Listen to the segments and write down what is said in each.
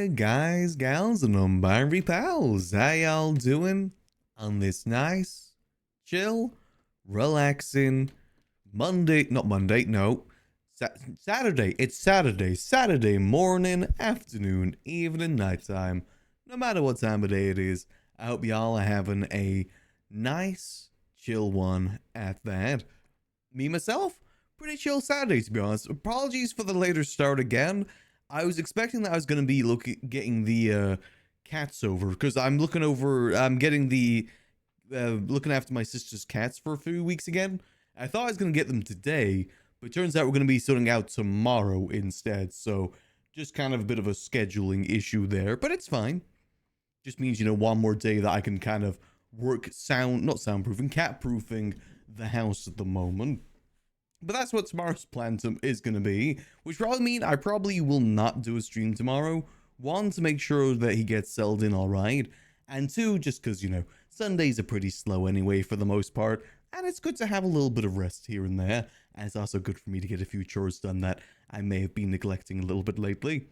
Guys, gals, and non-binary pals, how y'all doing on this nice, chill, relaxing Saturday. It's Saturday morning, afternoon, evening, nighttime. No matter what time of day it is, I hope y'all are having a nice, chill one at that. Me, myself, pretty chill Saturday, to be honest. Apologies for the later start again. I was expecting that I was going to be getting the cats over, because I'm looking after my sister's cats for a few weeks again. I thought I was going to get them today, but it turns out we're going to be sorting out tomorrow instead. So just kind of a bit of a scheduling issue there, but it's fine. Just means, one more day that I can kind of work cat-proofing the house at the moment. But that's what tomorrow's plan is going to be, which probably mean I probably will not do a stream tomorrow. One, to make sure that he gets settled in all right, and two, just because, Sundays are pretty slow anyway for the most part, and it's good to have a little bit of rest here and there, and it's also good for me to get a few chores done that I may have been neglecting a little bit lately.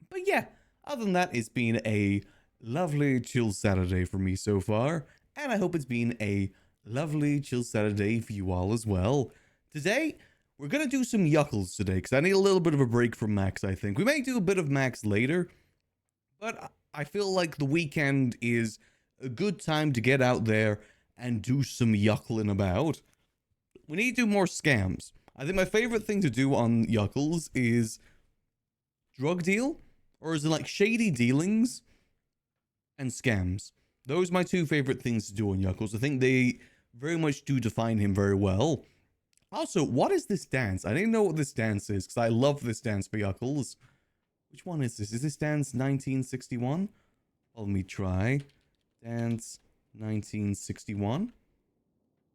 But yeah, other than that, it's been a lovely chill Saturday for me so far, and I hope it's been a lovely chill Saturday for you all as well. Today, we're going to do some Yuckles today, because I need a little bit of a break from Max, I think. We may do a bit of Max later, but I feel like the weekend is a good time to get out there and do some Yuckling about. We need to do more scams. I think my favorite thing to do on Yuckles is drug deal, or is it like shady dealings and scams. Those are my two favorite things to do on Yuckles. I think they very much do define him very well. Also, what is this dance? I didn't know what this dance is, because I love this dance for Yuckles. Which one is this? Is this dance 1961? Let me try. Dance 1961.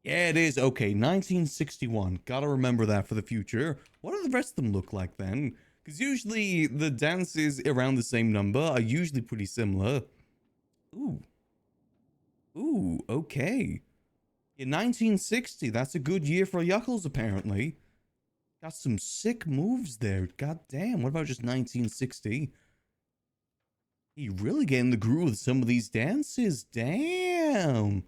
Yeah, it is. Okay, 1961. Gotta remember that for the future. What do the rest of them look like then? Because usually the dances around the same number are usually pretty similar. Ooh, okay. In 1960, that's a good year for Yuckles, apparently. Got some sick moves there. God damn, what about just 1960? He really getting the groove with some of these dances. Damn.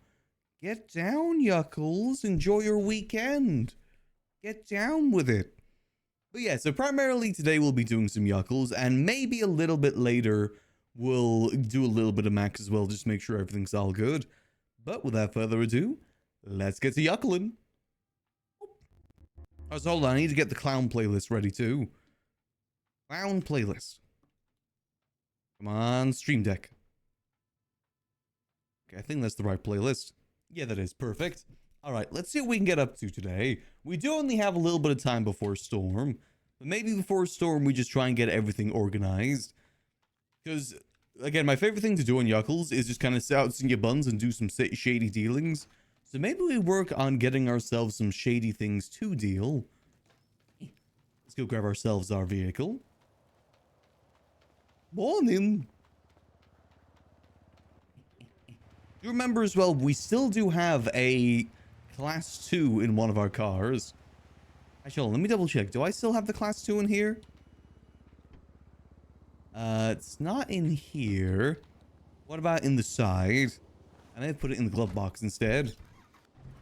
Get down, Yuckles. Enjoy your weekend. Get down with it. But yeah, so primarily today we'll be doing some Yuckles, and maybe a little bit later we'll do a little bit of Max as well, just to make sure everything's all good. But without further ado, let's get to Yuckling. Oh, so hold on, I need to get the clown playlist ready too. Clown playlist. Come on, Stream Deck. Okay, I think that's the right playlist. Yeah, that is perfect. Alright, let's see what we can get up to today. We do only have a little bit of time before Storm. But maybe before Storm we just try and get everything organized. Because, again, my favorite thing to do on Yuckles is just kind of sit out in your buns and do some shady dealings. So maybe we work on getting ourselves some shady things to deal. Let's go grab ourselves our vehicle. Morning. You remember as well, we still do have a Class 2 in one of our cars. Actually, let me double check. Do I still have the Class 2 in here? It's not in here. What about in the side? I may put it in the glove box instead.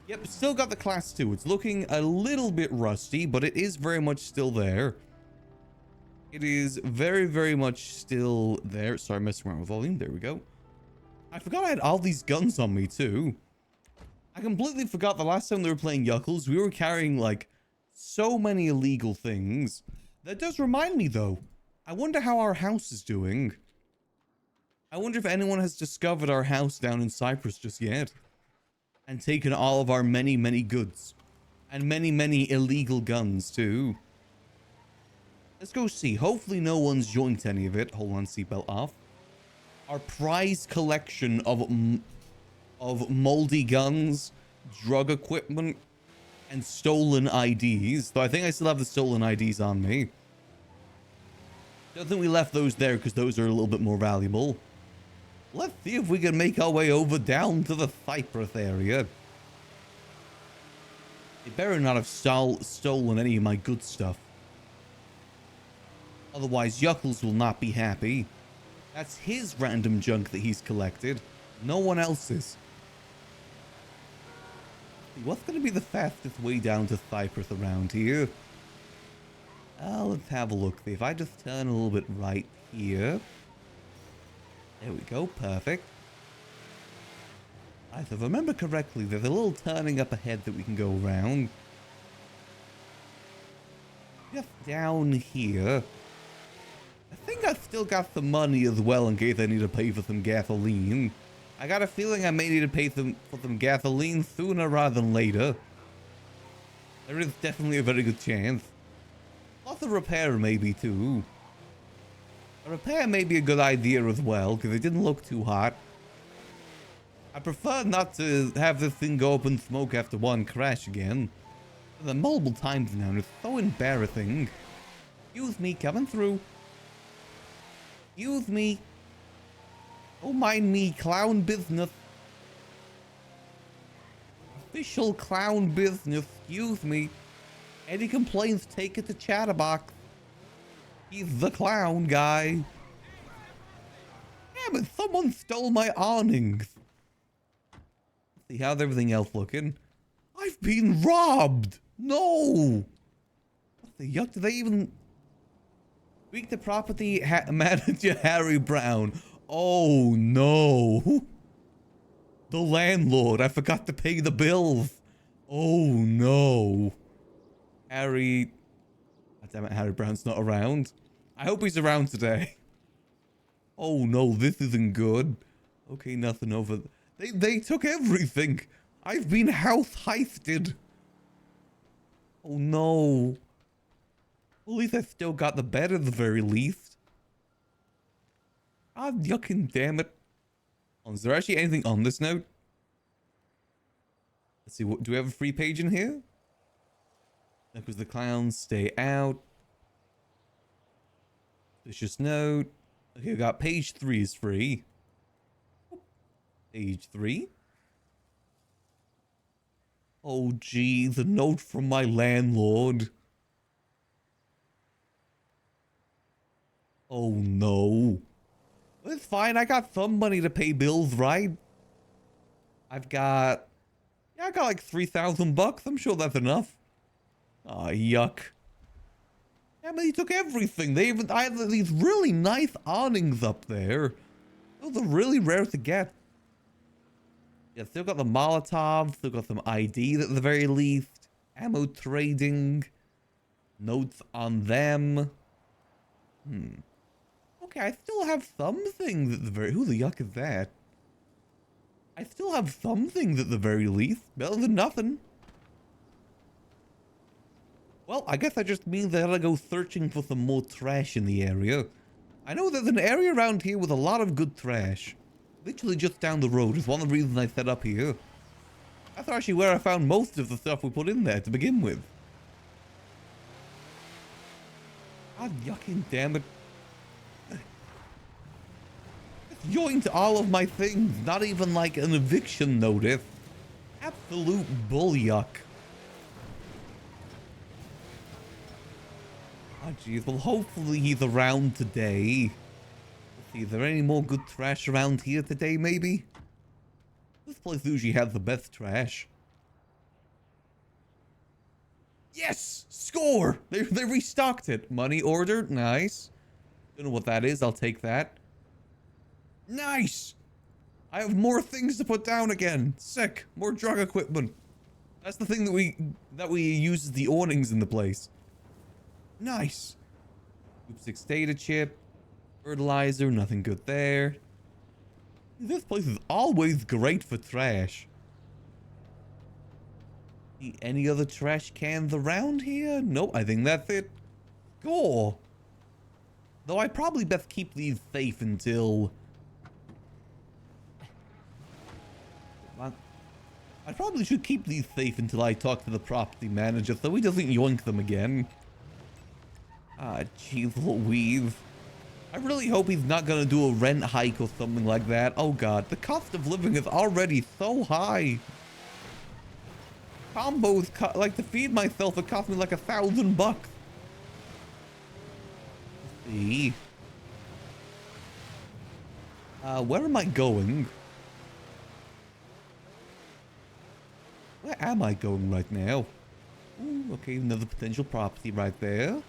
Yep, still got the Class 2. It's looking a little bit rusty, but it is very much still there. It is very, very much still there. Sorry, I'm messing around with volume. There we go. I forgot I had all these guns on me, too. I completely forgot the last time we were playing Yuckles, we were carrying, like, so many illegal things. That does remind me, though. I wonder how our house is doing. I wonder if anyone has discovered our house down in Cyprus just yet. And taken all of our many, many goods. And many, many illegal guns, too. Let's go see. Hopefully no one's joined any of it. Hold on, seatbelt off. Our prized collection of moldy guns, drug equipment, and stolen IDs. Though I think I still have the stolen IDs on me. Don't think we left those there because those are a little bit more valuable. Let's see if we can make our way over down to the Cyprus area. They better not have stolen any of my good stuff. Otherwise, Yuckles will not be happy. That's his random junk that he's collected. No one else's. What's going to be the fastest way down to Cyprus around here? Let's have a look. If I just turn a little bit right here. There we go. Perfect. If I remember correctly, there's a little turning up ahead that we can go around. Just down here. I think I've still got some money as well in case I need to pay for some gasoline. I got a feeling I may need to pay for some gasoline sooner rather than later. There is definitely a very good chance. Lots of repair maybe too. A repair may be a good idea as well, because it didn't look too hot. I prefer not to have this thing go up in smoke after one crash again. The multiple times now, it's so embarrassing. Excuse me, coming through. Excuse me. Don't mind me, clown business. Official clown business, excuse me. Any complaints, take it to Chatterbox. He's the clown guy. Damn it, someone stole my awnings. Let's see, how's everything else looking? I've been robbed! No! What the yuck? Did they even... Speak to property manager Harry Brown. Oh no! The landlord, I forgot to pay the bills. Oh no. Harry... God damn it, Harry Brown's not around. I hope he's around today. Oh no, this isn't good. Okay, nothing over... They took everything. I've been house heisted. Oh no. Well, at least I still got the bed at the very least. Ah, yucking damn it. Oh, is there actually anything on this note? Let's see, what, do we have a free page in here? Because the clowns stay out. Vicious note. Okay, we got page 3 is free. Page 3. Oh geez, a note from my landlord. Oh no. It's fine, I got some money to pay bills, right? I got like 3,000 bucks. I'm sure that's enough. Aw, yuck. Yeah, but he took everything. I have these really nice awnings up there. Those are really rare to get. Yeah, still got the Molotov, still got some ID at the very least. Ammo trading. Notes on them. Okay, I still have some things at the very... Who the yuck is that? I still have some things at the very least. Better than nothing. Well, I guess that just means I gotta go searching for some more trash in the area. I know there's an area around here with a lot of good trash. Literally just down the road is one of the reasons I set up here. That's actually where I found most of the stuff we put in there to begin with. God yucking damn it. Just yoinked all of my things, not even like an eviction notice. Absolute bull yuck. Oh jeez, well hopefully he's around today. Is there any more good trash around here today, maybe? This place usually has the best trash. Yes! Score! They restocked it. Money order. Nice. Don't know what that is. I'll take that. Nice! I have more things to put down again. Sick. More drug equipment. That's the thing that we use as the awnings in the place. Nice. Group 6 data chip. Fertilizer, nothing good there. This place is always great for trash. Any other trash cans around here? Nope, I think that's it. Cool. Though I probably best keep these safe until... I probably should keep these safe until I talk to the property manager so he doesn't yoink them again. Ah, jeez Louise. I really hope he's not gonna do a rent hike or something like that. Oh god, the cost of living is already so high. Combos, like to feed myself, it cost me like $1,000 bucks. Let's see. Where am I going? Where am I going right now? Ooh, okay, another potential property right there.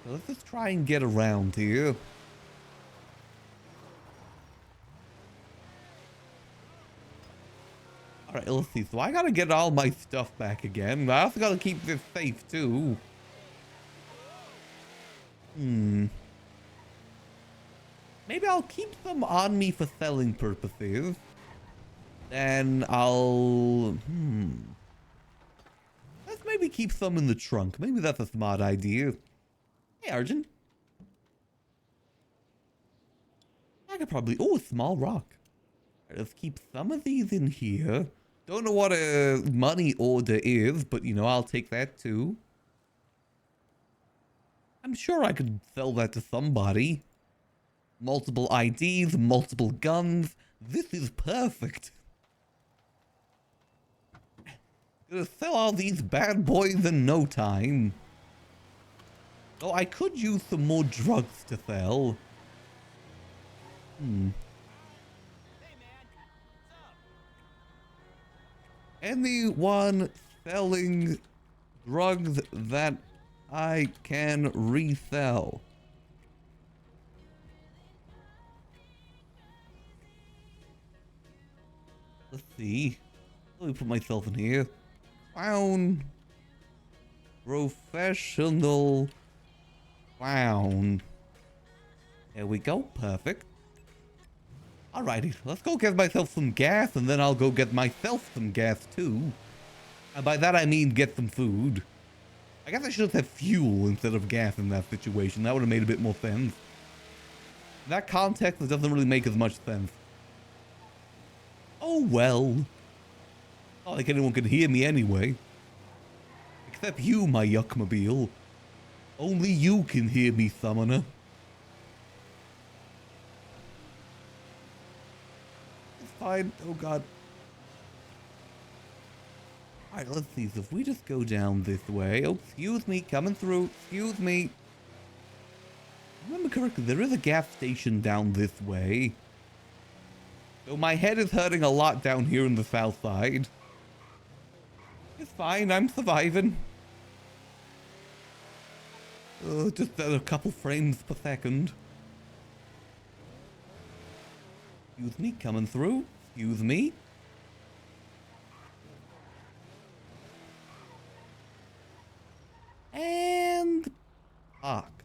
So let's just try and get around here. Alright, let's see. So I gotta get all my stuff back again. I also gotta keep this safe too. Maybe I'll keep them on me for selling purposes. Then I'll... Let's maybe keep some in the trunk. Maybe that's a smart idea. Hey, Arjun. I could probably... Oh, a small rock. Let's keep some of these in here. Don't know what a money order is, but, you know, I'll take that too. I'm sure I could sell that to somebody. Multiple IDs, multiple guns. This is perfect. Gonna sell all these bad boys in no time. Oh, I could use some more drugs to sell. Anyone selling drugs that I can resell? Let's see. Let me put myself in here. Clown. Professional clown. There we go. Perfect. Alrighty, let's go get myself some gas, and then I'll go get myself some gas too. And by that I mean get some food. I guess I should have said fuel instead of gas in that situation. That would have made a bit more sense. In that context, it doesn't really make as much sense. Oh well. Not like anyone can hear me anyway. Except you, my Yuckmobile. Only you can hear me, Summoner. Fine. Oh god. Alright, let's see. So if we just go down this way. Oh, excuse me. Coming through. Excuse me. If I remember correctly, there is a gas station down this way. So my head is hurting a lot down here in the south side. It's fine. I'm surviving. Just at a couple frames per second. Excuse me, coming through. Excuse me. And parked.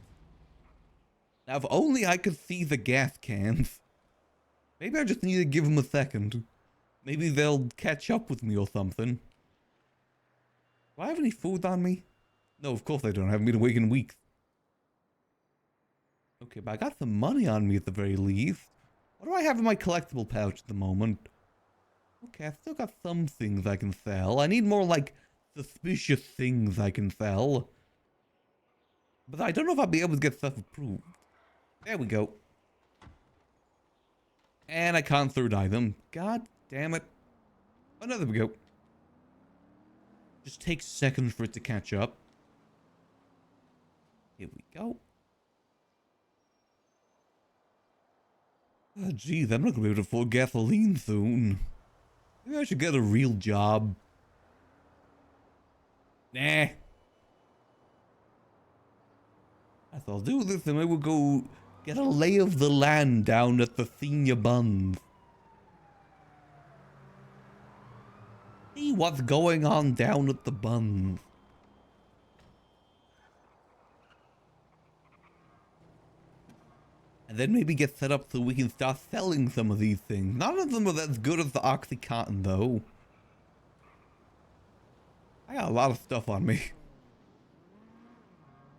Now, if only I could see the gas cans. Maybe I just need to give them a second. Maybe they'll catch up with me or something. Do I have any food on me? No, of course I don't. I haven't been awake in weeks. Okay, but I got some money on me at the very least. What do I have in my collectible pouch at the moment? Okay, I still got some things I can sell. I need more, like, suspicious things I can sell. But I don't know if I'll be able to get stuff approved. There we go. And I can't third eye them. God damn it. Oh, no, there we go. Just takes seconds for it to catch up. Here we go. Oh, geez, I'm not going to be able to afford gasoline soon. Maybe I should get a real job. Nah. I thought I'll do this and maybe we'll go get a lay of the land down at the senior buns. See what's going on down at the buns. And then maybe get set up so we can start selling some of these things. None of them are as good as the Oxycontin, though. I got a lot of stuff on me.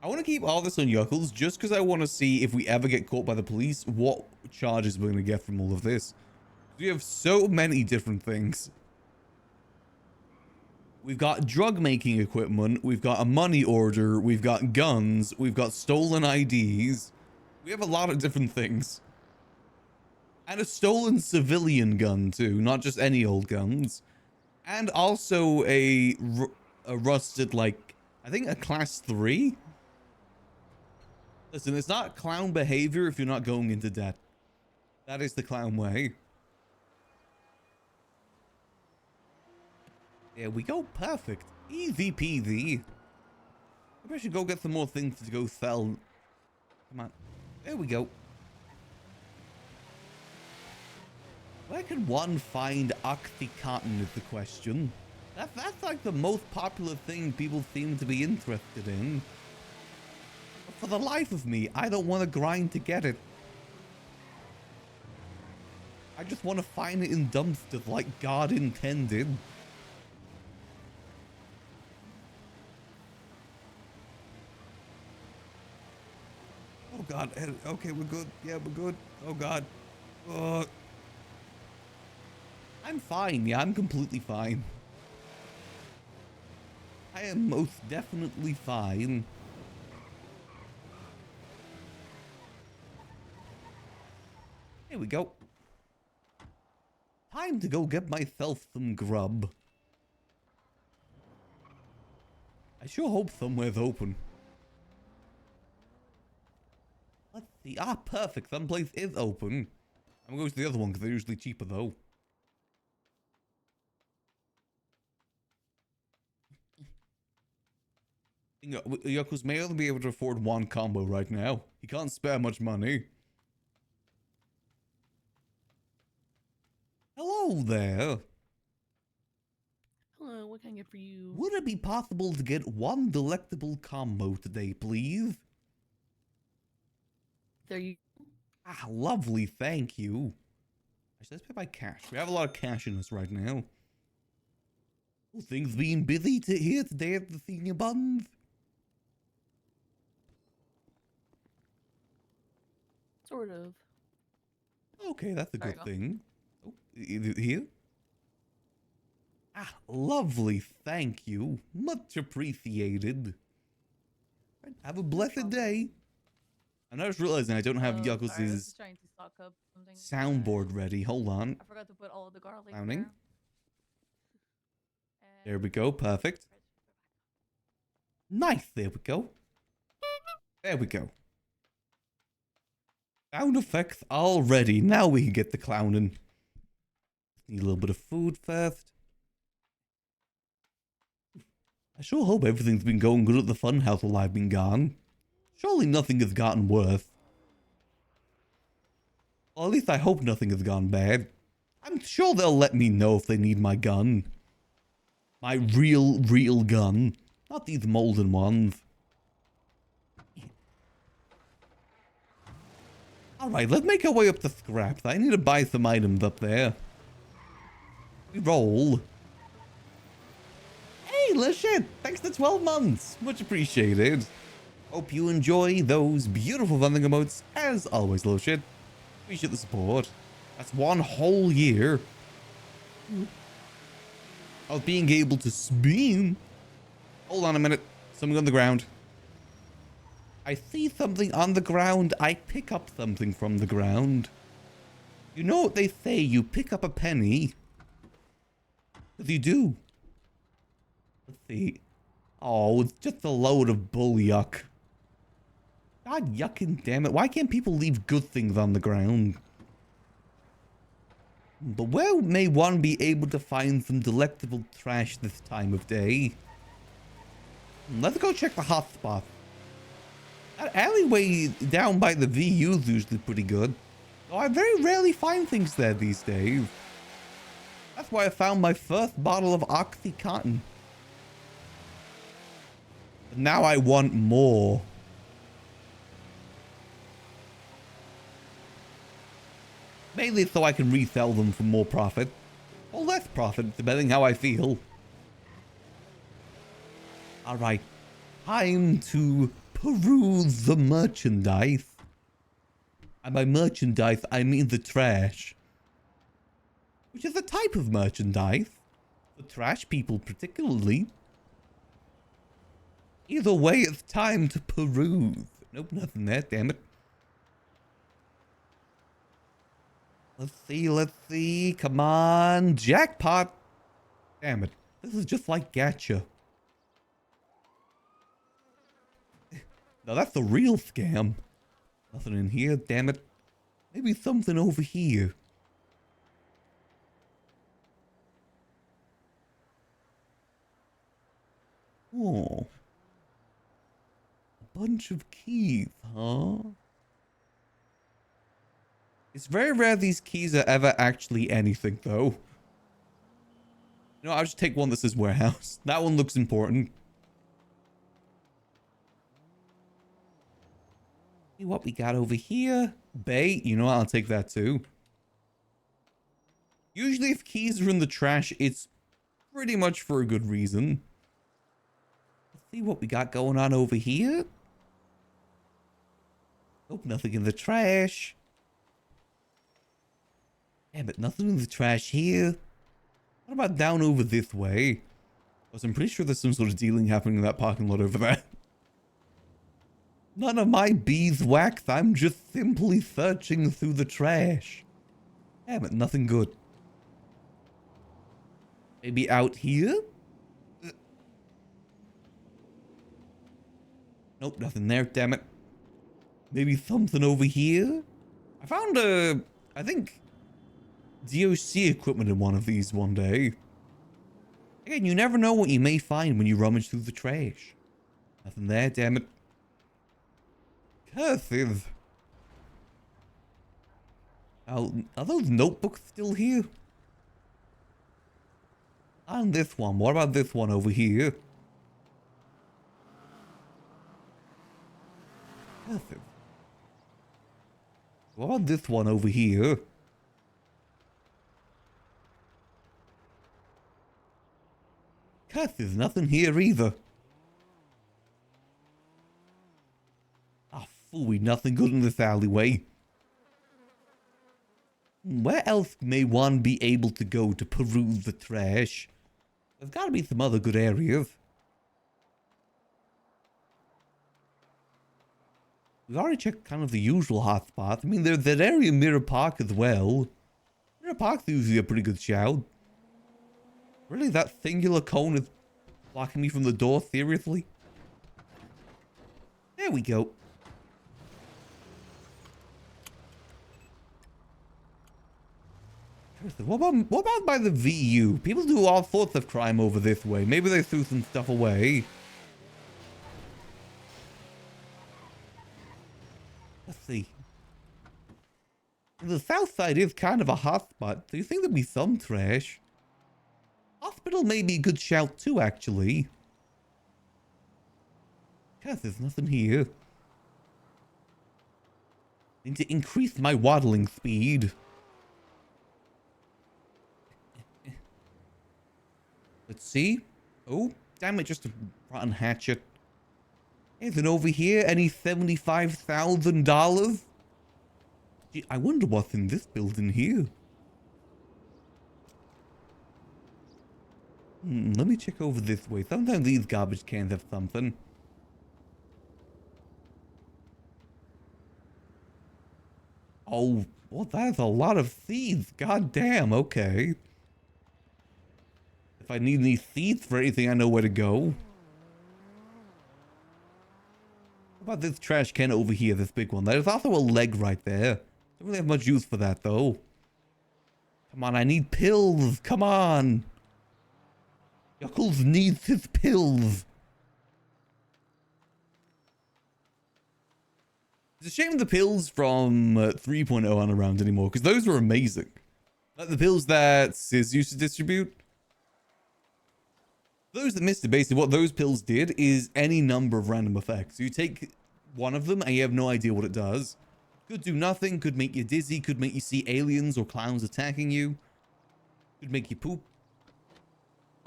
I want to keep all this on Yuckles just because I want to see if we ever get caught by the police, what charges we're going to get from all of this. We have so many different things. We've got drug making equipment. We've got a money order. We've got guns. We've got stolen IDs. We have a lot of different things. And a stolen civilian gun, too. Not just any old guns. And also a rusted, like, I think a class 3? Listen, it's not clown behavior if you're not going into debt. That is the clown way. There we go. Perfect. Easy peasy. Maybe I should go get some more things to go sell. Come on. There we go. Where can one find Oxycontin is the question. That's like the most popular thing people seem to be interested in. But for the life of me, I don't want to grind to get it. I just want to find it in dumpsters like God intended. Oh God, okay, we're good. Yeah, we're good. Oh God. I'm fine. Yeah, I'm completely fine. I am most definitely fine. Here we go. Time to go get myself some grub. I sure hope somewhere's open. Let's see. Ah, perfect. Some place is open. I'm going to go to the other one because they're usually cheaper though. Yuckles may only be able to afford one combo right now. He can't spare much money. Hello there. Hello, what can I get for you? Would it be possible to get one delectable combo today, please? There you. Ah, lovely, thank you. Actually, let's pay by cash. We have a lot of cash in us right now. Oh, things being busy here today at the senior buns. Sort of. Okay, that's a Sorry, good thing. Oh, is it here? Ah, lovely, thank you. Much appreciated. Have a blessed day. I'm just realizing I don't have Yuckles' trying to stock up something. soundboard ready. Hold on. I forgot to put all of the garlic Clowning. there. There we go. Perfect. Nice. There we go. There we go. Sound effects all ready. Now we can get the clowning. Need a little bit of food first. I sure hope everything's been going good at the funhouse while I've been gone. Surely nothing has gotten worse. Well, at least I hope nothing has gone bad. I'm sure they'll let me know if they need my gun. My real gun. Not these molten ones. Alright, let's make our way up to scraps. I need to buy some items up there. We roll. Hey, Lashit! Thanks for 12 months. Much appreciated. Hope you enjoy those beautiful vending emotes. As always, Lashit. Appreciate the support. That's one whole year of being able to spin. Hold on a minute. Something on the ground. I see something on the ground. I pick up something from the ground. You know what they say, you pick up a penny. Because you do. Let's see. Oh, it's just a load of bull yuck. God yucking damn it. Why can't people leave good things on the ground? But where may one be able to find some delectable trash this time of day? Let's go check the hotspot. That alleyway down by the VU is usually pretty good. Though I very rarely find things there these days. That's why I found my first bottle of Oxycontin. But now I want more. Mainly so I can resell them for more profit. Or less profit, depending how I feel. Alright. Time to peruse the merchandise. And by merchandise, I mean the trash. Which is a type of merchandise. The trash people particularly. Either way, it's time to peruse. Nope, nothing there, damn it. Let's see. Come on. Jackpot. Damn it. This is just like gacha. Now that's the real scam. Nothing in here, damn it. Maybe something over here. Oh. A bunch of keys, huh? It's very rare these keys are ever actually anything, though. You know, I'll just take one that says warehouse. That one looks important. See what we got over here. Bait. You know what? I'll take that too. Usually if keys are in the trash, it's pretty much for a good reason. Let's see what we got going on over here. Nope, nothing in the trash. Yeah, but nothing in the trash here. What about down over this way? I'm pretty sure there's some sort of dealing happening in that parking lot over there. None of my beeswax. I'm just simply searching through the trash. Yeah, but nothing good. Maybe out here? Nope, nothing there, damn it. Maybe something over here? I found I think, DOC equipment in one of these one day. Again, you never know what you may find when you rummage through the trash. Nothing there, damn it. Curses. Oh, are those notebooks still here? And this one. What about this one over here? Curses. What about this one over here? Curses, nothing here either. Ah, phooey, nothing good in this alleyway. Where else may one be able to go to peruse the trash? There's gotta be some other good areas. We've already checked kind of the usual hotspots. I mean, there's that area Mirror Park as well. Mirror Park's usually a pretty good shout. Really, that singular cone is blocking me from the door? Seriously? There we go. What about by the VU? People do all sorts of crime over this way. Maybe they threw some stuff away. Let's see. The south side is kind of a hotspot, so you think there'd be some trash. Hospital may be a good shout too, actually. God, there's nothing here. Need to increase my waddling speed. Let's see. Oh, damn it, just a rotten hatchet. Anything over here? Any $75,000? Gee, I wonder what's in this building here. Let me check over this way. Sometimes these garbage cans have something. Oh, well, that's a lot of seeds. God damn, okay. If I need any seeds for anything, I know where to go. What about this trash can over here, this big one? There's also a leg right there. Don't really have much use for that, though. Come on, I need pills. Come on. Yuckles needs his pills. It's a shame the pills from 3.0 aren't around anymore, because those were amazing. Like the pills that Sis used to distribute. Those that missed it, basically what those pills did is any number of random effects. So you take one of them and you have no idea what it does. Could do nothing, could make you dizzy, could make you see aliens or clowns attacking you. Could make you poop.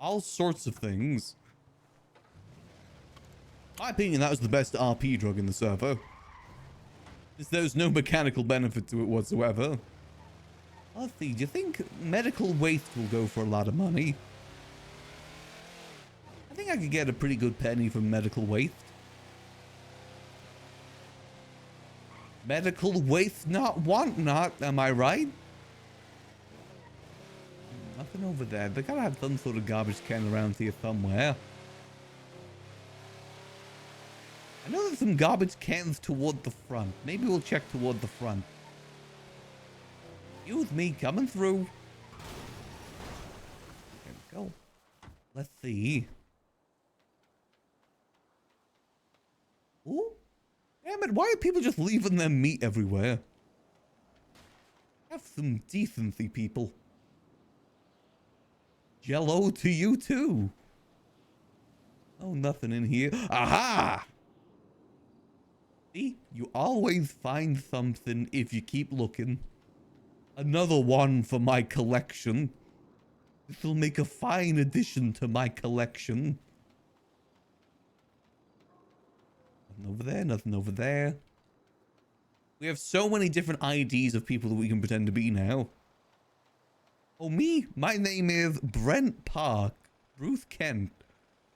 All sorts of things. In my opinion, that was the best RP drug in the server. There's no mechanical benefit to it whatsoever. Let's see, do you think medical waste will go for a lot of money? I think I could get a pretty good penny from medical waste. Medical waste not want not, am I right? Nothing over there. They gotta have some sort of garbage can around here somewhere. I know there's some garbage cans toward the front. Maybe we'll check toward the front. Excuse me, coming through. There we go. Let's see. Ooh. Damn it, why are people just leaving their meat everywhere? Have some decency, people. Jello to you too. Oh, nothing in here. Aha! See, you always find something if you keep looking. Another one for my collection. This will make a fine addition to my collection. Nothing over there, nothing over there. We have so many different IDs of people that we can pretend to be now. Oh, me? My name is Brent Park, Bruce Kent,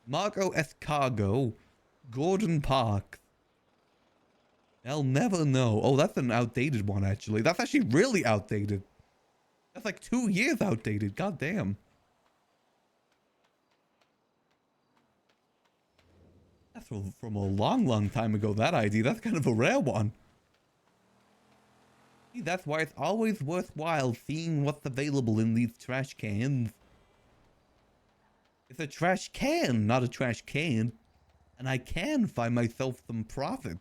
Marco Escargo, Gordon Park. They'll never know. Oh, that's an outdated one, actually. That's actually really outdated. That's like 2 years outdated. God damn. That's from a long, long time ago, that ID. That's kind of a rare one. See, that's why it's always worthwhile seeing what's available in these trash cans. It's a trash can, not a trash can. And I can find myself some profit.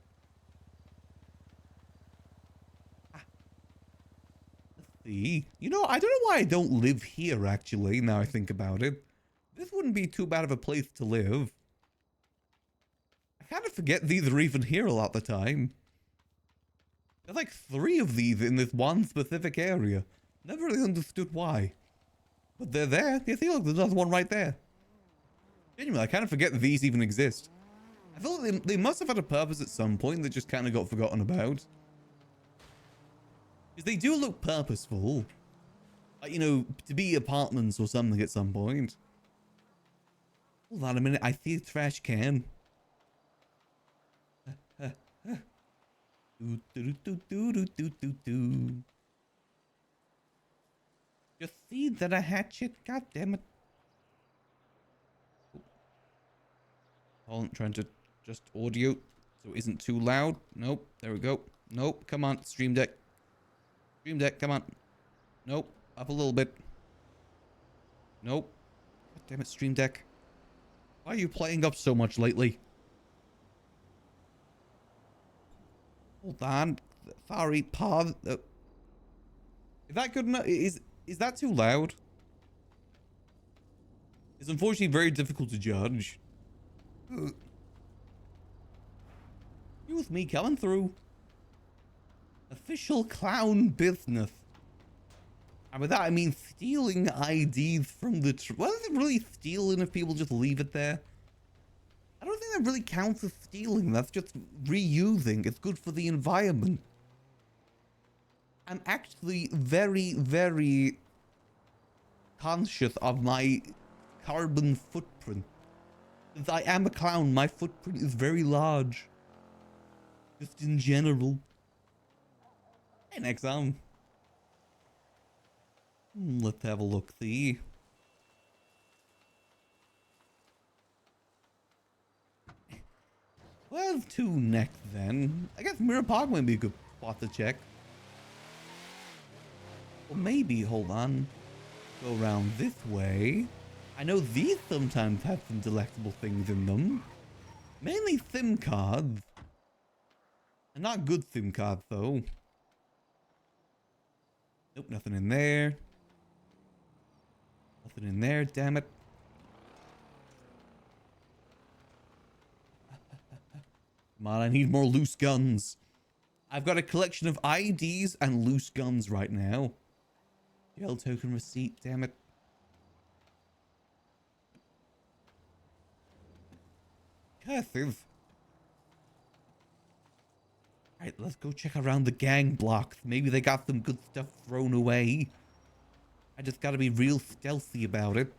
Let's see. You know, I don't know why I don't live here, actually, now I think about it. This wouldn't be too bad of a place to live. I kind of forget these are even here a lot of the time. There's like 3 of these in this one specific area. Never really understood why. But they're there. You see, look, there's another one right there. Anyway, I kind of forget that these even exist. I feel like they must have had a purpose at some point that just kind of got forgotten about. Because they do look purposeful. Like, you know, to be apartments or something at some point. Hold on a minute, I see a trash can. Just see that a hatchet, god damn it. Hold on, trying to just audio so it isn't too loud. Nope, there we go. Nope, come on, Stream Deck. Stream Deck, come on. Nope, up a little bit. Nope. God damn it, Stream Deck. Why are you playing up so much lately? Hold on. Sorry, pause. Is that good enough? Is that too loud? It's unfortunately very difficult to judge. You with me coming through. Official clown business. And with that, I mean stealing IDs from the... Well, is it really stealing if people just leave it there? I don't think that really counts as stealing. That's just reusing. It's good for the environment. I'm actually very, very conscious of my carbon footprint. Since I am a clown, my footprint is very large. Just in general. Hey, next on. Let's have a look-see. Where's 2 next then? I guess Mirror Park might be a good spot to check. Well, maybe, hold on. Go around this way. I know these sometimes have some delectable things in them. Mainly SIM cards. And not good SIM cards, though. Nope, nothing in there. Nothing in there, damn it. Come on, I need more loose guns. I've got a collection of IDs and loose guns right now. Jail token receipt, damn it. Cursive. Alright, let's go check around the gang blocks. Maybe they got some good stuff thrown away. I just gotta be real stealthy about it.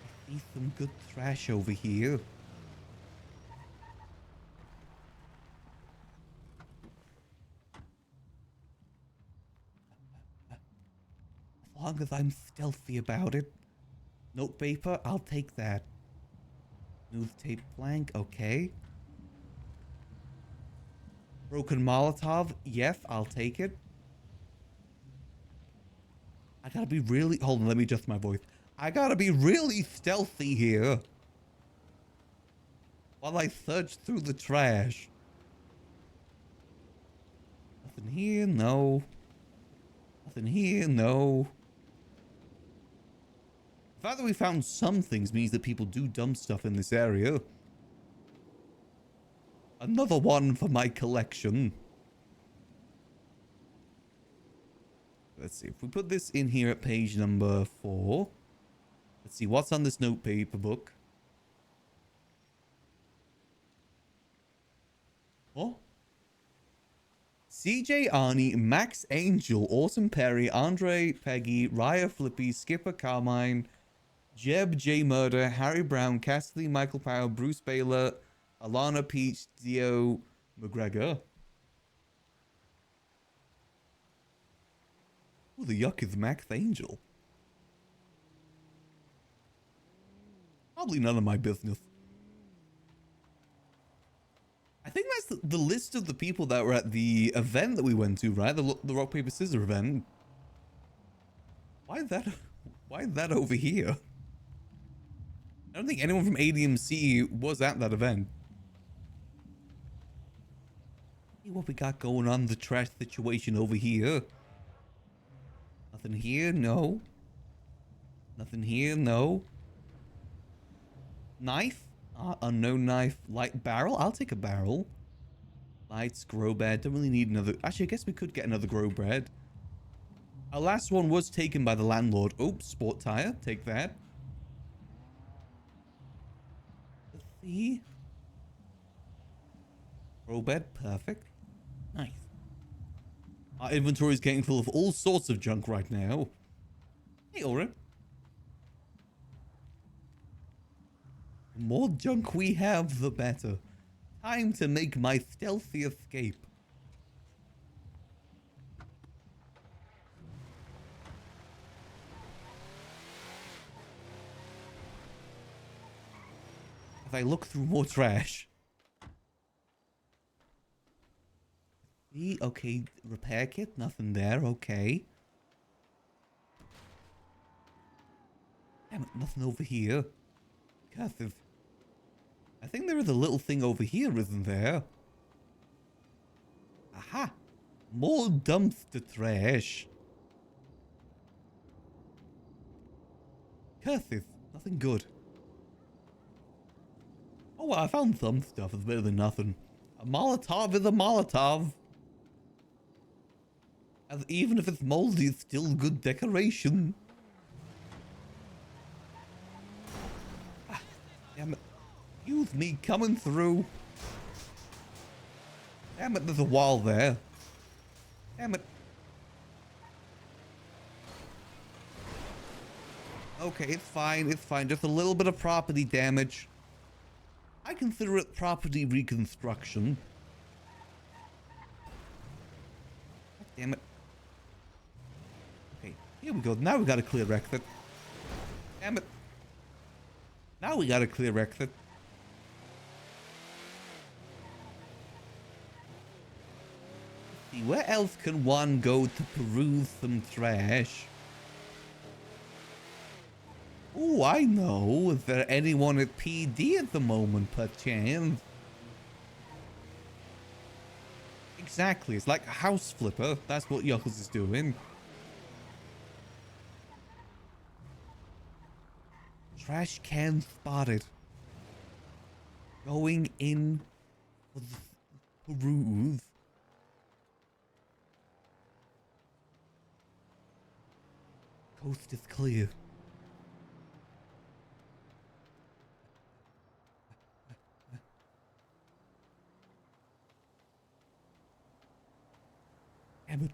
I see some good trash over here. long as I'm stealthy about it. Note paper, I'll take that. Smooth tape plank, okay. Broken Molotov, yes, I'll take it. I gotta be really... Hold on, let me adjust my voice. I gotta be really stealthy here. While I search through the trash. Nothing here, no. Nothing here, no. The fact that we found some things means that people do dump stuff in this area. Another one for my collection. Let's see, if we put this in here at page number 4. Let's see, what's on this note paper book? Oh? CJ Arnie, Max Angel, Autumn Perry, Andre Peggy, Raya Flippy, Skipper Carmine, Jeb J Murder, Harry Brown, Cassidy Michael Powell, Bruce Baylor, Alana Peach, Dio McGregor. Who the yuck is Max Angel? Probably none of my business. I think that's the list of the people that were at the event that we went to, right? The rock, paper, scissors event. Why is that over here? I don't think anyone from ADMC was at that event. See what we got going on, the trash situation over here. Nothing here, no. Nothing here, no. Knife? Unknown knife. Light barrel? I'll take a barrel. Lights, grow bed. Don't really need another. Actually, I guess we could get another grow bed. Our last one was taken by the landlord. Oops, sport tire. Take that. Let's see. Grow bed. Perfect. Nice. Our inventory is getting full of all sorts of junk right now. Hey, Oren. The more junk we have, the better. Time to make my stealthy escape. As I look through more trash. See, okay, repair kit, nothing there, okay. Damn it, nothing over here. Cursive. I think there is a little thing over here, isn't there? Aha! More dumpster trash. Cursive. Nothing good. Oh, well, I found some stuff. It's better than nothing. A Molotov is a Molotov. As even if it's moldy, it's still good decoration. Ah, damn it. Excuse me, coming through. Damn it, there's a wall there. Damn it. Okay, it's fine, it's fine. Just a little bit of property damage. I consider it property reconstruction. God damn it. Okay, here we go. Now we got a clear exit. Damn it. Now we got a clear exit. See, where else can one go to peruse some trash? Oh, I know. Is there anyone at PD at the moment, perchance? Exactly. It's like a house flipper. That's what Yuckles is doing. Trash can spotted. Going in for the peruse. Coast is clear. Damn it.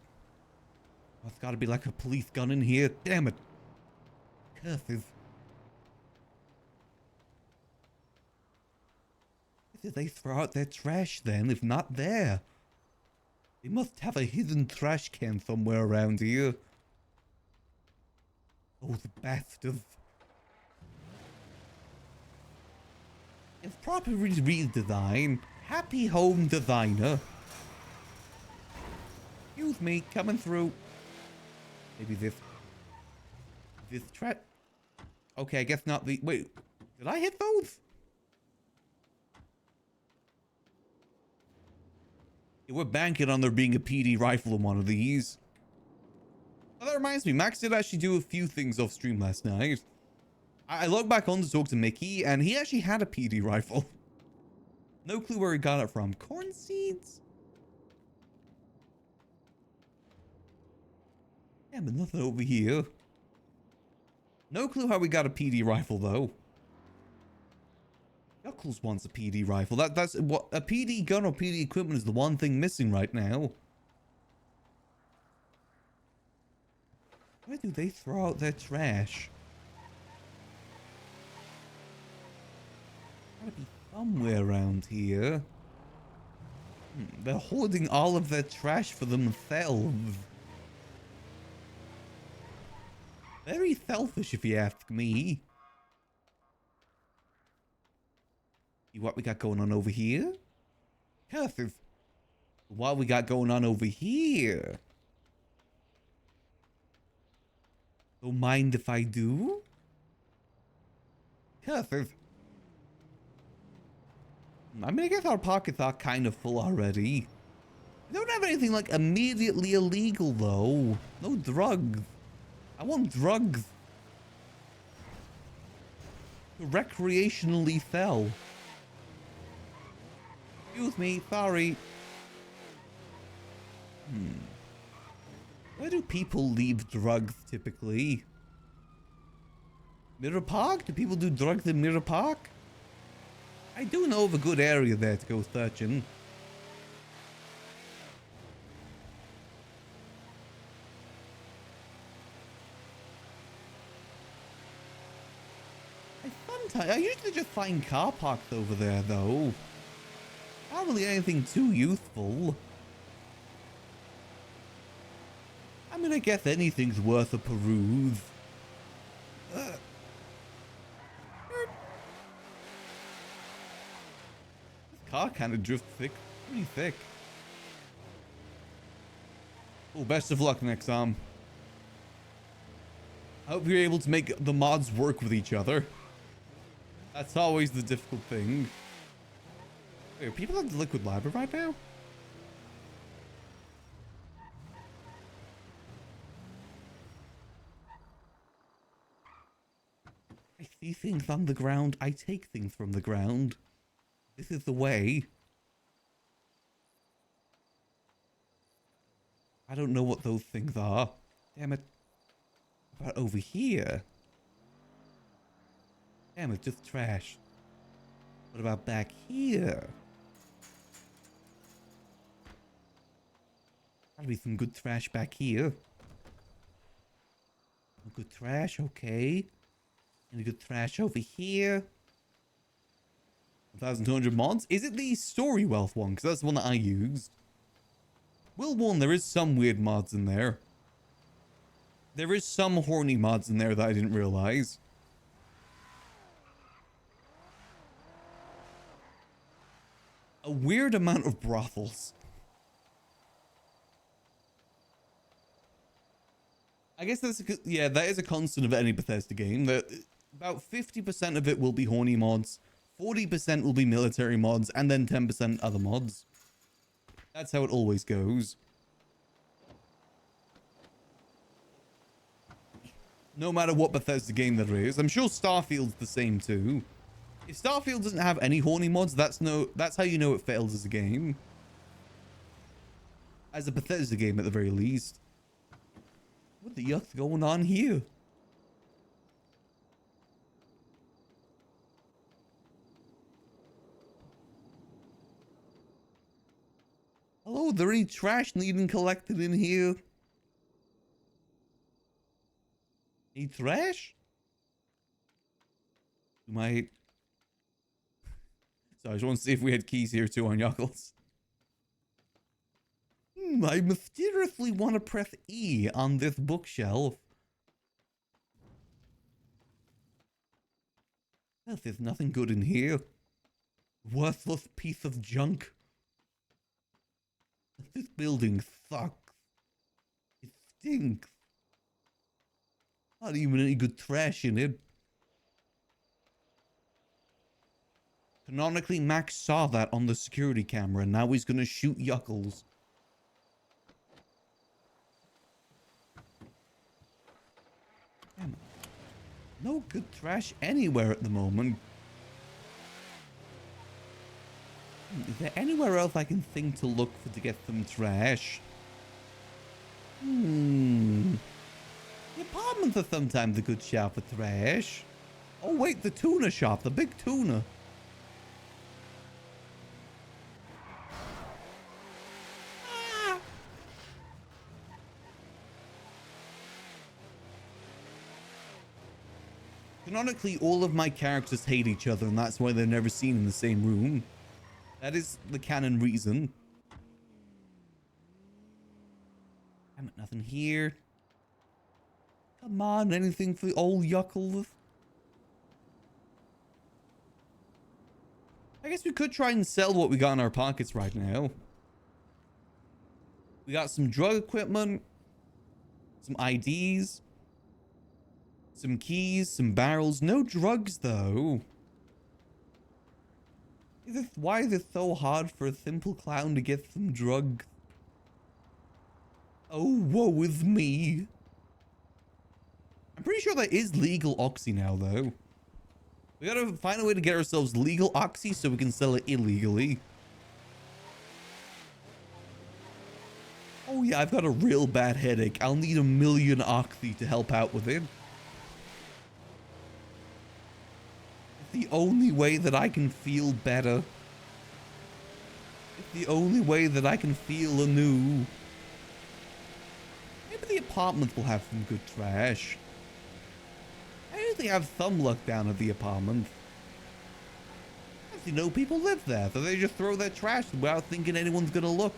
Oh, it's gotta be like a police gun in here. Damn it. Curses. Where did they throw out their trash then, if not there? They must have a hidden trash can somewhere around here. Oh, the bastard. If proper redesign, happy home designer. Excuse me, coming through. Maybe this trap. Okay, I guess not the. Wait, did I hit those? Yeah, we're banking on there being a PD rifle in one of these. Oh, that reminds me, Max did actually do a few things off stream last night. I logged back on to talk to Mickey, and he actually had a PD rifle. No clue where he got it from. Corn seeds? Yeah, but nothing over here. No clue how we got a PD rifle, though. Yuckles wants a PD rifle. That's what a PD gun or PD equipment is the one thing missing right now. Where do they throw out their trash? Gotta be somewhere around here. They're hoarding all of their trash for themselves. Very selfish, if you ask me. See what we got going on over here? Curses. What we got going on over here? Don't mind if I do? Curses. I mean, I guess our pockets are kind of full already. We don't have anything like immediately illegal though. No drugs. I want drugs. To recreationally sell. Excuse me, sorry. Where do people leave drugs typically? Mirror Park? Do people do drugs in Mirror Park? I do know of a good area there to go searching. I usually just find car parks over there though. Not really anything too useful. I mean, I guess anything's worth a peruse. This car kind of drifts pretty thick. Oh, best of luck next time. I hope you're able to make the mods work with each other. That's always the difficult thing. Wait, are people at the liquid lava right now? I see things on the ground. I take things from the ground. This is the way. I don't know what those things are. Damn it. What about over here? Damn it, just trash. What about back here? Gotta be some good trash back here. Some good trash, okay. Any good trash over here? 1,200 mods? Is it the story wealth one? Because that's the one that I used. Will warn, there is some weird mods in there. There is some horny mods in there that I didn't realize. A weird amount of brothels. I guess that's yeah, that is a constant of any Bethesda game. That about 50% of it will be horny mods, 40% will be military mods, and then 10% other mods. That's how it always goes. No matter what Bethesda game there is. I'm sure Starfield's the same too. If Starfield doesn't have any horny mods, that's how you know it fails as a game. As a Bethesda game at the very least. What the yuck's going on here? Hello, there any trash needing collected in here? Any trash? My... So I just want to see if we had keys here too on Yuckles. I mysteriously want to press E on this bookshelf. Well, there's nothing good in here. Worthless piece of junk. This building sucks. It stinks. Not even any good trash in it. Canonically, Max saw that on the security camera, and now he's gonna shoot Yuckles. Damn it. No good trash anywhere at the moment. Is there anywhere else I can think to look for to get some trash? The apartments are sometimes a good shop for trash. Oh wait, the tuna shop, the big tuna. Ah! Canonically, all of my characters hate each other, and that's why they're never seen in the same room. That is the canon reason. Damn it, nothing here. Come on, anything for old Yuckles? I guess we could try and sell what we got in our pockets right now. We got some drug equipment, some IDs, some keys, some barrels. No drugs, though. Why is it so hard for a simple clown to get some drugs? Oh, woe is me. I'm pretty sure that is legal oxy now, though. We gotta find a way to get ourselves legal oxy so we can sell it illegally. Oh yeah, I've got a real bad headache. I'll need 1,000,000 oxy to help out with it. The only way that I can feel better. It's the only way that I can feel anew. Maybe the apartments will have some good trash. I usually have some luck down at the apartment. Actually, no people live there, so they just throw their trash without thinking anyone's gonna look.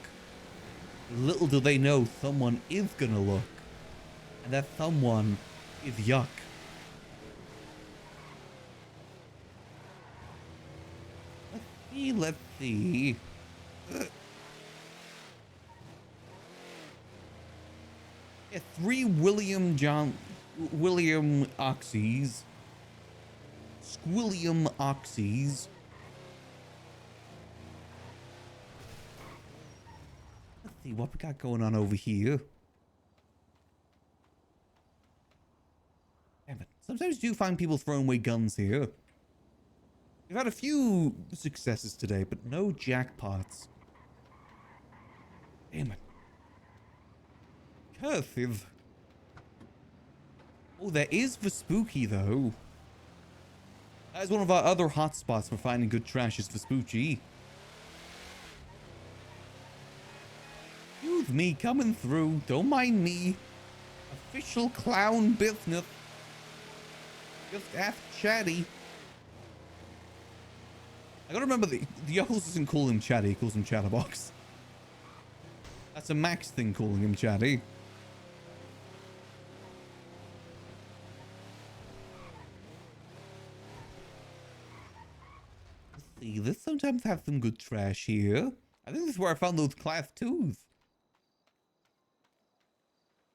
Little do they know someone is gonna look. And that someone is Yuck. Let's see. Yeah, 3 William Oxys. Squilliam Oxys. Let's see what we got going on over here. Damn it. Sometimes you do find people throwing away guns here. We've had a few successes today, but no jackpots. Damn it. Cursive. Oh, there is the spooky, though. That is one of our other hotspots for finding good trash is the spooky. Excuse me coming through. Don't mind me. Official clown business. Just ask Chatty. I gotta remember the Yuckles doesn't call him Chatty, he calls him Chatterbox. That's a Max thing calling him Chatty. Let's see, this sometimes have some good trash here. I think this is where I found those class 2s.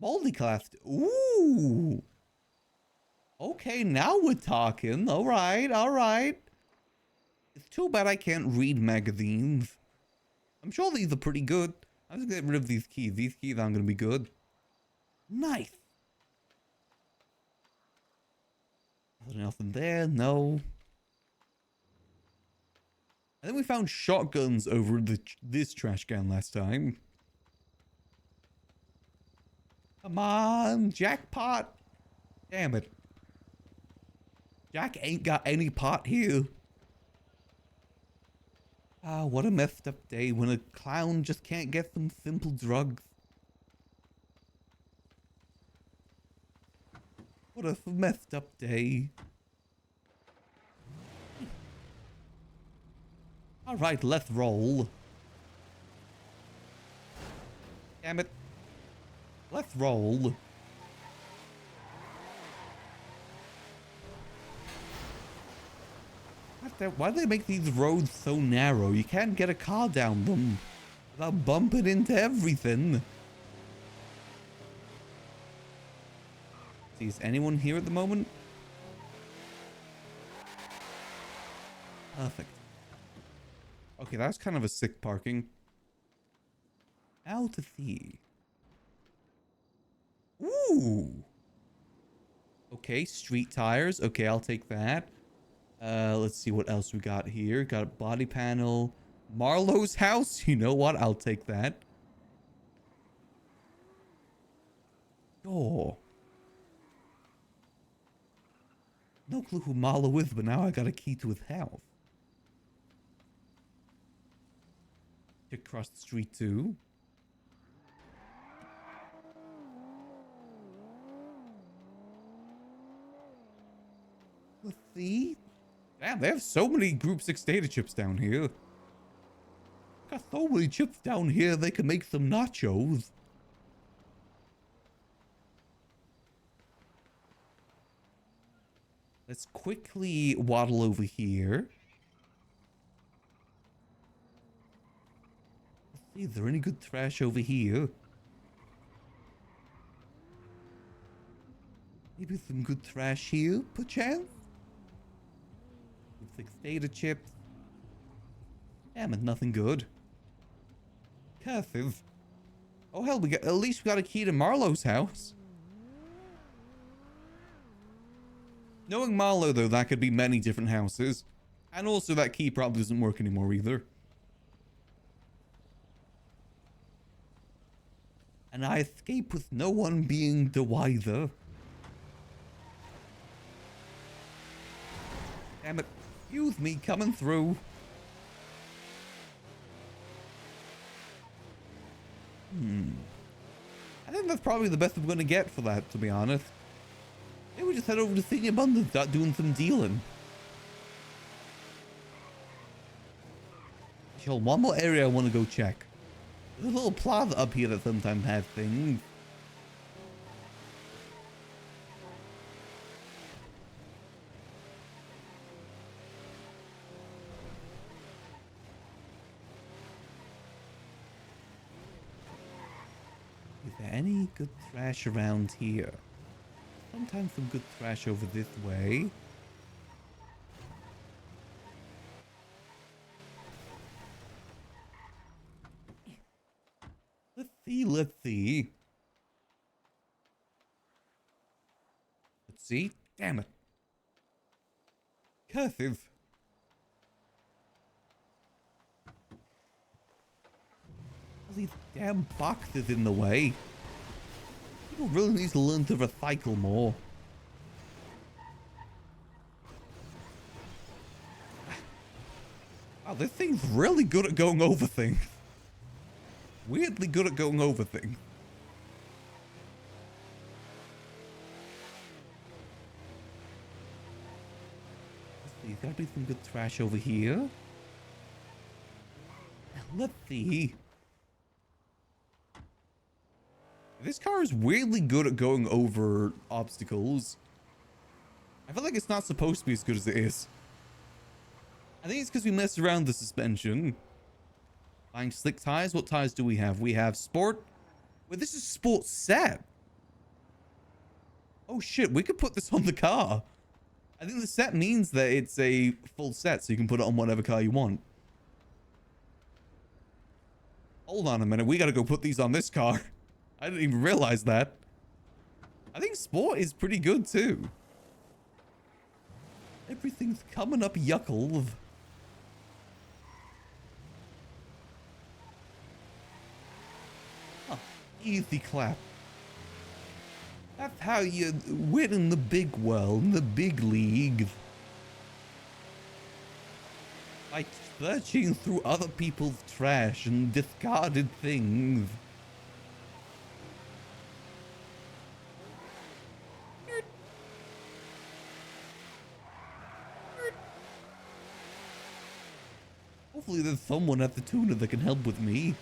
Moldy class 2. Ooh. Okay, now we're talking. Alright, alright. It's too bad I can't read magazines. I'm sure these are pretty good. I'm just gonna get rid of these keys. These keys aren't gonna be good. Nice. Nothing else in there? No. I think we found shotguns over this trash can last time. Come on, jackpot. Damn it. Jack ain't got any pot here. Ah, what a messed up day when a clown just can't get some simple drugs. What a messed up day. Alright, let's roll. Damn it. Let's roll. Why do they make these roads so narrow? You can't get a car down them without bumping into everything. See, is anyone here at the moment? Perfect. Okay, that's kind of a sick parking. Out to sea. Ooh. Okay, street tires. Okay, I'll take that. Let's see what else we got here. Got a body panel. Marlowe's house. You know what? I'll take that. Oh. No clue who Marlowe is, but now I got a key to his house. Check across the street too. Let's see. Damn, they have so many Group 6 data chips down here. Got so many chips down here, they can make some nachos. Let's quickly waddle over here. Let's see, is there any good trash over here? Maybe some good trash here, perchance? With 6 data chips. Damn it, nothing good. Cursive. Oh hell, at least we got a key to Marlowe's house. Knowing Marlowe though, that could be many different houses. And also that key probably doesn't work anymore either. And I escape with no one being the wiser. Damn it. Excuse me, coming through. I think that's probably the best I'm going to get for that, to be honest. Maybe we just head over to Senior Bund and start doing some dealing. Actually, one more area I want to go check. There's a little plaza up here that sometimes has things. Is there any good trash around here? Sometimes some good trash over this way. Let's see, let's see. Let's see. Damn it. Cursive. These damn boxes in the way. People really need to learn to recycle more. Wow, this thing's really good at going over things. Weirdly good at going over things. Let's see, there's gotta be some good trash over here. Let's see. This car is weirdly good at going over obstacles. I feel like it's not supposed to be as good as it is. I think it's because we messed around the suspension. Buying slick tires. What tires do we have? We have sport. Wait, this is sport set. Oh shit, we could put this on the car. I think the set means that it's a full set, so you can put it on whatever car you want. Hold on a minute, we gotta go put these on this car. I didn't even realize that. I think sport is pretty good too. Everything's coming up Yuckles. Huh, easy clap. That's how you win in the big world, in the big leagues. By searching through other people's trash and discarded things. Hopefully there's someone at the tuner that can help with me.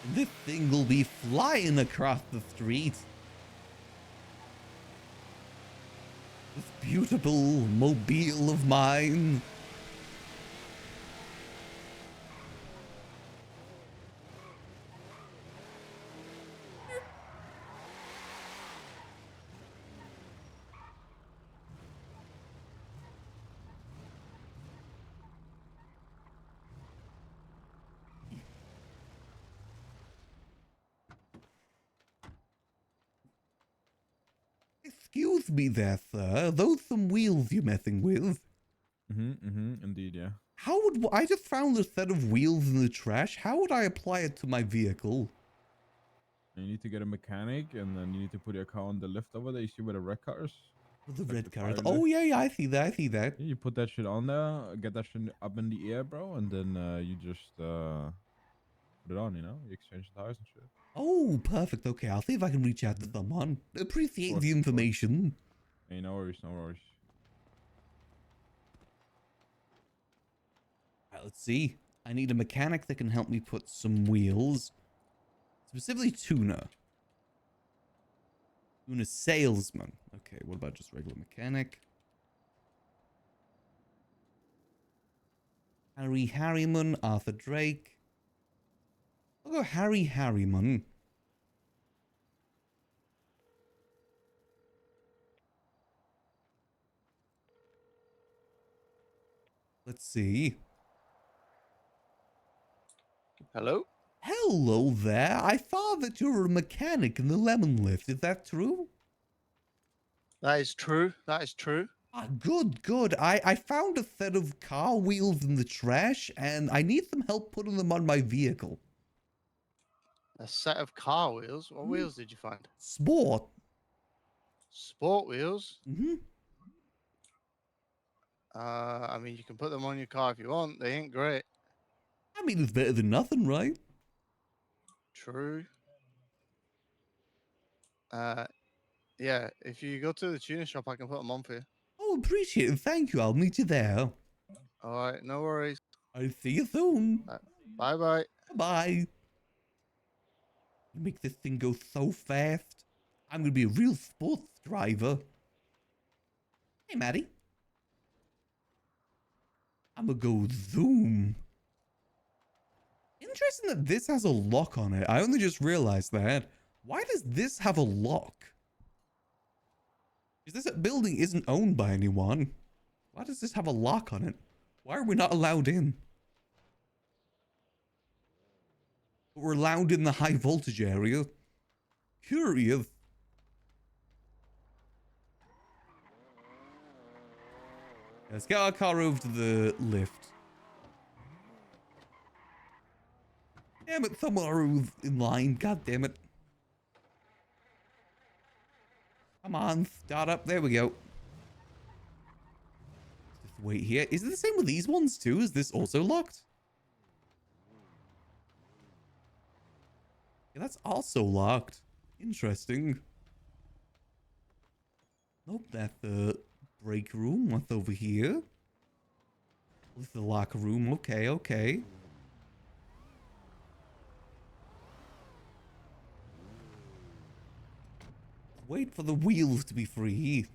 And this thing will be flying across the street. This beautiful mobile of mine. Excuse me there, sir. Are those some wheels you're messing with? Indeed, yeah. How would I just found a set of wheels in the trash? How would I apply it to my vehicle? You need to get a mechanic, and then you need to put your car on the lift over there. You see where the red car is? With the Like red the carrot. fire Oh lift? yeah, yeah, I see that. I see that. Yeah, you put that shit on there, get that shit up in the air, bro, and then you just put it on, you know? You exchange the tires and shit. Oh, perfect. Okay, I'll see if I can reach out to someone. Appreciate the Of course. information. Hey, no worries, no worries. Alright, let's see. I need a mechanic that can help me put some wheels. Specifically tuner. Tuner salesman. Okay, what about just regular mechanic? Harry Harriman, Arthur Drake. I'll go Harry Harriman. Let's see. Hello? Hello there. I saw that you're a mechanic in the Lemon Lift. Is that true? That is true. That is true. Ah, good, good. I found a set of car wheels in the trash, and I need some help putting them on my vehicle. A set of car wheels. What Hmm. wheels did you find? Sport. Sport wheels. Mm-hmm. I mean, you can put them on your car if you want. They ain't great. I mean, it's better than nothing, right? True. Yeah. If you go to the tuner shop, I can put them on for you. Oh, appreciate it. Thank you. I'll meet you there. All right. No worries. I'll see you soon. Bye bye. Bye. Make this thing go so fast. I'm gonna be a real sports driver. Hey, Maddie. I'm gonna go zoom. Interesting that this has a lock on it. I only just realized that. Why does this have a lock? Is this building isn't owned by anyone? Why does this have a lock on it? Why are we not allowed in? But we're allowed in the high voltage area. Curious. Let's get our car over to the lift. Damn it, someone in line. God damn it. Come on, start up. There we go. Just wait here. Is it the same with these ones too? Is this also locked? Yeah, that's also locked. Interesting. Nope, that's the break room. What's over here? This is the locker room. Okay, okay. Wait for the wheels to be free.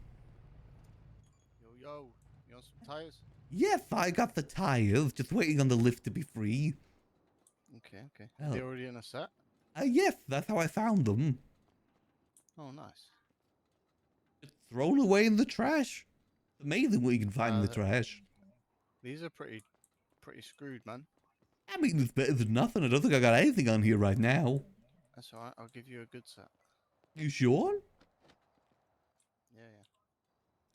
Yo. You want some tires? Yes, I got the tires. Just waiting on the lift to be free. Okay. Oh. They already in a set. Yes, that's how I found them. Oh, nice. Just thrown away in the trash. Amazing what you can find in the trash. These are pretty screwed, man. I mean, it's better than nothing. I don't think I got anything on here right now. That's all right. I'll give you a good set. You sure? Yeah.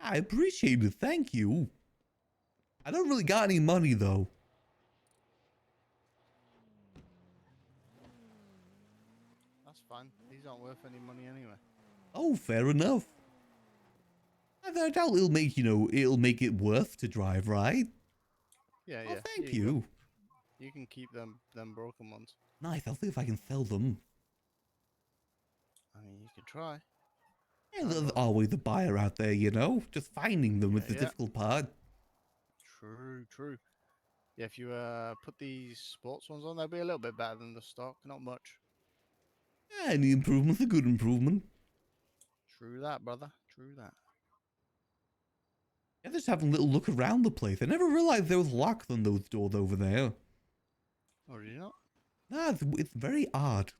I appreciate it. Thank you. I don't really got any money, though. That's fine. These aren't worth any money anyway. Oh, fair enough. I doubt it'll make, it'll make it worth to drive, right? Yeah. Oh, thank Yeah, you. You can keep them broken ones. Nice. I'll see if I can sell them. I mean, you could try. Yeah, there's always a buyer out there, Just finding them is the Yeah. difficult part. True. Yeah, if you put these sports ones on, they'll be a little bit better than the stock. Not much. Yeah, any improvement's a good improvement. True that, brother. True that. Yeah, just having a little look around the place. I never realized there was locks on those doors over there. Oh, did you not? Nah, it's very odd.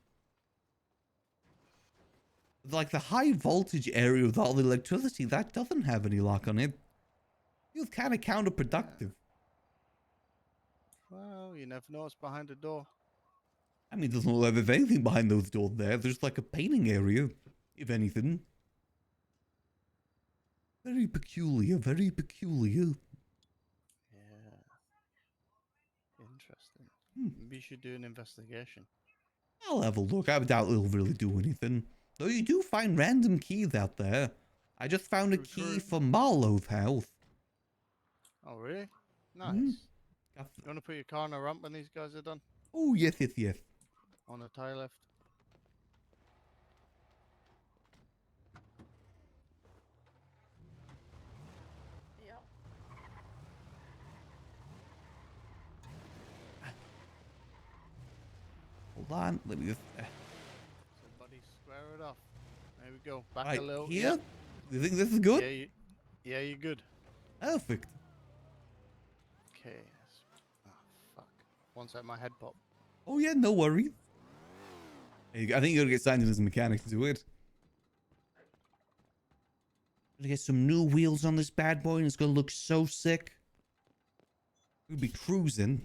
Like the high voltage area with all the electricity, that doesn't have any lock on it. Feels kind of counterproductive. Well, you never know what's behind the door. I mean, it doesn't look like there's anything behind those doors there. There's like a painting area, if anything. Very peculiar, very peculiar. Yeah. Interesting. Hmm. Maybe you should do an investigation. I'll have a look. I doubt it'll really do anything. Though you do find random keys out there. I just found a True, key true. for Marlowe's house. Oh, really? Nice. Mhm. You want to put your car on a ramp when these guys are done? Oh, yes, yes, yes. On a tire lift? Yep. Hold on. Let me just... Somebody square it off. There we go. Back right, a little. here? Yep. Do you think this is good? Yeah, you're good. Perfect. Okay. Oh, fuck. One sec, my head popped. Oh, yeah, no worries. Hey, I think you're gonna get signed in as a mechanic to do it. Gonna get some new wheels on this bad boy and it's gonna look so sick. We'll be cruising.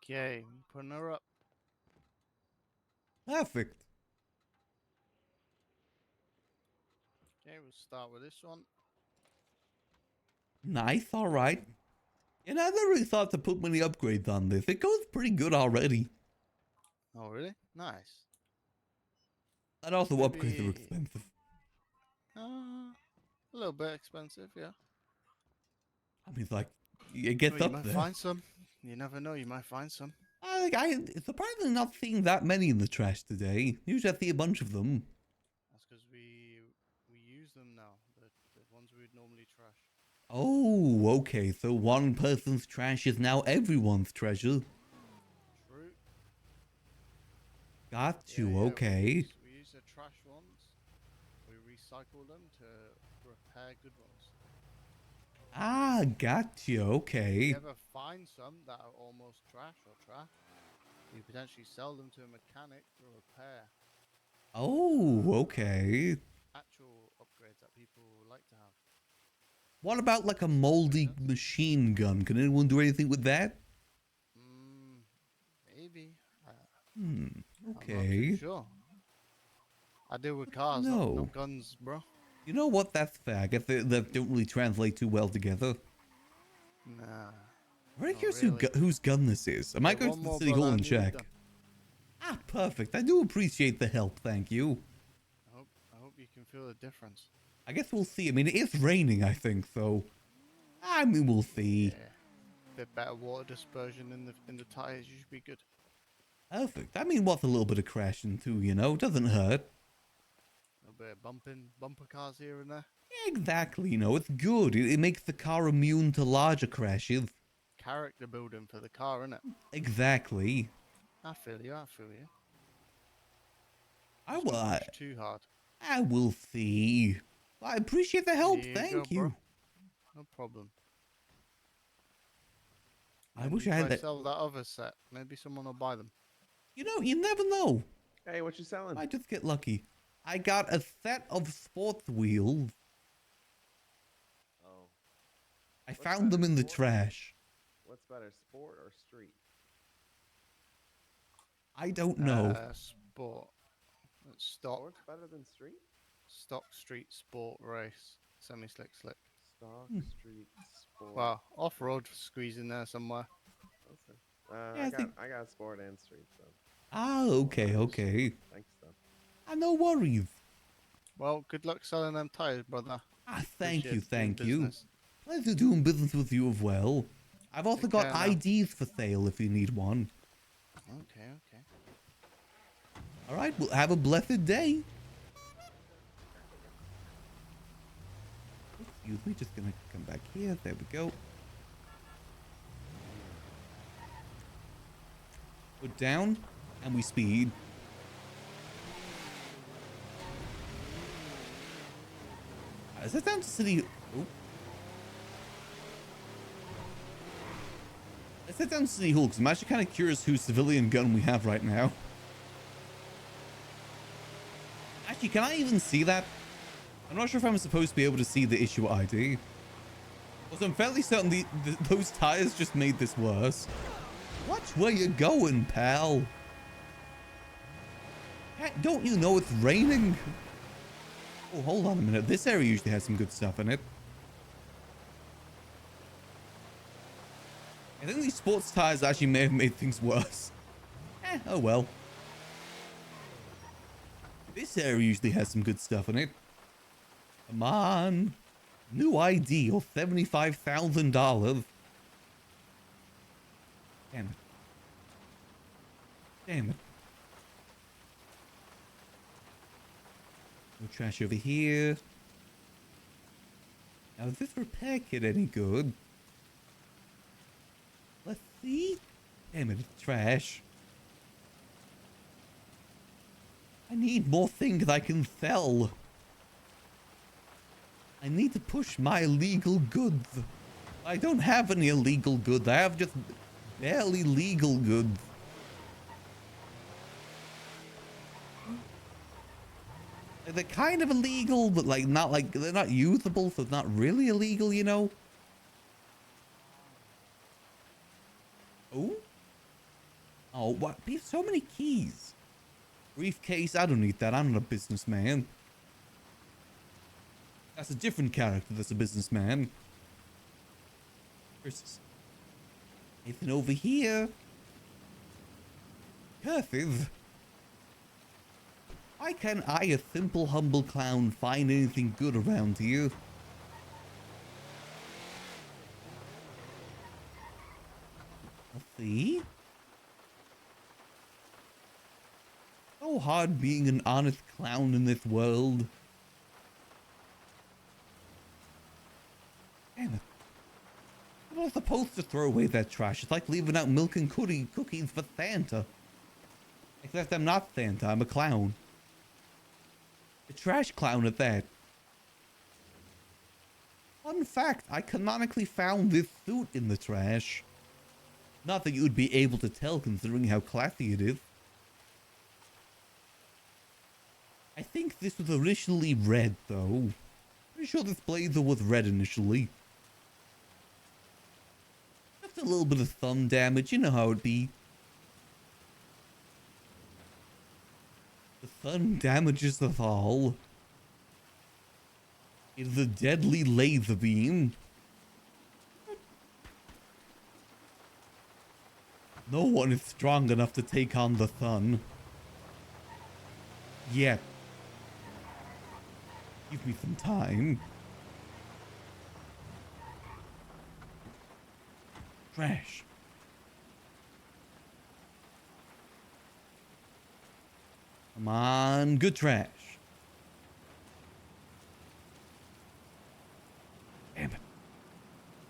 Okay, putting her up. Perfect. Okay, we'll start with this one. Nice, alright. And I never really thought to put many upgrades on this. It goes pretty good already. Oh, really? Nice. And also upgrades are Maybe- expensive. A little bit expensive, yeah. I mean, it's like, it gets Well, you up might there. find some. You never know, you might find some. I surprisingly not seeing that many in the trash today. Usually I see a bunch of them. That's because we use them now. The ones we'd normally trash. Oh, okay. So one person's trash is now everyone's treasure. True. Got Yeah, you, yeah, okay. We use the trash ones. We recycle them to repair good ones. Ah, got you, If okay. you ever find some that are almost trash or trash, you potentially sell them to a mechanic for repair. Oh, okay. Actual upgrades that people like to have. What about like a moldy machine gun? Can anyone do anything with that? Maybe. Hmm, I'm not okay. too sure. I deal with cars, No. not guns, bro. You know what? That's fair. I guess they don't really translate too well together. Nah. I'm very Not curious really. whose gun this is. I might Yeah, go one to the more, city brother, hall and and you'll be check. done. Ah, perfect. I do appreciate the help. Thank you. I hope you can feel the difference. I guess we'll see. I mean, it is raining, I think, so... I mean, we'll see. Yeah. Bit better water dispersion in the tires, you should be good. Perfect. I mean, what's a little bit of crashing too, you know? Doesn't hurt. A bit of bumper cars here and there. Exactly, you know, it's good. It makes the car immune to larger crashes. Character building for the car, innit? Exactly. I feel you, I feel you. I Just will, don't push too hard. I will see. I appreciate the help. Here you Thank go, you. bro. No problem. I When wish you I had try that. sell that other set. Maybe someone will buy them. You know, you never know. Hey, what you selling? Might just get lucky. I got a set of sports wheels. Oh, I What's found them better, in the sport? trash. what's better, sport or street? I don't know. Sport. Stock. Sport's better than street? Stock street sport race. Semi-slick slick. Stock, street, sport. Well, off-road squeeze in there somewhere. Listen, Yeah, I got sport and street, so Ah, okay, Nice. okay. thanks, though. Ah, no worries. Well, good luck selling them tires, brother. Ah, thank Appreciate you, doing thank you. business. Pleasure doing business with you as well. I've also Take got care now. IDs for sale if you need one. Okay. All right, well, have a blessed day. Excuse me, just gonna come back here. There we go. Put down, and we speed. Let's head down to City... Oh. Let's head down to City Hall, because I'm actually kind of curious whose civilian gun we have right now. Actually, can I even see that? I'm not sure if I'm supposed to be able to see the issue ID. Also, I'm fairly certain those tires just made this worse. Watch where you're going, pal. Don't you know it's raining? Oh, hold on a minute. This area usually has some good stuff in it. I think these sports tires actually may have made things worse. Oh well. This area usually has some good stuff in it. Come on. New ID or $75,000. Damn it. Damn it. No trash over here. Now, is this repair kit any good? Let's see. Damn it, it's trash. I need more things I can sell. I need to push my illegal goods. I don't have any illegal goods. I have just barely legal goods. They're kind of illegal, but like not like they're not usable, so it's not really illegal, you know? Oh? Oh, what? We have so many keys. Briefcase, I don't need that. I'm not a businessman. That's a different character that's a businessman. There's anything over here? Cursive. Why can't I, a simple, humble clown, find anything good around here? Let's see. So hard being an honest clown in this world. Damn it. I'm not supposed to throw away that trash. It's like leaving out milk and cookies for Santa. Except I'm not Santa, I'm a clown. A trash clown at that. Fun fact, I canonically found this suit in the trash. Not that you would be able to tell considering how classy it is. I think this was originally red though. Pretty sure this blazer was red initially. Just a little bit of thumb damage, you know how it'd be. The sun damages us all. It is a deadly laser beam. No one is strong enough to take on the sun. Yet. Give me some time. Trash. Come on, good trash. Damn it.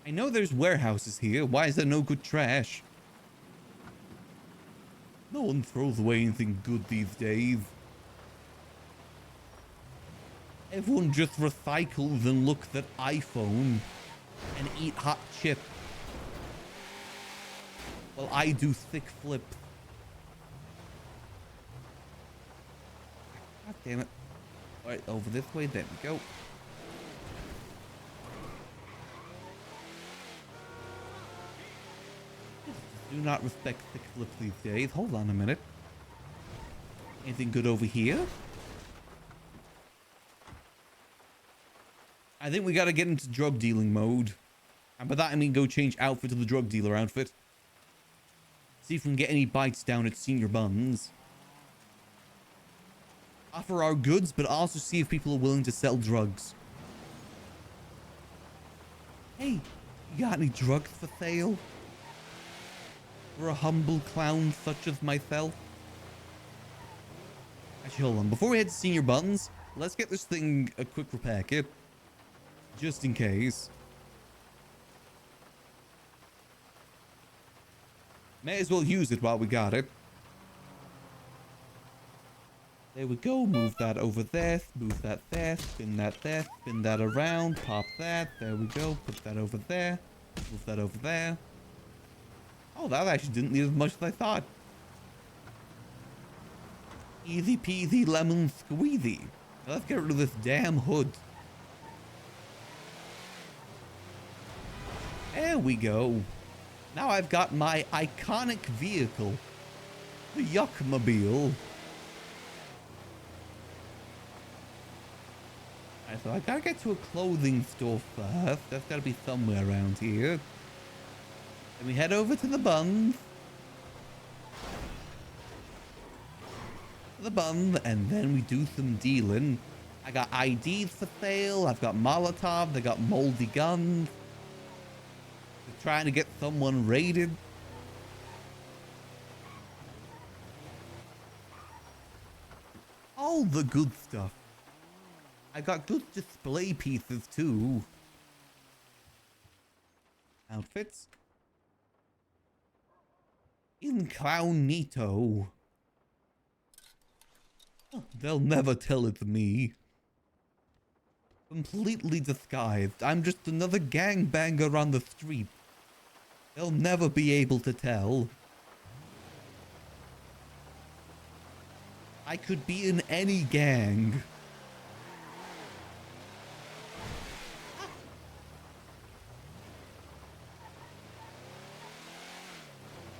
I know there's warehouses here. Why is there no good trash? No one throws away anything good these days. Everyone just recycles and looks at iPhone and eat hot chip. Well, I do thick flips. God damn it. Alright, over this way. There we go. Do not respect thick flips these days. Hold on a minute. Anything good over here? I think we gotta get into drug dealing mode. And by that I mean go change outfit to the drug dealer outfit. See if we can get any bites down at Senior Buns. Offer our goods, but also see if people are willing to sell drugs. Hey, you got any drugs for sale? For a humble clown such as myself? Actually, hold on. Before we head to Senior Buns, let's get this thing a quick repair kit. Just in case. May as well use it while we got it. There we go. Move that over there. Move that there. Spin that there. Spin that around. Pop that. There we go. Put that over there. Move that over there. Oh, that actually didn't need as much as I thought. Easy peasy lemon squeezy. Now let's get rid of this damn hood. There we go. Now I've got my iconic vehicle. The Yuckmobile. Alright, so I gotta get to a clothing store first. That's gotta be somewhere around here. Then we head over to the buns. And then we do some dealing. I got IDs for sale. I've got Molotovs. I got moldy guns. We're trying to get someone raided. All the good stuff. I got good display pieces too. Outfits. Incognito. Oh, they'll never tell it's me. Completely disguised. I'm just another gangbanger on the street. They'll never be able to tell. I could be in any gang.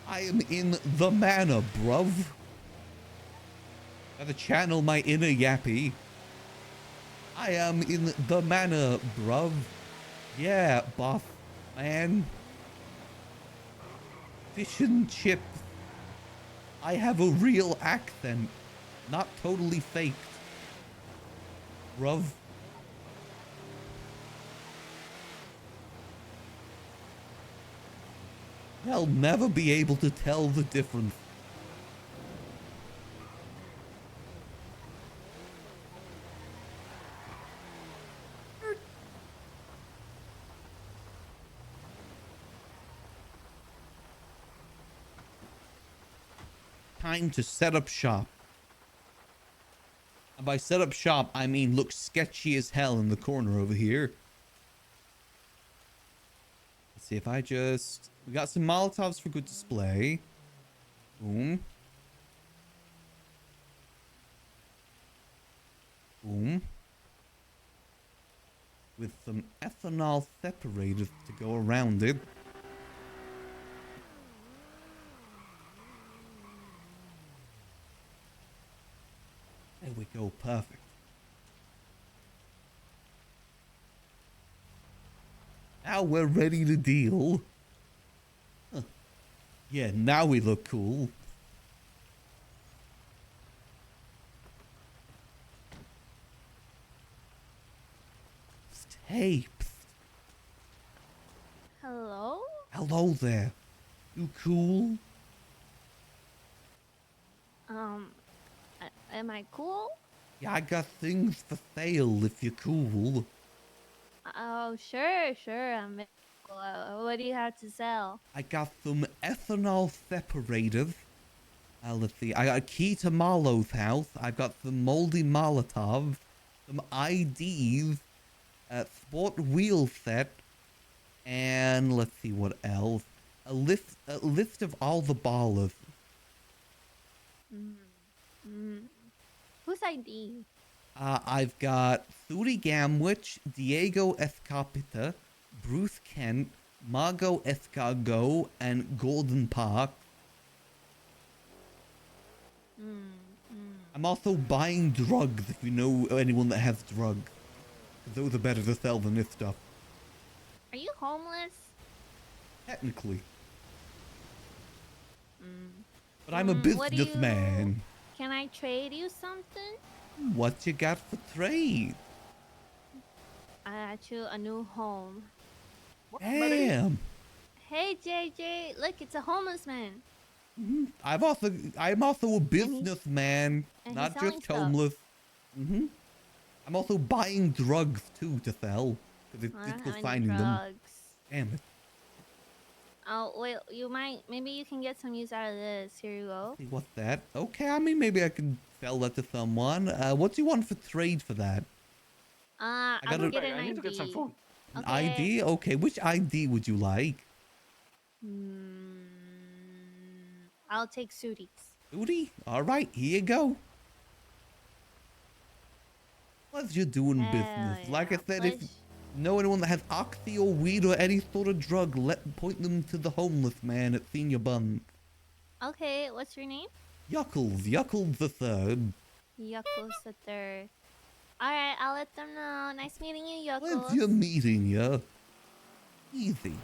I am in the manor, bruv. Gotta channel my inner yappy. I am in the manor, bruv. Yeah, boss, man. Fish and chips. I have a real accent. Not totally faked. Bruv. They'll never be able to tell the difference. Time to set up shop. And by set up shop, I mean look sketchy as hell in the corner over here. Let's see if I just... We got some Molotovs for good display. Boom. Boom. With some ethanol separators to go around it. There we go, perfect. Now we're ready to deal. Huh. Yeah, now we look cool. Tapes. Hello? Hello there. You cool? Am I cool? Yeah, I got things for sale if you're cool. Oh, sure. I'm very cool. What do you have to sell? I got some ethanol separators. Let's see. I got a key to Marlowe's house. I got some moldy Molotovs. Some IDs. Sport wheel set. And let's see what else. A list of all the ballers. Whose ID? I've got Suri Gamwich, Diego Escapita, Bruce Kent, Margot Escargot, and Gordon Park. I'm also buying drugs if you know anyone that has drugs. Those are better to sell than this stuff. Are you homeless? Technically. But I'm a businessman. Can I trade you something? What you got for trade? I got you a new home. Damn. Hey JJ, look, it's a homeless man. I'm also a businessman, and not he's selling just stuff. homeless. I'm also buying drugs too to sell because it's I don't difficult have any finding them. drugs. Damn it! Oh wait, maybe you can get some use out of this. Here you go. See what's that? Okay, I mean maybe I can sell that to someone. What do you want for trade for that? I gotta- can get Wait, an I need to get some ID. food. An Okay. ID? Okay, which ID would you like? I'll take Sudie's. Duty? Alright, here you go. As you're doing business. Like I said, if you know anyone that has oxy or weed or any sort of drug, point them to the homeless man at Senior Bun. Okay, what's your name? Yuckles the third. Yuckles the third. Alright, I'll let them know. Nice meeting you, Pleasure Yuckles. meeting ya. Easy.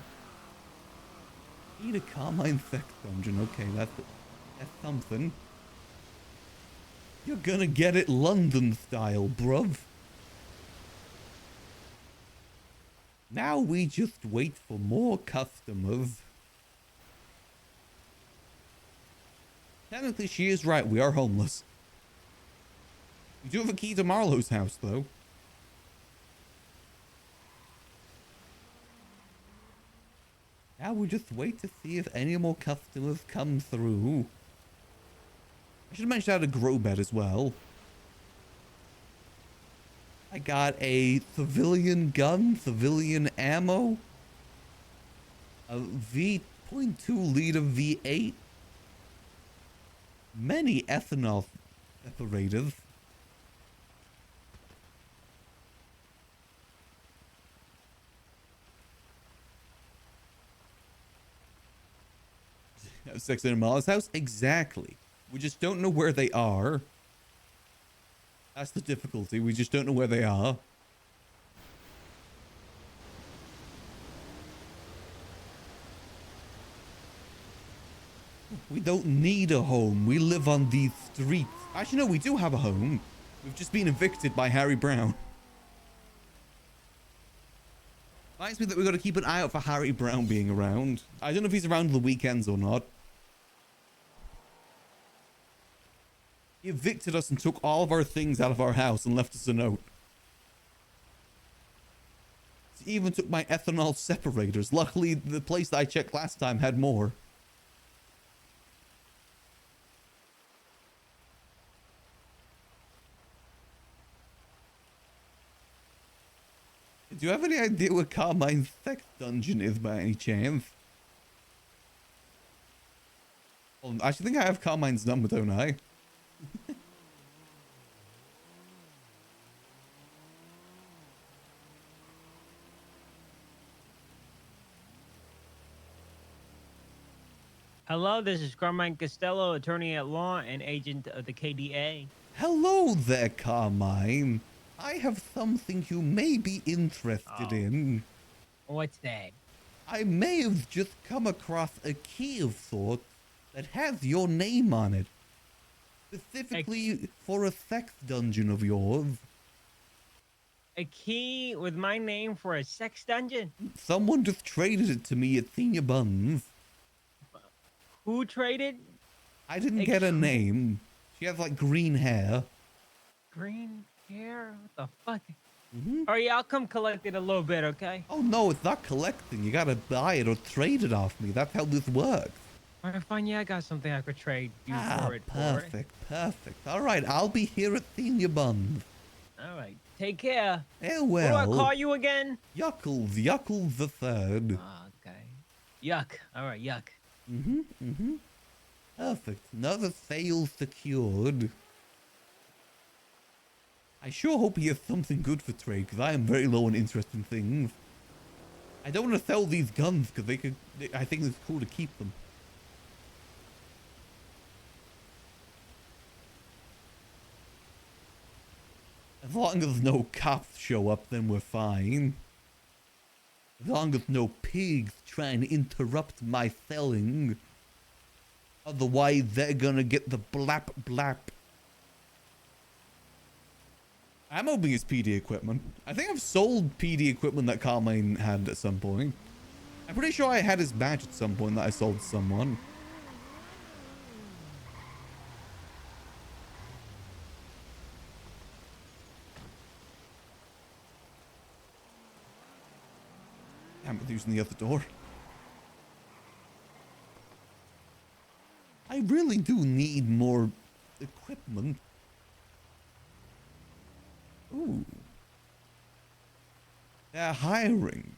Need a Carmine sex dungeon. Okay, that's something. You're gonna get it London style, bruv. Now we just wait for more customers. Technically, she is right. We are homeless. We do have a key to Marlowe's house, though. Now we just wait to see if any more customers come through. I should mention I had a grow bed as well. I got a civilian gun, civilian ammo, a V.2 liter V8, many ethanol separators. Have sex in Amala's house? Exactly. We just don't know where they are. That's the difficulty. We just don't know where they are. We don't need a home. We live on these streets. Actually, no, we do have a home. We've just been evicted by Harry Brown. Reminds me that we've got to keep an eye out for Harry Brown being around. I don't know if he's around on the weekends or not. He evicted us and took all of our things out of our house and left us a note. He even took my ethanol separators. Luckily, the place that I checked last time had more. Do you have any idea where Carmine's sex dungeon is by any chance? Well, I actually think I have Carmine's number, don't I? Hello, this is Carmine Costello, attorney at law and agent of the KDA. Hello there, Carmine. I have something you may be interested in. What's that? I may have just come across a key of sorts that has your name on it. Specifically for a sex dungeon of yours. A key with my name for a sex dungeon? Someone just traded it to me at Senior Buns. Who traded? I didn't get a name. She has like green hair. Green hair? What the fuck? Mm-hmm. Alright, I'll come collect it a little bit, okay? Oh no, it's not collecting. You gotta buy it or trade it off me. That's how this works. Alright, fine. Yeah, I got something I could trade you for it. Perfect, perfect. All right, I'll be here at Senior Buns. Alright, take care. Farewell. What do I call you again? Yuckles the third. Oh, okay. Yuck. Alright, yuck. Perfect. Another sale secured. I sure hope he has something good for trade, because I am very low on interest in things. I don't want to sell these guns, because I think it's cool to keep them. As long as no cops show up, then we're fine. As long as no pigs try and interrupt my selling. Otherwise, they're gonna get the blap blap. I'm hoping it's PD equipment. I think I've sold PD equipment that Carmine had at some point. I'm pretty sure I had his badge at some point that I sold to someone. Damn it, using the other door. I really do need more equipment. Ooh. They're hiring.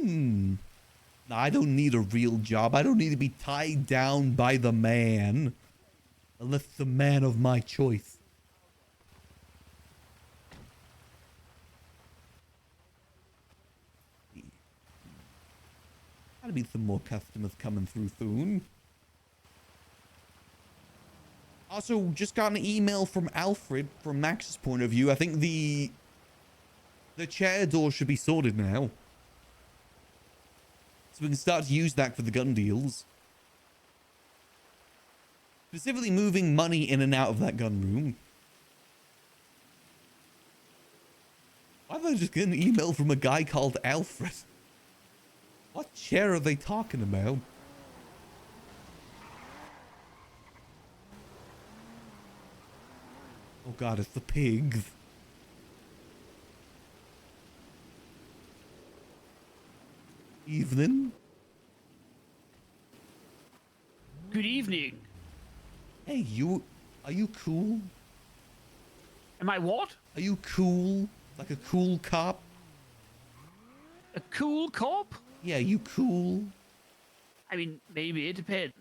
No, I don't need a real job. I don't need to be tied down by the man. Unless it's the man of my choice. Gotta be some more customers coming through soon. Also, just got an email from Alfred from Max's point of view. I think the chair door should be sorted now. So we can start to use that for the gun deals. Specifically moving money in and out of that gun room. Why did I just get an email from a guy called Alfred? What chair are they talking about? Oh god, it's the pigs. Evening. Good evening. Hey, are you cool? Am I what? Are you cool? Like a cool cop? A cool cop? Yeah, you cool? I mean, maybe it depends.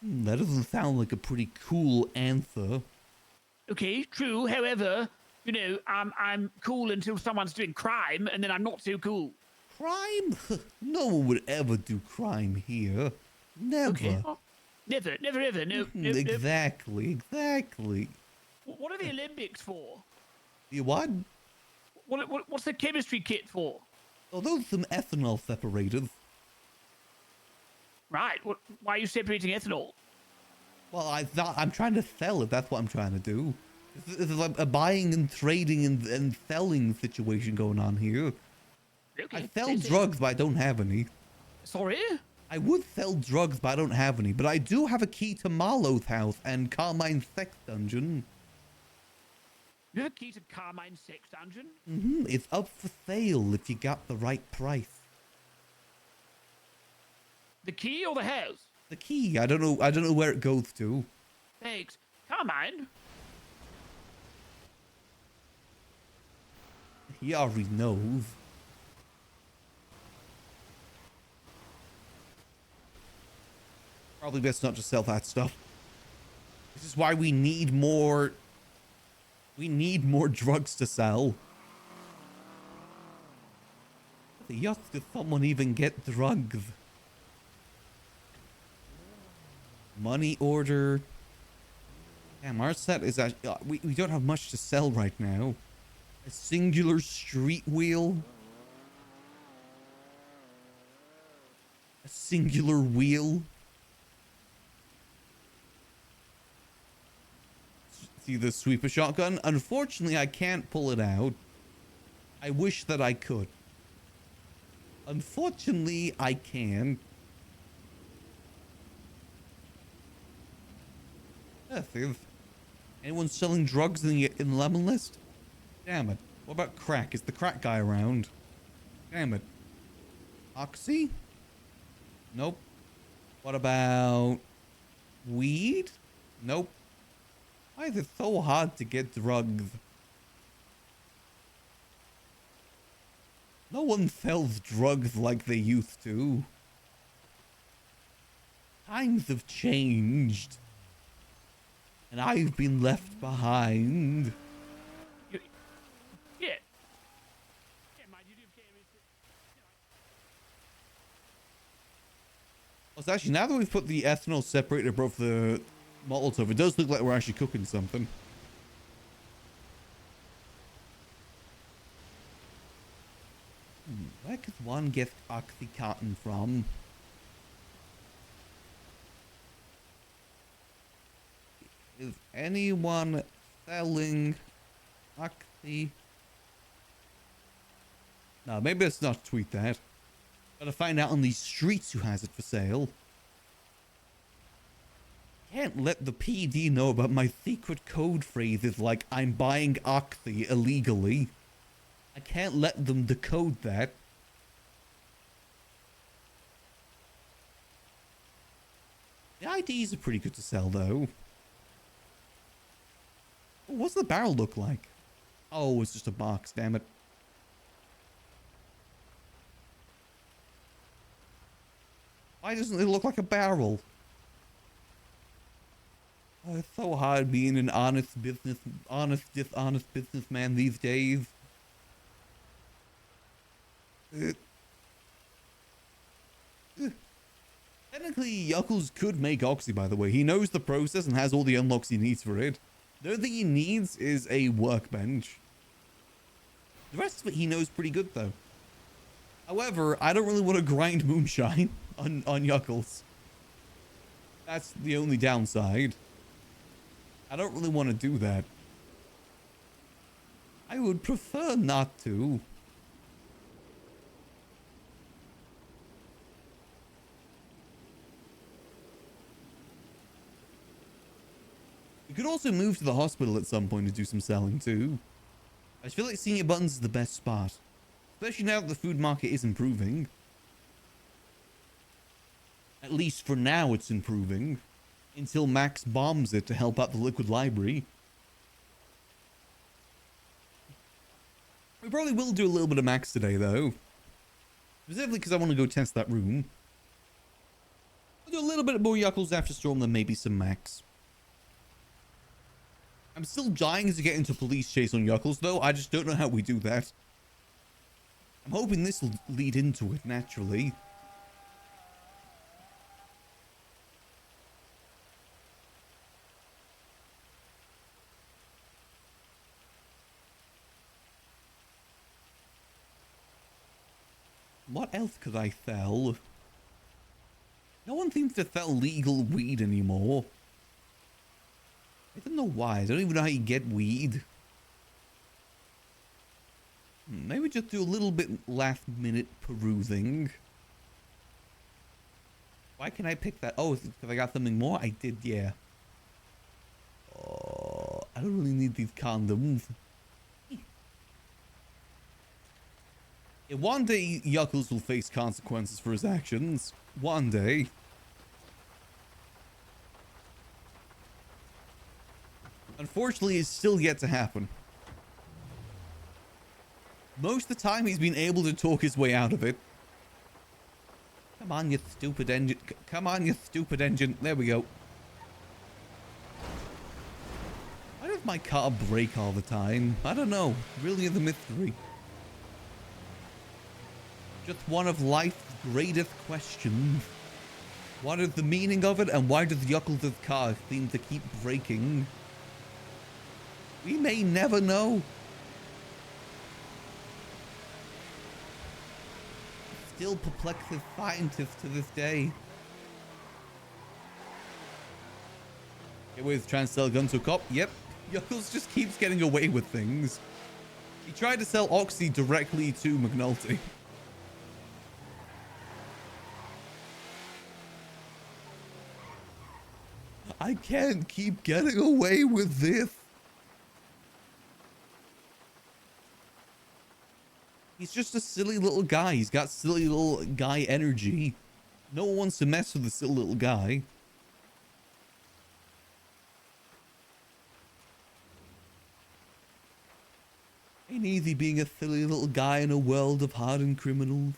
That doesn't sound like a pretty cool answer. Okay, true. However, you know, I'm cool until someone's doing crime, and then I'm not so cool. Crime? No one would ever do crime here. Never. Okay. Oh, never, never, ever. No, no, no. Exactly, exactly. What are the Olympics for? You what? What's the chemistry kit for? Oh, those are some ethanol separators. Right. Why are you separating ethanol? Well, I'm trying to sell it. That's what I'm trying to do. This is like a buying and trading and selling situation going on here. Okay. I sell drugs, but I don't have any. Sorry? I would sell drugs, but I don't have any. But I do have a key to Marlowe's house and Carmine's sex dungeon. You have a key to Carmine's sex dungeon? It's up for sale if you got the right price. The key or the house? The key. I don't know where it goes to. Thanks. Carmine? He already knows. Probably best not to sell that stuff. This is why we need more. We need more drugs to sell. The yuck, did someone even get drugs? Money order. Damn, our set is actually... we don't have much to sell right now. A singular street wheel. A singular wheel. See the sweeper shotgun? Unfortunately, I can't pull it out. I wish that I could. Unfortunately, I can't. Anyone selling drugs in the lemon list? Damn it. What about crack? Is the crack guy around? Damn it. Oxy? Nope. What about weed? Nope. Why is it so hard to get drugs? No one sells drugs like they used to. Times have changed. And I've been left behind. Yeah. Yeah, mind you do carry Oh, so actually, now that we've put the ethanol separator above the Molotov, it does look like we're actually cooking something. Where could one get Oxycontin from? Is anyone selling Oxy? No, maybe let's not tweet that. Gotta find out on these streets who has it for sale. Can't let the PD know about my secret code phrases like I'm buying Oxy illegally. I can't let them decode that. The IDs are pretty good to sell though. What's the barrel look like? Oh, it's just a box, damn it. Why doesn't it look like a barrel? Oh, it's so hard being an honest dishonest businessman these days. Technically, Yuckles could make Oxy, by the way. He knows the process and has all the unlocks he needs for it. The only thing he needs is a workbench. The rest of it he knows pretty good, though. However, I don't really want to grind moonshine on Yuckles. That's the only downside. I don't really want to do that. I would prefer not to. We could also move to the hospital at some point to do some selling too. I just feel like Senior Buttons is the best spot. Especially now that the food market is improving. At least for now it's improving. Until Max bombs it to help out the Liquid Library. We probably will do a little bit of Max today though. Specifically because I want to go test that room. We'll do a little bit more Yuckles after Storm than maybe some Max. I'm still dying to get into police chase on Yuckles though. I just don't know how we do that. I'm hoping this will lead into it naturally. What else could I sell? No one seems to sell legal weed anymore. I don't know why. I don't even know how you get weed. Maybe just do a little bit last minute perusing. Why can I pick that? Oh, is it because I got something more? I did, yeah. Oh, I don't really need these condoms. Yeah, one day, Yuckles will face consequences for his actions. One day. Unfortunately, it's still yet to happen. Most of the time, he's been able to talk his way out of it. Come on, you stupid engine. Come on, you stupid engine. There we go. Why does my car break all the time? I don't know. Really is a mystery. Just one of life's greatest questions. What is the meaning of it, and why does Yuckles' car seem to keep breaking? We may never know. Still perplexes scientists to this day. Get away with trying to sell a gun to a cop? Yep. Yuckles just keeps getting away with things. He tried to sell Oxy directly to McNulty. I can't keep getting away with this. He's just a silly little guy. He's got silly little guy energy. No one wants to mess with the silly little guy. Ain't easy being a silly little guy in a world of hardened criminals.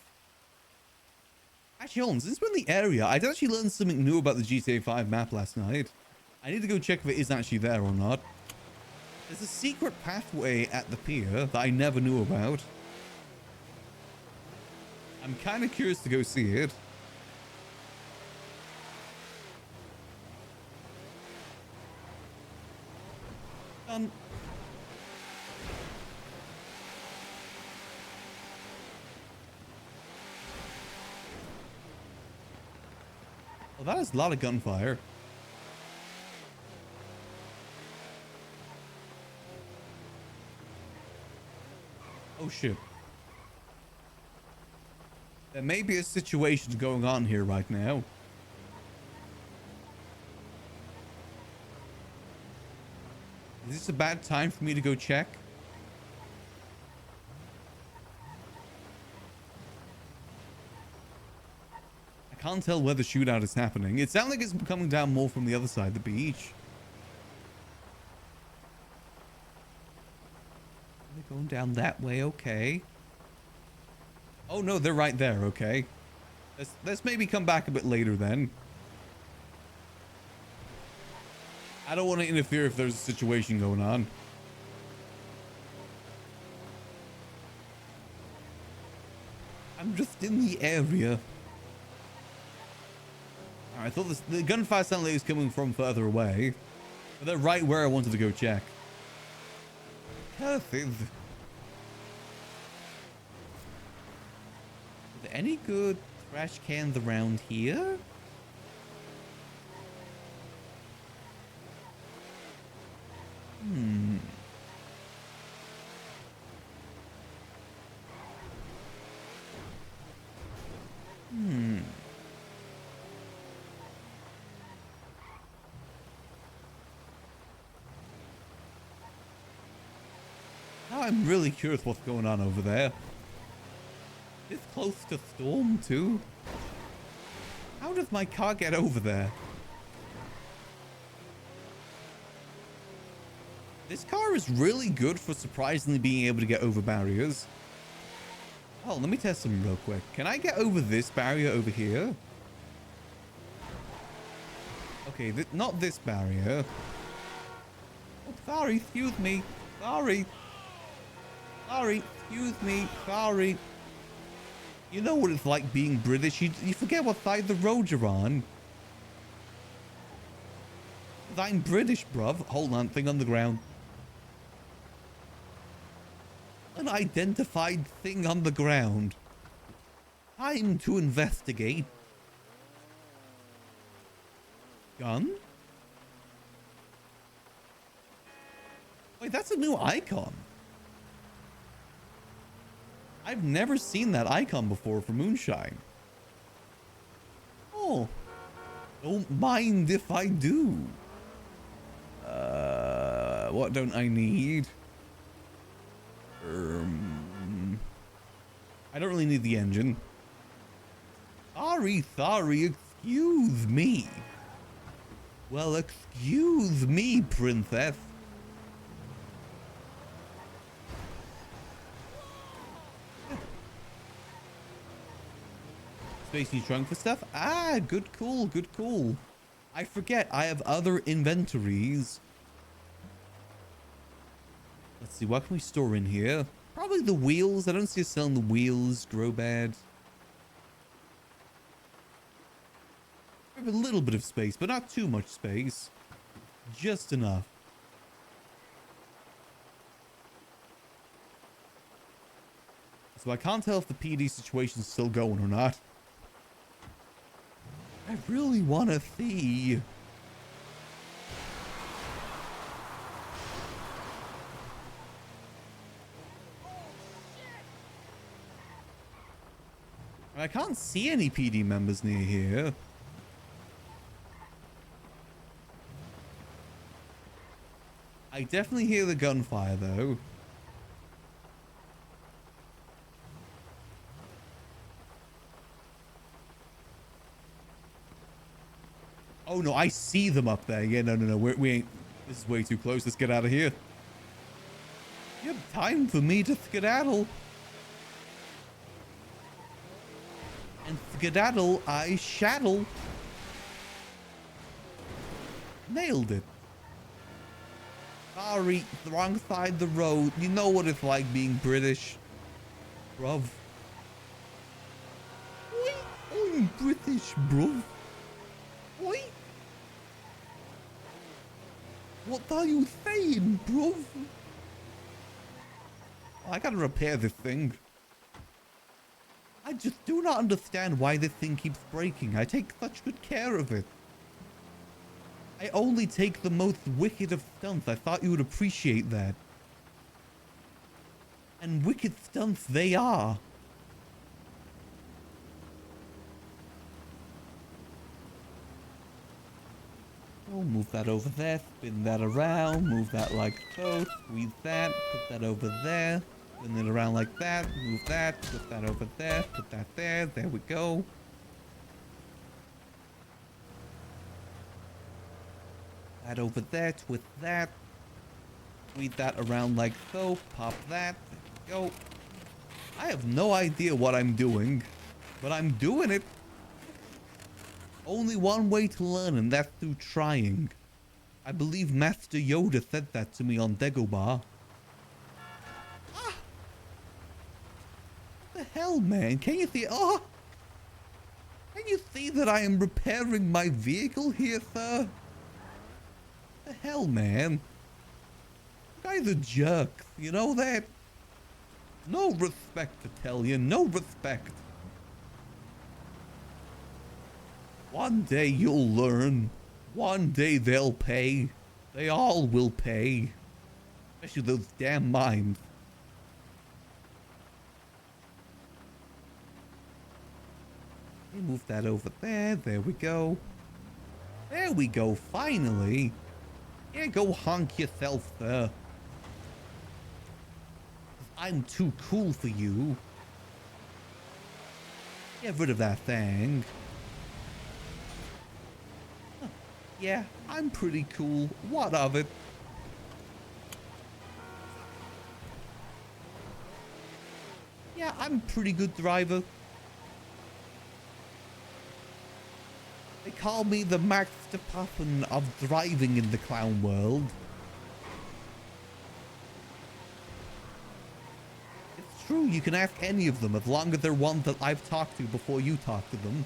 Actually, hold on, since we're in the area, I did actually learn something new about the GTA 5 map last night. I need to go check if it is actually there or not. There's a secret pathway at the pier that I never knew about. I'm kind of curious to go see it. Done. Oh, that is a lot of gunfire. Oh shit. There may be a situation going on here right now. Is this a bad time for me to go check? I can't tell where the shootout is happening. It sounds like it's coming down more from the other side of the beach. Going down that way, okay. Oh no, they're right there, okay. Let's maybe come back a bit later then. I don't want to interfere if there's a situation going on. I'm just in the area. Alright, I thought the gunfire sounded like it was coming from further away. But they're right where I wanted to go check. Perfect. Are there any good trash cans around here? Hmm. Now I'm really curious what's going on over there. It's close to storm too. How does my car get over there? This car is really good for surprisingly being able to get over barriers. Oh, let me test them real quick. Can I get over this barrier over here? Okay, not this barrier. Oh, sorry, excuse me. Sorry. Sorry, excuse me. Sorry. You know what it's like being British. You forget what side of the road you're on. I'm British, bruv. Hold on, thing on the ground. Unidentified thing on the ground. Time to investigate. Gun? Wait, that's a new icon. I've never seen that icon before for Moonshine. Oh. Don't mind if I do. What don't I need? I don't really need the engine. Sorry, excuse me. Well, excuse me, princess. Space in your trunk for stuff? Ah, good call, good call. I forget, I have other inventories. Let's see, what can we store in here? Probably the wheels. I don't see us selling the wheels. Grow bed. We have a little bit of space, but not too much space. Just enough. So I can't tell if the PD situation's still going or not. I really want to see. I can't see any PD members near here. I definitely hear the gunfire though. Oh no, I see them up there. Yeah, no. We ain't. This is way too close. Let's get out of here. You have time for me to skedaddle. And skedaddle, I shaddle. Nailed it. Sorry, the wrong side of the road. You know what it's like being British. Bruv. Oi, I'm British, bruv. Oi. What are you saying, bruv? I gotta repair this thing. I just do not understand why this thing keeps breaking. I take such good care of it. I only take the most wicked of stunts. I thought you would appreciate that. And wicked stunts they are. Oh, move that over there. Spin that around. Move that like so. Squeeze that. Put that over there. Spin it around like that. Move that. Put that over there. Put that there. There we go. That over there. Twist that. Squeeze that around like so. Pop that. There we go. I have no idea what I'm doing, but I'm doing it. Only one way to learn, and that's through trying. I believe Master Yoda said that to me on Dagobah. Ah! What the hell, man? Can you see? Oh! Can you see that I am repairing my vehicle here, sir? What the hell, man? You guys are jerks. You know that? No respect, I tell you. No respect. One day you'll learn. One day they'll pay. They all will pay. Especially those damn mimes. Let me move that over there. There we go. There we go, finally. Yeah, go honk yourself there. I'm too cool for you. Get rid of that thing. Huh. Yeah, I'm pretty cool. What of it? Yeah, I'm a pretty good driver. They call me the Max Verstappen of driving in the clown world. It's true, you can ask any of them as long as they're ones that I've talked to before you talk to them.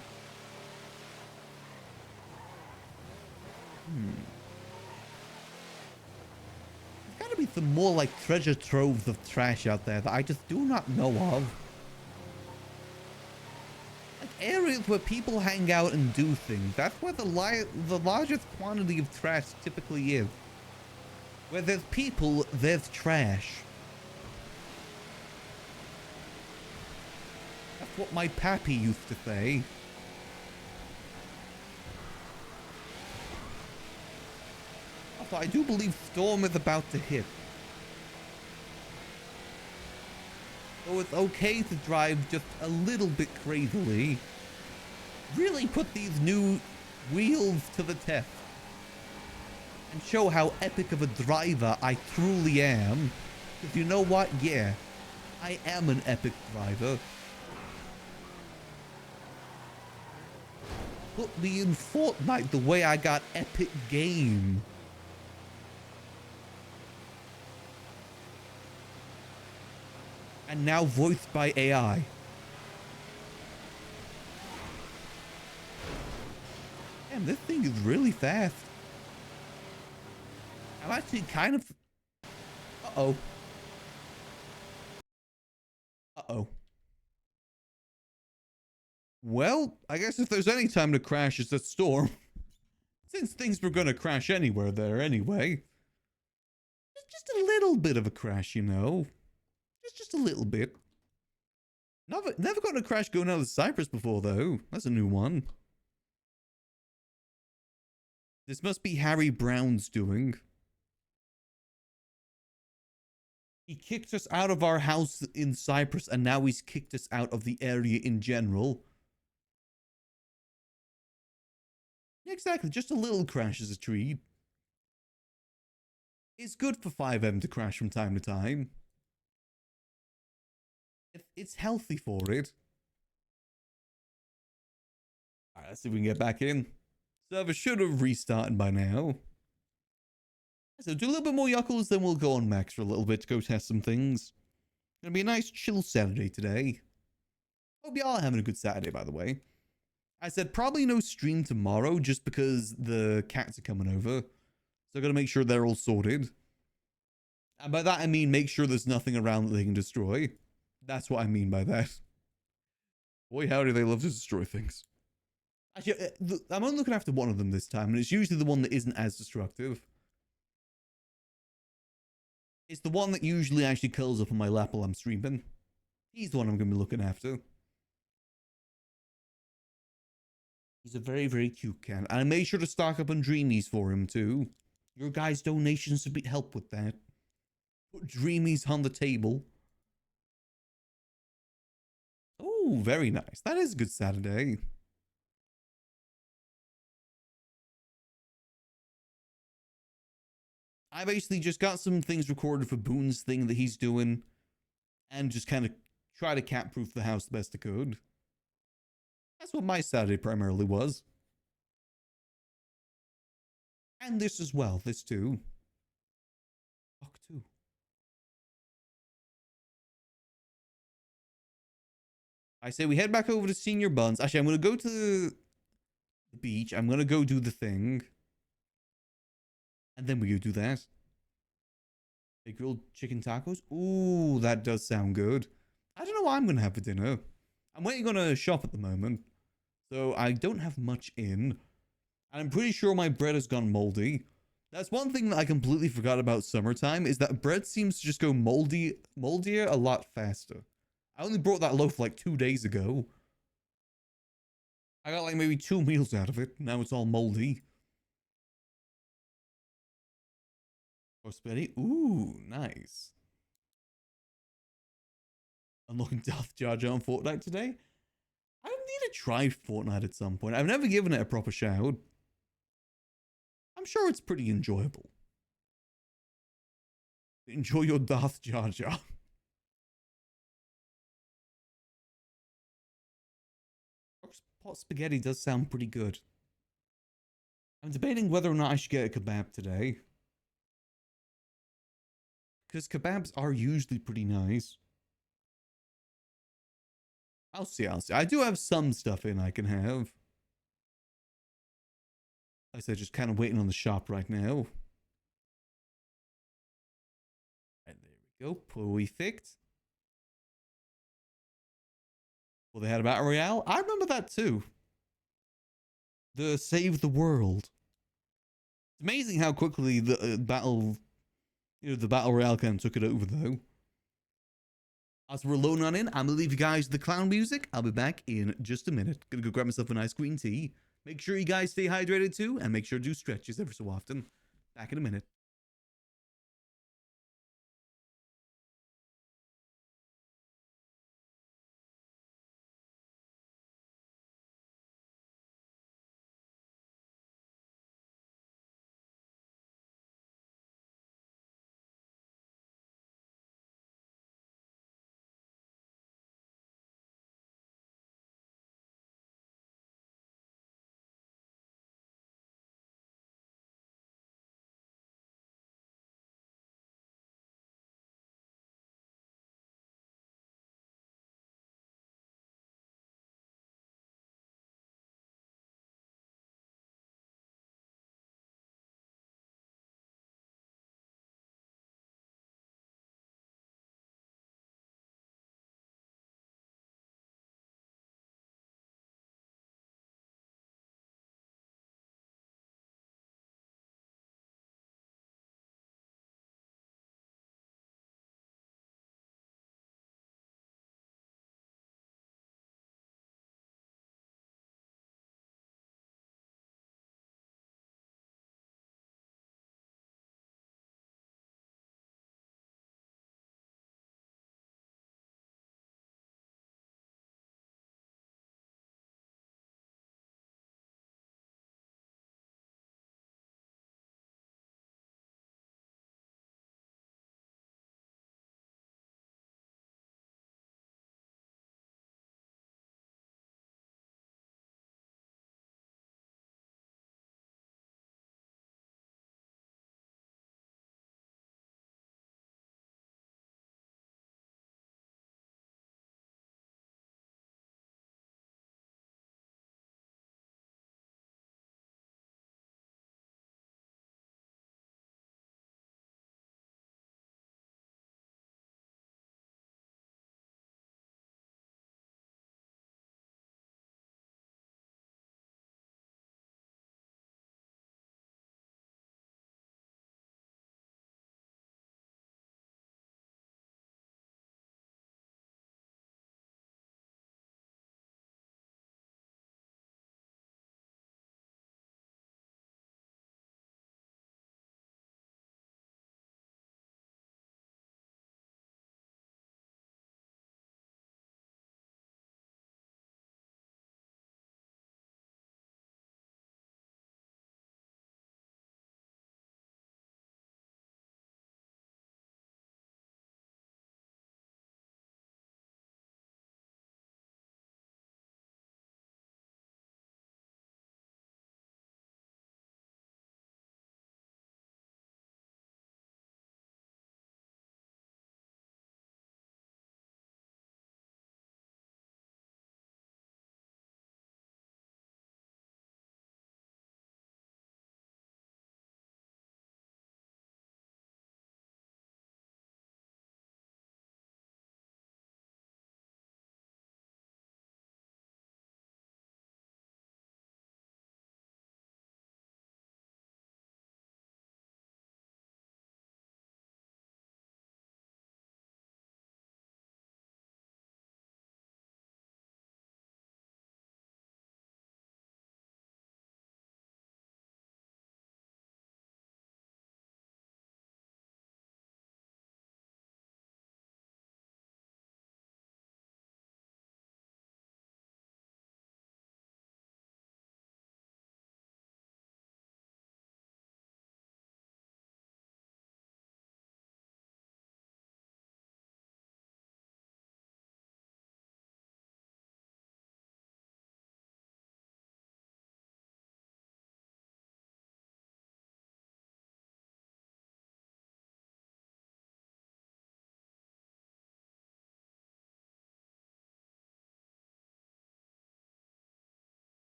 There's gotta be some more like treasure troves of trash out there that I just do not know of. Areas where people hang out and do things. That's where the largest quantity of trash typically is. Where there's people, there's trash. That's what my pappy used to say. Also, I do believe storm is about to hit. So it's okay to drive just a little bit crazily. Really put these new wheels to the test. And show how epic of a driver I truly am. Because you know what? Yeah, I am an epic driver. Put me in Fortnite the way I got epic game. And now voiced by AI. Damn, this thing is really fast. I'm actually kind of... Uh-oh. Uh-oh. Well, I guess if there's any time to crash, it's a storm. Since things were gonna crash anywhere there anyway. Just a little bit of a crash, you know. Just a little bit. Never got a crash going out of Cyprus before, though. That's a new one. This must be Harry Brown's doing. He kicked us out of our house in Cyprus, and now he's kicked us out of the area in general. Yeah, exactly. Just a little crash is a treat. It's good for 5M to crash from time to time. It's healthy for it. Alright, let's see if we can get back in. Server should have restarted by now. So do a little bit more Yuckles, then we'll go on Max for a little bit to go test some things. Gonna be a nice chill Saturday today. Hope y'all are having a good Saturday, by the way. I said probably no stream tomorrow just because the cats are coming over. So I gotta make sure they're all sorted. And by that I mean make sure there's nothing around that they can destroy. That's what I mean by that. Boy, howdy, they love to destroy things. Actually, I'm only looking after one of them this time, and it's usually the one that isn't as destructive. It's the one that usually actually curls up on my lap while I'm streaming. He's the one I'm going to be looking after. He's a very, very cute cat. And I made sure to stock up on Dreamies for him, too. Your guys' donations would help with that. Put Dreamies on the table. Oh, very nice. That is a good Saturday. I basically just got some things recorded for Boone's thing that he's doing and just kind of try to cat-proof the house the best I could. That's what my Saturday primarily was. And this as well, this too. Fuck too. I say we head back over to Senior Buns. Actually, I'm going to go to the beach. I'm going to go do the thing. And then we go do that. They grilled chicken tacos. Ooh, that does sound good. I don't know what I'm going to have for dinner. I'm waiting on a shop at the moment. So I don't have much in. And I'm pretty sure my bread has gone moldy. That's one thing that I completely forgot about summertime, is that bread seems to just go moldier a lot faster. I only brought that loaf like 2 days ago. I got like maybe 2 meals out of it. Now it's all moldy. Or spaghetti. Ooh, nice. Unlocking Darth Jar Jar on Fortnite today. I need to try Fortnite at some point. I've never given it a proper shout. I'm sure it's pretty enjoyable. Enjoy your Darth Jar Jar. Pot spaghetti does sound pretty good. I'm debating whether or not I should get a kebab today. Because kebabs are usually pretty nice. I'll see, I'll see. I do have some stuff in I can have. Like I said, just kind of waiting on the shop right now. And there we go. Perfect. Well, they had a battle royale. I remember that too. The Save the World. It's amazing how quickly the the battle royale kind of took it over though. As we're loading on in, I'm gonna leave you guys the clown music. I'll be back in just a minute. Gonna go grab myself a nice green tea. Make sure you guys stay hydrated too, and make sure to do stretches every so often. Back in a minute.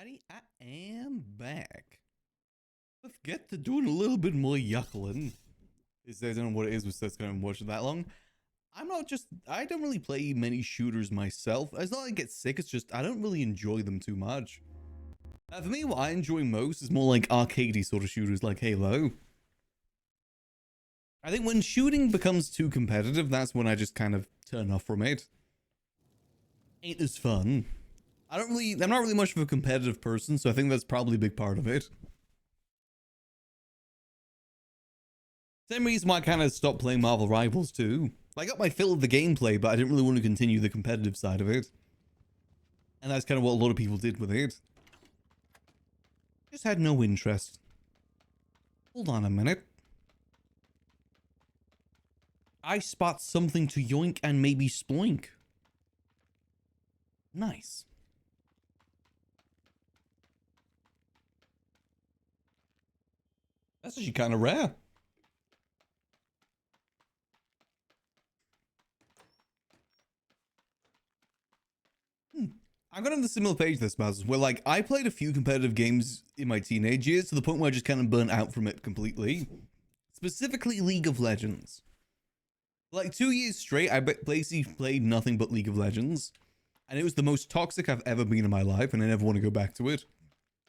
Alrighty, I am back. Let's get to doing a little bit more yuckling. I don't know what it is with that's going to watch it that long. I don't really play many shooters myself. It's not like I get sick, it's just I don't really enjoy them too much. For me, what I enjoy most is more like arcadey sort of shooters like Halo. I think when shooting becomes too competitive, that's when I just kind of turn off from it. Ain't as fun. I'm not really much of a competitive person, so I think that's probably a big part of it. Same reason why I kind of stopped playing Marvel Rivals too. I got my fill of the gameplay, but I didn't really want to continue the competitive side of it. And that's kind of what a lot of people did with it. Just had no interest. Hold on a minute. I spot something to yoink and maybe sploink. Nice. That's actually kind of rare. I got on the similar page this Baz, where like I played a few competitive games in my teenage years to the point where I just kind of burnt out from it completely. Specifically League of Legends. Like 2 years straight, I basically played nothing but League of Legends. And it was the most toxic I've ever been in my life, and I never want to go back to it.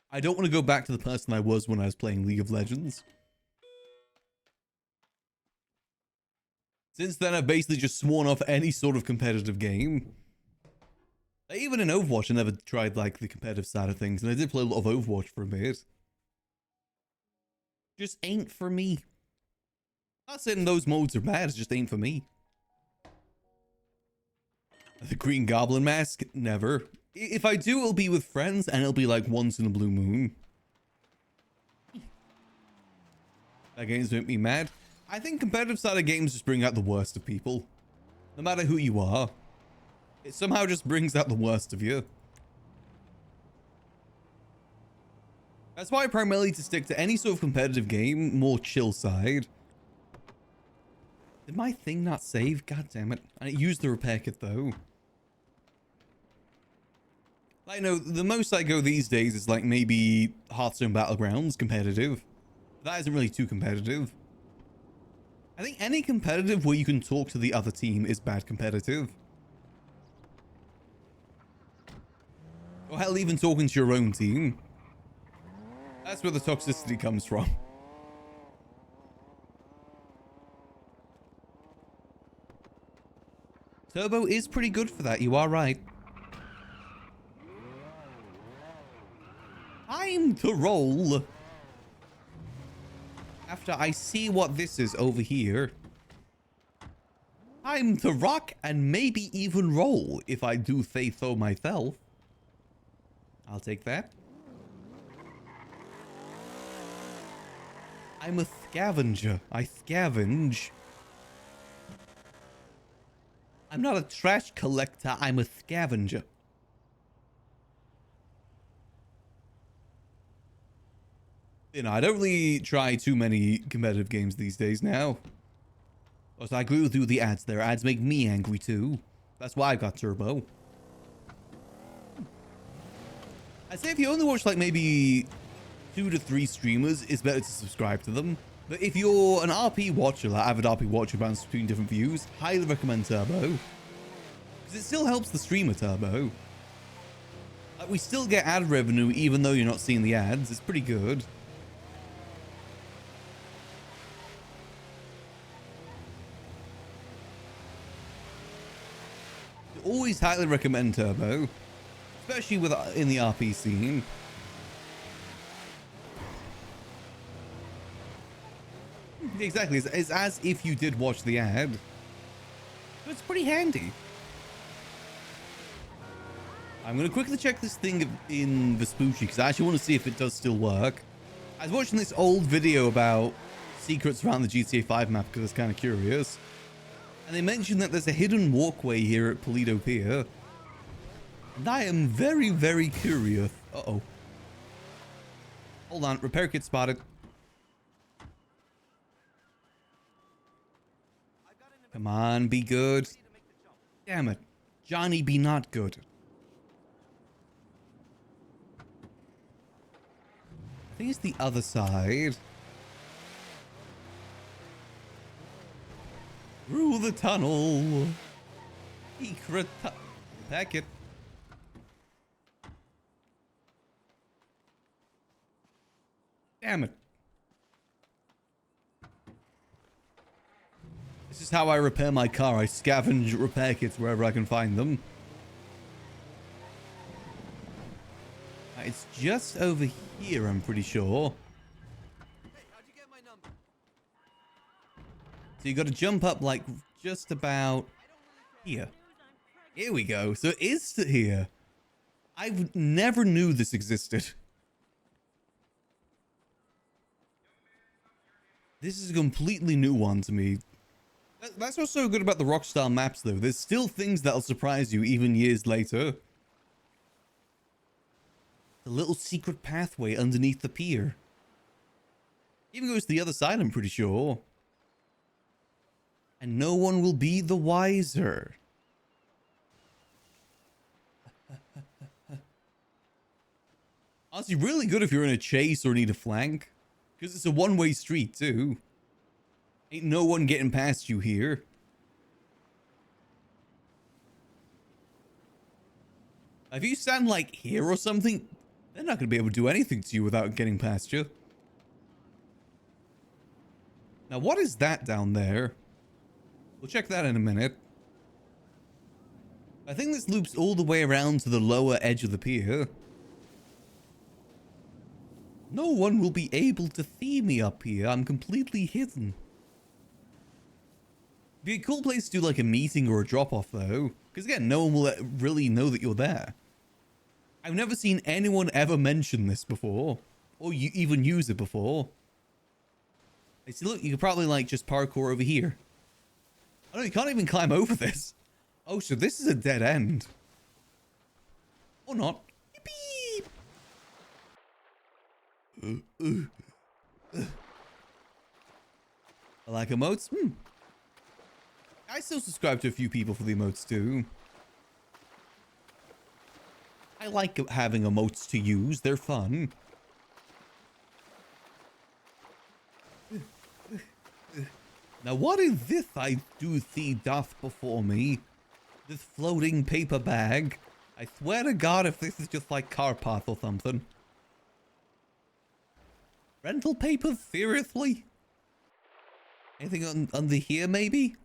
I don't want to go back to the person I was when I was playing League of Legends. Since then, I've basically just sworn off any sort of competitive game. Even in Overwatch, I never tried, like, the competitive side of things, and I did play a lot of Overwatch for a bit. Just ain't for me. Not saying those modes are bad, it just ain't for me. The Green Goblin mask? Never. If I do, it'll be with friends, and it'll be, like, once in a blue moon. That games make me mad. I think competitive side of games just bring out the worst of people. No matter who you are. It somehow just brings out the worst of you. That's why I primarily to stick to any sort of competitive game, more chill side. Did my thing not save? God damn it. I used the repair kit though. Like, no, the most I go these days is like maybe Hearthstone Battlegrounds competitive. That isn't really too competitive. I think any competitive where you can talk to the other team is bad competitive. Or hell, even talking to your own team. That's where the toxicity comes from. Turbo is pretty good for that, you are right. Time to roll. After I see what this is over here. Time to rock and maybe even roll if I do say so myself. I'll take that. I'm a scavenger. I scavenge. I'm not a trash collector. I'm a scavenger. You know, I don't really try too many competitive games these days now. Also, I agree with you with the ads there. Ads make me angry too. That's why I got Turbo. I'd say if you only watch like maybe 2 to 3 streamers, it's better to subscribe to them. But if you're an RP watcher, like avid RP watcher bounce between different views, highly recommend Turbo. Because it still helps the streamer Turbo. Like, we still get ad revenue even though you're not seeing the ads. It's pretty good. Always highly recommend Turbo. Especially with in the RP scene. Exactly, it's as if you did watch the ad. But it's pretty handy. I'm going to quickly check this thing in Vespucci because I actually want to see if it does still work. I was watching this old video about secrets around the GTA 5 map because I was kind of curious. And they mentioned that there's a hidden walkway here at Polito Pier. And I am very, very curious. Uh-oh. Hold on, repair kit spotted. Come on, be good. Damn it. Johnny, be not good. think it's the other side. Through the tunnel. Secret packet. Damn it. This is how I repair my car. I scavenge repair kits wherever I can find them. It's just over here, I'm pretty sure. Hey, how'd you get my number? So you got to jump up like just about here. Here we go. So it is here. I never knew this existed. This is a completely new one to me. That's what's so good about the Rockstar maps, though. There's still things that'll surprise you even years later. The little secret pathway underneath the pier. Even goes to the other side, I'm pretty sure. And no one will be the wiser. Honestly, really good if you're in a chase or need a flank. Because it's a one-way street, too. Ain't no one getting past you here. If you stand, like, here or something, they're not going to be able to do anything to you without getting past you. Now, what is that down there? We'll check that in a minute. I think this loops all the way around to the lower edge of the pier. No one will be able to see me up here. I'm completely hidden. Be a cool place to do like a meeting or a drop-off though. Because again, no one will really know that you're there. I've never seen anyone ever mention this before. Or you even use it before. I see, look, you could probably like just parkour over here. Oh no, you can't even climb over this. Oh, so this is a dead end. Or not. I like emotes. I still subscribe to a few people for the emotes too. I like having emotes to use. They're fun. Now what is this I do see doth before me? This floating paper bag. I swear to God if this is just like car parts or something. Rental papers? Seriously? Anything under here, maybe?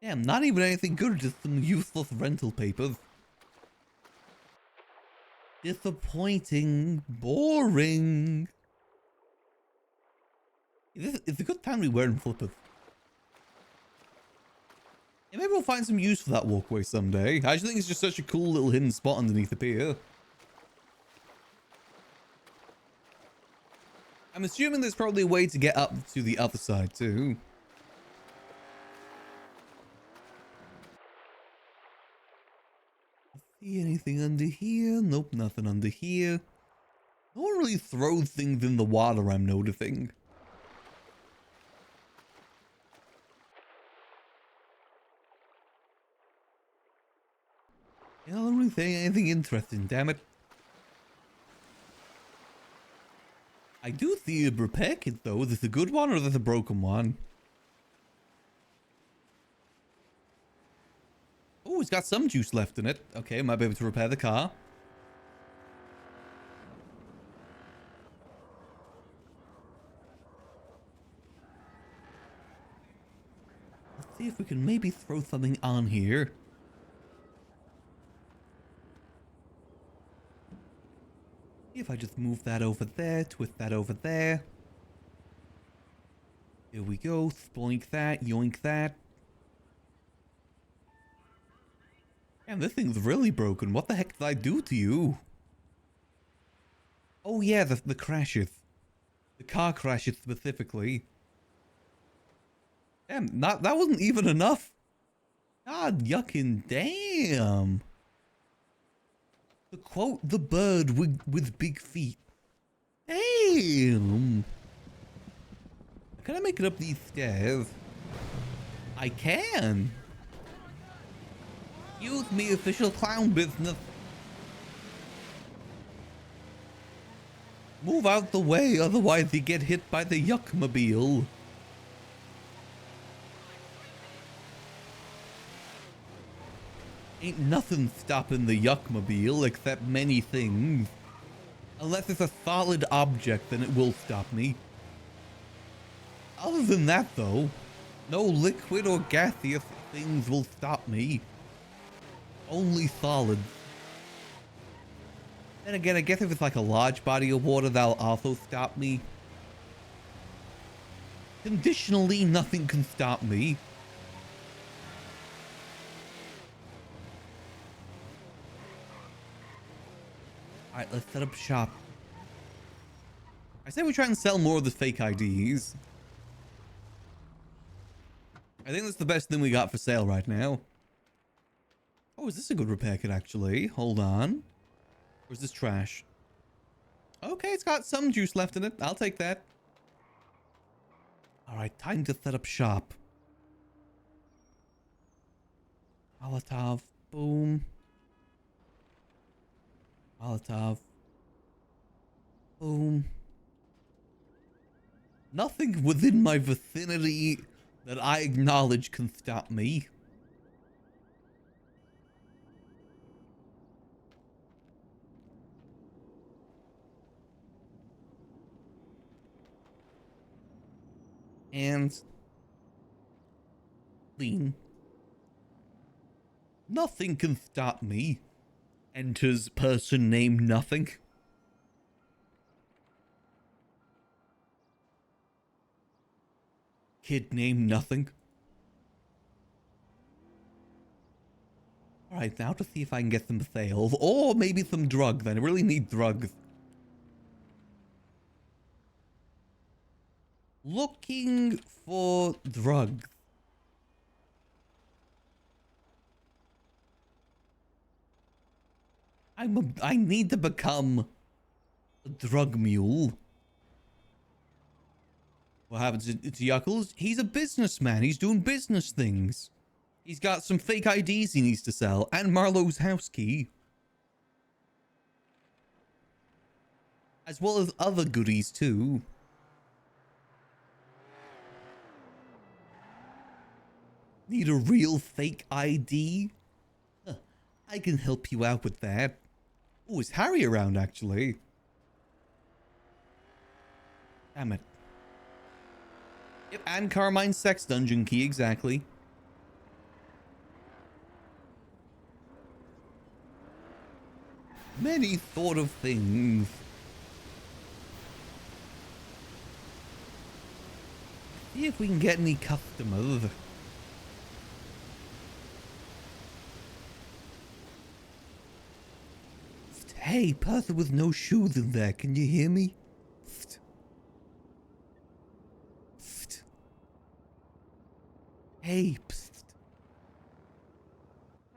Damn, not even anything good, just some useless rental papers. Disappointing. Boring. It's a good time to be wearing flippers. Yeah, maybe we'll find some use for that walkway someday. I actually think it's just such a cool little hidden spot underneath the pier. I'm assuming there's probably a way to get up to the other side too. See anything under here? Nope, nothing under here. No one really throws things in the water, I'm noticing. Yeah, I don't really think anything interesting, damn it. I do see a repair kit though. Is this a good one or is this a broken one? Oh, it's got some juice left in it. Okay, might be able to repair the car. Let's see if we can maybe throw something on here. If I just move that over there, twist that over there. Here we go. Spoink that, yoink that. Damn, this thing's really broken. What the heck did I do to you? Oh yeah, the crashes. The car crashes specifically. Damn, that wasn't even enough. God yucking damn. To quote the bird with big feet. Damn. Can I make it up these stairs? I can. Use me, official clown business. Move out the way, otherwise you get hit by the Yuckmobile. Ain't nothing stopping the Yuckmobile except many things. Unless it's a solid object, then it will stop me. Other than that, though, no liquid or gaseous things will stop me. Only solids. Then again, I guess if it's like a large body of water, that'll also stop me. Conditionally, nothing can stop me. Alright, let's set up shop. I say we try and sell more of the fake IDs. I think that's the best thing we got for sale right now. Oh, is this a good repair kit, actually? Hold on. Or is this trash? Okay, it's got some juice left in it. I'll take that. Alright, time to set up shop. Molotov. Boom. Molotov. Boom. Nothing within my vicinity that I acknowledge can stop me. And lean. Nothing can stop me. Enters person named Nothing. Kid named Nothing. Alright, now to see if I can get some sales. Or maybe some drugs. I really need drugs. Looking for drugs. I need to become a drug mule. What happens to Yuckles? He's a businessman. He's doing business things. He's got some fake IDs he needs to sell. And Marlowe's house key. As well as other goodies too. Need a real fake ID? Huh, I can help you out with that. Oh, is Harry around actually? Damn it. Yep, and Carmine's sex dungeon key, exactly. Many sort of things. See if we can get any customers. Hey, person with no shoes in there, can you hear me? Hey, psst.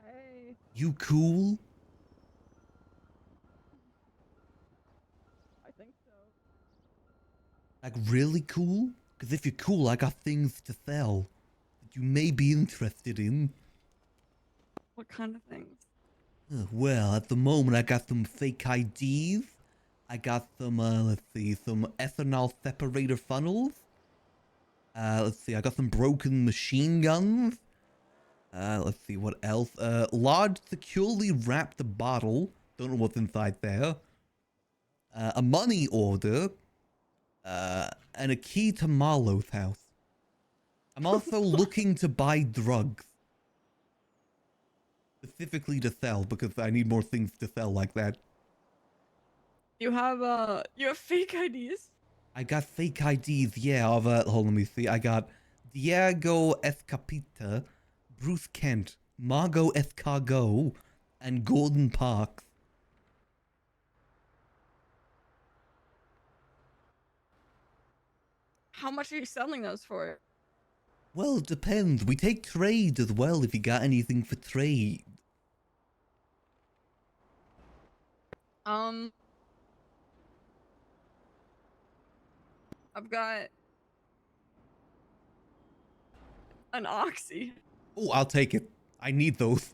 Hey. You cool? I think so. Like really cool? Because if you're cool, I got things to sell that you may be interested in. What kind of things? Well, at the moment, I got some fake IDs. I got some, let's see, some ethanol separator funnels. Let's see, I got some broken machine guns. Let's see, what else? Large securely wrapped bottle. Don't know what's inside there. A money order. And a key to Marlowe's house. I'm also looking to buy drugs. Specifically to sell, because I need more things to sell like that. You have fake IDs? I got fake IDs, yeah, of, hold on, let me see. I got Diego Escapita, Bruce Kent, Margot Escargot, and Gordon Parks. How much are you selling those for? Well, it depends. We take trade as well if you got anything for trade. I've got an oxy. Oh, I'll take it. I need those.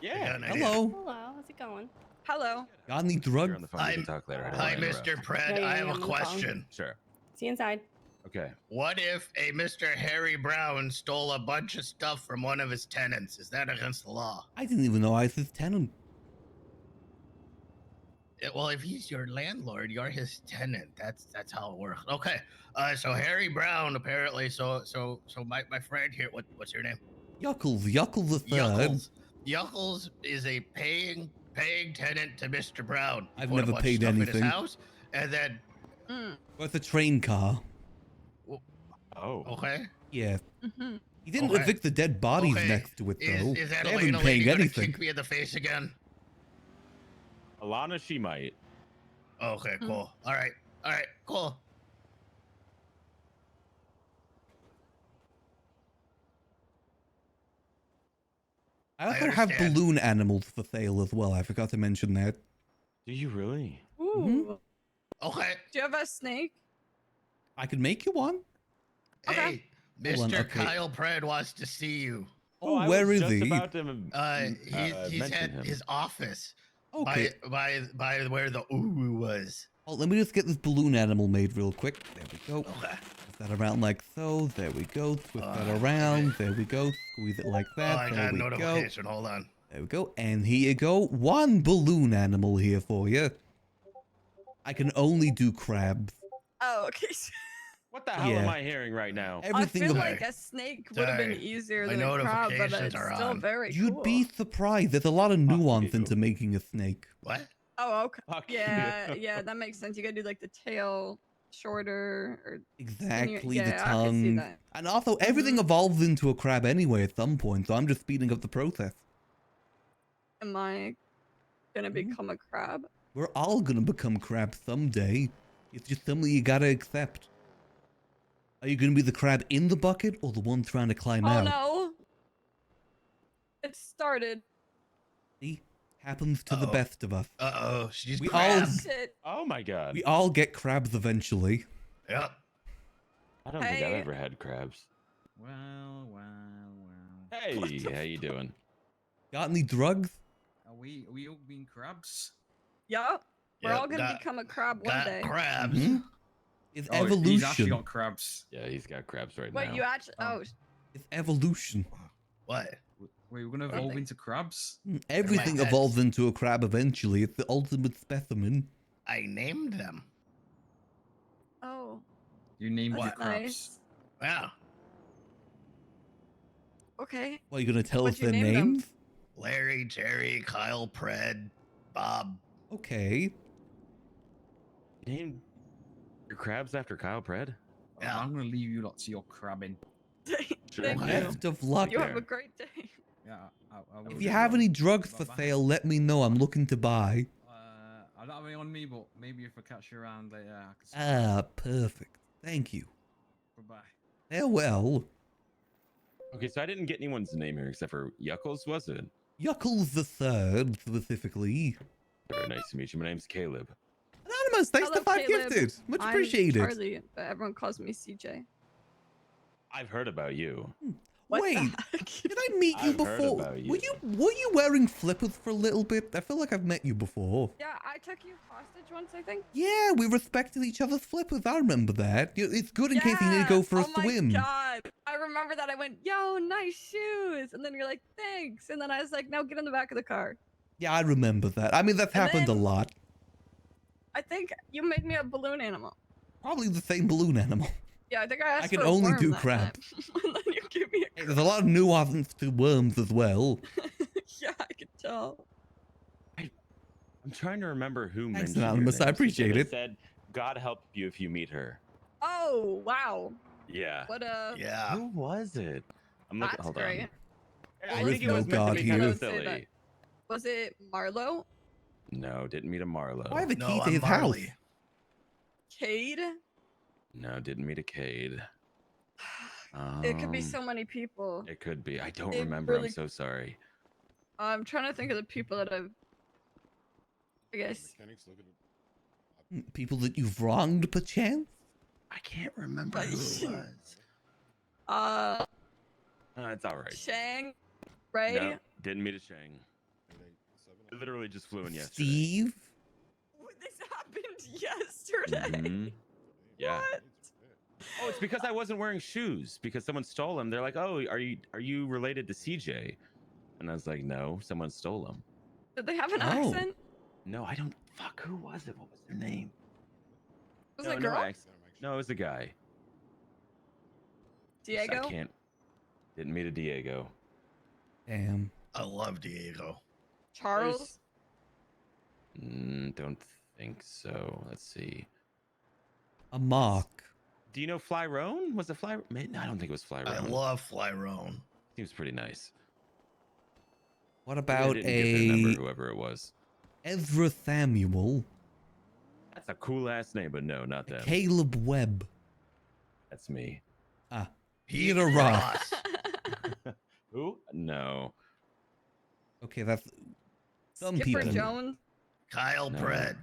Yeah. an idea. Hello. Hello, how's it going? Hello. Got any You're drugs? on the phone. We can talk later. I don't Hi, wanna interrupt. Mr. Pred. Yeah, I have I'm a on the phone. question. Sure. See you inside. Okay. What if a Mr. Harry Brown stole a bunch of stuff from one of his tenants? Is that against the law? I didn't even know I was his tenant. Well, if he's your landlord, you're his tenant. That's how it works. Okay. So Harry Brown apparently. So my friend here. What's your name? Yuckles the third. Yuckles is a paying tenant to Mr. Brown. He I've put a never bunch of paid stuff in anything. his house, and then With a train car. Oh. okay. Yeah. Mm-hmm. He didn't Okay. evict the dead bodies Okay. next to it though. Is that They a haven't lady been paying gonna anything. kick me in the face again? Alana, she might. Okay, cool. All right, cool. I also have understand. balloon animals for sale as well. I forgot to mention that. Do you really? Ooh. Okay. Do you have a snake? I could make you one. Okay. Hey, Hold on, Mr. okay. Kyle Pred wants to see you. Oh, I where was is just he? about to, He's mention at him. his office Okay. by where the ooh was. Oh, let me just get this balloon animal made real quick. There we go. Okay. Twist that around like so. There we go. Twist that okay. around. There we go. Squeeze it like Oh, that. I There got a we go. notification. Hold on. There we go. And here you go. One balloon animal here for you. I can only do crabs. Oh, okay. What the hell Yeah. am I hearing right now? Everything I feel of- like a snake would have been Sorry. easier My than a crab, but notifications it's are still on. very You'd cool. be surprised. There's a lot of nuance you. into making a snake. What? Oh, okay. Fuck Yeah, you. yeah, that makes sense. You gotta do like the tail shorter or Exactly, yeah, the I can see tongue. that. And also, everything evolves into a crab anyway at some point, so I'm just speeding up the process. Am I gonna become a crab? We're all gonna become crabs someday. It's just something you gotta accept. Are you gonna be the crab in the bucket or the one trying to climb Oh out? no! It started. See? Happens to the Uh-oh. best of us. Uh-oh. She's We crab. Shit. Oh my god. We all get crabs eventually. Yep. I don't think I've Hey. ever had crabs. Well. Hey, how you doing? Got any drugs? Are we all being crabs? Yeah. We're Yep, all gonna got- become a crab one Got day. crabs. Mhm. It's Oh, evolution. he's actually got crabs. Yeah, he's got crabs right Wait, now. you actually? Oh. Oh, It's evolution. What? Wait, we're gonna evolve into crabs? Everything heads. evolves into a crab eventually. It's the ultimate specimen. I named them. oh, You named your that's crabs. nice. Yeah. Okay. What, are you gonna tell us What'd you their name them? names? Larry, Jerry, Kyle, Pred, Bob. Okay. You named your crabs after Kyle Pred? Yeah. I'm gonna leave you lot to your crabbing. Sure. Thank Okay. you. Best of luck. You have a great day. Yeah, I will If do you have that. any drugs for Bye-bye. sale, let me know. I'm looking to buy. I don't have any on me, but maybe if I catch you around later, I can sell Ah, perfect. Thank you. Bye-bye. Farewell. Okay, so I didn't get anyone's name here except for Yuckles, was it? Yuckles the third, specifically. Very nice to meet you. My name's Caleb. Anonymous, thanks Hello, to 5 Caleb. gifted. Much I'm appreciated. Charlie, but everyone calls me CJ. I've heard about you. What Wait, the heck? did I meet you I've heard before? about Were you wearing flippers for a little bit? I feel like I've met you before. Yeah, I took you hostage once, I think. Yeah, we respected each other's flippers. I remember that. It's good in case you need to go for a oh swim. my god. I remember that. I went, yo, nice shoes. And then you're like, thanks. And then I was like, no, get in the back of the car. Yeah, I remember that. I mean, that's And happened a then- lot. I think you made me a balloon animal. Probably the same balloon animal. Yeah, I think I asked can for a only worm do that crabs. time. And then you gave me Hey, there's a lot of nuance to worms as well. yeah, I could tell. I'm trying to remember who Thanks, mentioned your Anonymous, I name. appreciate They it. said, God help you if you meet her. Oh, wow. Yeah. What a... Yeah. Who was it? I'm looking. That's Hold great. on. Well, I with think it no was meant God to be kind here. of Don't say that. silly. Was it Marlo? No, didn't meet a Marlowe. Why have a No, key to I'm his Marley. house? Cade? No, didn't meet a Cade. It could be Um, so many people. It could be. I don't it remember. really- I'm so sorry. I'm trying to think of the people that I've... I guess... People that you've wronged, perchance? I can't remember who it was. Uh, It's all right. Shang, right? No, didn't meet a Shang. It literally just flew in yesterday. Steve? This happened yesterday. Mhm. Yeah. What? Oh, it's because I wasn't wearing shoes because someone stole them. They're like, "Oh, are you related to CJ?" And I was like, "No, someone stole them." Did they have an Oh. accent? No, I don't. Fuck, who was it? What was their name? Was no, it a no, girl? no, it was a guy. I Diego? can't. Didn't meet a Diego. Damn. I love Diego. Charles? Don't think so. Let's see. A Mark. Do you know Flyrone? Was it Fly? Man, I don't think it was Flyrone. I love Flyrone. Seems pretty nice. What Maybe I about didn't get their number, a whoever it was? Ezra Samuel? That's a cool ass name, but no, not them. Caleb Webb. That's me. Ah. Peter Peter Ross. Who? No. Okay, that's some Skipper people. Jones? Kyle No. Pred.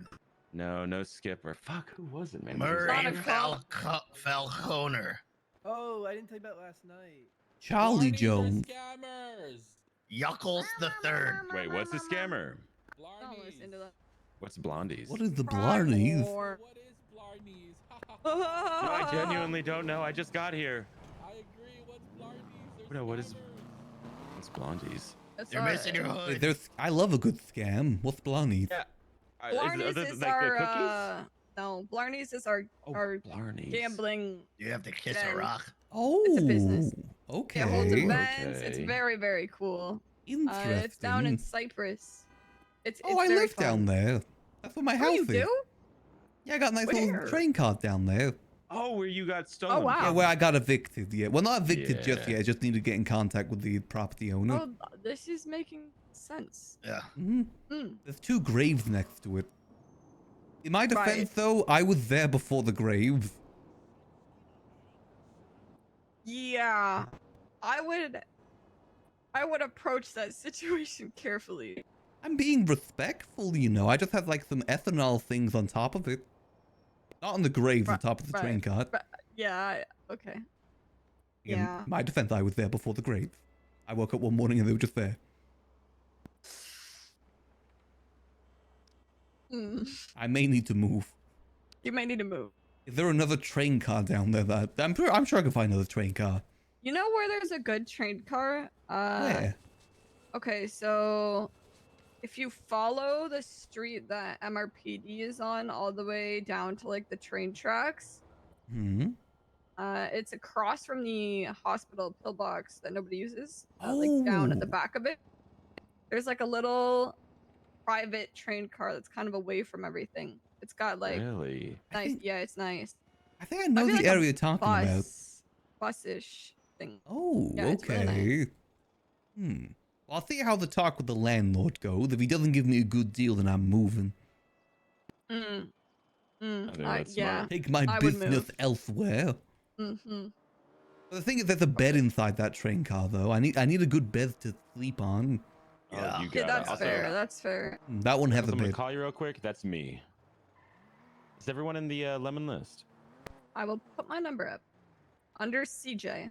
No Skipper. Fuck, who was it, man? Murray Not a cop. Falconer. Oh, I didn't tell you about last night. Charlie Jones. Yuckles the Third. Wait, what's a scammer? Don't listen to that. What's Blondies? What is the Blarneys? Or- No, I genuinely don't know. I just got here. No, what's Blondies? That's You're missing your hood. Wait, I love a good scam. What's Blarneys? Yeah. Blarneys is our no, Blarneys is our Blarneys. gambling. You have to kiss Yeah. a rock. Oh, It's a business. okay. It holds events. It's Okay. very, very cool. Interesting. It's down in Cyprus. It's oh, I very live fun. down there. That's where my Oh, house you is. do? Yeah, I got a nice Where? little train card down there. Oh, where you got stolen? Oh, wow. Yeah, where I got evicted. Yeah, well, not evicted just Yeah. yet. I just need to get in contact with the property owner. Oh, this is making sense. Yeah. There's 2 graves next to it. In my defense, Right. though, I was there before the grave. Yeah, I would approach that situation carefully. I'm being respectful, you know. I just have like some ethanol things on top of it. Not on the graves, on Right, top of the right, train cart. Yeah, okay. In Yeah. my defense, I was there before the grave. I woke up one morning and they were just there. I may need to move. You might need to move. Is there another train car down there that I'm sure I can find another train car? You know where there's a good train car? Where? Okay, so if you follow the street that MRPD is on all the way down to like the train tracks, it's across from the hospital pillbox that nobody uses. Like down at the Oh. back of it. There's like a little private train car that's kind of away from everything. It's got like Really? nice. Yeah, it's nice. I think I know Might be the like a area you're talking about. Bus-ish thing. Oh, Yeah, it's really okay. nice. Well, I'll see how the talk with the landlord goes. If he doesn't give me a good deal, then I'm moving. I think that's yeah. smart. Take my I would business move. elsewhere. Mm-hmm. But the thing is, there's a bed inside that train car, though. I need a good bed to sleep on. Yeah. Oh, you Yeah, got that's it. Also, fair. That's fair. That one has a I'm gonna bed. call you real quick. That's me. Is everyone in the lemon list? I will put my number up under CJ.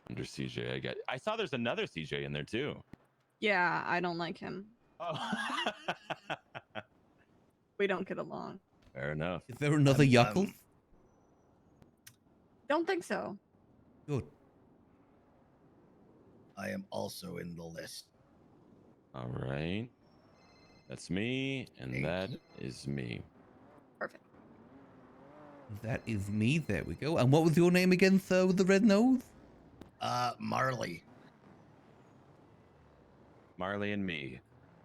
Under CJ, I saw there's another CJ in there too. Yeah, I don't like him. Oh. We don't get along. Fair enough. Is there another Yuckles? Don't think so. Good. I am also in the list. All right. That's me, and Thank that you. is me. Perfect. That is me. There we go. And what was your name again, sir, with the red nose? Marley. Marley and me,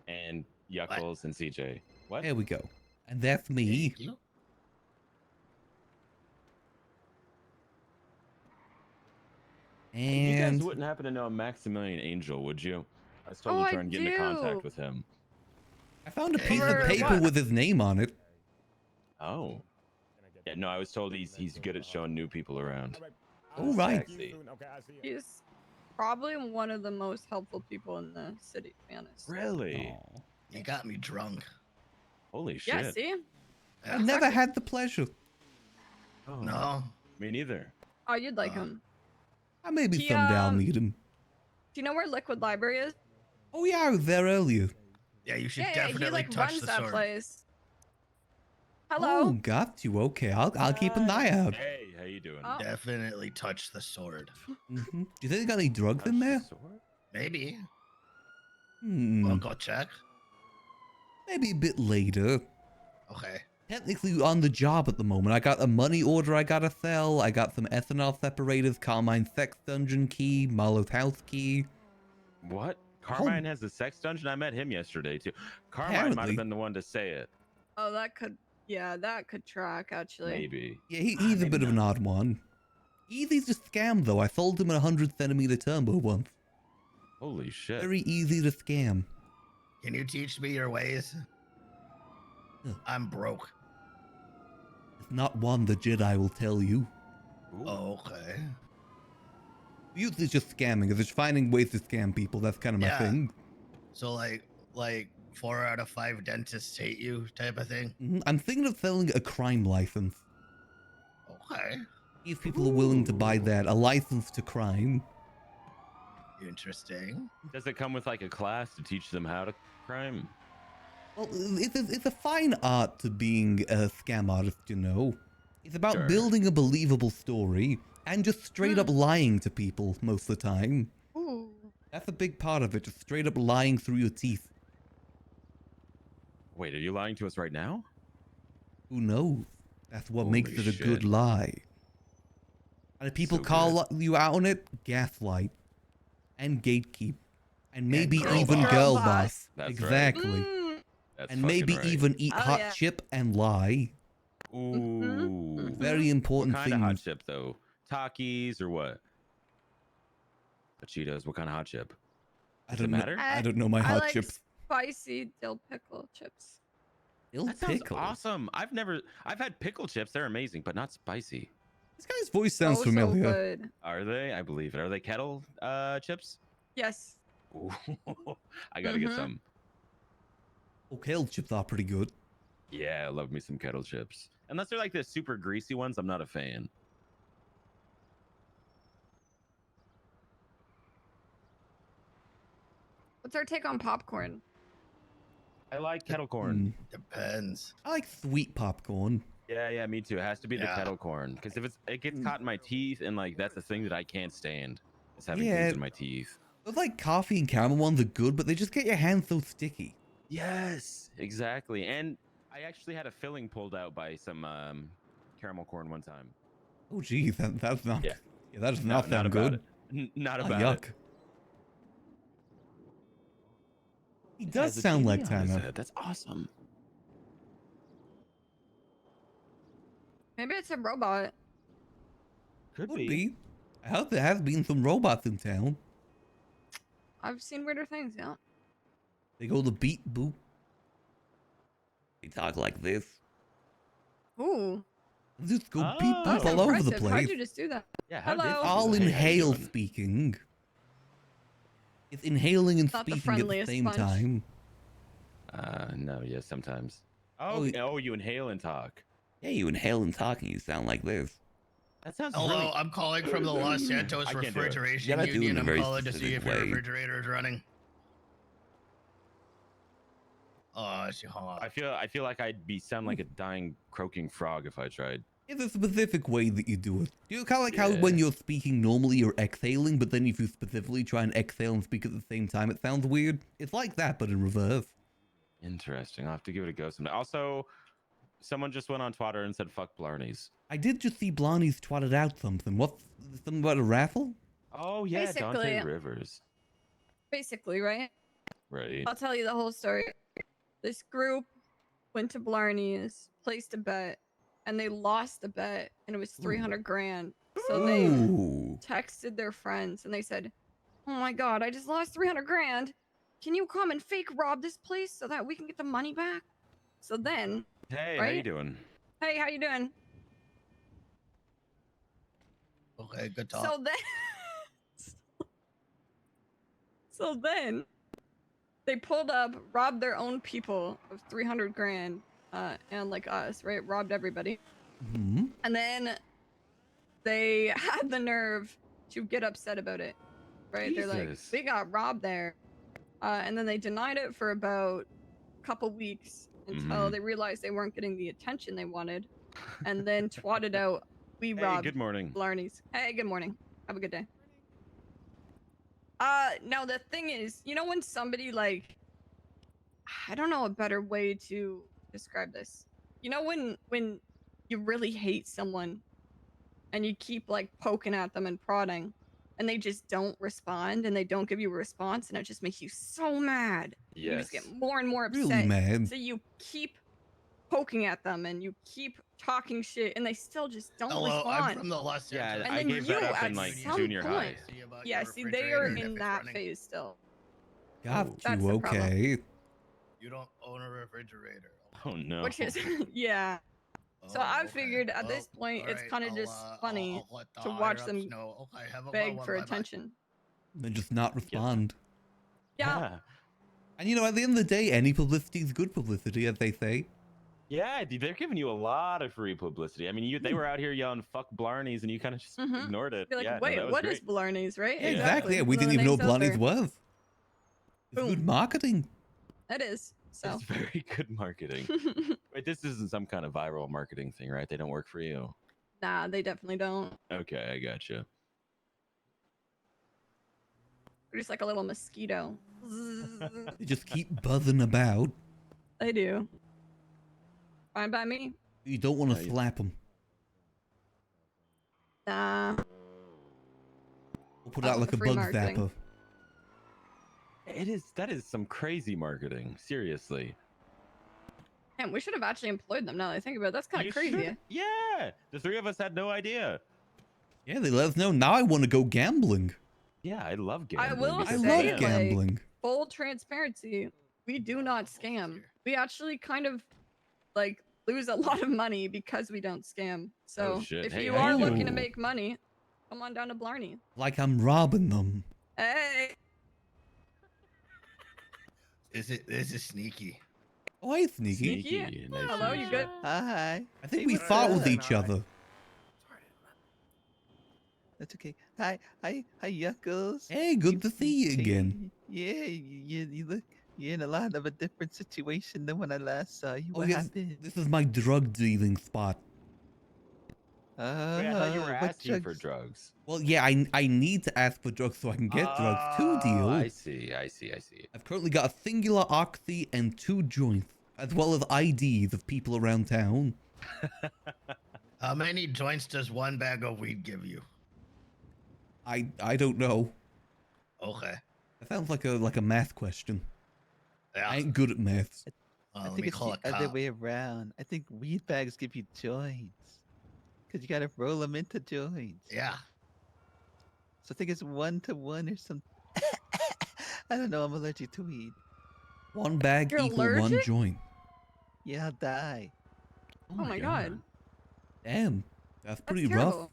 and Yuckles and CJ. What? There we go. And that's me. Thank you. You guys And wouldn't happen to know a Maximilian Angel, would you? I was told Oh, to I try and get into contact do. with him. I found a piece of Or paper what? with his name on it. Oh. Yeah, no, I was told he's good at showing new people around. Oh, right. Sexy. He's probably one of the most helpful people in the city, to be honest. Really? Aw. You got me drunk. Holy shit. Yeah, see? I never had the pleasure. Oh, No. me neither. Oh, you'd like him. Maybe He, someday I'll meet him. Do you know where Liquid Library is? Oh yeah, I was there earlier. Yeah, you should Yeah, he definitely like touch runs the that sword. place. Oh, Hello. got you. Okay, I'll keep an eye out. Hey, how you doing? Oh. Definitely touch the sword. Do you think they got any drugs Touch in the there? sword? Maybe. Hmm. We'll go check. Maybe a bit later. Okay. Technically on the job at the moment. I got a money order I gotta sell. I got some ethanol separators, Carmine sex dungeon key, Marlowe's house key. What? Carmine has the sex dungeon? I met him yesterday too. Carmine might Apparently. have been the one to say it. Oh, that could. Yeah, that could track actually. Maybe. Yeah, he's a maybe bit of an not. odd one. Easy's a scam though. I sold him a 100cm turbo once. Holy shit. Very easy to scam. Can you teach me your ways? Huh. I'm broke. It's not one the Jedi will tell you. Ooh. Oh, okay. Usually it's just scamming. If it's finding ways to scam people, that's kind of my Yeah. thing. So like 4 out of 5 dentists hate you type of thing. I'm thinking of selling a crime license. Okay. If people are willing to buy that, a license to crime. Interesting. Does it come with like a class to teach them how to crime? Well, it's a fine art to being a scam artist, you know. It's about Sure. building a believable story and just straight up lying to people most of the time. Ooh. That's a big part of it, just straight up lying through your teeth. Wait, are you lying to us right now? Who knows? That's what makes Holy it a good shit. lie. And if people So call you out on it, gaslight and gatekeep. And maybe girl even boss. girl Girl boss. boss. That's right. Exactly. Mm. That's And fucking maybe right. even eat Oh, hot yeah. chip and lie. Ooh. Very What important kind of hot things. chip though? Takis or what? The Cheetos. What kind of hot chip? I Does it don't know. matter? I don't know my I hot like chips. spicy dill pickle chips. Dill That sounds pickle. awesome. I've had pickle chips. They're amazing, but not spicy. This guy's voice sounds So familiar. good. Are they? I believe it. Are they kettle chips? Yes. Ooh, I gotta get Mhm. some. Oh, kale chips are pretty good. Yeah, I love me some kettle chips. Unless they're like the super greasy ones, I'm not a fan. What's our take on popcorn? I like kettle corn. Depends. I like sweet popcorn. Yeah, me too. It has to be the Yeah. kettle corn because if it gets caught in my teeth, and like that's the thing that I can't stand is having Yeah. things in my teeth. Those like coffee and caramel ones are good, but they just get your hands so sticky. Yes, exactly. And I actually had a filling pulled out by some caramel corn one time. Oh, geez, that's not. Yeah. Yeah, that does No, not sound about good. it. Not Oh, about yuck. it. He It does has a sound like TV on his Tanner. head. That's awesome. Maybe it's a robot. Could Could be. be. I hope there has been some robots in town. I've seen weirder things, yeah. They go to beep boop. They talk like this. Ooh. They just go beep Oh. boop That's all over the impressive. How'd place. you just do that? Yeah. How did Hello. they All do that? Hey, how you inhale doing? speaking. It's inhaling and Not the speaking at the friendliest same bunch. time. No, yeah, sometimes. Oh, Oh, you inhale and talk. Yeah, you inhale and talk and you sound like this. That sounds Hello, really. I'm calling from the Los Santos I can't do it. Refrigeration You gotta do it Union. in a I'm very calling to see if specific your way. refrigerator is running. Oh, she hung up. I feel like I'd sound like a dying croaking frog if I tried. It's a specific way that you do it. You kind of like how Yeah. when you're speaking normally you're exhaling, but then if you specifically try and exhale and speak at the same time, it sounds weird. It's like that, but in reverse. Interesting. I'll have to give it a go someday. Also, someone just went on Twitter and said "fuck Blarneys." I did just see Blondie's twatted out something. What's something about a raffle? Oh yeah, Dante Basically. Rivers. Basically, right? Right. I'll tell you the whole story. This group went to Blarney's, placed a bet, and they lost the bet, and it was 300 grand. So they Ooh. texted their friends and they said, "Oh my god, I just lost 300 grand. Can you come and fake rob this place so that we can get the money back?" So then, Hey, how you right? doing? hey, how you doing? Okay, good talk. So then, so then, they pulled up, robbed their own people of 300 grand, and like us, right? Robbed everybody. Hmm. And then they had the nerve to get upset about it, right? They're like, Jesus. "We got robbed there. And then they denied it for about a couple weeks until Mhm. they realized they weren't getting the attention they wanted, and then twatted out, "We Hey, robbed good morning. Blarney's." Hey, good morning. Have a good day. Now the thing is, you know when somebody like, I don't know a better way to describe this. You know when you really hate someone and you keep like poking at them and prodding and they just don't respond and they don't give you a response and it just makes you so mad. You just get Yes. more and more upset. Really mad. So you keep poking at them and you keep talking shit and they still just don't Hello, I'm respond. from the Los Yeah, Angeles. And I then gave that you up in at like some junior high. point- See about Yeah, your see, they are refrigerator and if in it's that running. phase still. Got Oh. That's you. the problem. Okay. You don't own a refrigerator. Oh no. Which is, yeah. So Oh, I okay. figured at Well, this point it's alright, kind of I'll, just funny I'll let the to watch higher-ups them know. Okay, have a beg good for one. Bye-bye. attention. Then just not respond. Yeah. And you know, at the end of the day, any publicity is good publicity, as they say. Yeah, they're giving you a lot of free publicity. I mean, they were out here yelling "fuck Blarneys" and you kind of just Mhm. ignored it. Be like, yeah, no, wait, that was what great. is Blarney's, right? Yeah, exactly. Yeah, we And then didn't the even know name's out Blondie's there. was. It's good Boom. marketing. It is. So. It's very good marketing. Wait, this isn't some kind of viral marketing thing, right? They don't work for you. Nah, they definitely don't. Okay, I gotcha. They're just like a little mosquito. They just keep buzzing about. They do. Fine by me. You don't want to slap them. Nah. Or put Not out with like the a free bug marketing. zapper. That is some crazy marketing. Seriously. Damn, we should have actually employed them now that I think about it. That's kind You of crazy. should- Yeah, the three of us had no idea. Yeah, they let us know. Now I want to go gambling. Yeah, I love I gambling. will because I of love say, them. gambling. like, full transparency, we do not scam. We actually kind of, like, lose a lot of money because we don't scam. So, Oh, shit. if Hey, you how are you looking doing? to make money, come on down to Blarney. Like I'm robbing them. Hey! This is sneaky. Oh, hey, Sneaky. Sneaky? Nice to Hello, meet you good? Hi. I think Hey, we what's fought with up? each other. That's okay. Hi, Yuckles. Hey, good to see you again. Yeah, you look. You're in a lot of a different situation than when I last saw you. Oh, What yes, happened? this is my drug dealing spot. Wait, I thought you were What asking for drugs. Well, yeah, I need to ask for drugs so I can get drugs to Oh, deal. I see. I've currently got a singular oxy and 2 joints, as well as IDs of people around town. How many joints does one bag of weed give you? I don't know. Okay. That sounds like a math question. Yeah. I ain't good at maths. I let think me it's call the a other cop. way around. I think weed bags give you joints. Because you gotta roll them into joints. Yeah. So I think it's 1-to-1 or something. I don't know. I'm allergic to weed. 1 bag You're equal 1 allergic? joint. Yeah, I'll die. Oh my god. Damn, that's pretty That's rough. terrible.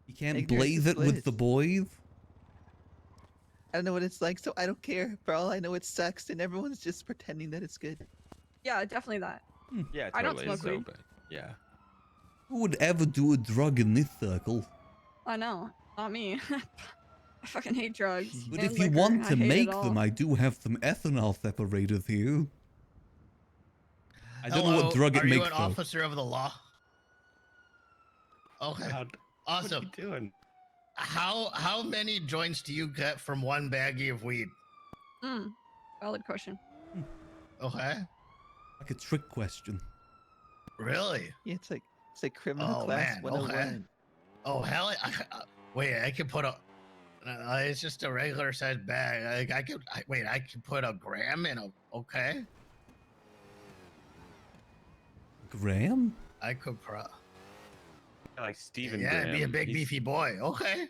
You can't Ignorance blaze is it with bliss. the boys. I don't know what it's like, so I don't care. For all I know, it sucks, and everyone's just pretending that it's good. Yeah, definitely that. Yeah, I don't totally. smoke weed. Yeah. Who would ever do a drug in this circle? I know. Not me. I fucking hate drugs. But and if you liquor. want I to hate it make all. them, I do have some ethanol separators here. I don't know Hello, what drug it are you makes an though. officer of the law? Okay. Awesome. What are you doing? How many joints do you get from one baggie of weed? Valid question. Okay. Like a trick question. Really? Yeah, it's like criminal Oh class man. 101. Okay. Oh hell! Wait, I can put a. It's just a regular sized bag. I can put a gram in a. Okay. Graham? I could Like Steven Yeah, Graham. be a big He's- beefy boy. Okay.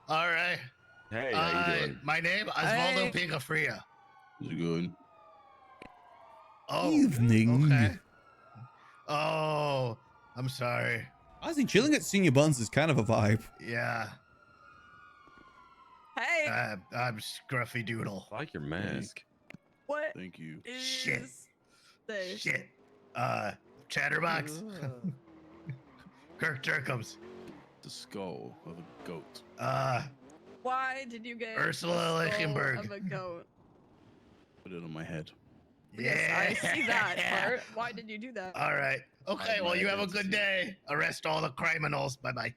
All right. Hey, how you doing? My name Osvaldo Pigafria. Good. Oh. Evening. Okay. Oh, I'm sorry. Honestly, chilling at Senior Buns is kind of a vibe. Yeah. Hey. I'm Scruffy Doodle. I like your mask. What? Thank you. Shit. This? Shit. Chatterbox. Kirk Jerkums. The skull of a goat. Why did you get Ursula the skull Leichenberg. of a goat? Put it on my head. Yes, I see that part. Why did you do that? All right. Okay. Hide Well, my you have a identity. good day. Arrest all the criminals. Bye bye.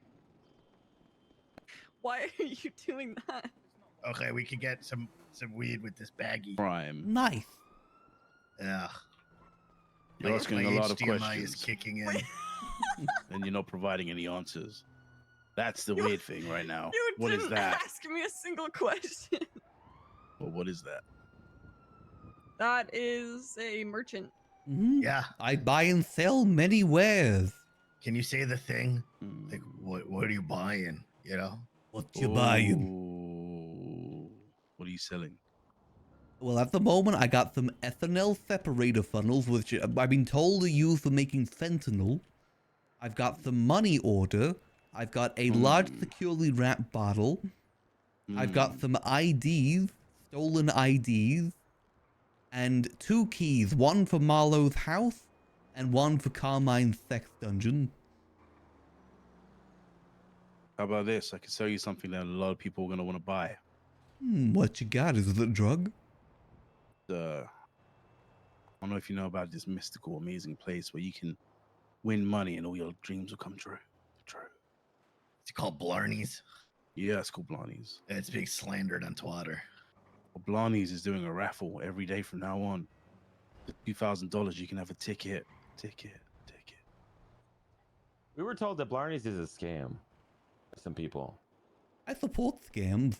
Why are you doing that? Okay, we can get some weed with this baggie. Crime. Nice. Yeah. You're asking a lot of HDMI questions, is kicking in. and you're not providing any answers. That's the weird thing right now. You What didn't is that? ask me a single question. Well, what is that? That is a merchant. Mhm. Yeah. I buy and sell many wares. Can you say the thing? Hmm. Like, what are you buying? You know? What you buying? Ooh. What are you selling? Well, at the moment, I got some ethanol separator funnels, which I've been told are used for making fentanyl. I've got the money order. I've got a large securely wrapped bottle. I've got some IDs, stolen IDs, and 2 keys, one for Marlowe's house and one for Carmine's sex dungeon. How about this? I can sell you something that a lot of people are going to want to buy. What you got? Is it a drug? I don't know if you know about this mystical, amazing place where you can win money and all your dreams will come true. True. It's called Blarney's. Yeah, it's called Blarney's. It's being slandered on Twitter. Well, Blarney's is doing a raffle every day from now on. For $2,000, you can have a ticket. We were told that Blarney's is a scam. By some people. I support scams.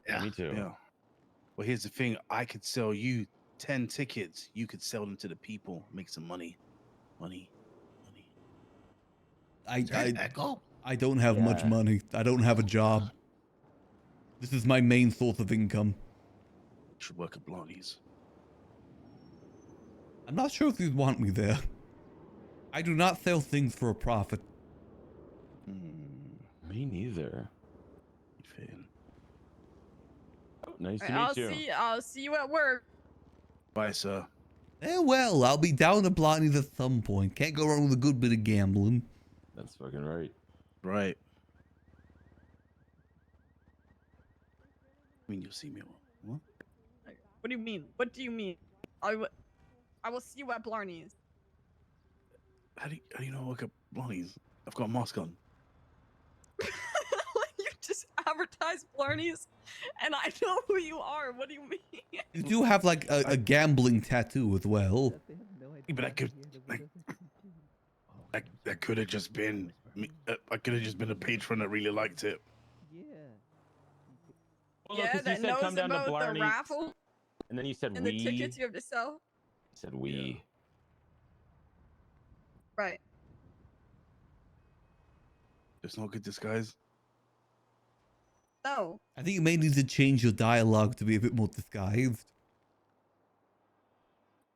Yeah, me too. Yeah. Well, here's the thing. I could sell you 10 tickets. You could sell them to the people. Make some money. Money. I Echo? I don't have much Yeah. money. I don't have a job. This is my main source of income. You should work at Blarney's. I'm not sure if you'd want me there. I do not sell things for a profit. Me neither. Oh, nice to Alright, meet you. I'll see you at work. Bye, sir. Well, I'll be down at Blarney's at some point. Can't go wrong with a good bit of gambling. That's fucking right. Right. I mean, you'll see me. What? What do you mean? What do you mean? I will see you at Blarney's. How do you know I work at Blarney's? I've got a mask on. You just advertise Blarney's, and I know who you are. What do you mean? You do have like a gambling tattoo as well. But that could have just been me. I could have just been a patron that really liked it. Well, no, Yeah, 'cause you that said knows come down to about the Blarney's, raffle and then you said and we. the tickets you have to sell. You said we. Right. It's not good disguise. No. I think you may need to change your dialogue to be a bit more disguised.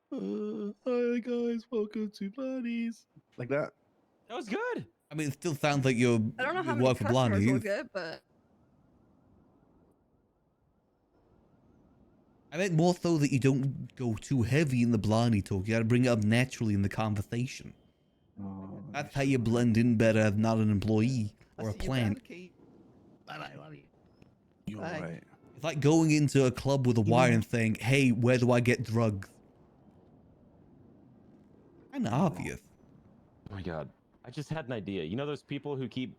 Hi guys, welcome to Blarney's. Like that. That was good. I mean, it still sounds like you're I don't know how you many work for customers we'll Blarney's. get, but I meant more so that you don't go too heavy in the Blarney talk. You gotta bring it up naturally in the conversation. That's how you blend in better as not an employee or a plant. Bye-bye, love you. You're Bye. right. It's like going into a club with a wire and saying, hey, where do I get drugs? Kinda obvious. Oh my god. I just had an idea. You know those people who keep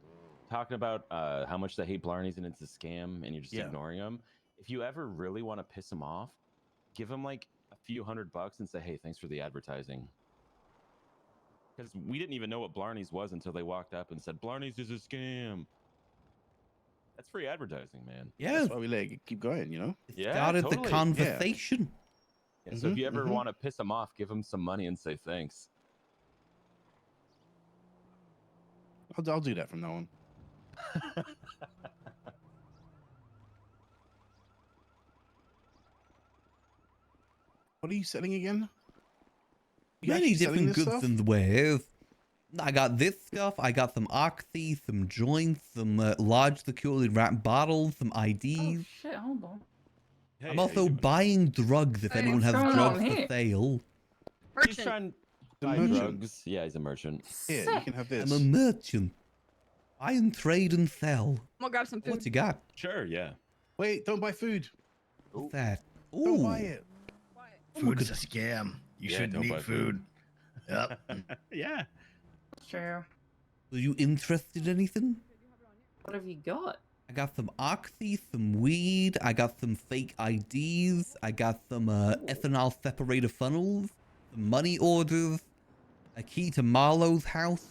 talking about how much they hate Blarney's and it's a scam and you're just ignoring them? If you ever really want to piss them off, give them like a few $100 and say, hey, thanks for the advertising. Because we didn't even know what Blarney's was until they walked up and said, Blarney's is a scam. That's free advertising, man. Yeah, That's why we let it keep going, you know? it Yeah, started totally. the conversation. Yeah, so if you ever want to piss them off, give them some money and say thanks. I'll do that from now on. What are you selling again? You Many actually selling different this goods stuff? and wares. I got this stuff. I got some oxy, some joints, some large securely wrapped bottles, some IDs. Shit, hold on. Hey, I'm how also you doing? buying drugs if Hey, anyone what's has going drugs on for here? sale. He's trying to buy merchant. drugs. Yeah, he's a merchant. Here, you can have this. I'm a merchant. Buy and trade and sell. I'm gonna grab some food. What you got? Sure, yeah. Wait, don't buy food. What's that? Don't Ooh, buy it. Food's a scam. You Yeah, shouldn't don't eat buy food. Yep. Yeah. True. Were you interested in anything? What have you got? I got some oxy, some weed. I got some fake IDs. I got some ethanol separator funnels, some money orders, a key to Marlowe's house,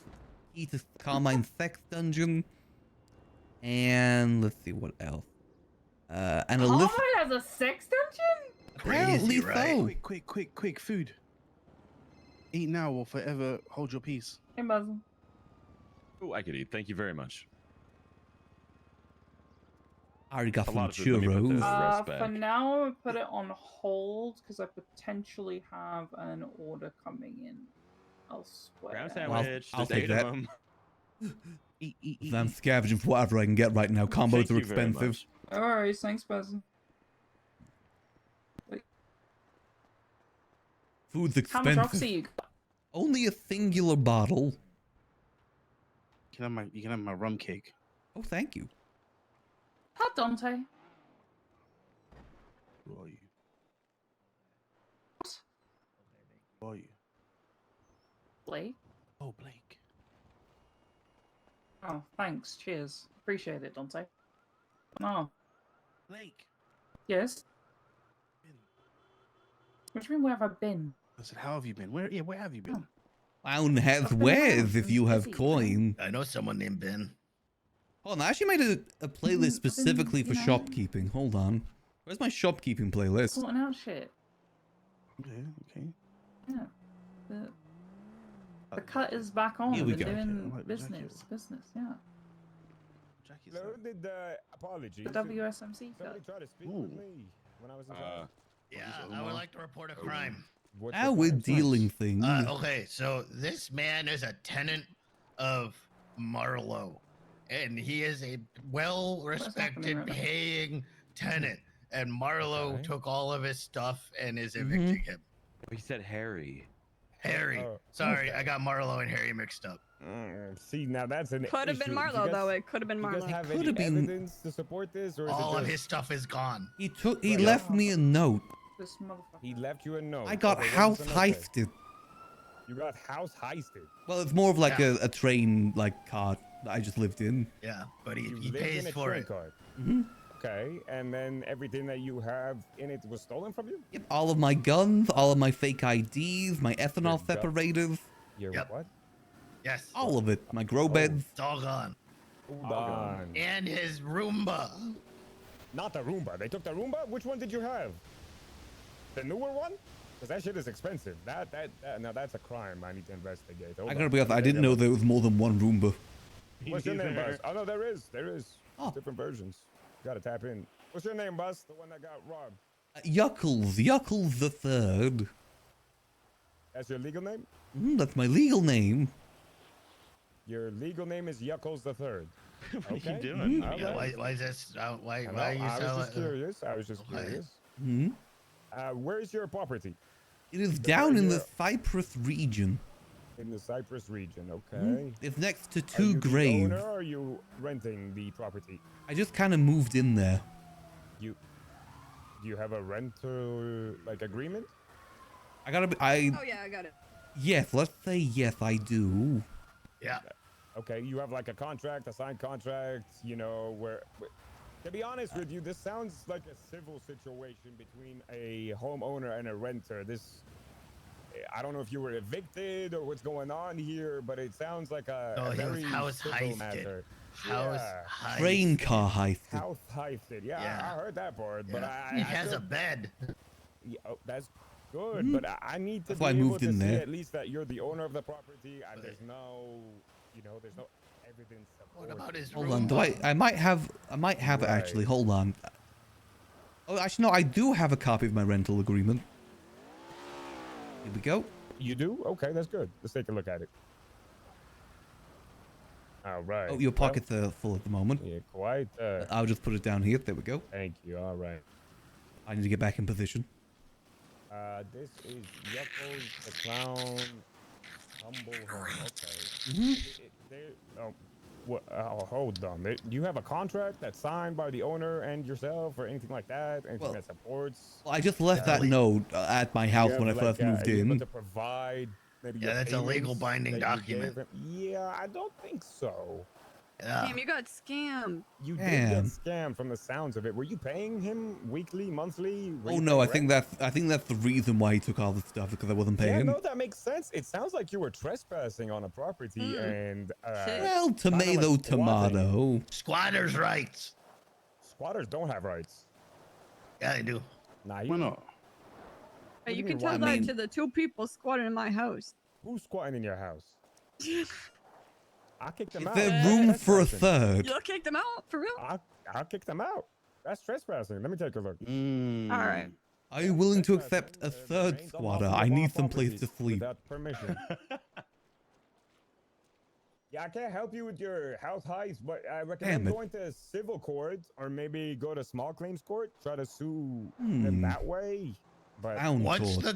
key to Carmine's sex dungeon, and let's see what else. And a list. Carmine has a sex dungeon? Apparently so. Quick, food. Eat now or forever hold your peace. Hey, Muzzle. Oh, I could eat. Thank you very much. I already got A some lot of food. Let me put churros. this rest For back. now, I put it on hold because I potentially have an order coming in elsewhere. Ground Well, sandwich. I'll There's take 8 that. of them. I'm scavenging for whatever I can get right now. Combos Thank are you very expensive. much. No worries, thanks, person. Food's How much expensive. oxy you got? Only a singular bottle. You can have my rum cake. Oh, thank you. Hi, Dante. Who are you? Who are you? Blake. Oh, Blake. Oh, thanks. Cheers. Appreciate it, Dante. Oh, Blake. yes? What do you mean, where have I been? I said, how have you been? Where have you been? Clown has I've been wares around, if been you have busy, coin. I know someone named Ben. Hold on, I actually made a playlist specifically for you know. shopkeeping. Hold on. Where's my shopkeeping playlist? Sorting out shit. Okay. Yeah. The cut is back on. Here we We're go. doing I like the business. Yeah. Jackie's Hello, there. did apologies. The WSMC cut. Somebody try to speak Ooh. with me when I was in town. Yeah, I would like to report a crime. What's Now the we're crime, dealing Slice? things. Okay, so this man is a tenant of Marlowe, and he is a well-respected, right now? paying tenant. And Marlowe Okay. took all of his stuff and is evicting him. He said Harry. Harry. Oh, Sorry, okay. I got Marlowe and Harry mixed up. See, now that's an Could have issue. been Do you Marlowe, guys- though. It could have been Do you guys Marlowe. have Could any have been- evidence to support this, or is All it of just his stuff is gone. He Right. left me a note. This motherfucker. he left you a note? I got Okay, what house was the note say? heisted. You got house heisted. Well, it's more of like Yeah. a train like car that I just lived in. Yeah, but he You pays lived in a for train it. car. Hmm. Okay, and then everything that you have in it was stolen from you? Yep, all of my guns, all of my fake IDs, my ethanol Your gu- separators, Your Yep. what? Yes, all of it. My grow beds. it's all gone. Hold on. And his Roomba. Not the Roomba. They took the Roomba? Which one did you have? The newer one? Because that shit is expensive. Now that's a crime I need to investigate. Hold I on. gotta be honest, I Let me didn't get know one. there was more than one Roomba. What's your name, Buzz? Oh, no, there is. Oh. Different versions. Gotta tap in. What's your name, Buzz? The one that got robbed. Yuckles the Third. That's your legal name? That's my legal name. Your legal name is Yuckles the Third. What are Okay. you doing? All Yeah, right. why is this? Why I know, are you I was selling? just curious. I was just okay. curious. Hmm. Where's your property? It is The down in the idea- Cyprus region. In the Cyprus region, okay. It's next to Are two you the graves. owner or are you renting the property? I just kind of moved in there. Do you have a rental like agreement? I gotta be. Oh yeah, I got it. Yes, let's say yes, I do. Yeah. Okay, you have like a contract, a signed contract, you know, where to be honest with you, this sounds like a civil situation between a homeowner and a renter. I don't know if you were evicted or what's going on here, but it sounds like a Oh, he was very house civil heisted. matter. House Yeah. heist. Train car heisted. House heisted. Yeah, Yeah. I heard that part, but Yeah. I He has still- a bed. Yeah, oh, that's good, but I need to That's be why I able moved to in see there. at least that you're the owner of the property, and there's no evidence. What about his Hold room? on, do I might have it actually. Right. Hold on. Oh, actually no, I do have a copy of my rental agreement. Here we go. You do? Okay, that's good. Let's take a look at it. All right. Oh, your well, pockets are full at the moment. Yeah, quite. I'll just put it down here. There we go. Thank you. All right. I need to get back in position. This is Yuckles the Clown. Humble Home. Okay. Mhm. Oh, What? Hold on. Do you have a contract that's signed by the owner and yourself, or anything like that? Anything Well- that supports? Well, I just left that note at my house when I first moved are you able in. to provide maybe Yeah, your that's a legal payments binding that you document. gave him? Yeah, I don't think so. Yeah. Damn, you got scammed. You did get scammed from the sounds of it. Were you paying him weekly, monthly? Were Oh you no, paying I think rent? that's the reason why he took all the stuff, because I wasn't Yeah, paying. no, that makes sense. It sounds like you were trespassing on a property and Well, tomato, like squatting. tomato. Squatters' rights. Squatters don't have rights. Yeah, they do. Nah, Why not? Hey, you do you can mean, tell why? that I mean- to the 2 people squatting in my house. Who's squatting in your house? I'll kick them Is out. there That's room for a trespassing. third? You'll kick them out for real? I'll kick them out. That's trespassing. Let me take a look. All right. Are you willing to accept a third squatter? I need some place to sleep. Without permission. Yeah, I can't help you with your house heist, but I recommend Damn it. going to civil court or maybe go to small claims court. Try to sue Hmm. them that way. But Down What's court.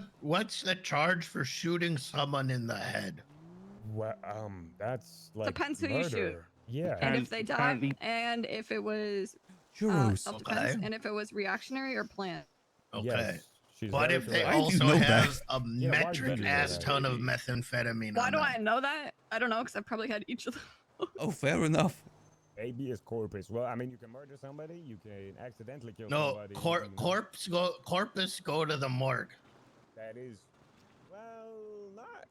the charge for shooting someone in the head? well, that's like Depends who you shoot. murder. Yeah. And if they die, and if it was Churros. self-defense, Okay. and if it was reactionary or planned. Okay. Yes, she's What very if they correct. Why do you also know have that? a Yeah, why do you metric know ass that? ton of methamphetamine? Why on do them? I know that? I don't know, because I probably had each of them. Oh, fair enough. habeas corpus. Well, I mean, you can murder somebody. You can accidentally kill No, somebody. you know. corpus go to the morgue. That is, well, not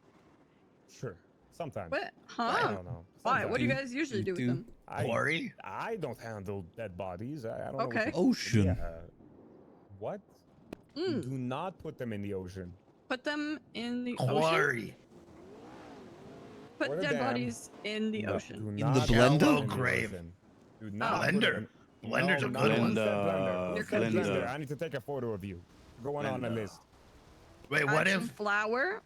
sure. Sometimes. What? I Huh? don't know. Why? What do you Sometimes. guys usually do with do. them? Quarry? I don't handle dead bodies. I don't know. Okay. What Ocean. Yeah. What? You Mm. do not put them in the ocean. Put them in the ocean? Quarry. Put Or the dead dam. bodies in the No, ocean. do the not put blender? them in the Grave. ocean. Do not put Blender. them- Blender's a no, good no, one. who said blender? Who You're said confused. blender? I need to take a photo of you. Going on the Blender. list. Wait, Add what some if flour?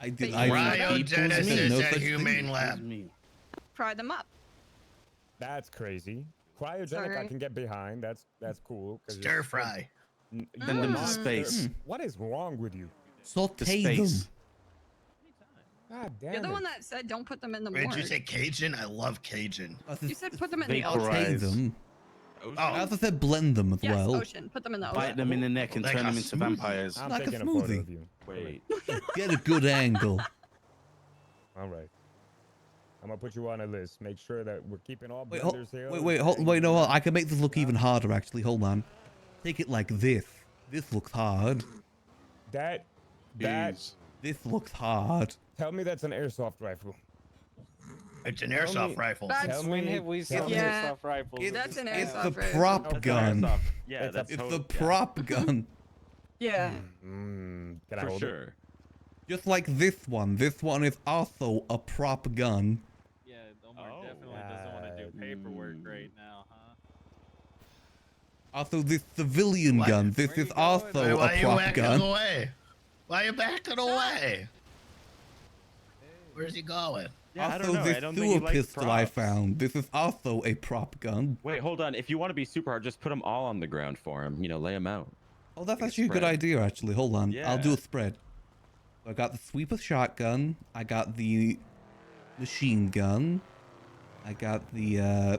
I did. But I you- cryogenesis no at such Humane thing. Lab? Me. Fry them up. That's crazy. Cryogenic, I Sorry. can get behind. That's cool. 'cause Stir it's- fry. N- Send you them are to not space. stir- What is wrong with you? Saute To them. space. God damn You're the it. one that said don't put them in the Wait, did you morgue. say Cajun? I love Cajun. You said put them in the Saute ocean. Vaporize. them. I Oh, also said blend them as Yes, well. ocean. Put them in the ocean. Bite them in the neck and Like turn a them into smoothie. vampires. I'm like a taking a photo smoothie. of you. Wait. Get a good angle. All right. I'm gonna put you on a list. Make sure that we're keeping all Wait, blenders here. wait, no, I can make this look even harder, actually. Hold on. Take it like this. This looks hard. That. Jeez. This looks hard. Tell me that's an airsoft rifle. it's an Tell airsoft me- rifle. That's- Tell When me. have we tell seen me- Yeah. airsoft rifles? It- That's an It's airsoft the rifle. prop That's an gun. airsoft. Yeah, It's a- that's It's tot- the yeah, prop gun. Yeah. Can I for hold it? sure. Just like this one. This one is also a prop gun. Yeah, Omar Oh. definitely doesn't want to do paperwork right now, huh? Also, this civilian What? gun. This Where you is going? also Wait, why a are you prop backing gun. away? Why are you backing away? Where's he going? Yeah, I Also, don't know. this I don't think he sewer likes pistol I props. found. This is also a prop gun. Wait, hold on. If you want to be super hard, just put them all on the ground for him. You know, lay them out. Oh, that's Like a actually a good spread. idea, actually. Hold on. I'll do Yeah. a spread. So I got the sweeper shotgun. I got the machine gun. I got the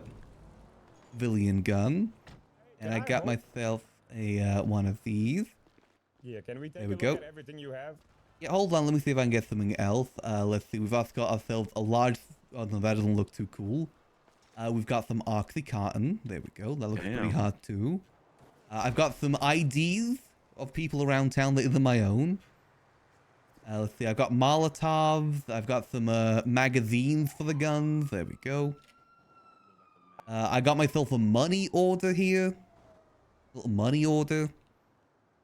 civilian gun. And I Can I got hold- myself a one of these. Yeah. Can we take There a we look go. at everything you have? Yeah, hold on. Let me see if I can get something else. Let's see. We've also got ourselves a large... Oh, no, that doesn't look too cool. We've got some Oxycontin. There we go. That looks pretty Damn. hot, too. I've got some IDs of people around town that isn't my own. Let's see. I've got Molotovs. I've got some magazines for the guns. There we go. I got myself a money order here. Little money order.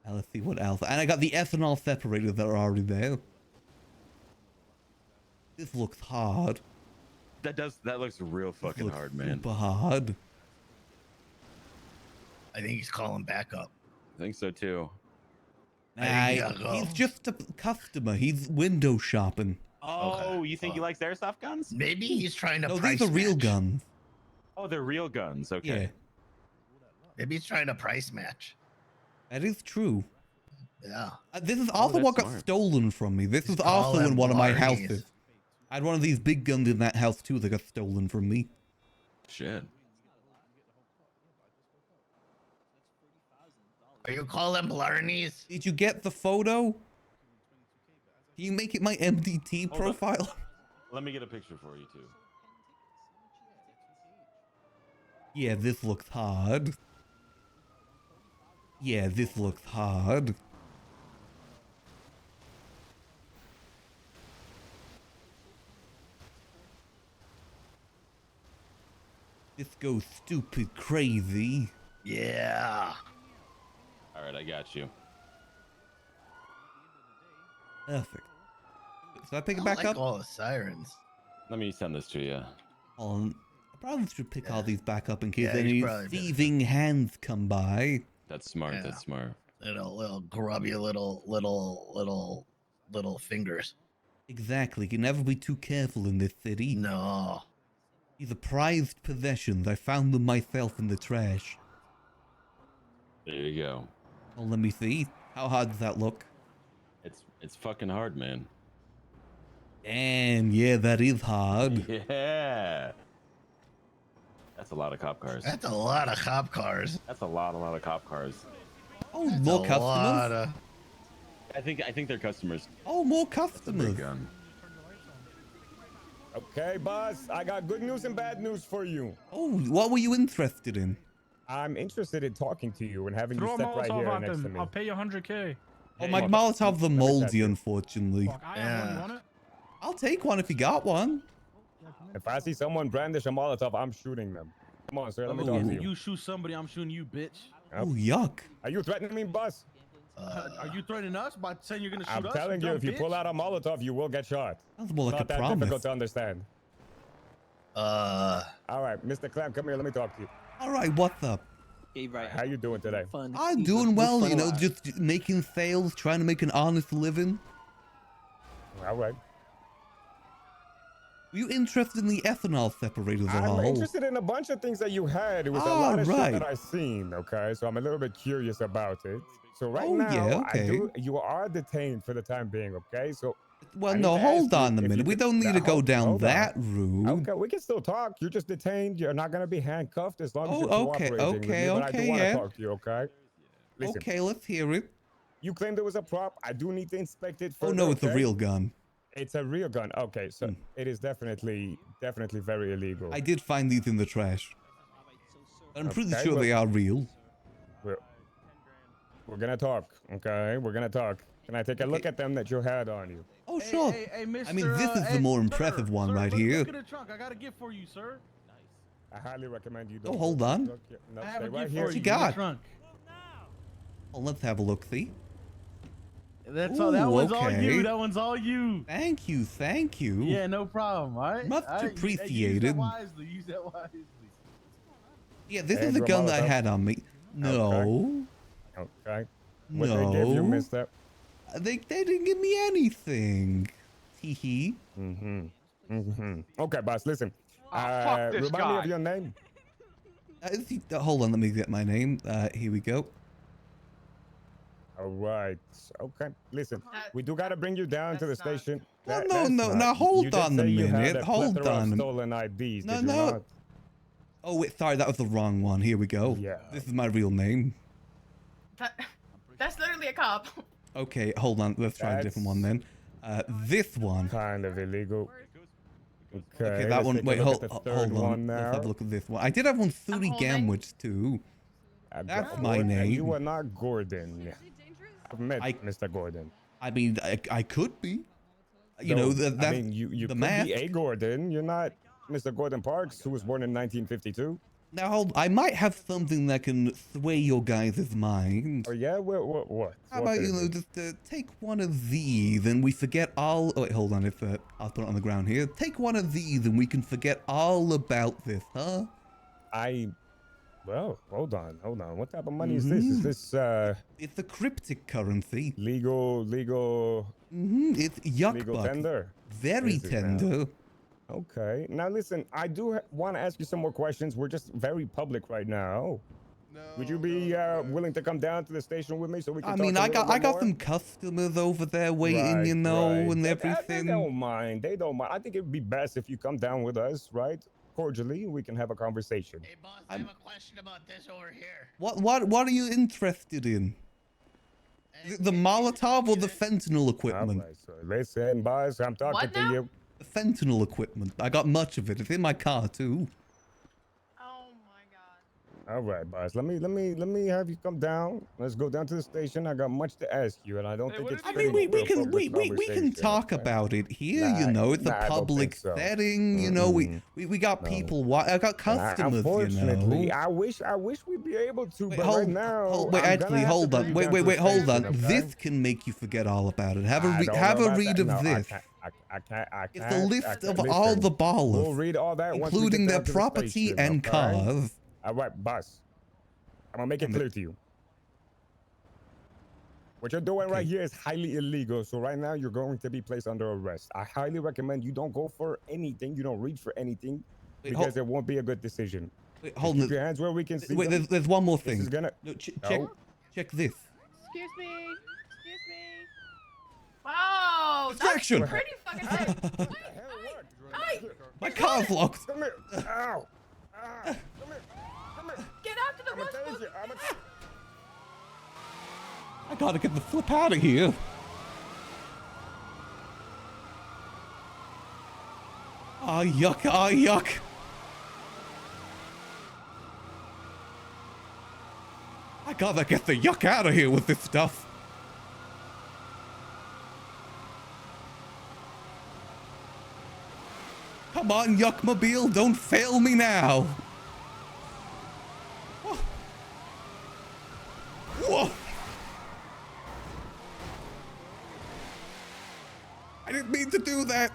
Let's see what else. And I got the ethanol separators that are already there. This looks hard. That looks real This fucking looks hard, man. Super hard. I think he's calling backup. I think so too. I think you gotta He's go. just a customer. He's window shopping. Oh, you think he likes airsoft guns? Maybe he's trying to No, price these are real match. guns. Oh, they're real guns. Yeah, Okay. Maybe he's trying to price match. that is true. Yeah. This is also what that's got smart. stolen from me. This Just is call also in them one of my Barneys. houses. I had one of these big guns in that house too that got stolen from me. Shit. Are you calling Blarneys? Did you get the photo? Can you make it my MDT Hold up. profile? Let me get a picture for you too. Yeah, this looks hard. Yeah, this looks hard. This goes stupid crazy. Yeah. All right, I got you. Perfect. So I pick it I back like up? all the sirens. Let me send this to you. I probably should pick all these back up in case Yeah, he's any probably better. thieving hands come by. That's smart. Yeah. That's smart. Little grubby little fingers. Exactly. Can never be too careful in this city. No. These are prized possessions. I found them myself in the trash. There you go. Oh, let me see. How hard does that look? It's fucking hard, man. Damn, yeah, that is hard. Yeah. That's a lot of cop cars. That's a lot of cop cars. That's a lot of cop cars. Oh, That's more a customers? lot of- I think they're customers. Oh, more That's a big customers. gun. Okay, boss. I got good news and bad news for you. Oh, what were you interested in? I'm interested in talking to you and having Throw you a step right Molotov here at next to them. me. I'll pay you 100K. Oh, my Hey, Molotov the let me touch moldy, it. unfortunately. Fuck, I have one. You want it? I'll take one if you got one. If I see someone brandish a Molotov, I'm shooting them. Come on, sir. Let me talk to you. You shoot somebody, I'm shooting you, bitch. Oh, yuck. Are you threatening me, boss? Are you threatening us by saying you're gonna shoot I'm us? telling you, dumb if you bitch? pull out a Molotov, you will get shot. That's more like Not a that promise. difficult to understand. All right, Mr. Clamp, come here. Let me talk to you. All right, what's up? How you doing today? I'm doing well, you know, just making sales, trying to make an honest living. All right. Were you interested in the ethanol separators at I'm all? interested in a bunch of things that you had. It was a Ah, lot of right. shit that I seen. Okay, so I'm a little bit curious about it. So right Oh, now, yeah, okay. you are detained for the time being. Okay, so. Well, I need no, to hold ask you on a if you minute. We could- don't need now, to go hold- down hold on. that route. Okay, we can still talk. You're just detained. You're not gonna be handcuffed as long as you're okay, cooperating with me. But I do okay, want to yeah. talk to you. Okay. Listen, Okay, let's hear it. you claim there was a prop. I do need to inspect it Oh, further. no, it's a okay? real gun. It's a real gun. Okay, so it is definitely very illegal. I did find these in the trash. I'm pretty Okay, sure well- they are real. We're gonna talk. Okay, we're gonna talk. Can I take a look at them that you had on you? Oh, sure. Hey, Mr. I mean, this is the more impressive one right here. Look at the trunk. I got a gift for you, sir. I highly recommend you. Oh, don't hold go to the on. truck yet. No, I have stay a right gift here. for What you. you got? In the trunk. Oh, let's have a look, see? That's all. That Ooh, one's all okay. you. That one's all you. Thank you, thank you. Yeah, no problem. All right. Much All right, Use appreciated. that wisely. Use that wisely. Yeah, this Hey, is the gun that I Molotov. had on me. No. Okay. What they gave you, No. mister? They didn't give me anything. Hee hee. Okay, boss, listen. fuck this remind me guy. of your name. Hold on, let me get my name. Here we go. All right. Okay. Listen, we do got to bring you down to the station. Well, That's no, not- hold you did on a say you had minute. a Hold plethora of on. Stolen IDs. No, did you no. not? Oh, wait, sorry, that was the wrong one. Here we go. Yeah. This is my real name. That's literally a cop. Okay, hold on. Let's try a different one then. This one. Kind of illegal. Okay, Okay, that let's one. take a Wait, look hold, at the hold third on. one Let's have now. a look at this one. I did have one 30 Gamwich too. That's my name. You are not Gordon. I've met Mr. Gordon. I mean, I could be. You know, No, that I mean, you the could math. be a Gordon. You're not Mr. Gordon Parks, who was born in 1952. Now, hold. I might have something that can sway your guys' mind. Oh yeah, what? How What about could you it know be? just take one of these and we forget all. Oh wait, hold on. If I'll put it on the ground here. Take one of these and we can forget all about this, huh? Well, hold on. What type of money is this? Is this It's a cryptic currency. legal? It's yuck Legal buck. tender. Very Is it now? tender. Okay. Now listen, I do want to ask you some more questions. We're just very public right now. Would you be willing to come down to the station with me so we can? I talk mean, a I little got bit I got more? some customers over there waiting, you know, Right. and They everything. don't mind. They don't mind. I think it would be best if you come down with us, right? cordially. We can have a conversation. Hey, boss, I have a question about this over here. What are you interested in? The Molotov or the fentanyl equipment? Alright, so listen, boss, I'm talking What to now? you. The fentanyl equipment. I got much of it. It's in my car too. Oh my god. All right, boss. Let me have you come down. Let's go down to the station. I got much to ask you, and I don't think it's. I mean, we can talk about it here. You know, it's a public setting. You know, we got people. I got customers. Unfortunately, you know. I wish we'd be able to, but hold, right now. wait, I'm actually, gonna have hold to on. bring you Wait, down to the hold on. station, okay? This can make you forget all about it. Have a I don't have know a about read that. of No, this. I can't. It's a list of all the ballers, We'll read all that once we including get their down to the property station, and okay? cars. All right, boss. I'm gonna make it clear to you. What you're doing right here is highly illegal. So right now you're going to be placed under arrest. I highly recommend you don't go for anything. You don't reach for anything because it won't be a good decision. Wait, Just hold keep on. your hands where we can see. Wait, them. there's one more This thing. is gonna. No, No. check this. Excuse me. Excuse me. Wow, Distraction. that's pretty fucking sick. Hey, My car's locked. Come here. Ow. Come here. Come here. get out to the bus. I gotta get the flip out of here. Ah, yuck. Ah, yuck. I gotta get the yuck out of here with this stuff. Come on, Yuckmobile, don't fail me now. Whoa. I didn't mean to do that.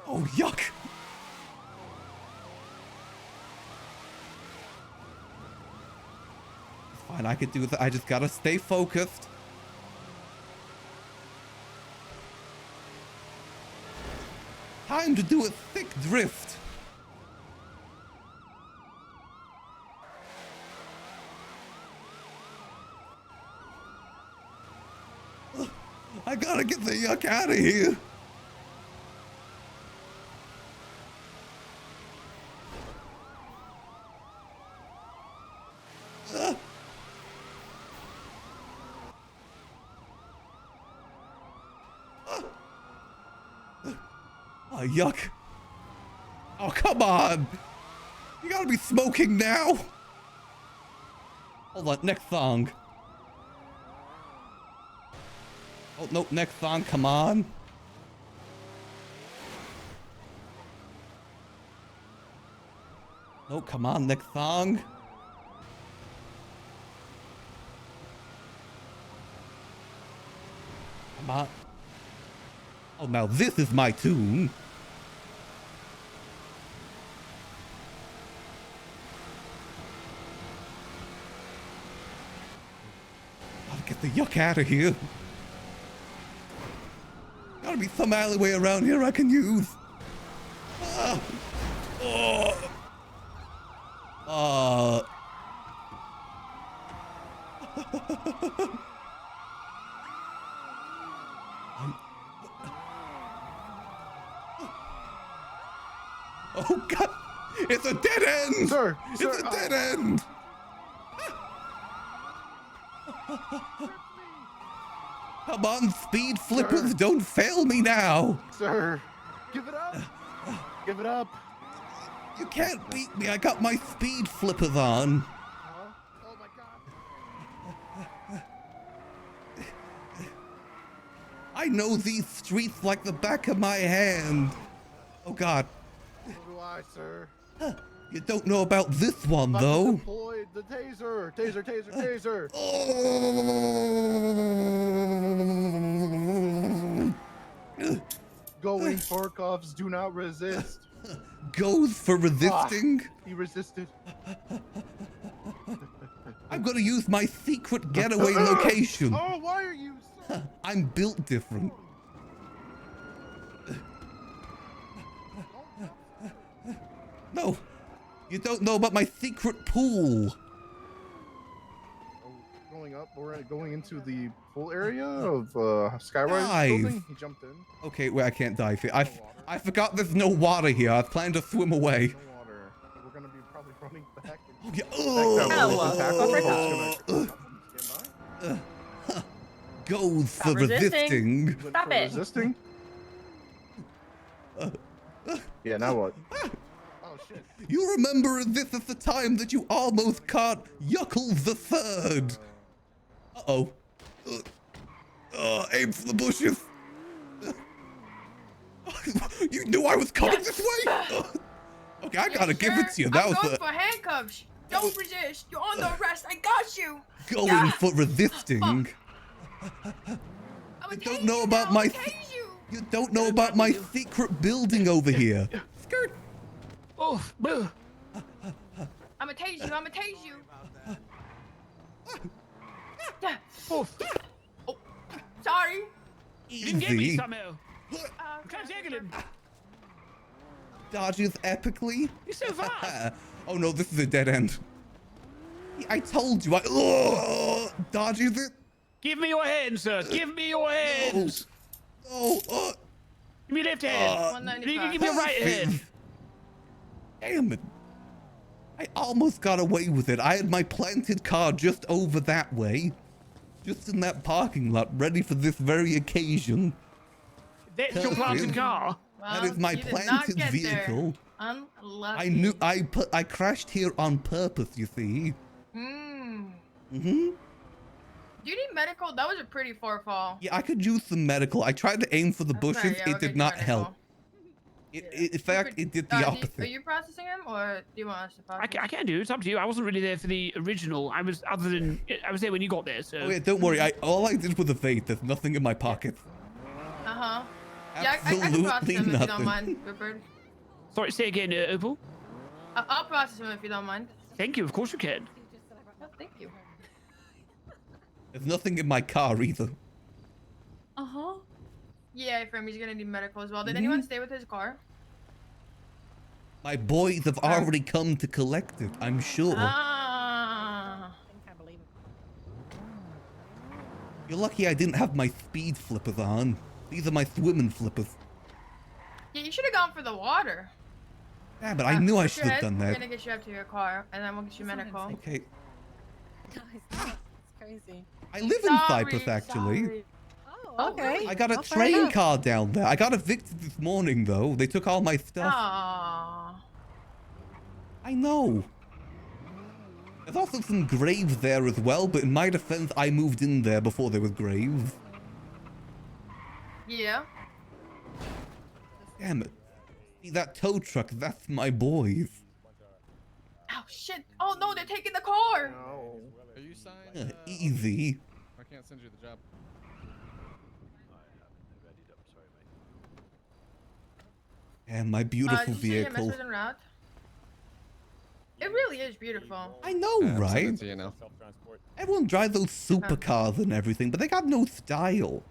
Oh, yuck. It's fine, I could do that. I just gotta stay focused. Time to do a thick drift. I gotta get the yuck out of here. Oh, yuck. Oh, come on. You gotta be smoking now. Hold on, next song. Oh, no, next song, come on. No, come on, next song. Come on. Oh, now this is my tune. Gotta get the yuck out of here. Gotta be some alleyway around here I can use. Oh God! It's a dead end! Sir! It's a dead end! Come on, speed flippers, don't fail me now! Sir! Give it up! Give it up! You can't beat me, I got my speed flippers on. Oh my God! I know these streets like the back of my hand. Oh God. So do I, sir. You don't know about this one, About to though. deploy the taser! Taser, taser, taser! Going for cuffs, do not resist. Goes for resisting? He resisted. I'm gonna use my secret getaway location. Oh, why are you so... I'm built different. No, you don't know about my secret pool. Oh, going up. We're going into the pool area of Skyrise Dive. building. He jumped in. Okay, wait, I can't dive here. I forgot there's no water here. I planned to swim away. No water. We're gonna be probably running back. Okay. Goes for Stop resisting. resisting. Stop it. Resisting. Yeah. Now what? Oh shit. You remember this is the time that you almost caught Yuckles the Third. Uh-oh. Aim for the bushes. You knew I was coming this way? Okay, I gotta give it to you. That I'm was going the for handcuffs. Don't resist. You're under arrest. I got you. going for resisting. You don't know about my you don't know about my secret building over here. Skirt. Oh, I'ma tase you. I'ma tase you. oh. Oh, sorry. You didn't get me Easy. somehow. I'm trying to tackle him. Dodges epically. He's so fast. Oh no, this is a dead end. I told you. Dodges it. Give me your hands, sir. Give me your hands. Oh, give me your left hand. You can give me your right hand. Damn it. I almost got away with it. I had my planted car just over that way. Just in that parking lot, ready for this very occasion. That's your planted car? That is my planted vehicle. Unlucky. I crashed here on purpose, you see. Do you need medical? That was a pretty far fall. Yeah, I could use some medical. I tried to aim for the bushes. yeah, we'll It get did you not medical. help. In fact, it did the Are opposite. you processing him, or do you want us to process? I can do. It's up to you. I wasn't really there for the original. I was I was there when you got there. So. Oh, yeah, don't worry. All I did was evade. There's nothing in my pocket. Yeah, I can process Absolutely him if you don't nothing. mind, Rupert. Sorry, say again, Opal. I'll process him if you don't mind. Thank you. Of course you can. Oh, thank you. There's nothing in my car either. Yeah, from he's gonna need medical as well. Did anyone stay with his car? My boys have already come to collect it, I'm sure. Ah. You're lucky I didn't have my speed flippers on. These are my swimming flippers. Yeah, you should have gone for the water. Yeah, but I knew I Put should your have head, done We're that. gonna get you up to your car, and then we'll get you medical. Okay. Guys, that's crazy. I live in Cyprus, actually. Sorry. Oh, okay. I got a Well, fair train enough. car down there. I got evicted this morning, though. They took all my stuff. Aww. I know. There's also some graves there as well, but in my defense, I moved in there before there was graves. Yeah. Damn it. See, that tow truck, that's my boys. Oh shit! Oh no, they're taking the car. No. Are you signed? Easy. I can't send you the job. And my beautiful did you see him vehicle. message en route? It really is beautiful. I know, I'm sending right? it to you now. Everyone drives those supercars and everything, but they got no style.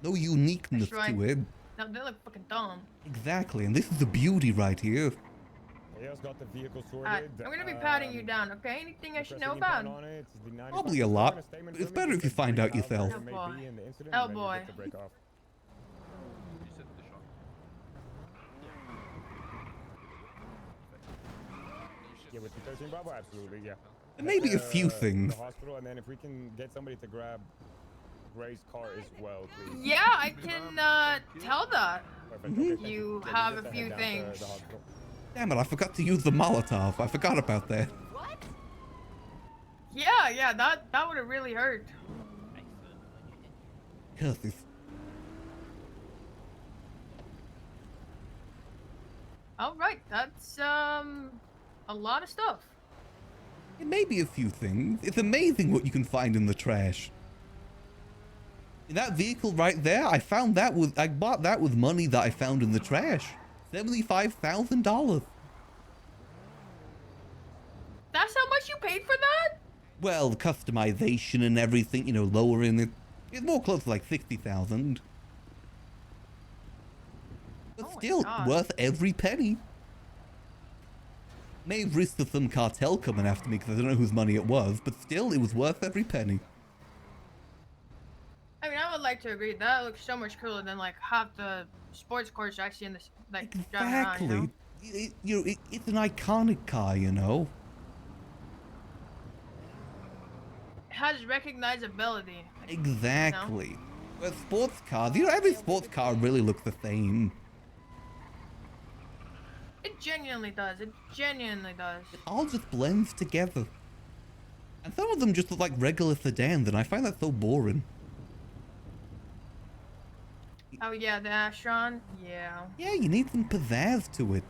No uniqueness That's right. to it. No, they look fucking dumb. Exactly, and this is the beauty right here. Leo's got the vehicle Alright, sorted. I'm gonna be patting you down, okay? Anything I should know about? Probably a lot, but it's better if you find out yourself. Oh boy. Oh boy. Yeah, with the 13 Bravo, absolutely, yeah. There may be a few The things. hospital, and then if we can get somebody to grab Gray's car as well, please. Yeah, I can tell that. Perfect. Okay, You thank have Just a to few head down to things. the hospital. Damn it, I forgot to use the Molotov. I forgot about that. Yeah, that would have really hurt. Curses. Alright, that's a lot of stuff. It may be a few things. It's amazing what you can find in the trash. In that vehicle right there, I bought that with money that I found in the trash. $75,000. That's how much you paid for that? Well, the customization and everything, you know, lowering it. It's more close to like 60,000. But still, God. worth every penny. May have risked of some cartel coming after me because I don't know whose money it was, but still, it was worth every penny. like to agree. That looks so much cooler than like half the sports cars I see in this like driving around. You know? Exactly. It's an iconic car, you know. It has recognizability. Like, Exactly. You know? But sports cars, every sports car really looks the same. It genuinely does. It genuinely does. It all just blends together. And some of them just look like regular sedans, and I find that so boring. Oh yeah, the Astron. Yeah. Yeah, you need some pizzazz to it.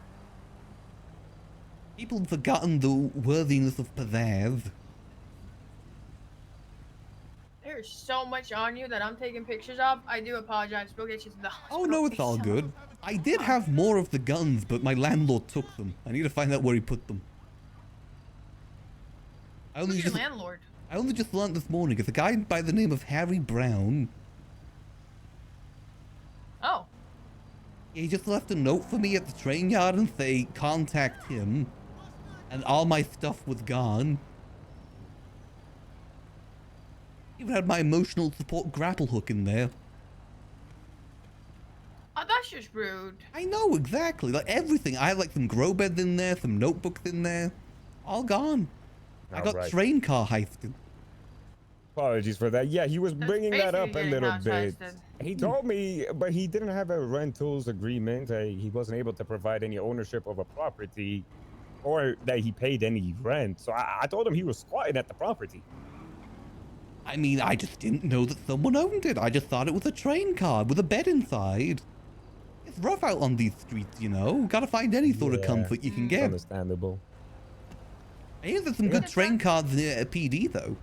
People have forgotten the worthiness of pizzazz. There's so much on you that I'm taking pictures of. I do apologize. We'll get you to the hospital. Oh no, it's all good. I did have more of the guns, but my landlord took them. I need to find out where he put them. Who's your landlord? I only just learned this morning. It's a guy by the name of Harry Brown. Oh. He just left a note for me at the train yard and say, contact him. And all my stuff was gone. Even had my emotional support grapple hook in there. Oh, that's just rude. I know, exactly. Like everything. I had like some grow beds in there, some notebooks in there. All gone. I got Alright. train car heisted. Apologies for that. Yeah, he was bringing that up a basically little getting bit. house He told me, but he didn't have a rentals agreement. He wasn't able to provide any ownership of a property or that he paid any rent. So I told him he was squatting at the property. I mean, I just didn't know that someone owned it. I just thought it was a train car with a bed inside. It's rough out on these streets, you know. Gotta find any sort of comfort you can get. Understandable. I hear there's some good train cars near a PD, though.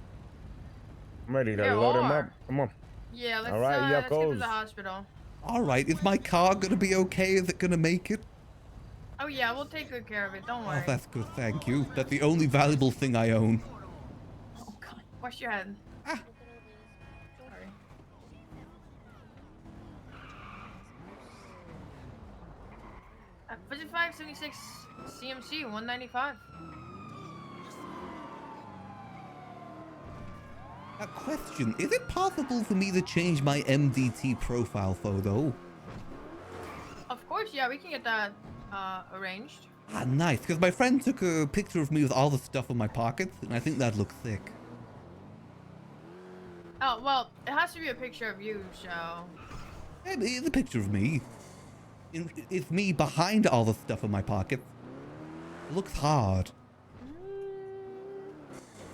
I'm ready to There load him are. up. Come on. Yeah, let's, All right, let's get to Yuckles. the hospital. Alright, is my car gonna be okay? Is it gonna make it? Oh yeah, we'll take good care of it. Don't worry. Oh, that's good, thank you. That's the only valuable thing I own. Oh god. Wash your head. Ah. Sorry. At 5576 CMC 195. A question, is it possible for me to change my MDT profile photo? Of course, yeah, we can get that arranged. Ah, nice, because my friend took a picture of me with all the stuff in my pockets, and I think that looks sick. Oh, well, it has to be a picture of you, so... Yeah, but it's a picture of me. It's me behind all the stuff in my pockets. It looks hard.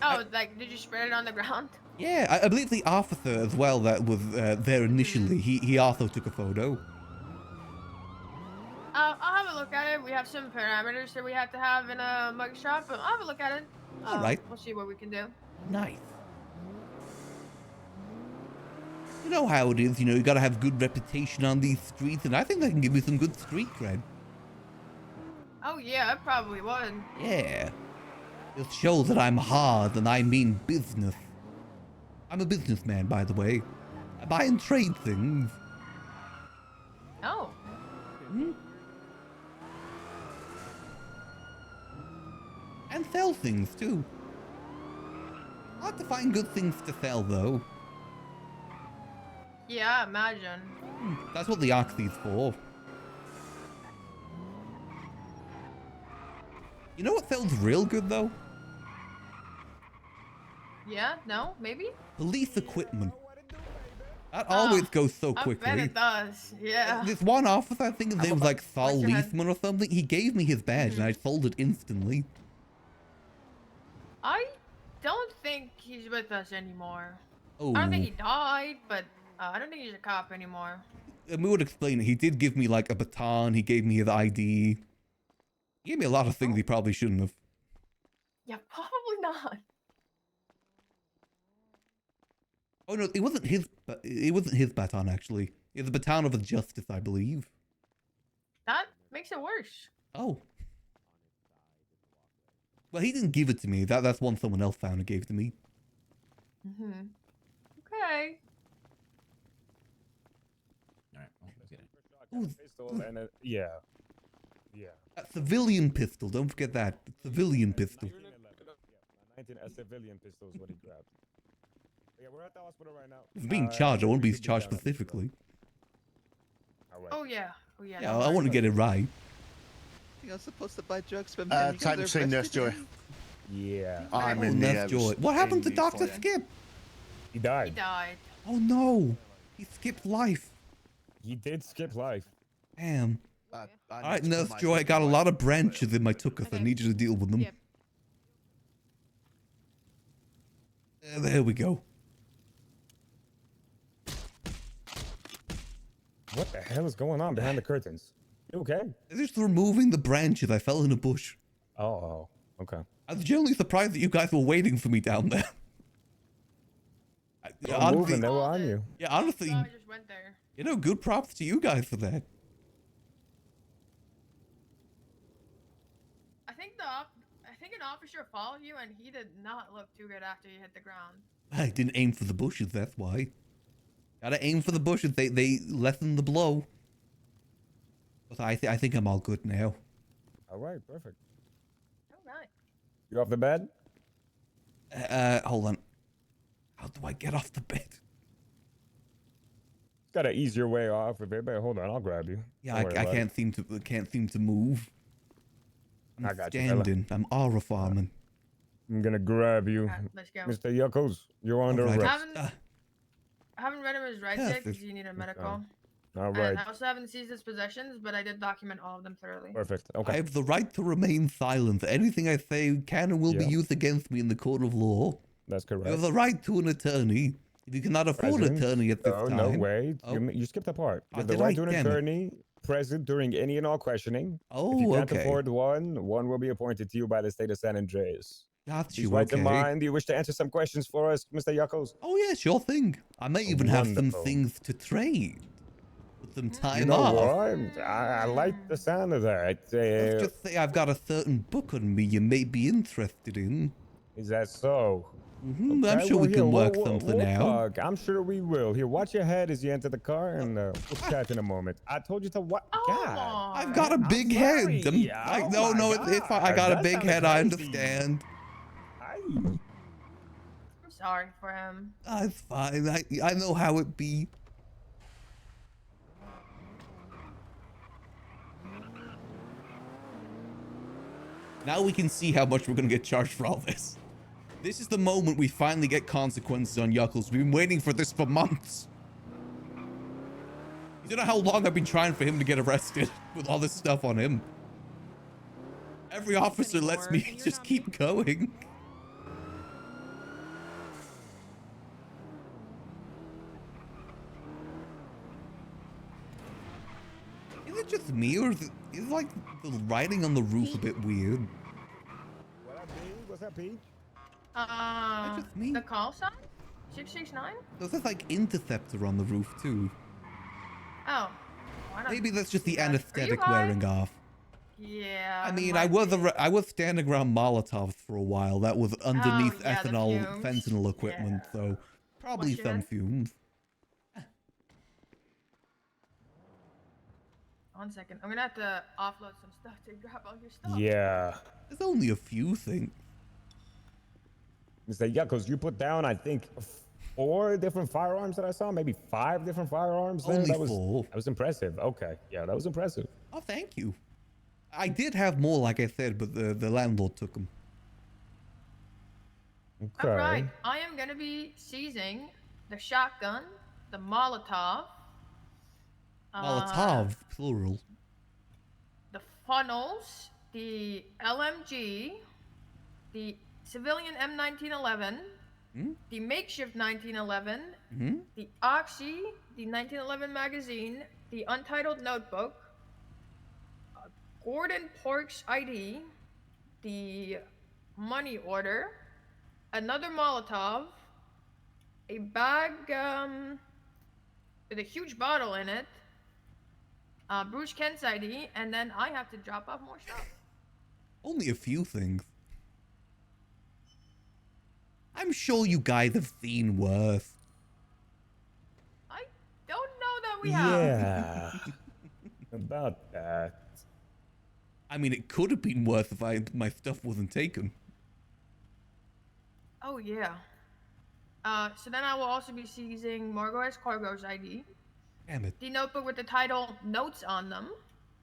Oh, like, did you spread it on the ground? Yeah, I believe the officer as well that was there initially, he also took a photo. I'll have a look at it. We have some parameters that we have to have in a mug shop, but I'll have a look at it. Alright. We'll see what we can do. Nice. You know how it is, you gotta have good reputation on these streets, and I think that can give me some good street cred. Oh yeah, it probably would. Yeah. It shows that I'm hard, and I mean business. I'm a businessman, by the way. I buy and trade things. Oh. Hmm? And sell things, too. Hard to find good things to sell, though. Yeah, I imagine. That's what the Oxy's for. You know what sells real good, though? Yeah, no, maybe? Police equipment. That always goes so I quickly. bet it does, yeah. This one officer, I think his name was like Saul What's your head? Leithman or something, he gave me his badge and I sold it instantly. I don't think he's with us anymore. Oh. I don't think he died, but I don't think he's a cop anymore. And we would explain it. He did give me like a baton, he gave me his ID. He gave me a lot of things he probably shouldn't have. Yeah, probably not. Oh no, it wasn't his baton actually. It was the baton of a justice, I believe. That makes it worse. Oh. Well, he didn't give it to me. That's one someone else found and gave to me. Mm-hmm. Okay. Alright, let's get it. Pistol and a, yeah. A civilian pistol, don't forget that. A civilian pistol. 19, a civilian pistol is what he grabbed. Yeah, we're at the hospital right now. If I'm being charged, I we won't be should charged down at the specifically. All right. Oh yeah. Oh yeah. Yeah, no I want to worries. get it right. I think I was supposed to buy drugs from him. You guys time are to say Nurse arrested Joy. him? Yeah. I'm Oh, in the Nurse Joy. What happened to Dr. foyer. Skip? He He died. died. Oh no, he skipped life. He did skip life. Damn. I All need right, to put Nurse myself Joy, I in got a my lot of foyer. branches in my tuchus. I need you to deal with them. Yep. There we go. What the hell is going on behind the curtains? You okay? They're just removing the branches. I fell in a bush. Oh, okay. I was genuinely surprised that you guys were waiting for me down there. They were Honestly- moving, they were on you. Yeah, honestly, I just went there. you know, good props to you guys for that. I think an officer followed you, and he did not look too good after you hit the ground. I didn't aim for the bushes, that's why. Gotta aim for the bushes. They lessen the blow. But I think I'm all good now. All right, perfect. Oh nice. You off the bed? Hold on. How do I get off the bed? Got an easier way off of it, but hold on, I'll grab you. Yeah, Don't worry I about it. can't seem to move. I'm I got you, fella. standing. I'm aura farming. I'm gonna grab you. Alright, let's go. Mr. Yuckles, you're under Alright. arrest. I haven't read him his rights yet because Perfect. you need a medical. All And right, I also haven't seized his possessions, but I did document all of them thoroughly. perfect. I Okay. have the right to remain silent. Anything I say can and will be Yeah. used against me in the court of law. That's You have correct. the right to an attorney. If you cannot afford an President? attorney at this No, time. no, wait. Oh. You skipped a part. You Oh, have the did right I? to an Damn it. attorney present during any and all questioning. Oh, If you can't okay. afford one will be appointed to you by the state of San Andreas. Got These you. rights in Okay. mind, do you wish to answer some questions for us, Mr. Yuckles? Oh yeah, sure thing. I may even have some Wonderful. things to trade. With some time You know off. what? I like the sound of that. Let's just say I've got a certain book on me you may be interested in. Is that so? I'm Okay, sure well, we here, can work we'll something out. talk. I'm sure we will. Here, watch your head as you enter the car, and we'll chat in a moment. I told you to what? God. I've got a big head. No, I got a big head. I understand. I'm sorry for him. It's fine. I know how it be. Now we can see how much we're gonna get charged for all this. This is the moment we finally get consequences on Yuckles. We've been waiting for this for months. You don't know how long I've been trying for him to get arrested with all this stuff on him. Every officer lets me just keep going. Is it just me, or is like the writing on the roof a bit weird? What's that, Pete? just me. The call sign? 669? There's like interceptor on the roof too. Oh. I don't Maybe that's just the see that. Are you anesthetic high? wearing off. Yeah. I it mean, might be. I was standing around Molotovs for a while. That was underneath yeah, the ethanol, fumes. fentanyl equipment, so probably What's your some head? fumes. 1 second. I'm gonna have to offload some stuff to grab all your stuff. Yeah. There's only a few things. Mr. Yuckles, you put down, I think, 4 different firearms that I saw. Maybe 5 different firearms there. Only That was 4. That was impressive. Okay. Yeah, that was impressive. Oh, thank you. I did have more, like I said, but the landlord took them. Okay. Alright, I am gonna be seizing the shotgun, the Molotov, Molotov, plural. the funnels, the LMG, the civilian M1911, the makeshift 1911, the Oxy, the 1911 magazine, the untitled notebook, Gordon Parks ID, the money order, another Molotov, a bag with a huge bottle in it, Bruce Kent's ID, and then I have to drop off more stuff. Only a few things. I'm sure you guys have seen worse. I don't know that we have. Yeah. About that. I mean, it could have been worse if my stuff wasn't taken. Oh yeah. So then I will also be seizing Margo's Cargo's ID. Damn it. The notebook with the title Notes on them.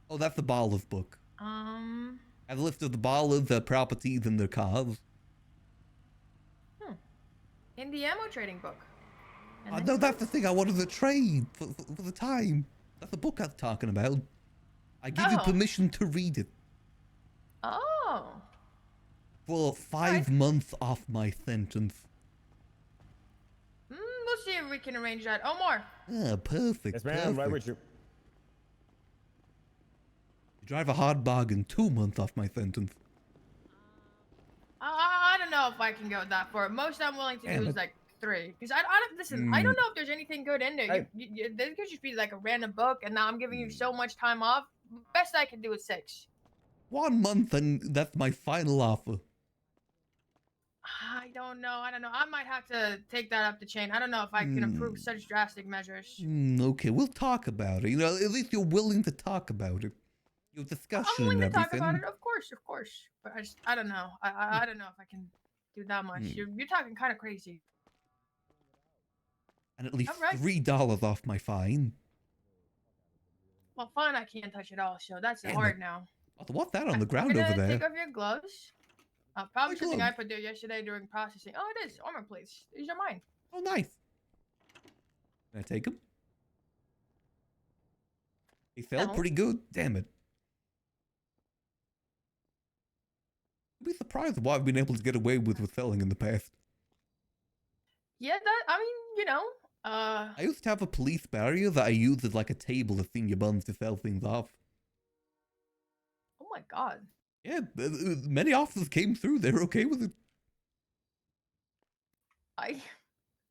Oh, that's the Barlov book. I've lifted the Barlov, their properties, and their cars. In the ammo trading book. I know that's the thing I wanted to trade for the time. That's the book I'm talking about. I give you permission to read it. Oh. For 5 months off my sentence. We'll see if we can arrange that. Omar. Ah, perfect. Yes, ma'am. Perfect. Right with you. You drive a hard bargain. 2 months off my sentence. I don't know if I can go that far. Most I'm willing to do is like 3. Because I don't listen. I don't know if there's anything good in there. This could just be like a random book, and now I'm giving you so much time off. Best I can do is 6. 1 month, and that's my final offer. I don't know. I might have to take that up the chain. I don't know if I can approve such drastic measures. Okay, we'll talk about it. You know, at least you're willing to talk about it. Your discussion I'm willing and to everything. talk about it, of course. But I don't know. I don't know if I can do that much. You're talking kind of crazy. And at least Alright. $3 off my fine. Well, fine, I can't touch it all, so that's Damn hard it. now. What's that on the I'm ground gonna over there? take off your gloves. Probably My something I gloves? put there yesterday during processing. Oh, it is. Armor plates. These are mine. Oh, nice. Can I take them? They felt No. pretty good. Damn it. I'd be surprised what I've been able to get away with selling in the past. Yeah, I mean, you know. I used to have a police barrier that I used as like a table of senior buns to sell things off. Oh my god. Yeah, many officers came through. They were okay with it.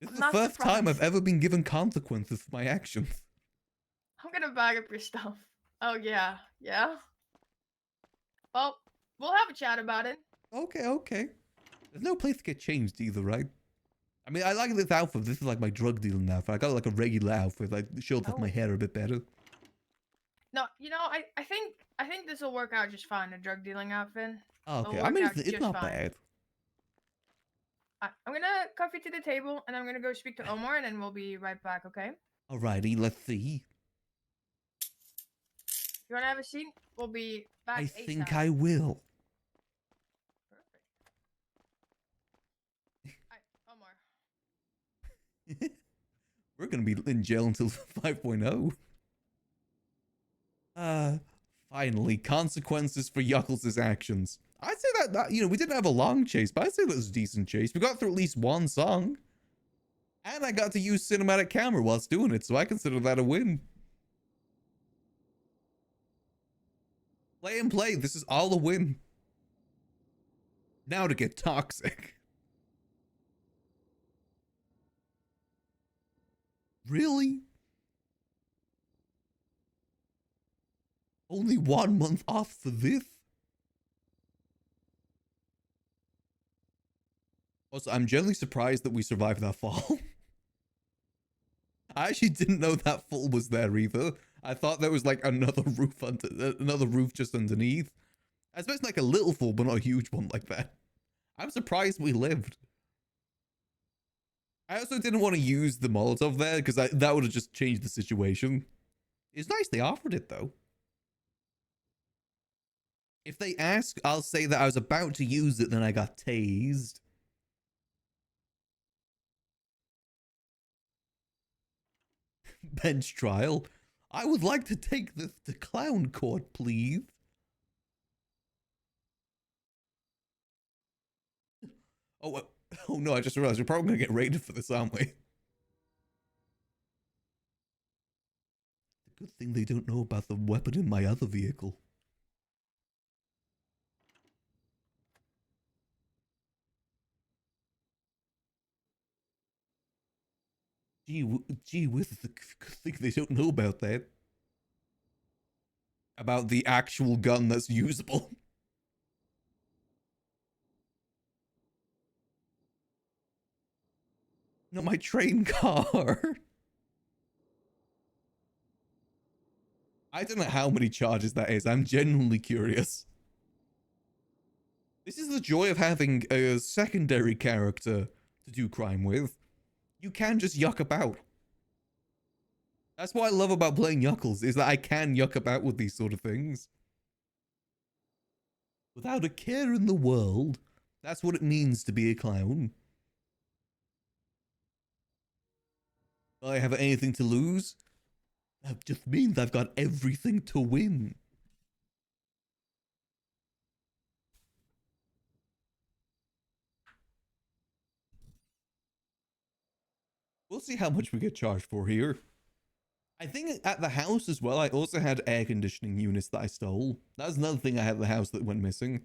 This is the not first time I've surprised. ever been given consequences for my actions. I'm gonna bag up your stuff. Oh yeah, yeah. Well, we'll have a chat about it. Okay. There's no place to get changed either, right? I mean, I like this outfit. This is like my drug dealing outfit. I got like a regular outfit. Like, shows off my hair a bit better. No, you know, I think this will work out just fine. A drug dealing outfit. Okay, It'll I mean, work out it's just not fine. bad. I'm gonna cuff you to the table, and I'm gonna go speak to Omar, and then we'll be right back. Okay? Alrighty, let's see. You wanna have a seat? We'll be back. I ASAP. think I will. Omar. We're gonna be in jail until 5.0. Finally, consequences for Yuckles' actions. I'd say that, you know, we didn't have a long chase, but I'd say that was a decent chase. We got through at least one song. And I got to use cinematic camera whilst doing it, so I consider that a win. Play and play, this is all a win. Now to get toxic. Really? Only 1 month off for this? Also, I'm generally surprised that we survived that fall. I actually didn't know that fall was there either. I thought there was like another roof just underneath. I expect like a little fall, but not a huge one like that. I'm surprised we lived. I also didn't want to use the Molotov there because that would have just changed the situation. It's nice they offered it though. If they ask, I'll say that I was about to use it, then I got tased. Bench trial. I would like to take this to clown court, please. Oh no, I just realized we're probably going to get raided for this, aren't we? Good thing they don't know about the weapon in my other vehicle. Gee whiz, it's a good thing they don't know about that. About the actual gun that's usable. No, my train car. I don't know how many charges that is. I'm genuinely curious. This is the joy of having a secondary character to do crime with. You can just yuck about. That's what I love about playing Yuckles, is that I can yuck about with these sort of things. Without a care in the world. That's what it means to be a clown. Do I have anything to lose? That just means I've got everything to win. We'll see how much we get charged for here. I think at the house as well, I also had air conditioning units that I stole. That was another thing I had at the house that went missing.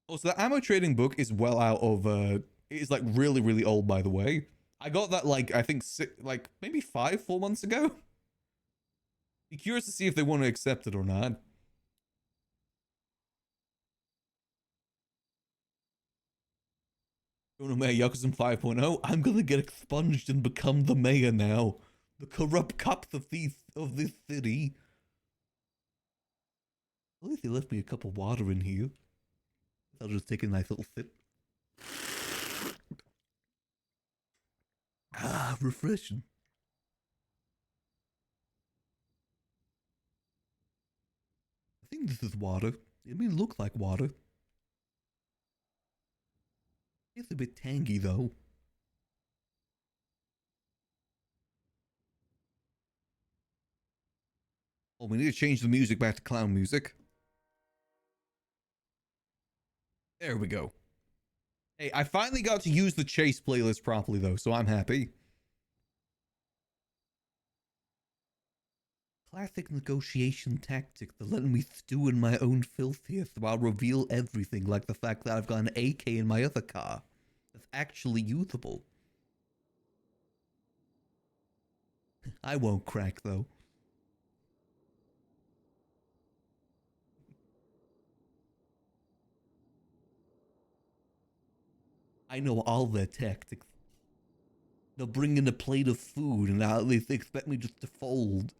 Also, the ammo trading book is well out of, it's like really, really old, by the way. I got that like, I think, like maybe 4 months ago. Be curious to see if they want to accept it or not. Going to Mayor Yakuza 5.0, I'm gonna get expunged and become the mayor now. The corrupt cop of this city. At least they left me a cup of water in here. I'll just take a nice little sip. Ah, refreshing. I think this is water. It may look like water. It's a bit tangy though. Oh, we need to change the music back to clown music. There we go. Hey, I finally got to use the chase playlist properly though, so I'm happy. Classic negotiation tactic that letting me stew in my own filth here, so I'll reveal everything, like the fact that I've got an AK in my other car that's actually usable. I won't crack though. I know all their tactics. They'll bring in a plate of food and they expect me just to fold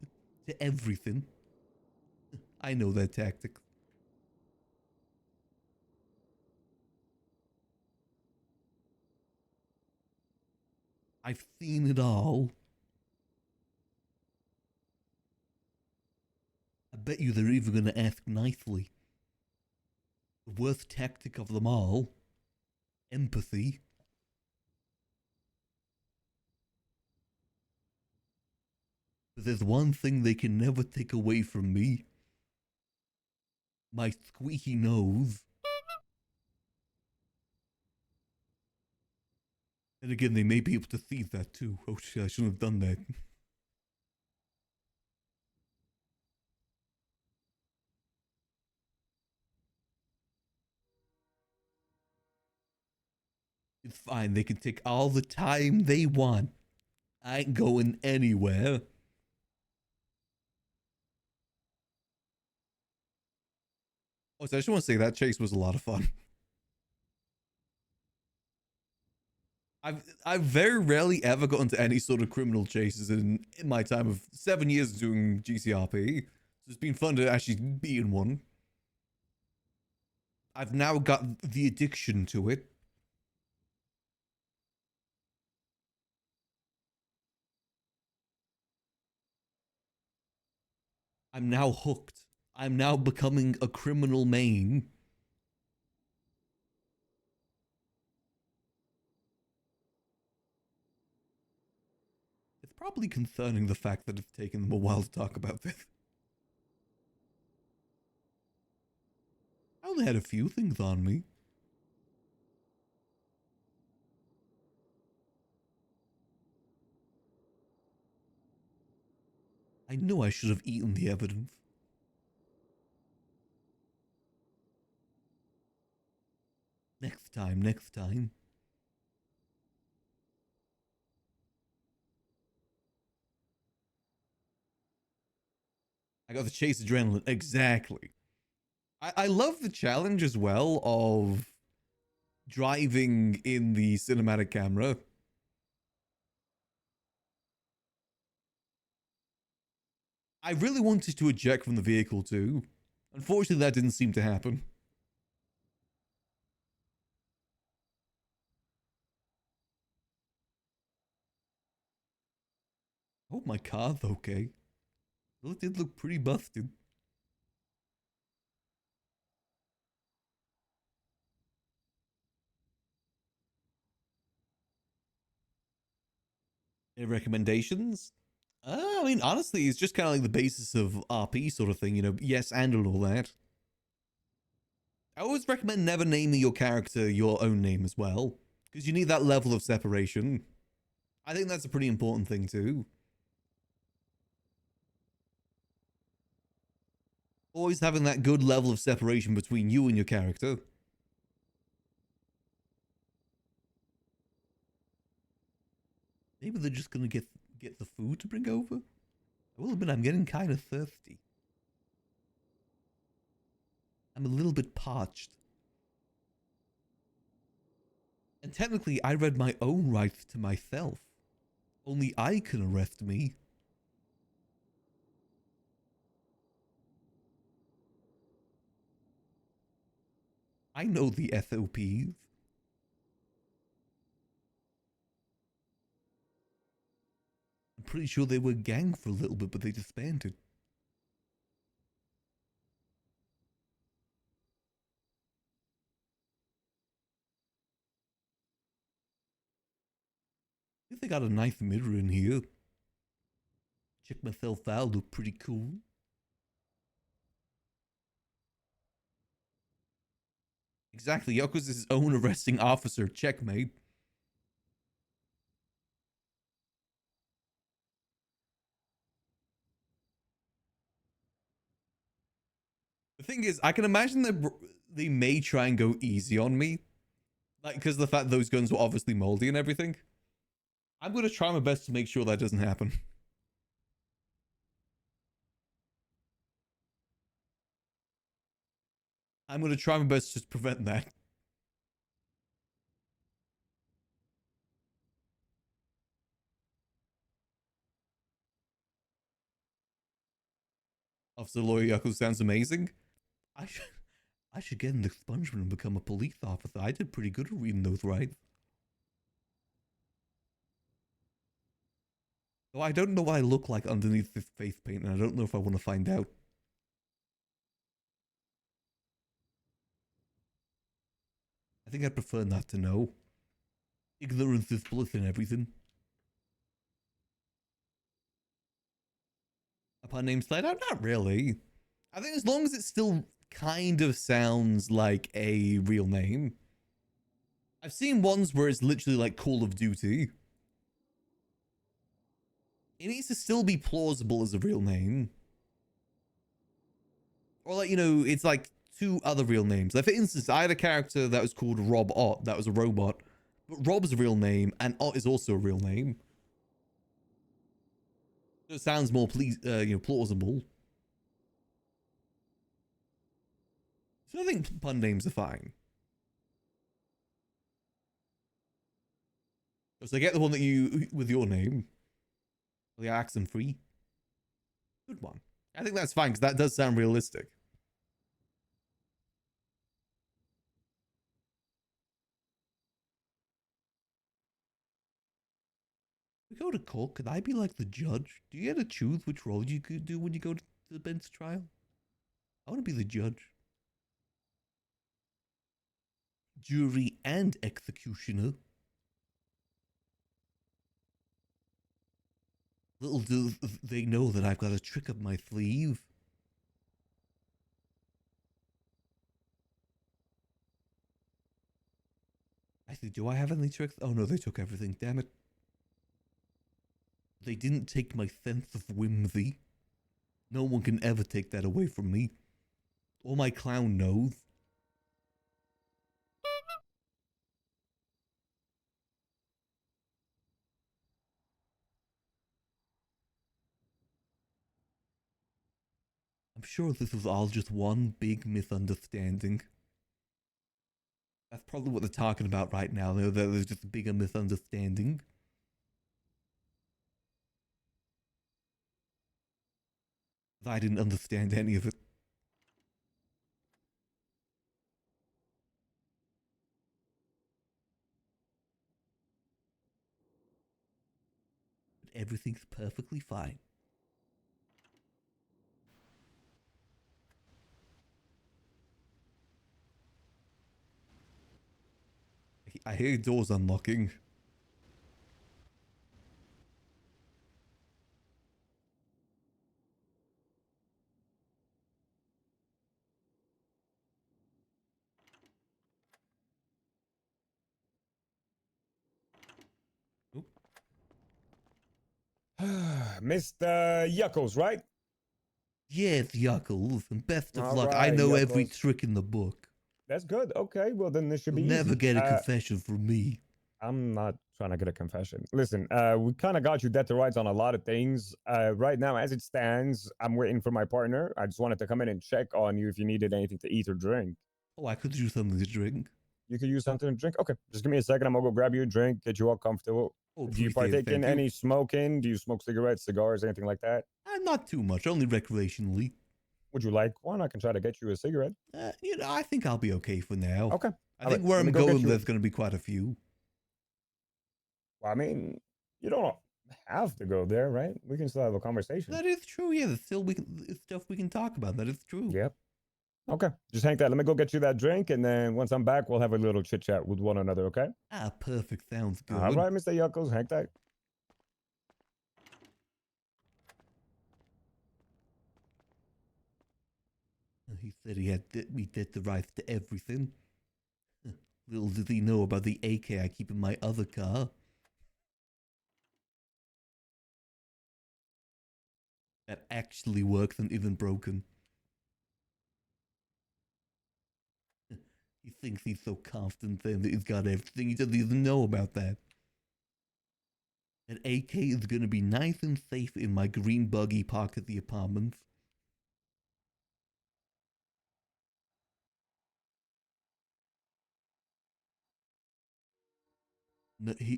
to everything. I know their tactics. I've seen it all. I bet you they're even going to ask nicely. The worst tactic of them all. Empathy. But there's one thing they can never take away from me. My squeaky nose. And again, they may be able to see that too. Oh shit, I shouldn't have done that. It's fine, they can take all the time they want. I ain't going anywhere. Oh, so I just want to say that chase was a lot of fun. I've very rarely ever got into any sort of criminal chases in my time of 7 years doing GCRP. So it's been fun to actually be in one. I've now got the addiction to it. I'm now hooked. I'm now becoming a criminal main. It's probably concerning the fact that it's taken them a while to talk about this. I only had a few things on me. I knew I should have eaten the evidence. Next time, next time. I got the chase adrenaline. Exactly. I love the challenge as well of driving in the cinematic camera. I really wanted to eject from the vehicle too. Unfortunately, that didn't seem to happen. I hope my car's okay. Well, it did look pretty busted. Any recommendations? I mean, honestly, it's just kind of like the basis of RP sort of thing, you know, yes and all that. I always recommend never naming your character your own name as well, because you need that level of separation. I think that's a pretty important thing too. Always having that good level of separation between you and your character. Maybe they're just gonna get the food to bring over. I will admit I'm getting kind of thirsty. I'm a little bit parched. And technically, I read my own rights to myself. Only I can arrest me. I know the SOPs. I'm pretty sure they were a gang for a little bit, but they disbanded. I think they got a nice mirror in here. Check myself out, look pretty cool. Exactly, Yuckles is his own arresting officer. Checkmate. The thing is, I can imagine that they may try and go easy on me. Like, because of the fact those guns were obviously moldy and everything. I'm going to try my best to make sure that doesn't happen. I'm going to try my best to just prevent that. Officer Lawyer Yuckles sounds amazing. I should get an expungement and become a police officer. I did pretty good at reading those rights. Though I don't know what I look like underneath this face paint, and I don't know if I want to find out. I think I'd prefer not to know. Ignorance is bliss and everything. Upon name slide out? Not really. I think as long as it still kind of sounds like a real name. I've seen ones where it's literally like Call of Duty. It needs to still be plausible as a real name. Or like, you know, it's like two other real names. Like for instance, I had a character that was called Rob Ott, that was a robot. But Rob's a real name, and Ott is also a real name. So it sounds more plausible. So I think pun names are fine. So I get the one that you with your name. The accent free. Good one. I think that's fine because that does sound realistic. We go to court. Could I be like the judge? Do you get to choose which role you could do when you go to the bench trial? I want to be the judge. Jury and executioner. Little do they know that I've got a trick up my sleeve. Actually, do I have any tricks? Oh no, they took everything. Damn it. They didn't take my sense of whimsy. No one can ever take that away from me. Or my clown nose. I'm sure this was all just one big misunderstanding. That's probably what they're talking about right now, though. There's just a bigger misunderstanding. I didn't understand any of it. But everything's perfectly fine. I hear doors unlocking. Mr. Yuckles, right? Yes, Yuckles, and best of All luck. I right, know every Yuckles. trick in the book. That's good. Okay, well then this should You'll be never easy. get a confession from me. I'm not trying to get a confession. Listen, we kind of got you dead to rights on a lot of things. Right now, as it stands, I'm waiting for my partner. I just wanted to come in and check on you if you needed anything to eat or drink. Oh, I could use something to drink. You could use something to drink? Okay, just give me a second. I'm gonna go grab you a drink, get you all comfortable. Oh, Do you appreciate it, partake in thank you. any smoking? Do you smoke cigarettes, cigars, anything like that? Not too much, only recreationally. Would you like one? I can try to get you a cigarette. I think I'll be okay for now. Okay. I think where I'm going, there's going to be quite a few. Well, I mean, you don't have to go there, right? We can still have a conversation. That is true. Yeah, there's still stuff we can talk about. That is true. Yep. Okay. Just hang tight. Let me go get you that drink, and then once I'm back, we'll have a little chit chat with one another. Okay? Ah, perfect. Sounds good. All right, Mr. Yuckles, hang tight. He said we did the rights to everything. Little did he know about the AK I keep in my other car. That actually works and isn't broken. He thinks he's so confident then that he's got everything. He doesn't even know about that. That AK is gonna be nice and safe in my green buggy parked at the apartments.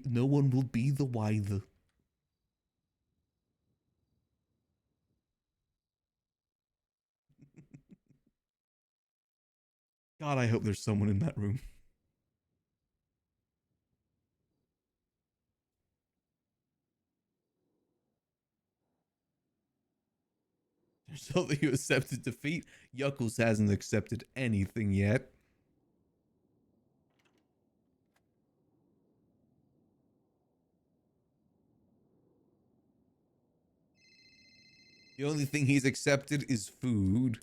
No one will be the wiser. God, I hope there's someone in that room. So that you accepted defeat. Yuckles hasn't accepted anything yet. The only thing he's accepted is food.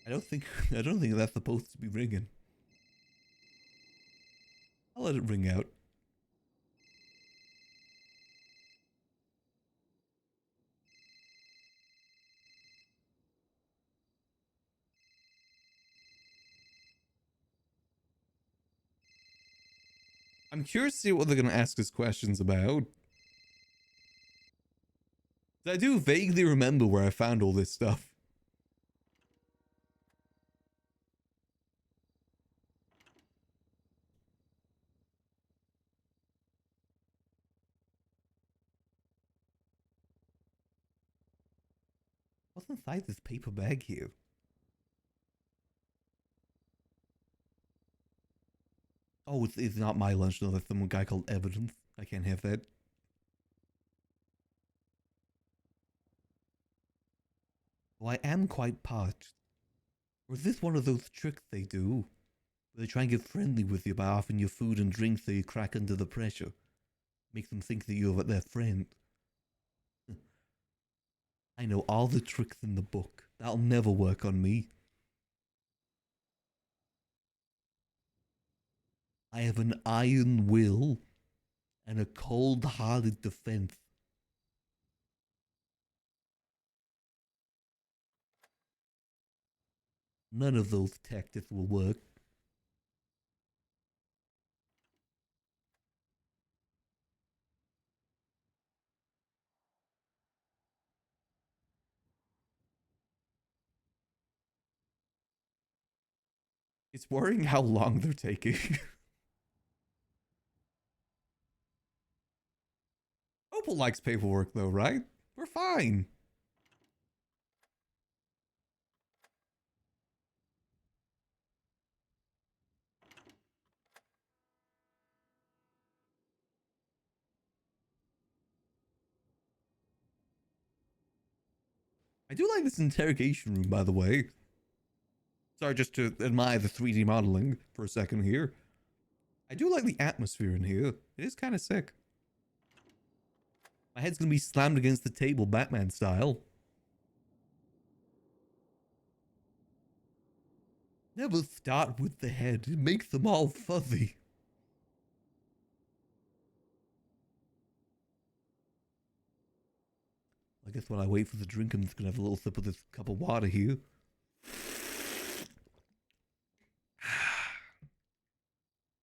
I don't think that's supposed to be ringing. I'll let it ring out. I'm curious to see what they're going to ask us questions about. I do vaguely remember where I found all this stuff. What's inside this paper bag here? Oh, it's not my lunch, though. That's some guy called Evidence. I can't have that. Well, I am quite parched. Or is this one of those tricks they do? Where they try and get friendly with you by offering you food and drink so you crack under the pressure. Make them think that you're their friend. I know all the tricks in the book. That'll never work on me. I have an iron will and a cold-hearted defense. None of those tactics will work. It's worrying how long they're taking. Opal likes paperwork though, right? We're fine. do like this interrogation room, by the way. Sorry, just to admire the 3D modeling for a second here. I do like the atmosphere in here. It is kind of sick. My head's gonna be slammed against the table, Batman style. Never start with the head. It makes them all fuzzy. I guess while I wait for the drink, I'm just gonna have a little sip of this cup of water here.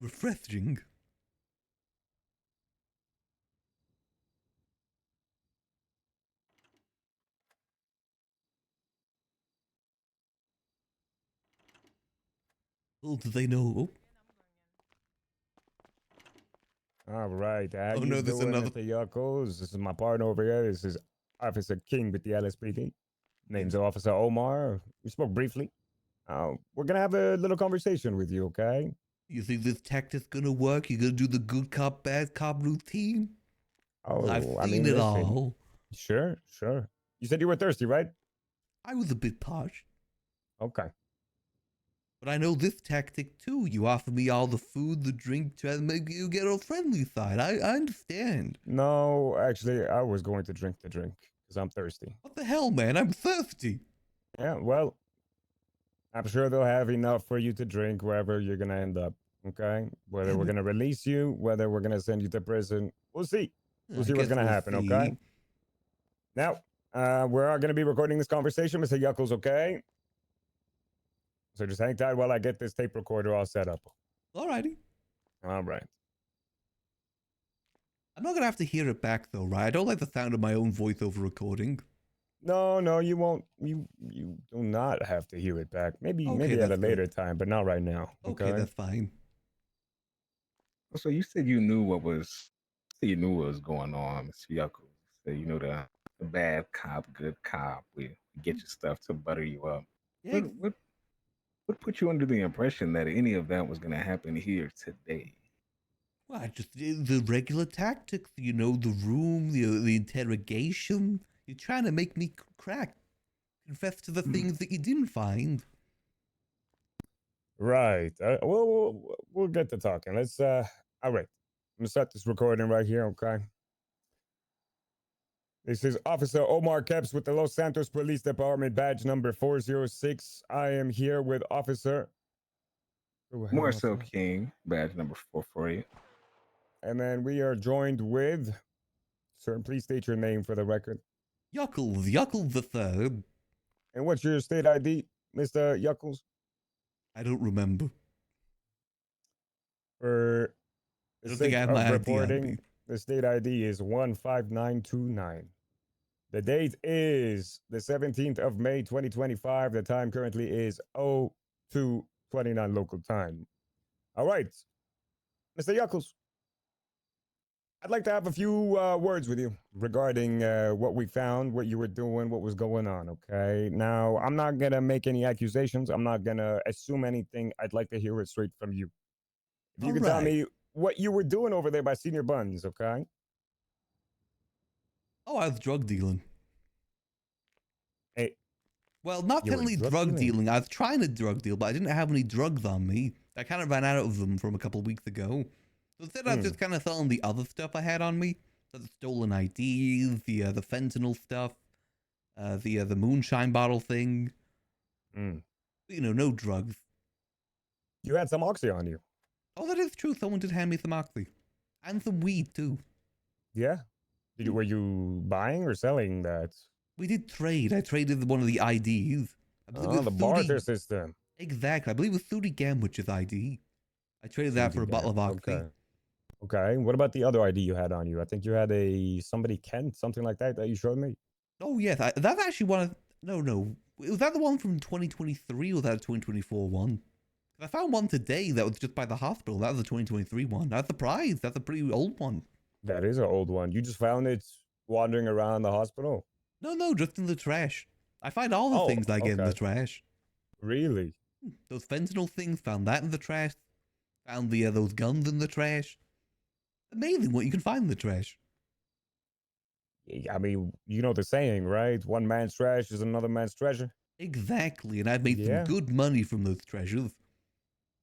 Refreshing. Little do they know. All right. How Oh, you no, there's doing, another- Mr. Yuckles? This is my partner over here. This is Officer King with the LSPD. Name's Officer Omar. We spoke briefly. We're gonna have a little conversation with you, okay? You think this tactic's gonna work? You gonna do the good cop, bad cop routine? Oh, I've I seen mean, it listen. all. Sure, sure. You said you were thirsty, right? I was a bit parched. Okay. But I know this tactic too. You offer me all the food, the drink, try to make you get on friendly side. I understand. No, actually, I was going to drink the drink because I'm thirsty. What the hell, man? I'm thirsty. Yeah, well, I'm sure they'll have enough for you to drink wherever you're gonna end up. Okay, whether we're gonna release you, whether we're gonna send you to prison, we'll see. We'll see what's gonna happen. Okay. Now, we're gonna be recording this conversation, Mr. Yuckles. Okay. So just hang tight while I get this tape recorder all set up. Alrighty. All right. I'm not gonna have to hear it back though, right? I don't like the sound of my own voice over recording. No, you won't. You do not have to hear it back. Maybe Okay, at a that's later time, but not right now. Okay, that's fine. So you said you knew what was going on, Mr. Yuckles. So you know the bad cop, good cop. We get your stuff to butter you up. Yeah. What put you under the impression that any of that was going to happen here today? Well, the regular tactics, you know, the room, the interrogation. You're trying to make me crack. Confess to the things that you didn't find. Right. We'll get to talking. Let's. All right. I'm gonna start this recording right here. Okay. This is Officer Omar Kepps with the Los Santos Police Department, badge number 406. I am here with Officer. Marcel King, badge number 448. And then we are joined with. Sir, please state your name for the record. Yuckles the third. And what's your state ID, Mr. Yuckles? I don't remember. For I the don't think I sake have of my ID on reporting, me. the state ID is 15929. The date is the 17th of May, 2025. The time currently is 02:29 local time. All right. Mr. Yuckles, I'd like to have a few words with you regarding what we found, what you were doing, what was going on, okay? Now, I'm not going to make any accusations. I'm not going to assume anything. I'd like to hear it straight from you. If you could tell me what you were doing over there by Senior Buns, okay? Oh, I was drug dealing. Hey. Well, not You were technically drug dealing. I was trying to drug deal, but I didn't have any drugs on me. I kind of ran out of them from a couple of weeks ago. So instead, I was just kind of selling the other stuff I had on me. So the stolen IDs, the fentanyl stuff, the moonshine bottle thing. You know, no drugs. You had some oxy on you. Oh, that is true. Someone did hand me some oxy. And some weed, too. Yeah? Were you buying or selling that? We did trade. I traded one of the IDs. Oh, the barter system. Exactly. I believe it was Sudi Gamwich's ID. I traded that for a bottle of oxy. Okay. What about the other ID you had on you? I think you had somebody Kent, something like that you showed me. Oh, yes. That's actually one of... No. Was that the one from 2023 or was that a 2024 one? I found one today that was just by the hospital. That was a 2023 one. That's surprised. That's a pretty old one. That is an old one. You just found it wandering around the hospital? No, just in the trash. I find all the things I get in the trash. Really? Those fentanyl things, found that in the trash. Found those guns in the trash. Amazing what you can find in the trash. I mean, you know the saying, right? One man's trash is another man's treasure. Exactly, and I've made some Yeah. good money from those treasures.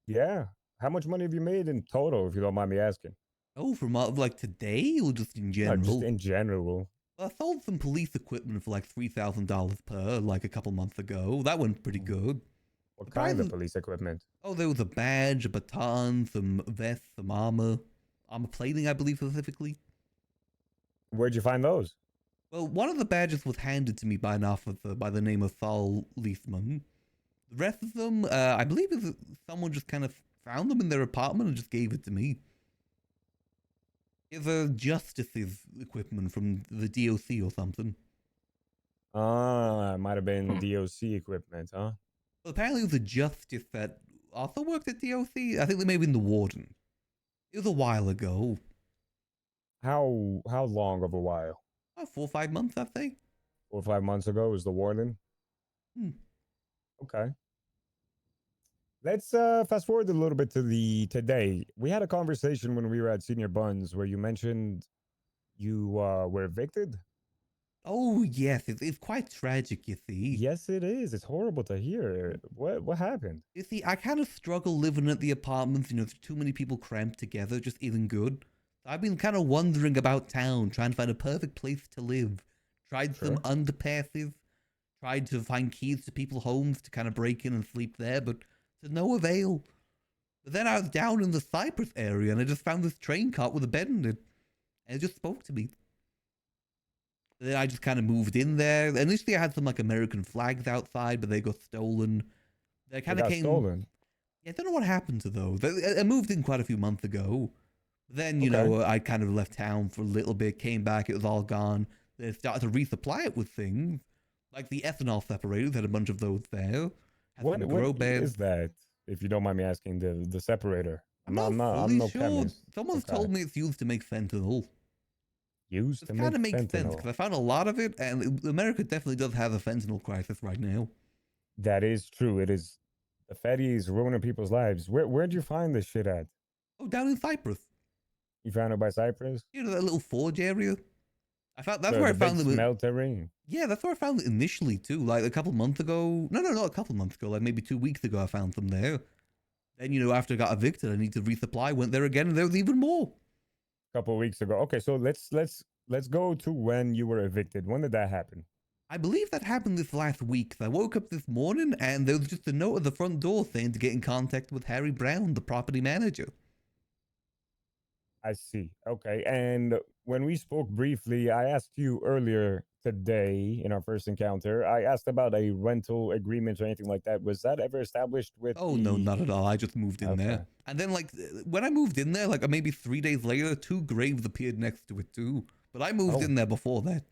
Yeah. How much money have you made in total, if you don't mind me asking? Oh, from like today or just in No, just general? in general. Well, I sold some police equipment for like $3,000 per, like a couple months ago. That went pretty good. What The kind of prices- police equipment? Oh, there was a badge, a baton, some vests, some armor plating, I believe specifically. Where'd you find those? Well, one of the badges was handed to me by an officer by the name of Saul Leithman. The rest of them, I believe someone just kind of found them in their apartment and just gave it to me. It's a justice's equipment from the DOC or something. Ah, it might have been DOC equipment, huh? Well, apparently it was a justice that also worked at DOC. I think they may have been the warden. It was a while ago. How long of a while? 4 or 5 months, I think. 4 or 5 months ago was the warden. Okay. Let's fast forward a little bit to today. We had a conversation when we were at Senior Buns where you mentioned you were evicted. Oh yes, it's quite tragic, you see. Yes, it is. It's horrible to hear. What happened? You see, I kind of struggle living at the apartments. You know, there's too many people cramped together just isn't good. I've been kind of wandering about town, trying to find a perfect place to live. Tried some underpasses, tried to find keys to people's homes to kind of break in and sleep there, but to no avail. But then I was down in the Cypress area and I just found this train cart with a bed in it. And it just spoke to me. Then I just kind of moved in there. Initially, I had some like American flags outside, but they got stolen. They kind of came stolen. Yeah, I don't know what happened to those. I moved in quite a few months ago. Then you know I kind of left town for a little bit, came back, it was all gone. They started to resupply it with things like the ethanol separators. Had a bunch of those there. Had What some grow beds. is that? If you don't mind me asking, the separator. I'm not I'm no sure. chemist. Someone's told me it's used to make fentanyl. Used to It make kind of makes sense fentanyl. because I found a lot of it, and America definitely does have a fentanyl crisis right now. That is true. It is. The fatty is ruining people's lives. Where'd you find this shit at? Oh, down in Cyprus. You found it by Cyprus? You know that little forge area. That's The where I found big them. smeltery. Yeah, that's where I found it initially too. Like a couple months ago. No, not a couple months ago. Like maybe 2 weeks ago, I found them there. Then after I got evicted, I need to resupply. Went there again, and there was even more. Couple of weeks ago. Okay, so let's go to when you were evicted. When did that happen? I believe that happened this last week. I woke up this morning, and there was just a note at the front door saying to get in contact with Harry Brown, the property manager. I see. Okay. And when we spoke briefly, I asked you earlier today in our first encounter, I asked about a rental agreement or anything like that. Was that ever established with Oh, no, not at all. I just moved in there. And then, like, when I moved in there, like, maybe 3 days later, 2 graves appeared next to it, too. But I moved in there before that.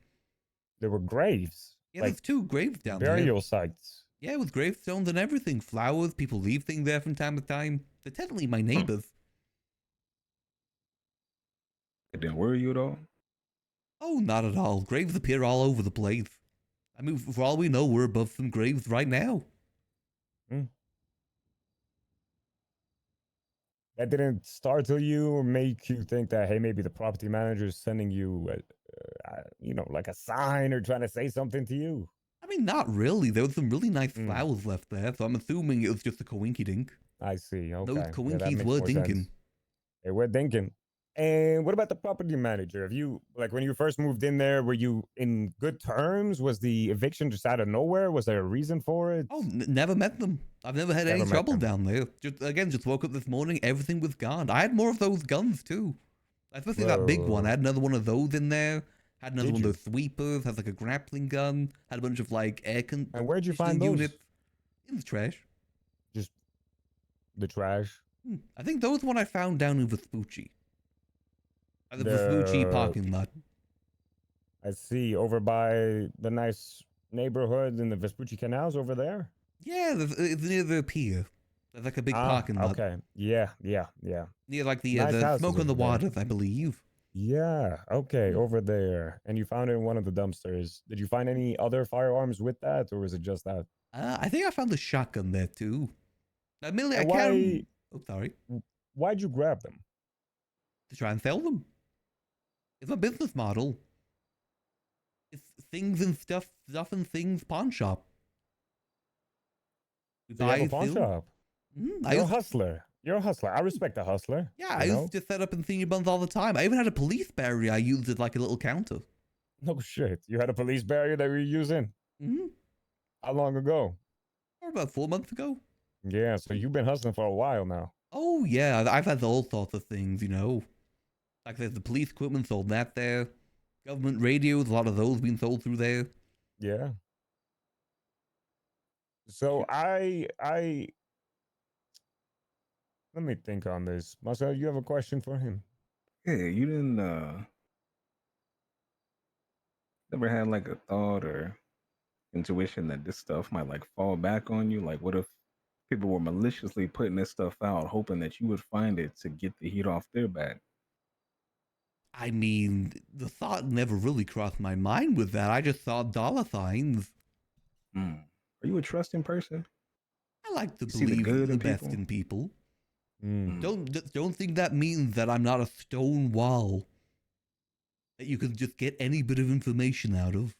There were graves? Yeah, there's 2 graves down there. Burial sites? Yeah, with gravestones and everything. Flowers, people leave things there from time to time. They're technically my neighbors. It didn't worry you at all? Oh, not at all. Graves appear all over the place. I mean, for all we know, we're above some graves right now. That didn't startle you or make you think that, hey, maybe the property manager is sending you, like a sign or trying to say something to you? I mean, not really. There was some really nice flowers left there, so I'm assuming it was just a coinky dink. I see. Okay. Those coinkies were dinking. They were dinking. And what about the property manager? Have you, like, when you first moved in there, were you in good terms? Was the eviction just out of nowhere? Was there a reason for it? Oh, never met them. I've never had any trouble down there. Just woke up this morning, everything was gone. I had more of those guns, too. Especially that big one. I had another one of those in there. Had another one of those sweepers. Had, like, a grappling gun. Had a bunch of, like, And where'd you find those? units. In the trash. Just the trash? I think those one I found down in Vespucci. At the Vespucci parking lot. I see. Over by the nice neighborhood in the Vespucci canals over there? Yeah, it's near the pier. There's like a big parking lot. Okay. Yeah. Near like the Nice smoke on the houses over there. waters, I believe. Yeah. Okay. Over there. And you found it in one of the dumpsters. Did you find any other firearms with that, or was it just that? I think I found a shotgun there too. Admittedly, I And can't. Oh, sorry. Why'd you grab them? To try and sell them. It's a business model. things and stuff and things pawn shop. We So you have a pawn film. shop. I You're a used, hustler. You're a hustler. I respect a hustler. yeah, you I know? used to set up in senior buns all the time. I even had a police barrier I used as like a little counter. No shit. You had a police barrier that you were using? Mm-hmm. How long ago? Or about 4 months ago. Yeah, so you've been hustling for a while now. Oh yeah, I've had all sorts of things, you know. Like there's the police equipment, sold that there. Government radios, a lot of those being sold through there. Yeah. So I let me think on this. Marcel, you have a question for him? Yeah, you didn't never had like a thought or intuition that this stuff might like fall back on you? Like what if people were maliciously putting this stuff out, hoping that you would find it to get the heat off their back? I mean, the thought never really crossed my mind with that. I just thought dollar signs. Are you a trusting person? I like to You see the believe good the in best people? in people. Mm. Don't think that means that I'm not a stone wall that you can just get any bit of information out of.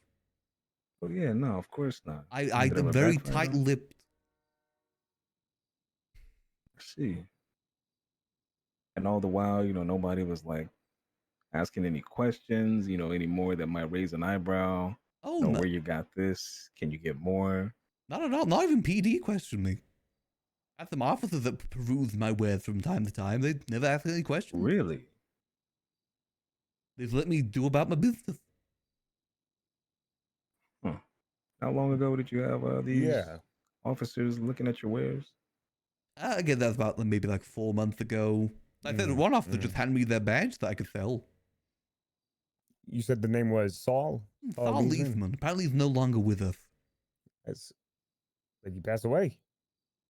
Oh yeah, no, of course not. I'm Did it ever very backfire, though? tight-lipped. I see. And all the while, nobody was like asking any questions, any more that might raise an eyebrow. Oh, no, Where you got this? Can you get more? not at all. Not even PD questioned me. I had some officers that peruse my wares from time to time. They never ask any questions. Really? They've let me do about my business. Huh. How long ago did you have these Yeah. officers looking at your wares? Again, that's about maybe like 4 months ago. I said one officer just handed me their badge that I could sell. You said the name was Saul? Saul Leesman. Apparently he's no longer with us. That's like he passed away.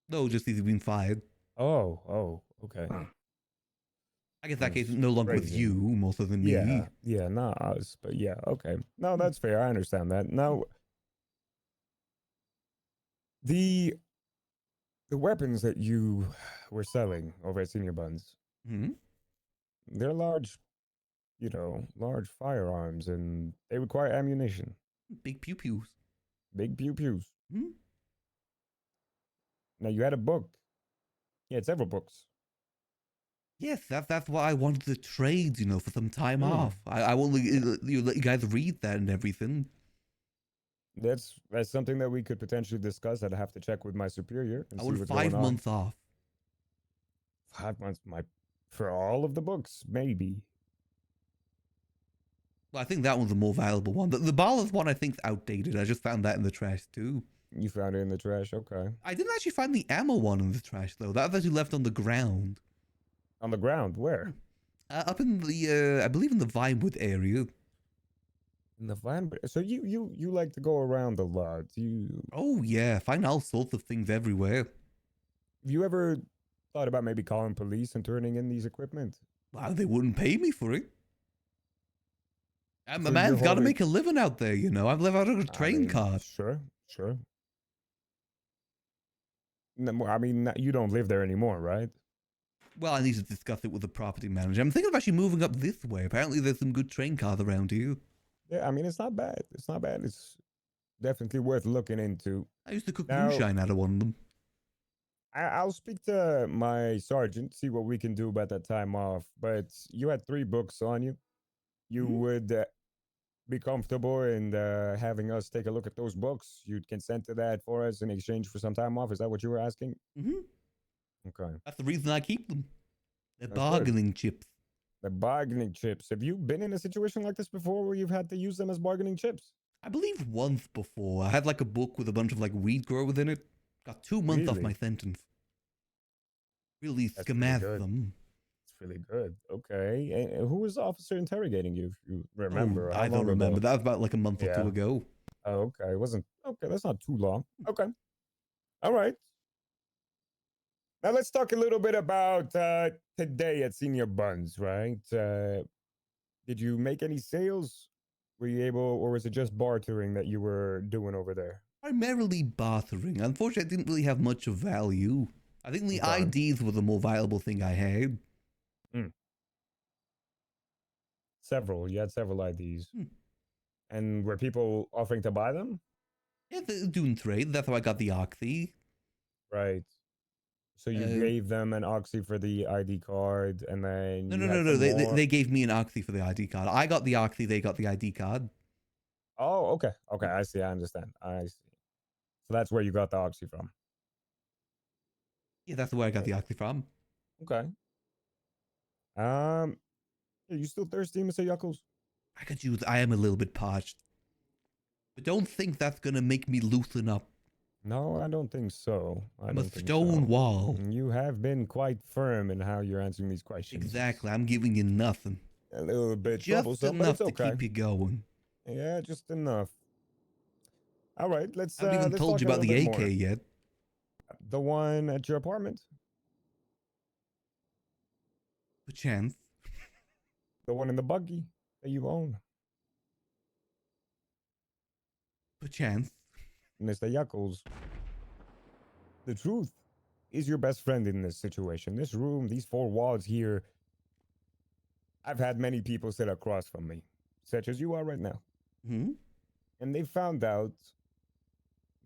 No, just he's been fired. Oh, okay. Huh. I guess that case is no longer with you, more so than me. Yeah, not us, but yeah, okay. No, that's fair. I understand that. Now, the weapons that you were selling over at Senior Buns, they're large, large firearms, and they require ammunition. Big pew pews. Big pew pews. Now you had a book. You had several books. Yes, that's why I wanted to trade, for some time off. I won't let you guys read that and everything. That's something that we could potentially discuss. I'd have to check with my superior and I see want what's 5 going on. months off. 5 months, for all of the books, maybe. Well, I think that one's a more valuable one. The Ballas one I think is outdated. I just found that in the trash too. You found it in the trash? Okay. I didn't actually find the ammo one in the trash though. That was actually left on the ground. On the ground? Where? Up in the, I believe in the Vinewood area. In the Vinewood? So you like to go around a lot. Oh yeah, find all sorts of things everywhere. Have you ever thought about maybe calling police and turning in these equipment? Wow, they wouldn't pay me for it. A So man's you're got to holding- make a living out there, I live out of a train card. Sure. No, I mean, you don't live there anymore, right? Well, I need to discuss it with the property manager. I'm thinking of actually moving up this way. Apparently there's some good train cars around here. Yeah, I mean, it's not bad. It's not bad. It's definitely worth looking into. I used to cook Now- moonshine out of one of them. I'll speak to my sergeant, see what we can do about that time off. But you had 3 books on you. You would be comfortable in having us take a look at those books? You'd consent to that for us in exchange for some time off? Is that what you were asking? Okay. That's the reason I keep them. They're That's good. bargaining chips. The bargaining chips. Have you been in a situation like this before where you've had to use them as bargaining chips? I believe once before. I had like a book with a bunch of like weed grow within it. Got 2 months off Really? my sentence. Really That's pretty schematic good. them. It's really good. Okay. And who was the officer interrogating you, if you remember? Oh, How I don't long remember. ago? That was about like a month or Yeah. 2 ago. Oh, okay. It wasn't. Okay, that's not too long. Okay. All right. Now let's talk a little bit about today at Senior Buns, right? Did you make any sales? Were you able, or was it just bartering that you were doing over there? Primarily bartering. Unfortunately, I didn't really have much of value. I think the Okay. IDs were the more valuable thing I had. Several. You had several IDs. And were people offering to buy them? Yeah, they're doing trade. That's how I got the Oxy. Right. So you gave them an Oxy for the ID card, and then No, you no, no, had no. some They, more. they gave me an Oxy for the ID card. I got the Oxy. They got the ID card. Oh, okay. Okay, I see. I understand. I see. So that's where you got the Oxy from. Yeah, that's where I got the Oxy from. Okay. Are you still thirsty, Mr. Yuckles? I could use. I am a little bit parched, but don't think that's gonna make me loosen up. No, I don't think so. I'm a stone wall. You have been quite firm in how you're answering these questions. Exactly. I'm giving you nothing. A little bit Just troublesome, but enough it's okay. to keep you going. Yeah, just enough. All right, let's. I haven't even let's told talk you a about little the bit AK more. yet. The one at your apartment? Perchance. The one in the buggy that you own? Perchance. Mr. Yuckles, the truth is your best friend in this situation. This room, these four walls here, I've had many people sit across from me, such as you are right now. Hmm? And they found out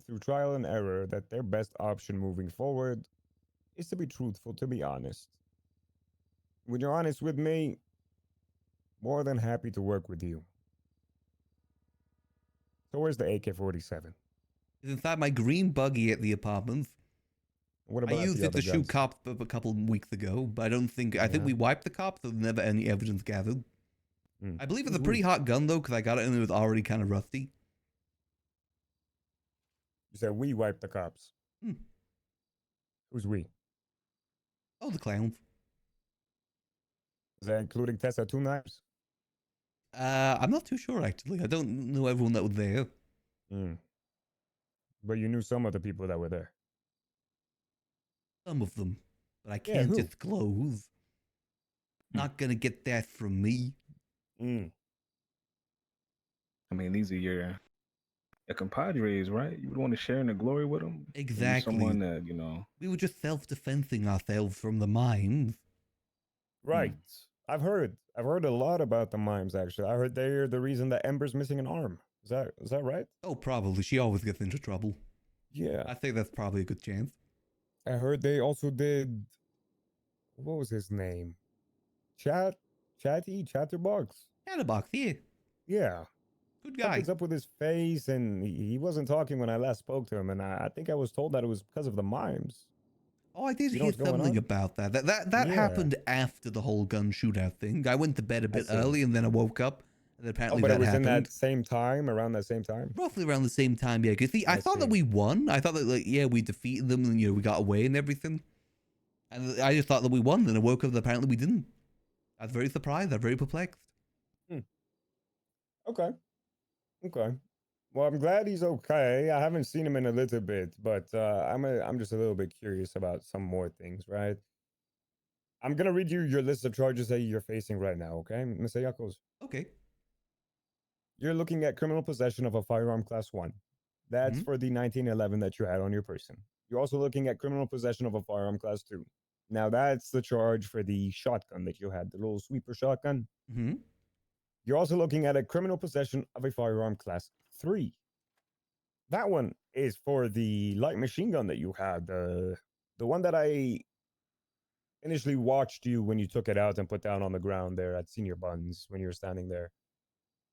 through trial and error that their best option moving forward is to be truthful, to be honest. When you're honest with me, more than happy to work with you. So where's the AK-47? It's inside my green buggy at the apartment. What I about used the it other to shoot guns? cops a couple weeks ago, but I don't think. I think Yeah. we wiped the cops, so never any evidence gathered. I believe it's a Who's pretty we? hot gun though, because I got it and it was already kind of rusty. You said we wiped the cops. Hmm. Who's we? Oh, the clowns. Is that including Tessa Two Knives? I'm not too sure actually. I don't know everyone that was there. But you knew some of the people that were there. Some of them, but I Yeah, can't who? disclose. Not gonna get that from me. I mean, these are your compadres, right? You would want to share in the glory with them. Exactly. Someone that, you know. We were just self-defending ourselves from the mines. Right. I've heard a lot about the mimes actually. I heard they're the reason that Ember's missing an arm. Is that right? Oh, probably. She always gets into trouble. Yeah. I think that's probably a good chance. I heard they also did, what was his name? Chatterbox? Chatterbox, yeah. Yeah. Good guy. Something's up with his face, and he wasn't talking when I last spoke to him, and I think I was told that it was because of the mimes. Oh, I did You know hear what's going something on? about that. That Yeah. happened after the whole gun shootout thing. I went to bed a bit see. early, and then I woke up, and Oh, apparently but that it was happened. in that same time, around that same time? Roughly around the same time, yeah. Because I thought that we won. I thought that, like, yeah, we defeated them, and, you know, we got away and everything. And I just thought that we won, and I woke up and apparently we didn't. I was very surprised. I was very perplexed. Okay. Okay. Well, I'm glad he's okay. I haven't seen him in a little bit, but I'm just a little bit curious about some more things, right? I'm gonna read you your list of charges that you're facing right now, okay, Mr. Yuckles? Okay. You're looking at criminal possession of a firearm class 1. That's for the 1911 that you had on your person. You're also looking at criminal possession of a firearm class 2. Now that's the charge for the shotgun that you had, the little sweeper shotgun. Mm-hmm. You're also looking at a criminal possession of a firearm class 3. That one is for the light machine gun that you had, the one that I initially watched you when you took it out and put down on the ground there at Senior Buns when you were standing there.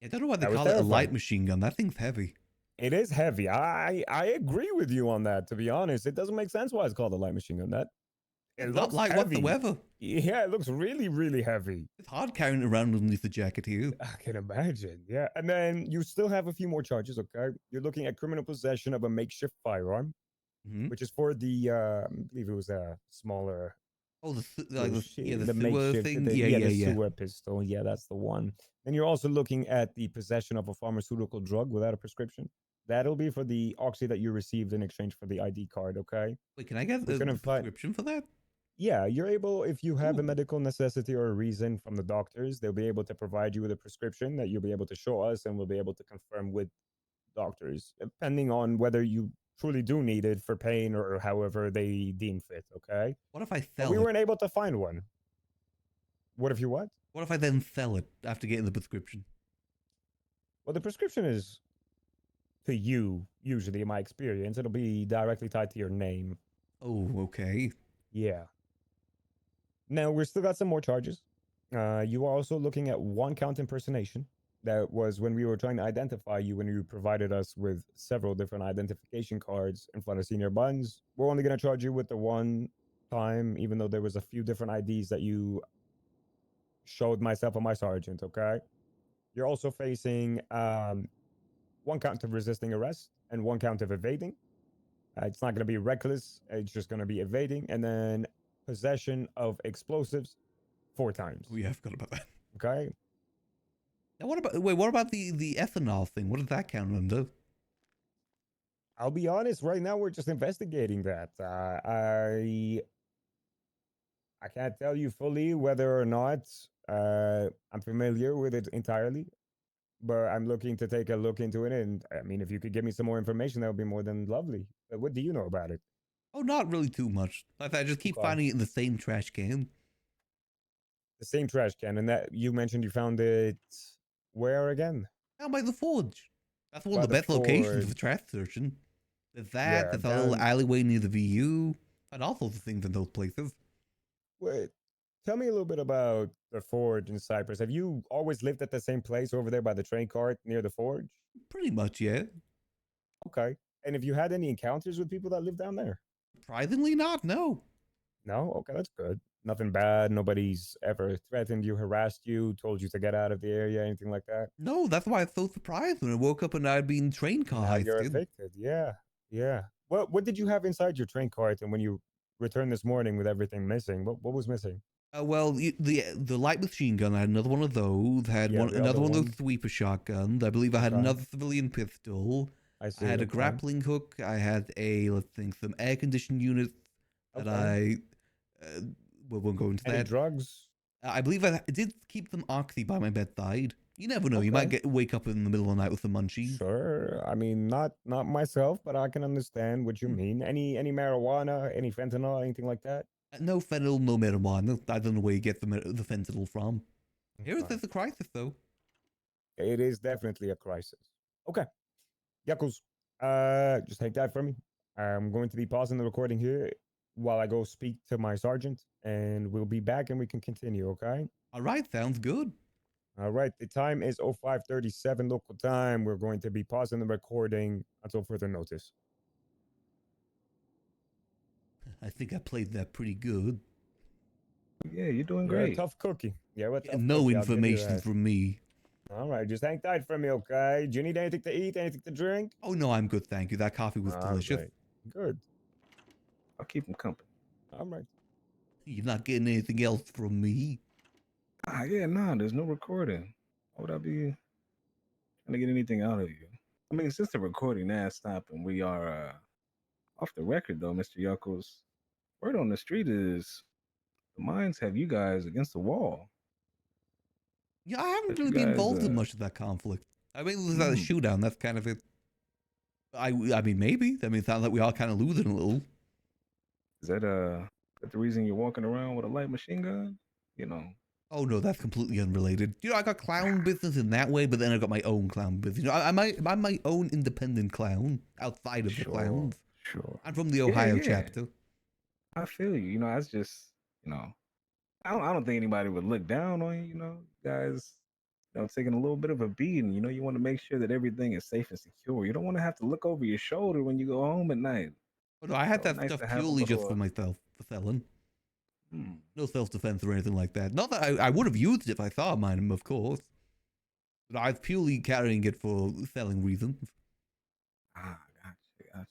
I don't know why they That was call it a light terrifying. machine gun. That thing's heavy. It is heavy. I agree with you on that, to be honest. It doesn't make sense why it's called a light machine gun. It It's not looks light heavy. whatsoever. Yeah, it looks really, really heavy. It's hard carrying it around underneath the jacket here. I can imagine. Yeah. And then you still have a few more charges, okay? You're looking at criminal possession of a makeshift firearm, which is for the, I believe it was a smaller. Oh, the little sewer makeshift, thing? the Yeah. sewer pistol. Yeah, that's the one. And you're also looking at the possession of a pharmaceutical drug without a prescription. That'll be for the oxy that you received in exchange for the ID card, okay? Wait, can I get We're a gonna find- prescription for that? Yeah, you're able, if you have a medical necessity or a reason from the doctors, they'll be able to provide you with a prescription that you'll be able to show us, and we'll be able to confirm with doctors, depending on whether you truly do need it for pain or however they deem fit, okay? What if I But sell we it? weren't able to find one. What if you what? What if I then sell it after getting the prescription? Well, the prescription is to you, usually in my experience. It'll be directly tied to your name. Oh, okay. Yeah. Now, we're still got some more charges. You are also looking at 1 count impersonation. That was when we were trying to identify you when you provided us with several different identification cards in front of senior buns. We're only going to charge you with the 1 time, even though there was a few different IDs that you showed myself and my sergeant, okay? You're also facing 1 count of resisting arrest and 1 count of evading. It's not going to be reckless. It's just going to be evading. And then possession of explosives 4 times. Oh yeah, I forgot about that. Okay. Now what about the ethanol thing? What does that count under? I'll be honest, right now we're just investigating that. I can't tell you fully whether or not I'm familiar with it entirely, but I'm looking to take a look into it. And I mean, if you could give me some more information, that would be more than lovely. What do you know about it? Oh, not really too much. I just keep finding it in the same trash can. The same trash can, and that you mentioned you found it where again? Down by the forge. That's one By of the the best locations for forge. trash searching. There's that. Yeah, there's a little down- alleyway near the VU, and all sorts of things in those places. Wait, tell me a little bit about the forge in Cyprus. Have you always lived at the same place over there by the train cart near the forge? Pretty much, yeah. Okay. And have you had any encounters with people that live down there? Surprisingly not, no. No? Okay, that's good. Nothing bad. Nobody's ever threatened you, harassed you, told you to get out of the area, anything like that? No, that's why I was so surprised when I woke up and I'd been train car Now you're heisted. evicted. Yeah. Yeah. What did you have inside your train cart? And when you returned this morning with everything missing, what was missing? Well, the light machine gun, I had another one of those. Had Yeah, one the another other one of one. those sweeper shotguns. I believe I had Okay. another civilian pistol. I see. I had a okay. grappling hook. I had let's think, some air conditioned units that Okay. we won't go into Any that. drugs? I believe I did keep them oxy by my bedside. You never know. You might Okay. wake up in the middle of the night with some munchies. Sure. I mean, not myself, but I can understand what you mean. Any marijuana, any fentanyl, anything like that? No fentanyl, no marijuana. I don't know where you get the fentanyl from. Here Okay. there's a crisis, though. It is definitely a crisis. Okay. Yuckles, just take that from me. I'm going to be pausing the recording here while I go speak to my sergeant, and we'll be back and we can continue, okay? All right, sounds good. All right, the time is 05:37 local time. We're going to be pausing the recording until further notice. I think I played that pretty good. Yeah, you're doing You're a great. tough cookie. You're a tough No cookie, I'll give you information that. from me. All right, just hang tight for me, okay? Do you need anything to eat, anything to drink? Oh, no, I'm good, thank you. That coffee was All delicious. right. Good. I'll keep him company. All right. You're not getting anything else from me. Yeah, nah, there's no recording. Why would I be trying to get anything out of you? I mean, since the recording has stopped and we are off the record, though, Mr. Yuckles, word on the street is the mines have you guys against the wall. Yeah, I haven't That you really been guys, involved in much of that conflict. I mean, there's that Hmm. shoodown. That's kind of it. I mean, maybe. I mean, it sounds like we are kind of losing a little. Is that the reason you're walking around with a light machine gun? You know, Oh no, that's completely unrelated. You know, I got clown business in that way, but then I got my own clown business. You know, I'm my own independent clown outside of the clowns. Sure. I'm from the Ohio yeah. chapter. I feel you. You know, that's just, you know, I don't think anybody would look down on you. You know, you guys, you know, taking a little bit of a beating. You know, you want to make sure that everything is safe and secure. You don't want to have to look over your shoulder when you go home at night. Oh, no, I had So that nice stuff to have a purely just little, for myself, for selling. Hmm. No self-defense or anything like that. Not that I would have used it if I saw mine, of course. But I was purely carrying it for selling reasons. Gotcha.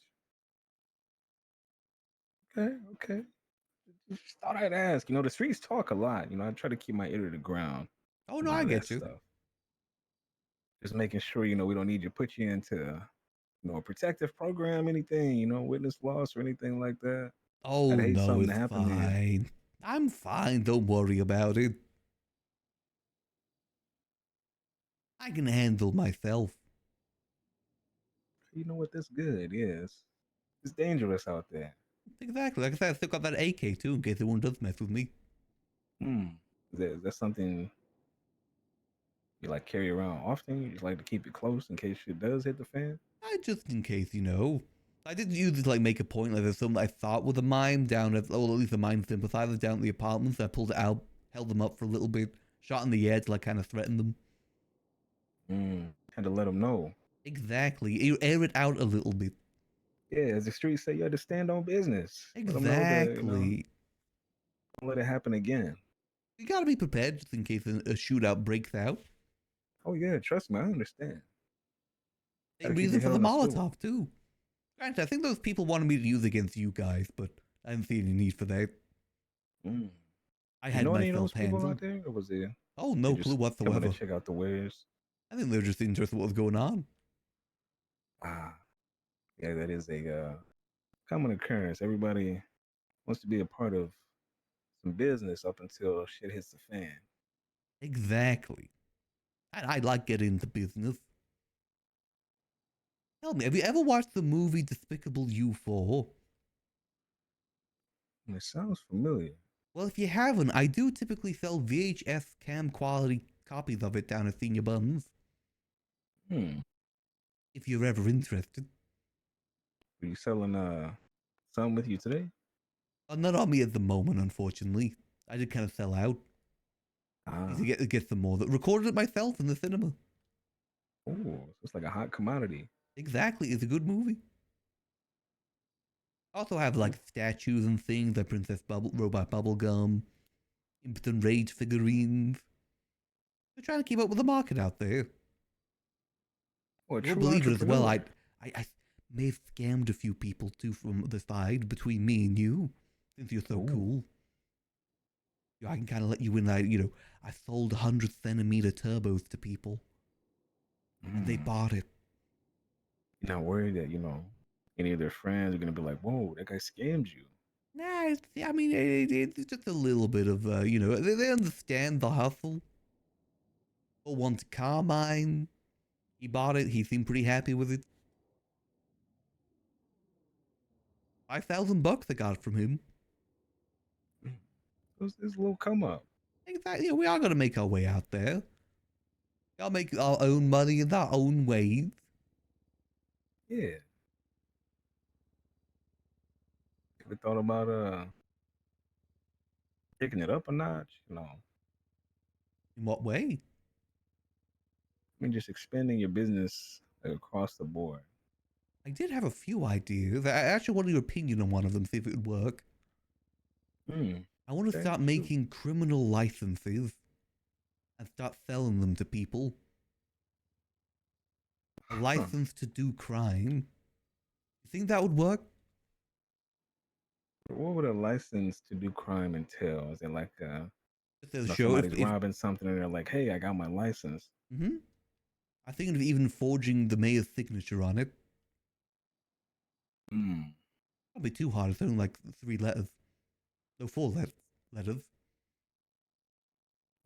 Okay. Just thought I'd ask. You know, the streets talk a lot. You know, I try to keep my ear to the ground. Oh and no, all I of that get you. Stuff. Just making sure, you know, we don't need to put you into, you know, a protective program, anything, you know, witness loss or anything like that. Oh I'd hate no, something it's to happen to you. fine. I'm fine. Don't worry about it. I can handle myself. You know what? That's good. Yes, it's dangerous out there. Exactly. Like I said, I still got that AK too, in case anyone does mess with me. Is that something You like carry around often? You just like to keep it close in case shit does hit the fan? Just in case, you know. I didn't use it to like make a point. Like there's something I thought was a mime down at, or at least a mime sympathizer down at the apartments. I pulled it out, held them up for a little bit, shot in the air to like kind of threaten them. Had to let them know. Exactly. You air it out a little bit. Yeah, as the streets say, you had to stand on business. Let 'em know that, Exactly. don't let it happen again. You gotta be prepared just in case a shootout breaks out. Oh yeah, trust me, I understand. Same Gotta keep reason your for head the on a swivel. Molotov too. Granted, I think those people wanted me to use against you guys, but I didn't see any need for that. I You had know any of those myself people handled. out there, or was it? Oh, they no just clue coming to whatsoever. check out the wares? I think they're just interested in what was going on. Yeah, that is a common occurrence. Everybody wants to be a part of some business up until shit hits the fan. Exactly. I like getting into business. Tell me, have you ever watched the movie Despicable You 4? It sounds familiar. Well, if you haven't, I do typically sell VHS cam quality copies of it down at Senior Buns. If you're ever interested. Are you selling some with you today? Not on me at the moment, unfortunately. I did kind of sell out. Need to get some more. That recorded it myself in the cinema. Oh, so it's like a hot commodity. Exactly, it's a good movie. Also have like statues and things like Robot Bubblegum, Impotent Rage figurines. They're trying to keep up with the market out there. Oh, a You'll true believe it as well. entrepreneur. I may have scammed a few people too from the side between me and you, since you're so cool. I can kind of let you in. I sold 100-centimeter turbos to people, and they bought it. You're not worried that any of their friends are gonna be like, "Whoa, that guy scammed you." Nah, it's just a little bit of they understand the hustle. Or wants Carmine. He bought it. He seemed pretty happy with it. $5,000 I got from him. It's a little come up. Exactly. We are gonna make our way out there. Gotta make our own money in our own ways. Yeah. Ever thought about picking it up a notch? In what way? I mean, just expanding your business across the board. I did have a few ideas. I actually wanted your opinion on one of them, see if it would work. I want to Okay, start shoot. making criminal licenses and start selling them to people. A license to do crime. You think that would work? What would a license to do crime entail? Is it like Show somebody's robbing something and they're like, "Hey, I got my license." I think of even forging the mayor's signature on it. Not be too hard. It's only like 3 letters. No, 4 letters.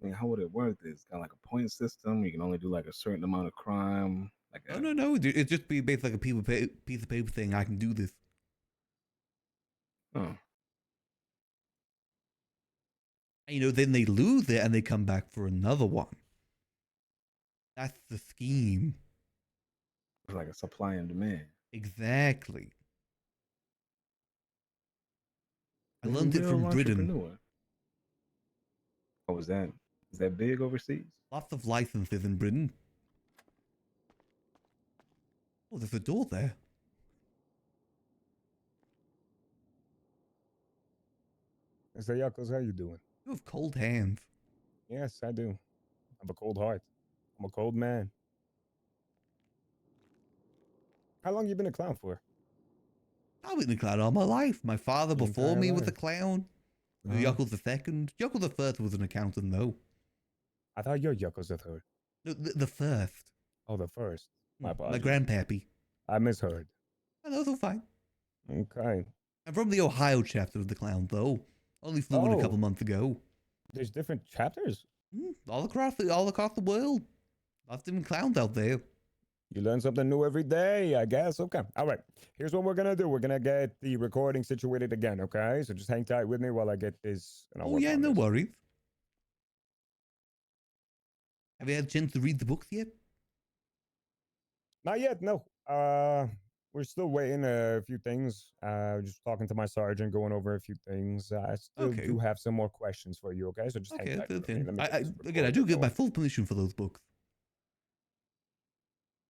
I mean, how would it work? It's got like a point system. You can only do like a certain amount of crime. Like No. It'd just be based like a piece of paper saying I can do this. Oh. And, then they lose it and they come back for another one. That's the scheme. It's like a supply and demand. Exactly. I You're a learned it real from Britain. entrepreneur. Oh, is that big overseas? Lots of licenses in Britain. Oh, there's a door there. So, Yuckles, how you doing? You have cold hands. Yes, I do. I have a cold heart. I'm a cold man. How long you been a clown for? I've been a clown all my life. My father Your before entire me was a life. clown. Uh-huh. Yuckles the second. Yuckles the first was an accountant, though. I thought you're Yuckles the third. No, the first. Oh, the first. My My apologies. grandpappy. I misheard. Oh, those are fine. Okay. I'm from the Ohio chapter of the clown, though. Only flew in a couple months ago. There's different chapters? All across the world. Lots of different clowns out there. You learn something new every day, I guess. Okay. All right. Here's what we're going to do. We're going to get the recording situated again, okay? So just hang tight with me while I get this. And I'll Oh, work yeah, on no this. worries. Have you had a chance to read the books yet? Not yet, no. We're still waiting a few things. Just talking to my sergeant, going over a few things. I still Okay. do have some more questions for you, okay? So just hang Okay, tight that's for me. fine. Let me get this Again, I do recorded get my going. full permission for those books.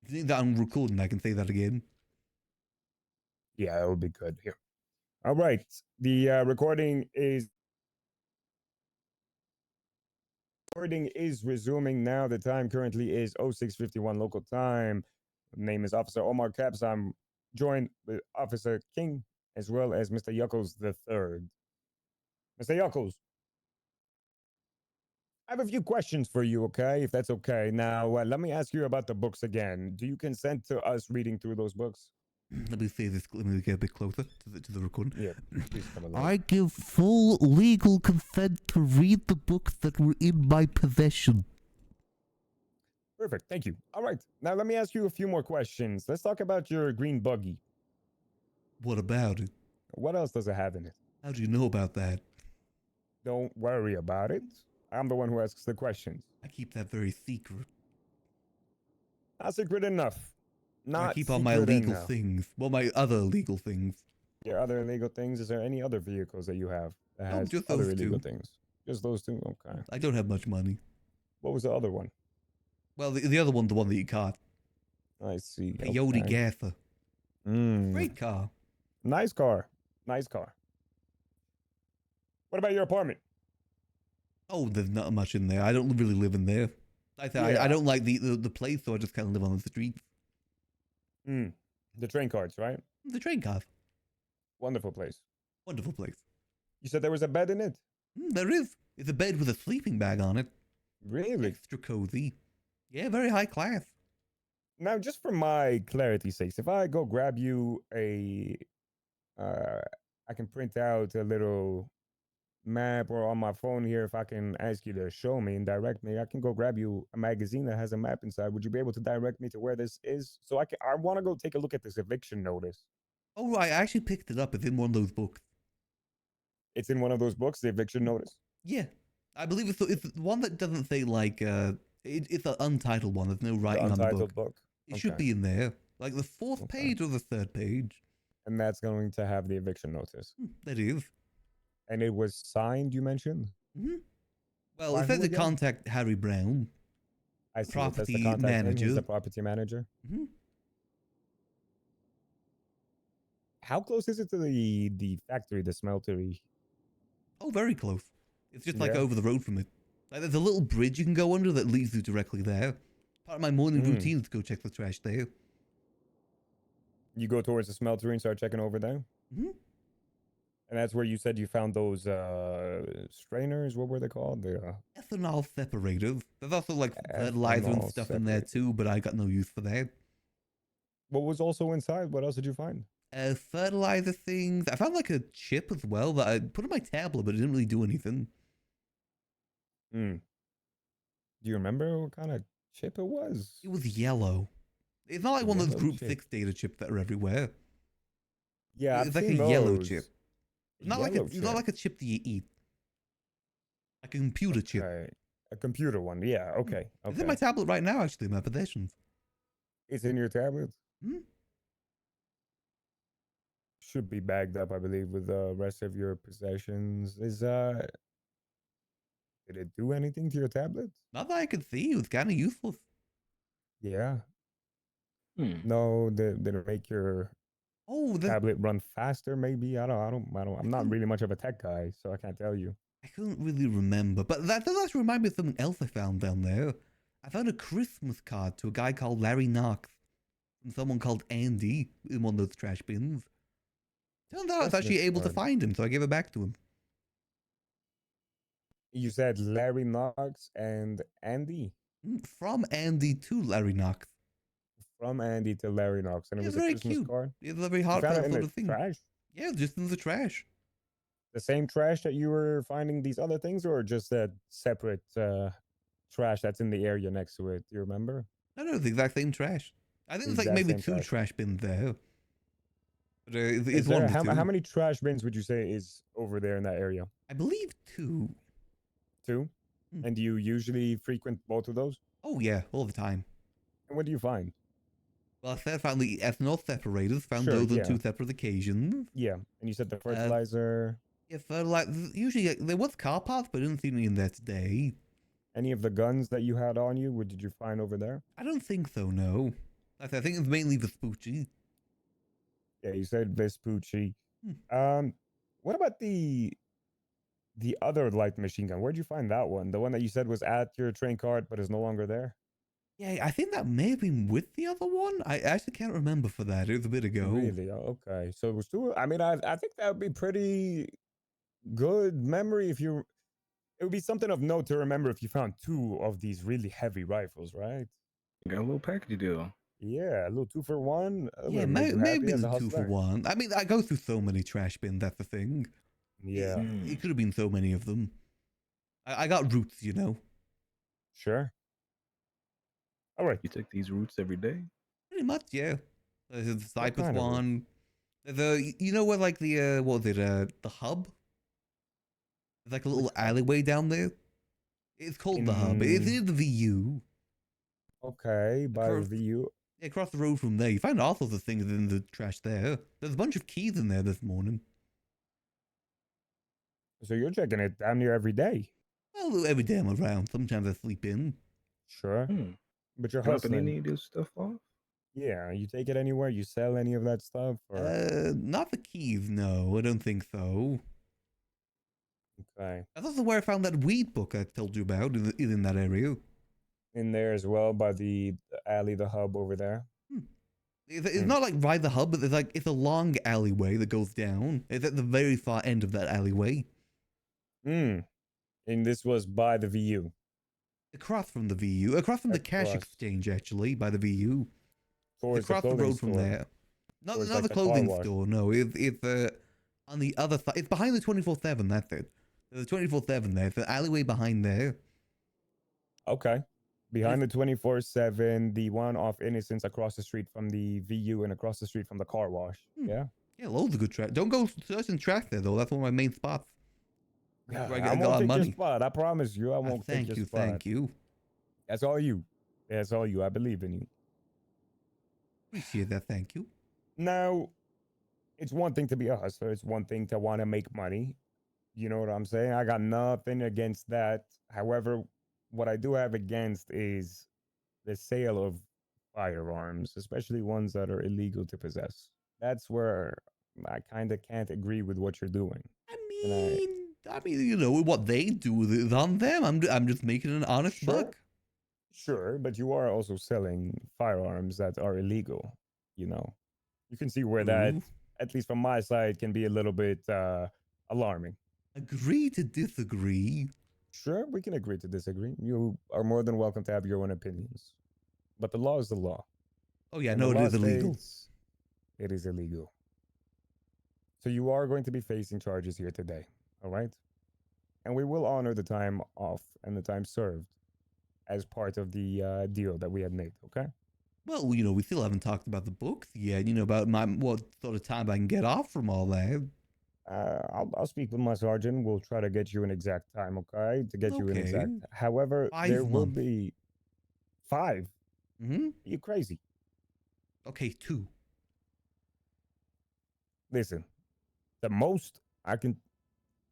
If you think that I'm recording, I can say that again. Yeah, that would be good. Here. All right. The recording is resuming now. The time currently is 06:51 local time. Name is Officer Omar Caps. I'm joined with Officer King as well as Mr. Yuckles the third. Mr. Yuckles, I have a few questions for you, okay? If that's okay. Now, let me ask you about the books again. Do you consent to us reading through those books? Let me say this. Let me get a bit closer to the recording. Yeah, please come along. I give full legal consent to read the books that were in my possession. Perfect. Thank you. All right. Now, let me ask you a few more questions. Let's talk about your green buggy. What about it? What else does it have in it? How do you know about that? Don't worry about it. I'm the one who asks the questions. I keep that very secret. Not secret enough. Not I keep all my secret legal enough. things. Well, my other illegal things. Your other illegal things? Is there any other vehicles that you have that has just other those illegal two. things? Just those two? Okay. I don't have much money. What was the other one? Well, the other one, the one that you caught. I see. Coyote Okay. Gaffer. Mm. Great car. Nice car. Nice car. What about your apartment? Oh, there's not much in there. I don't really live in there. I Yeah. don't like the place, so I just kind of live on the streets. The train cards, right? The train car. Wonderful place. Wonderful place. You said there was a bed in it? There is. It's a bed with a sleeping bag on it. Really? Extra cozy. Yeah, very high class. Now, just for my clarity's sake, if I go grab you a, I can print out a little map, or on my phone here, if I can ask you to show me and direct me, I can go grab you a magazine that has a map inside. Would you be able to direct me to where this is? So I want to go take a look at this eviction notice. Oh, right. I actually picked it up. It's in one of those books. It's in one of those books, the eviction notice? Yeah. I believe it's the one that doesn't say, like, it's an untitled one. There's no writing on the Untitled book. book. It should be in there. Like the fourth page or the third page. And that's going to have the eviction notice. That is. And it was signed, you mentioned? Mm-hmm. Well, By it says who to again? contact Harry Brown. I see. That's Property the contact name. manager. He's the property manager. Mm-hmm. How close is it to the factory, the smeltery? Oh, very close. It's just like Yeah. over the road from it. Like there's a little bridge you can go under that leads you directly there. Part of my morning routine is to go check the trash there. You go towards the smeltery and start checking over there? Mm-hmm. And that's where you said you found those strainers. What were they called? The Ethanol separators. There's also like fertilizer and ethanol stuff in there too, but I got no use for that. What was also inside? What else did you find? Fertilizer things. I found like a chip as well that I put on my tablet, but it didn't really do anything. Do you remember what kind of chip it was? It was yellow. It's not like one of those Yellow Group chip. 6 data chips that are everywhere. Yeah, It's I've like a seen yellow those. chip. Not Yellow it's not like a chip that you eat. Like a computer chip. A computer one. Yeah. Okay. It's in Okay. my tablet right now, actually, in my possessions. It's in your tablet. Hmm? Should be bagged up, I believe, with the rest of your possessions. Did it do anything to your tablet? Not that I could see. It was kind of useless. Yeah. No, did it make your tablet run faster? Maybe I'm not really much of a tech guy, so I can't tell you. I couldn't really remember, but that does actually remind me of something else I found down there. I found a Christmas card to a guy called Larry Knox and someone called Andy in one of those trash bins. Turned out I was actually Christmas able to card. find him, so I gave it back to him. You said Larry Knox and Andy? From Andy to Larry Knox. From Andy to Larry Knox, and it Yeah, was a very Christmas cute. card. It's a very You found heartfelt it in sort the of thing. trash? Yeah, just in the trash. The same trash that you were finding these other things, or just that separate trash that's in the area next to it? Do you remember? No, the exact same trash. I think The there's like exact maybe same two trash. trash bins there. But Is it's there- one of the two. how many trash bins would you say is over there in that area? I believe two. Two? And do you usually frequent both of those? Oh yeah, all the time. And what do you find? Well, I found the ethanol separators. Found Sure, those on yeah. 2 separate occasions. Yeah, and you said the fertilizer. Yeah, fertilizer. Usually there was car parts, but I didn't see any in there today. Any of the guns that you had on you, what did you find over there? I don't think so. No. I think it's mainly Vespucci. Yeah, you said Vespucci. Hmm. What about the other light machine gun? Where'd you find that one? The one that you said was at your train cart, but is no longer there. Yeah, I think that may have been with the other one. I actually can't remember for that. It was a bit ago. Really? Oh, okay. So it was two. I mean, I think that would be pretty good memory if you. It would be something of note to remember if you found 2 of these really heavy rifles, right? Got a little package deal. Yeah, a little 2 for 1. Yeah, maybe the 2 for 1. I mean, I go through so many trash bins. That's the thing. Yeah. It could have been so many of them. I got roots, you know. Sure. All right. You take these routes every day? Pretty much, yeah. There's the Cypress kind of route? one. You know where like the what was it? The hub. There's like a little alleyway down there. It's called the hub. It's near the VU. Okay, by the VU. Yeah, across the road from there. You find all sorts of things in the trash there. There's a bunch of keys in there this morning. So you're checking it damn near every day. Well, every day I'm around. Sometimes I sleep in. Sure. But you're Dropping hustling. any of this stuff off? Yeah, you take it anywhere? You sell any of that stuff? Or... Not the keys, no. I don't think so. Okay. That's also where I found that weed book I told you about, is in that area. In there as well, by the alley, the hub over there. It's not like by the hub, but it's a long alleyway that goes down. It's at the very far end of that alleyway. And this was by the VU. Across from the VU, across from the cash exchange, actually, by the VU. Towards across the road from there. Not the clothing store, no. It's on the other side. It's behind the 24/7. That's it. There's a 24/7 there. It's an alleyway behind there. Okay. Behind the 24/7, the one off Innocence across the street from the VU and across the street from the car wash. Yeah. Yeah, loads of good trash. Don't go searching trash there though. That's one of my main spots. Yeah, Where I won't take your spot. I promise you, I won't take your spot. Thank you. That's all you. That's all you. I believe in you. Appreciate that. Thank you. Now, it's one thing to be a hustler. It's one thing to want to make money. You know what I'm saying? I got nothing against that. However, what I do have against is the sale of firearms, especially ones that are illegal to possess. That's where I kind of can't agree with what you're doing. I mean, you know what they do is on them. I'm just making an honest buck. Sure, but you are also selling firearms that are illegal. You know, you can see where that, at least from my side, can be a little bit alarming. Agree to disagree. Sure, we can agree to disagree. You are more than welcome to have your own opinions, but the law is the law. Oh yeah, And no, the it law is illegal. states it is illegal. So you are going to be facing charges here today. All right, and we will honor the time off and the time served as part of the deal that we had made. Okay. Well, you know, we still haven't talked about the books yet. You know, about what sort of time I can get off from all that. I'll speak with my sergeant. We'll try to get you an exact time, okay? To get you an exact. Okay. However, 5 there will months. be 5. Mm-hmm. You crazy? Okay, 2. Listen, the most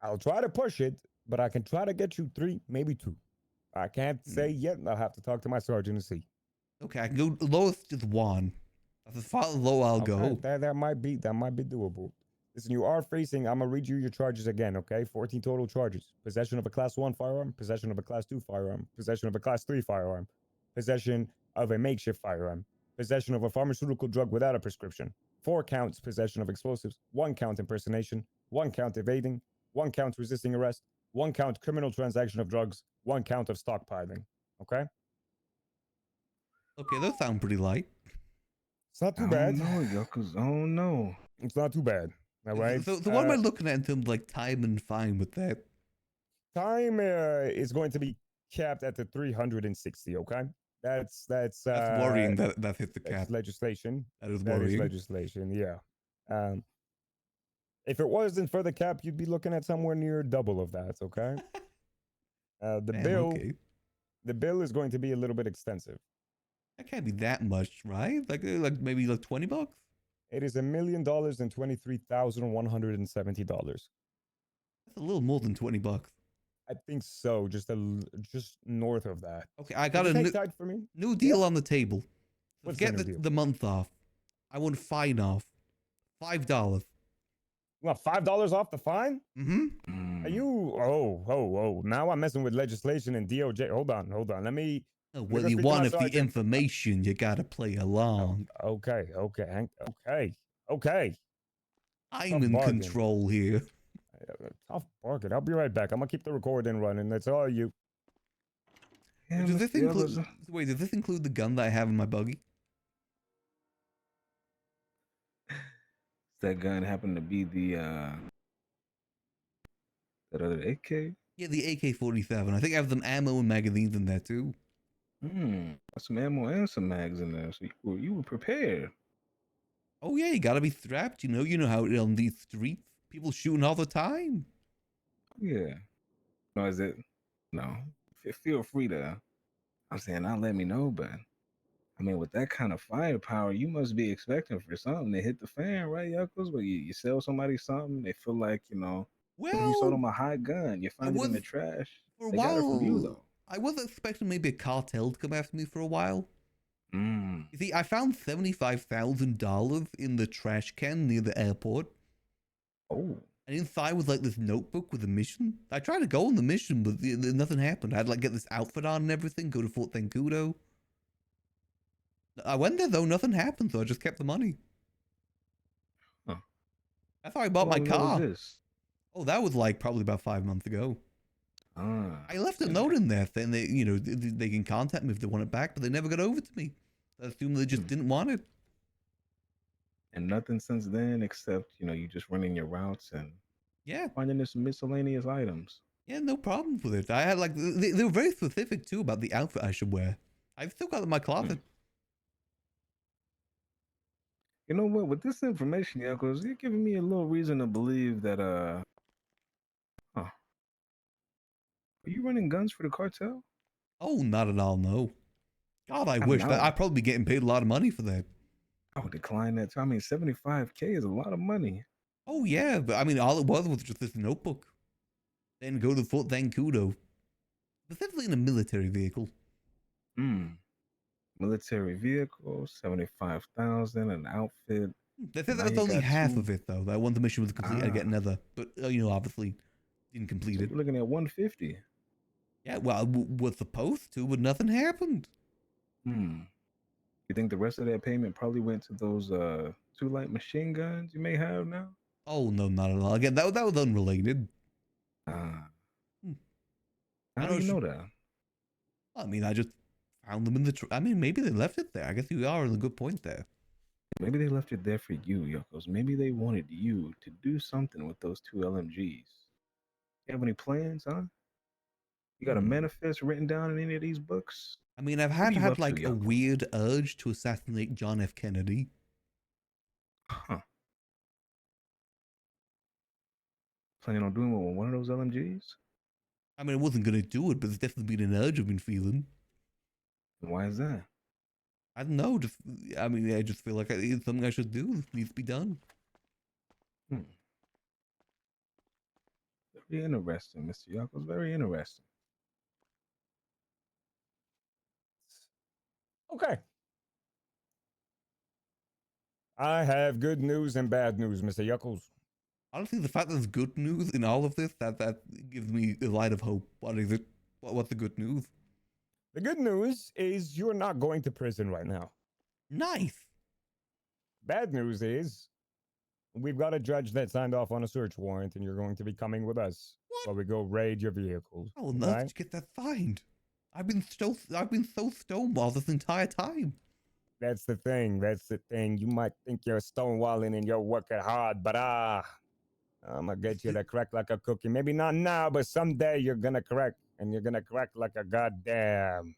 I'll try to push it, but I can try to get you 3, maybe 2. I can't say yet. I'll have to talk to my sergeant and see. Okay, I can go lowest just 1. That's as far low I'll go. That might be doable. Listen, you are facing, I'm going to read you your charges again, okay? 14 total charges. Possession of a Class 1 firearm, possession of a Class 2 firearm, possession of a Class 3 firearm, possession of a makeshift firearm, possession of a pharmaceutical drug without a prescription, 4 counts possession of explosives, 1 count impersonation, 1 count evading, 1 count resisting arrest, 1 count criminal transaction of drugs, 1 count of stockpiling, okay? Okay, those sound pretty light. It's not too bad. No, Yuckles. Oh no. It's not too bad. All right. So what am I looking at in terms of like time and fine with that? Time is going to be capped at the 360. Okay, that's worrying that hit the cap. Legislation. That is That is worrying. legislation. Yeah. If it wasn't for the cap, you'd be looking at somewhere near double of that. Okay. The Damn, bill. okay. The bill is going to be a little bit extensive. That can't be that much, right? Like maybe like $20. It is $1,023,170. That's a little more than $20. I think so. Just north of that. Okay, I Would got you a take new, that for me? new deal on the table. What's the Get new deal? the month off. I want fine off. $5. You want $5 off the fine? Mm-hmm. Are you? Oh! Now I'm messing with legislation and DOJ. Hold on. Let me. Oh, let me well, go you speak to my want if the sergeant. information, you gotta play along. Okay. I'm Tough in bargain. control here. Tough bargain. I'll be right back. I'm gonna keep the recording running. That's all you. Yeah, Does this Mr. include? Yuckles, Wait, does this include the gun that I have in my buggy? that gun happened to be the that other AK? Yeah, the AK-47. I think I have some ammo and magazines in there too. Some ammo and some mags in there, so you were prepared. Oh yeah, you gotta be strapped. You know how it is on these streets. People shooting all the time. Yeah. No, is it? No. Feel free to. I'm saying, not let me know, but I mean, with that kind of firepower, you must be expecting for something to hit the fan, right, Yuckles? But you sell somebody something, they feel like, what if you sold Well, them a hot gun? You find it in the trash. For a They got it from you, while, though. I was expecting maybe a cartel to come after me for a while. Mm. You see, I found $75,000 in the trash can near the airport. Oh. And inside was like this notebook with a mission. I tried to go on the mission, but nothing happened. I had to like get this outfit on and everything, go to Fort Zancudo. I went there though, nothing happened, so I just kept the money. Huh. That's how I bought How my long ago was car. this? Oh, that was like probably about 5 months ago. I left a note in there saying they can contact me if they want it back, but they never got over to me. I assume they just didn't want it. And nothing since then, except, you just running your routes and finding some miscellaneous items. Yeah, no problems with it. I had like, they were very specific too about the outfit I should wear. I've still got it in my closet. You know what? With this information, Yuckles, you're giving me a little reason to believe that, are you running guns for the cartel? Oh, not at all, no. God, I mean, wish that I'd probably be getting paid a lot of money for that. I would decline that too. I mean, $75K is a lot of money. Oh yeah, but I mean, all it was just this notebook. Then go to Fort Zancudo, specifically in a military vehicle. Military vehicle, 75,000, an outfit. They said that was only half of it though. That one the mission was complete. I'd get another, but obviously didn't complete So it. you're looking at 150. Yeah, well, I was supposed to, but nothing happened. You think the rest of that payment probably went to those 2 light machine guns you may have now? Oh no, not at all. Again, that was unrelated. How do you know that? I mean, I just found them in the. I mean, maybe they left it there. I guess you are on a good point there. Maybe they left it there for you, Yuckles. Maybe they wanted you to do something with those 2 LMGs. You have any plans, huh? You got a manifest written down in any of these books? I mean, I've What are you had up to, like a Yuckles? weird urge to assassinate John F. Kennedy. Huh. Planning on doing it with one of those LMGs? I mean, I wasn't gonna do it, but there's definitely been an urge I've been feeling. And why is that? I don't know. I mean, I just feel like it's something I should do. It needs to be done. Very interesting, Mr. Yuckles. Very interesting. Okay. I have good news and bad news, Mr. Yuckles. Honestly, the fact there's good news in all of this, that gives me a light of hope. What is it? What's the good news? The good news is you're not going to prison right now. Nice. Bad news is we've got a judge that signed off on a search warrant, and you're going to be coming with us while we go raid your vehicles. I would love to get that signed. I've been so stonewalled this entire time. That's the thing. That's the thing. You might think you're stonewalling and you're working hard, but I'm gonna get you to crack like a cookie. Maybe not now, but someday you're gonna crack, and you're gonna crack like a goddamn,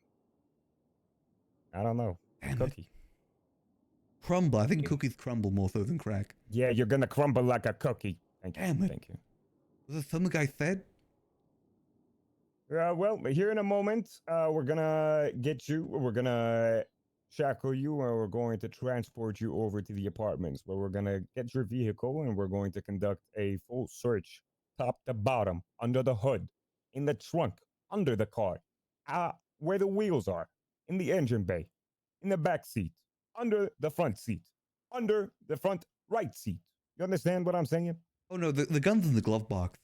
I don't know, cookie. Crumble. I think cookies crumble more so than crack. Yeah, you're gonna crumble like a cookie. Thank you. Damn it. Thank you. Was it something I said? Well, here in a moment, we're gonna get you. We're gonna shackle you, and we're going to transport you over to the apartments, where we're gonna get your vehicle, and we're going to conduct a full search, top to bottom, under the hood, in the trunk, under the car, where the wheels are, in the engine bay, in the back seat, under the front seat, under the front right seat. You understand what I'm saying? Oh no, the gun's in the glove box.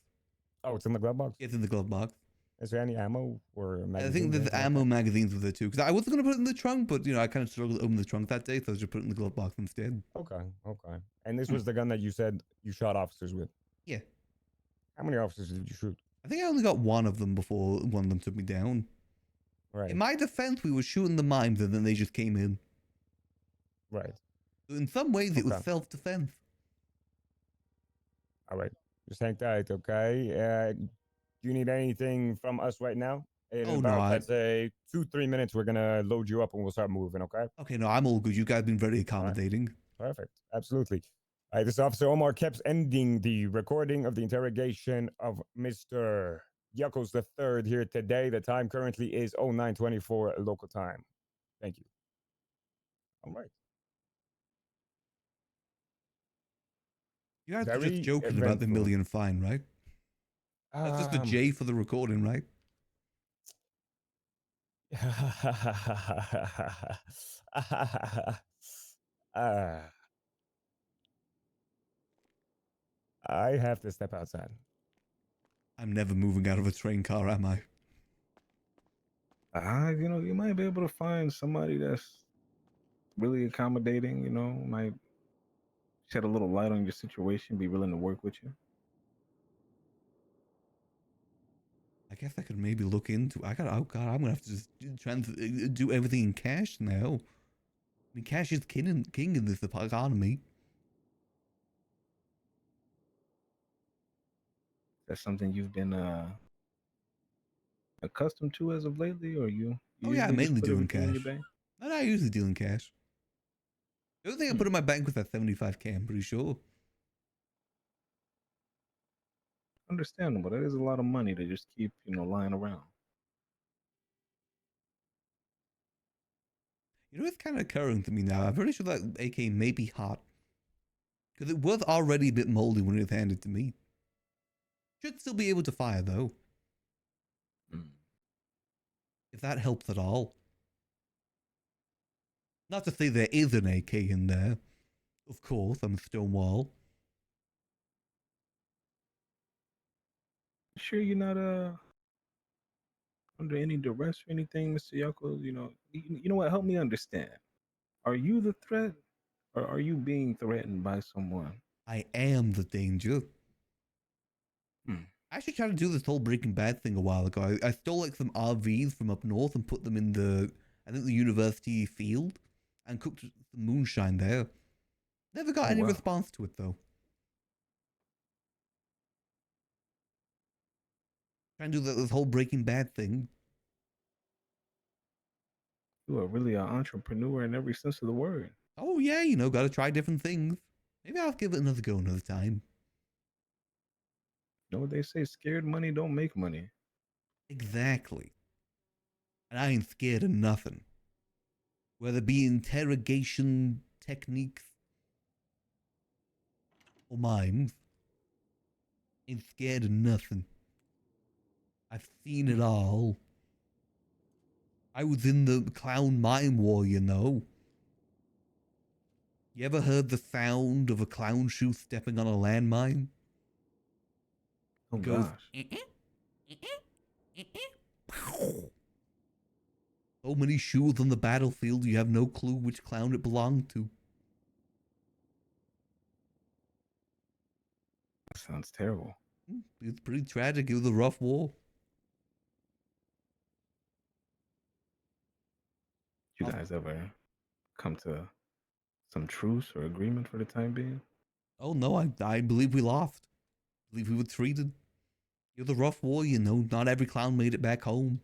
Oh, it's in the glove box? It's in the glove box. Is there any ammo or magazines? I think the ammo magazines were there too. Because I wasn't going to put it in the trunk, but I kind of struggled to open the trunk that day, so I just put it in the glove box instead. Okay. And this was the gun that you said you shot officers with? Yeah. How many officers did you shoot? I think I only got one of them before one of them took me down. Right. In my defense, we were shooting the mimes and then they just came in. Right. So in some ways, it was self-defense. All right. Just hang tight, okay? Do you need anything from us right now? In about, let's say, 2-3 minutes, we're going to load you up and we'll start moving, okay? Okay, no, I'm all good. You guys have been very accommodating. Perfect. Absolutely. All right, this is Officer Omar Kepps ending the recording of the interrogation of Mr. Yuckles III here today. The time currently is 09:24 local time. Thank you. All right. You guys were Very just joking about the eventful. million fine, right? That's just a J for the recording, right? I have to step outside. I'm never moving out of a train car, am I? You might be able to find somebody that's really accommodating, might shed a little light on your situation, be willing to work with you. I guess I could maybe look into. Oh god, I'm gonna have to just do everything in cash now. I mean, cash is king in this economy. That's something you've been accustomed to as of lately, or you Oh yeah, I'm usually just mainly put doing everything in your cash. bank? No, I usually deal in cash. The only thing I put in my bank was that 75K, I'm pretty sure. Understandable. That is a lot of money to just keep, lying around. It's kind of occurring to me now. I'm pretty sure that AK may be hot. Because it was already a bit moldy when it was handed to me. Should still be able to fire, though. If that helps at all. Not to say there is an AK in there. Of course, I'm Stonewall. Sure you're not under any duress or anything, Mr. Yuckles? You know what? Help me understand. Are you the threat, or are you being threatened by someone? I am the danger. I actually tried to do this whole Breaking Bad thing a while ago. I stole like some RVs from up north and put them in I think the university field, and cooked some moonshine there. Never got any response to it though. Trying to do this whole Breaking Bad thing. You are really an entrepreneur in every sense of the word. Oh yeah, gotta try different things. Maybe I'll give it another go another time. You know what they say? Scared money don't make money. Exactly. And I ain't scared of nothing. Whether it be interrogation techniques or mimes. Ain't scared of nothing. I've seen it all. I was in the clown mime war, You ever heard the sound of a clown shoe stepping on a landmine? Oh It goes, gosh. So many shoes on the battlefield, you have no clue which clown it belonged to. That sounds terrible. It's pretty tragic. It was a rough war. Did you guys ever come to some truce or agreement for the time being? Oh no, I believe we lost. I believe we were treated. It was a rough war, Not every clown made it back home.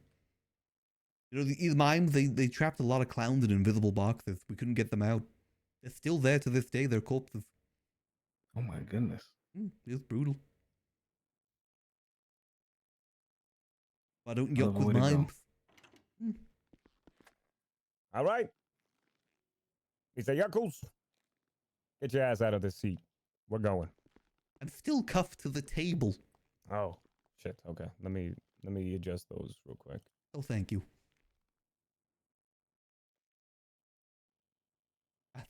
The mimes, they trapped a lot of clowns in invisible boxes. We couldn't get them out. They're still there to this day. They're corpses. Oh my goodness. It was brutal. I don't I yuck love with way to go. mine. All right. Mr. Yuckles, get your ass out of this seat. We're going. I'm still cuffed to the table. Oh, shit. Okay. Let me adjust those real quick. Oh, thank you.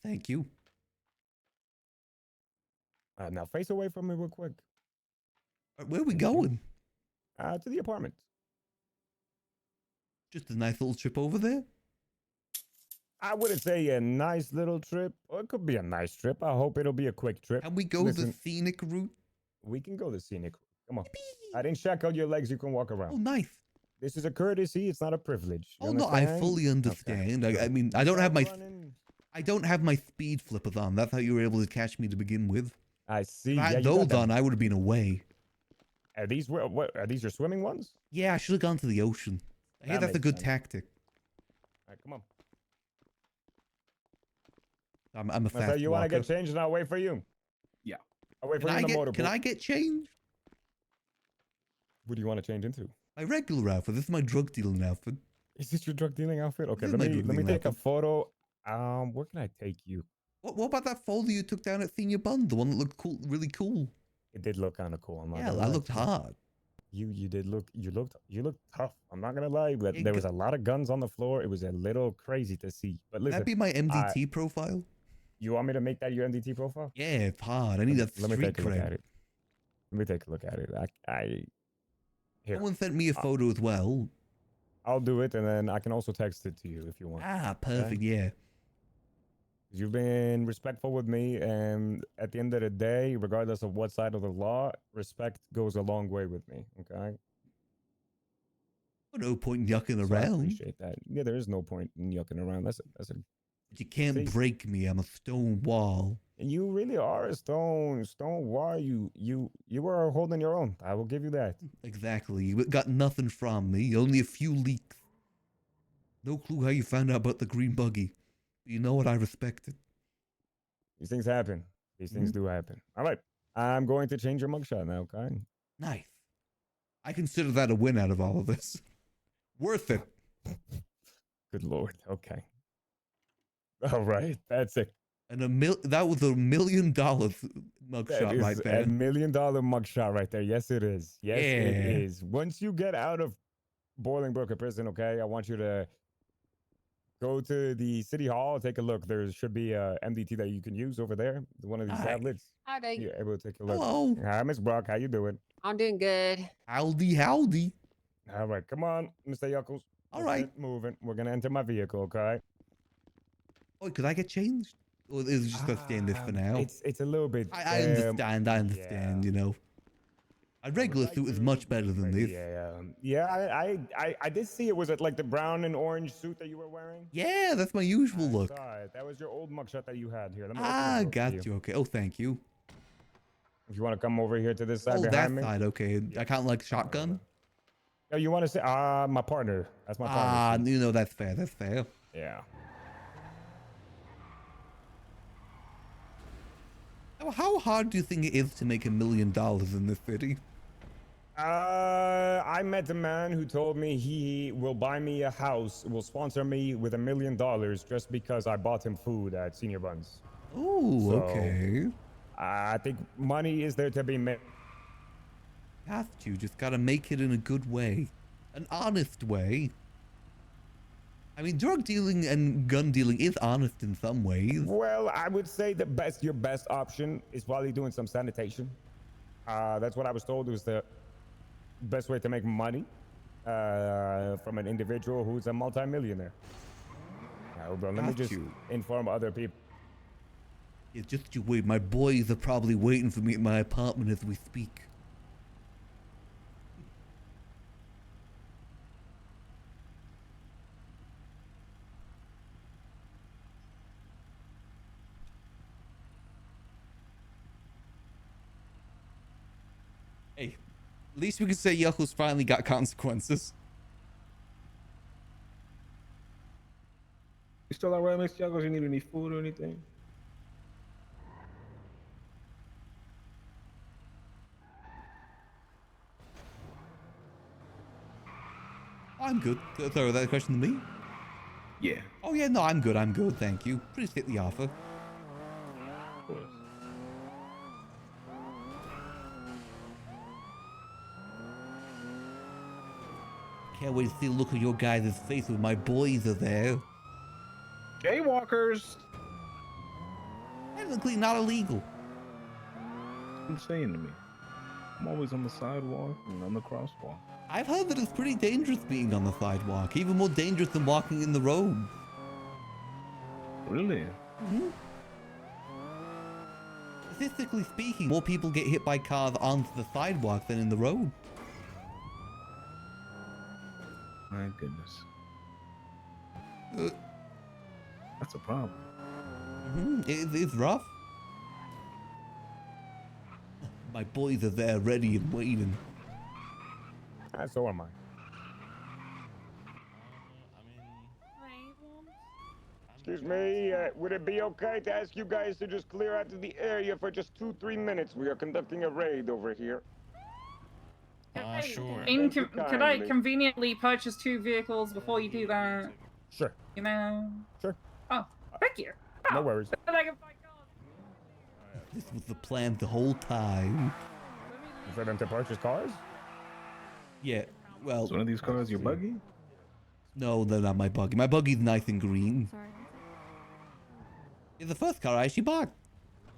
Thank you. Now face away from me real quick. Where are we Thank you. going? To the apartment. Just a nice little trip over there? I wouldn't say a nice little trip. Or it could be a nice trip. I hope it'll be a quick trip. Can we go Listen, the scenic route? we can go the scenic route. Come on. I didn't shackle your legs. You can walk around. Oh, nice. This is a courtesy. It's not a privilege. You Oh, no, I understand? fully understand. I mean, I don't have my speed flippers on. That's how you were able to catch me to begin with. I see. If I Yeah, had you got those them. on, I would have been away. Are these what? Are these your swimming ones? Yeah, I should have gone to the ocean. I hear That that's a makes good sense. tactic. All right, come on. I'm a Marcel, fast you want to walker. get changed and I'll wait for you? Yeah. I'll wait for Can you in the can motorboat. I get changed? What do you want to change into? My regular outfit. This is my drug dealing outfit. Is this your drug dealing outfit? Okay, This is let my me drug dealing take a outfit. photo. Where can I take you? What about that folder you took down at Senior Bun? The one that looked cool, really cool. It did look kind of cool. I'm not Yeah, gonna I lie looked to you. hard. You did look. You looked tough. I'm not gonna lie, but Yeah, there was a lot of guns on the floor. It was a little crazy to see. But listen, That'd be my MDT profile. you want me to make that your MDT profile? Yeah, it's hard. I need that Let me street take a look at cred. it. Let me take a look at it. Here. Someone sent me a photo as well. I'll do it, and then I can also text it to you if you want. Ah, perfect. Yeah. You've been respectful with me, and at the end of the day, regardless of what side of the law, respect goes a long way with me. Okay. No point in yucking So I around. appreciate that. Yeah, there is no point in yucking around. That's a. But you can't See? break me. I'm a stone wall. You really are a stone wall. You are holding your own. I will give you that. Exactly. You got nothing from me. Only a few leaks. No clue how you found out about the green buggy. But you know what? I respect it. These things happen. These things do happen. All right. I'm going to change your mugshot now. Okay. Nice. I consider that a win out of all of this. Worth it. Good Lord. Okay. All right. That's it. And that was $1 million That mugshot is right there. $1 million mugshot right there. Yes, it is. Yes, it Yeah. is. Once you get out of Bolingbroke prison, okay, I want you to go to the city hall, take a look. There should be a MDT that you can use over there. One of these Hi. tablets. Howdy. You're able to take a look. Hello. Hi, Miss Brock. How you doing? I'm doing good. Howdy, howdy. All right, come on, Mr. Yuckles. All Let's right. get moving. We're gonna enter my vehicle, okay? Oh, could I get changed? Or is it just gonna stand this for now? It's a little bit. I understand. I understand. You know, a regular suit is much better than this. I did see it was it like the brown and orange suit that you were wearing. Yeah, that's my usual look. Saw it. That was your old mugshot that you had here. Let me open it up for Got you. Okay. Oh, thank you. If you want to come over here to this side Oh, that behind me. side. Okay. I can't like shotgun. Oh, you want to say my partner? That's my partner. You know, that's fair. That's fair. Yeah. How hard do you think it is to make $1 million in this city? I met a man who told me he will buy me a house, will sponsor me with $1 million just because I bought him food at Senior Buns. Oh, So, okay. I think money is there to be made. Have to. Just gotta make it in a good way. An honest way. I mean, drug dealing and gun dealing is honest in some ways. Well, I would say your best option is probably doing some sanitation. That's what I was told was the best way to make money from an individual who's a multimillionaire. Hold on, let me just inform other people. Yeah, just you wait. My boys are probably waiting for me at my apartment as we speak. Hey, at least we can say Yuckles finally got consequences. You still alright, Miss Yuckles? You need any food or anything? I'm good. Throw that question to me? Yeah. Oh yeah, no, I'm good. I'm good. Thank you. Appreciate the offer. Of course. Can't wait to see the look on your guys' face when my boys are there. Jaywalkers. Technically not illegal. Insane to me. I'm always on the sidewalk and on the crosswalk. I've heard that it's pretty dangerous being on the sidewalk, even more dangerous than walking in the road. Really? Mm-hmm. Statistically speaking, more people get hit by cars onto the sidewalk than in the road. My goodness. That's a problem. It's rough. My boys are there ready and waiting. So am I. Excuse me, would it be okay to ask you guys to just clear out of the area for just 2-3 minutes? We are conducting a raid over here. Sure. Could I conveniently purchase 2 vehicles before you do that? Sure. You know? Sure. Oh, thank you. No worries. Then I can find cars. This was the plan the whole time. For them to purchase cars? Yeah, well... Is one of these cars your buggy? No, they're not my buggy. My buggy's nice and green. Sorry. It's the first car I actually bought.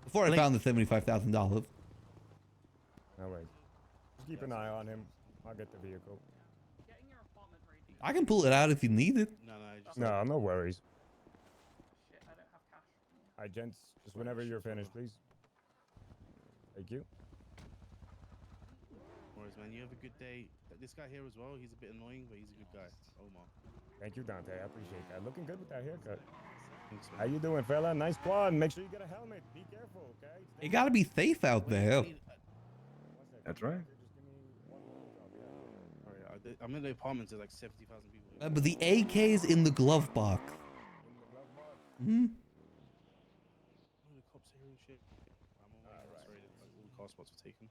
Before I found the $75,000. No worries. Just keep an eye on him. I'll get the vehicle. I can pull it out if you need it. No worries. Alright, gents. Just whenever you're finished, please. Thank you. Morris, man, you have a good day. This guy here as well, he's a bit annoying, but he's a good guy. Omar. Thank you, Dante. I appreciate that. Looking good with that haircut. Thanks, man. How you doing, fella? Nice quad. Make sure you get a helmet. Be careful, okay? You gotta be safe out there. That's right. I'm in the apartments. There's like 70,000 people. But the AK is in the glove box. Hmm? The cops here and shit. I'm already frustrated. Like, all the car spots are taken.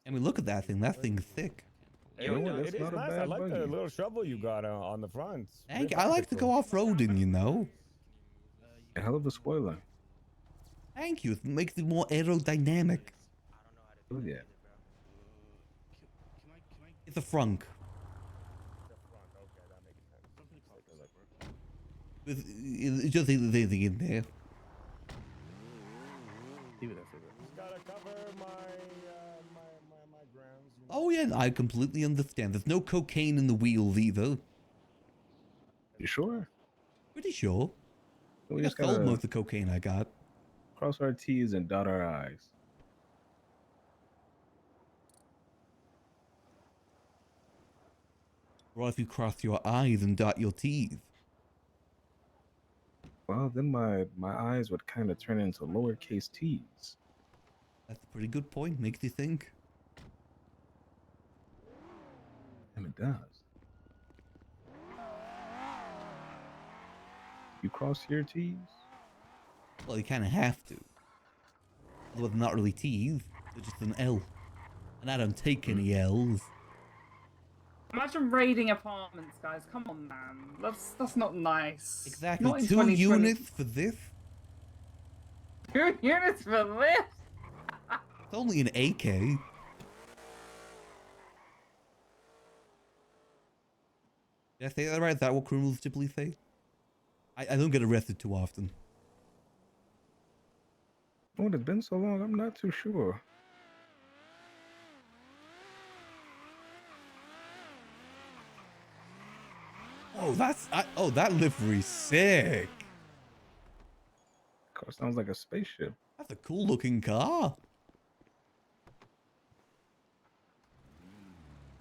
I mean, look at that thing. That thing's thick. It is nice. I like the little shovel you got on the front. I like to go off-roading, you know. A hell of a spoiler. Thank you. It makes it more aerodynamic. Oh yeah. It's a frunk. It's just the thing in there. Leave it there for a bit. Just gotta cover my grounds. Oh yeah, I completely understand. There's no cocaine in the wheels either. You sure? Pretty sure. We I just sold gotta most of the cocaine I got. cross our T's and dot our I's. Or if you cross your I's and dot your T's. Well, then my I's would kind of turn into lowercase t's. That's a pretty good point. Makes you think. And it does. You cross your t's? Well, you kind of have to. Although they're not really T's. They're just an L. And I don't take any L's. Imagine raiding apartments, guys. Come on, man. That's not nice. Exactly. Not in 2 2020. units for this? 2 units for this? It's only an AK. Did I say that right? Is that what criminals typically say? I don't get arrested too often. Oh, it's been so long, I'm not too sure. Oh, that livery's sick. Car sounds like a spaceship. That's a cool looking car.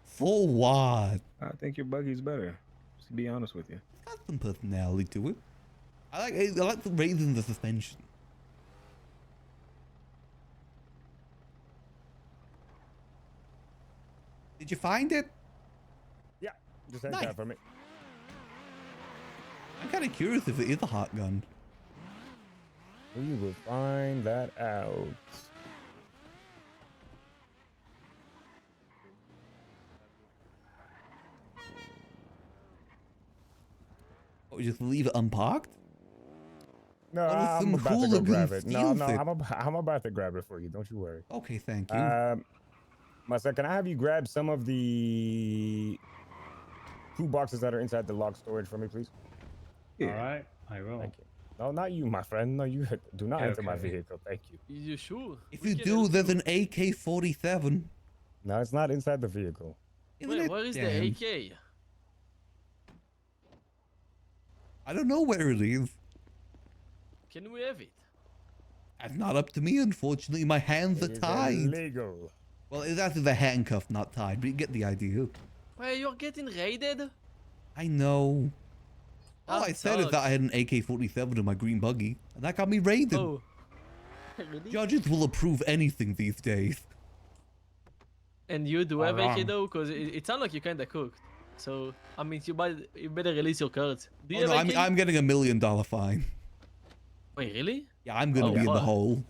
For what? I think your buggy's better. Just to be honest with you. It's got some personality to it. I like the raising the suspension. Did you find it? Yeah, just hang Nice. that for me. I'm kind of curious if it is a hot gun. We will find that out. we just leave it unparked? No, What if I'm some about to go hooligan grab it. No, steals no, it? I'm about to grab it for you. Don't you worry. Okay, thank you. Masa, can I have you grab some of the 2 boxes that are inside the locked storage for me, please? Yeah. All right, I will. Thank you. No, not you, my friend. No, you do not enter my Okay. vehicle. Thank you. You sure? If you do, there's an AK-47. No, it's not inside the vehicle. Wait, where is the AK? I don't know where it is. Can we have it? That's not up to me, unfortunately. My hands are It is tied. illegal. Well, it's actually the handcuff, not tied, but you get the idea. Wait, you're getting raided? I know. All That I said is that I sucks. had an AK-47 in my green buggy, and that got me raided. Oh. Really? Judges will approve anything these days. And you do have Wrong. AK though? Because it sounds like you kinda cooked. So, I mean, you better release your cards. Do you Oh, no, have AK? I'm getting $1 million fine. Wait, really? Yeah, I'm gonna be in the fuck. hole.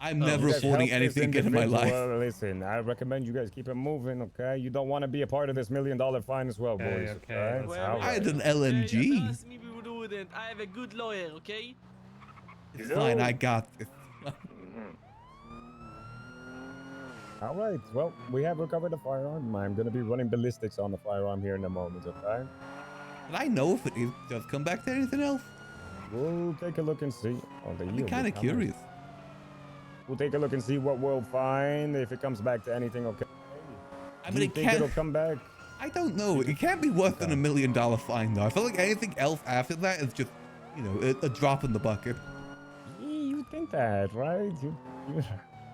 I'm Oh, never You guys affording help this anything again in my life. individual. Listen, I recommend you guys keep it moving, okay? You don't want to be a part of this $1 million fine as well, boys. Okay, Okay. that's Well, I had an Okay, LMG. trust me, we wouldn't. I have a good lawyer, okay? It's fine, I got this. All right. Well, we have recovered the firearm. I'm going to be running ballistics on the firearm here in a moment, okay? But I know if it does come back to anything else. We'll take a look and see. Oh, the I'm yield kind is of coming. curious. We'll take a look and see what we'll find. If it comes back to anything, okay? I Do mean, you it think it'll can't. come back? I don't know. It can't be worse than $1 million fine, though. I feel like anything else after that is just, you know, a drop in the bucket. You think that, right?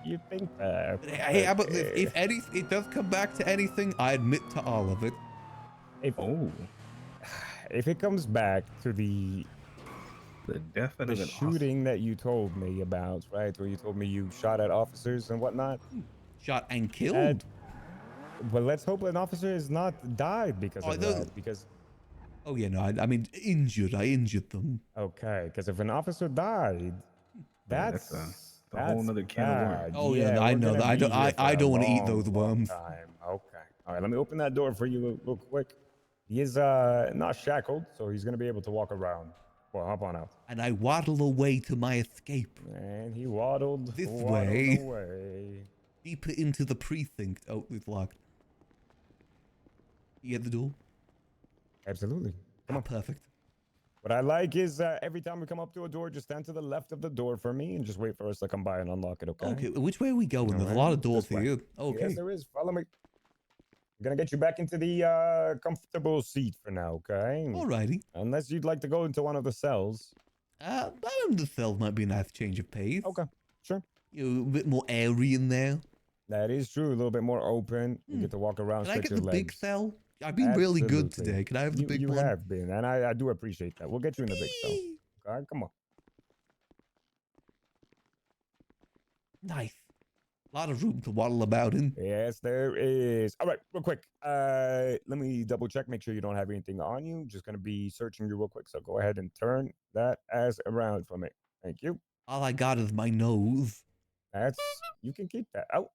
You think that. Hey, how about this? Okay. If it does come back to anything, I admit to all of it. If it comes back to the definite shooting that you told me about, right? Where you told me you shot at officers and whatnot. Shot and killed. But let's hope an officer has not died because Oh, of those- that. Because Oh yeah, no, I mean injured. I injured them. okay, because if an officer died, that's a whole nother can of worms. bad. Oh, yeah, I we're know gonna that. I be don't- here I- for I a don't wanna eat long, those long worms. time. Okay. All right, let me open that door for you real quick. He is not shackled, so he's gonna be able to walk around. Well, hop on out. And I waddle away to my escape. And he waddled This waddled way. away. Deeper into the precinct. Oh, it's locked. You get the door? Absolutely. Come on. Perfect. What I like is every time we come up to a door, just stand to the left of the door for me and just wait for us to come by and unlock it, okay? Okay, which way are we going? There's a Alright, lot of doors this way. here. Okay. Yes, there is. Follow me. I'm gonna get you back into the comfortable seat for now, okay? Alrighty. Unless you'd like to go into one of the cells. The cell might be a nice change of pace. Okay, sure. You know, a bit more airy in there. That is true. A little bit more open. You get to walk around, Can I stretch get your the legs. big cell? I've been really good Absolutely. today. Can I have the big you one? have been, and I do appreciate that. We'll get you in the big cell. All right, come on. Nice. A lot of room to waddle about in. Yes, there is. All right, real quick. Let me double check, make sure you don't have anything on you. Just gonna be searching you real quick. So go ahead and turn that ass around for me. Thank you. All I got is my nose. You can keep that. Oh.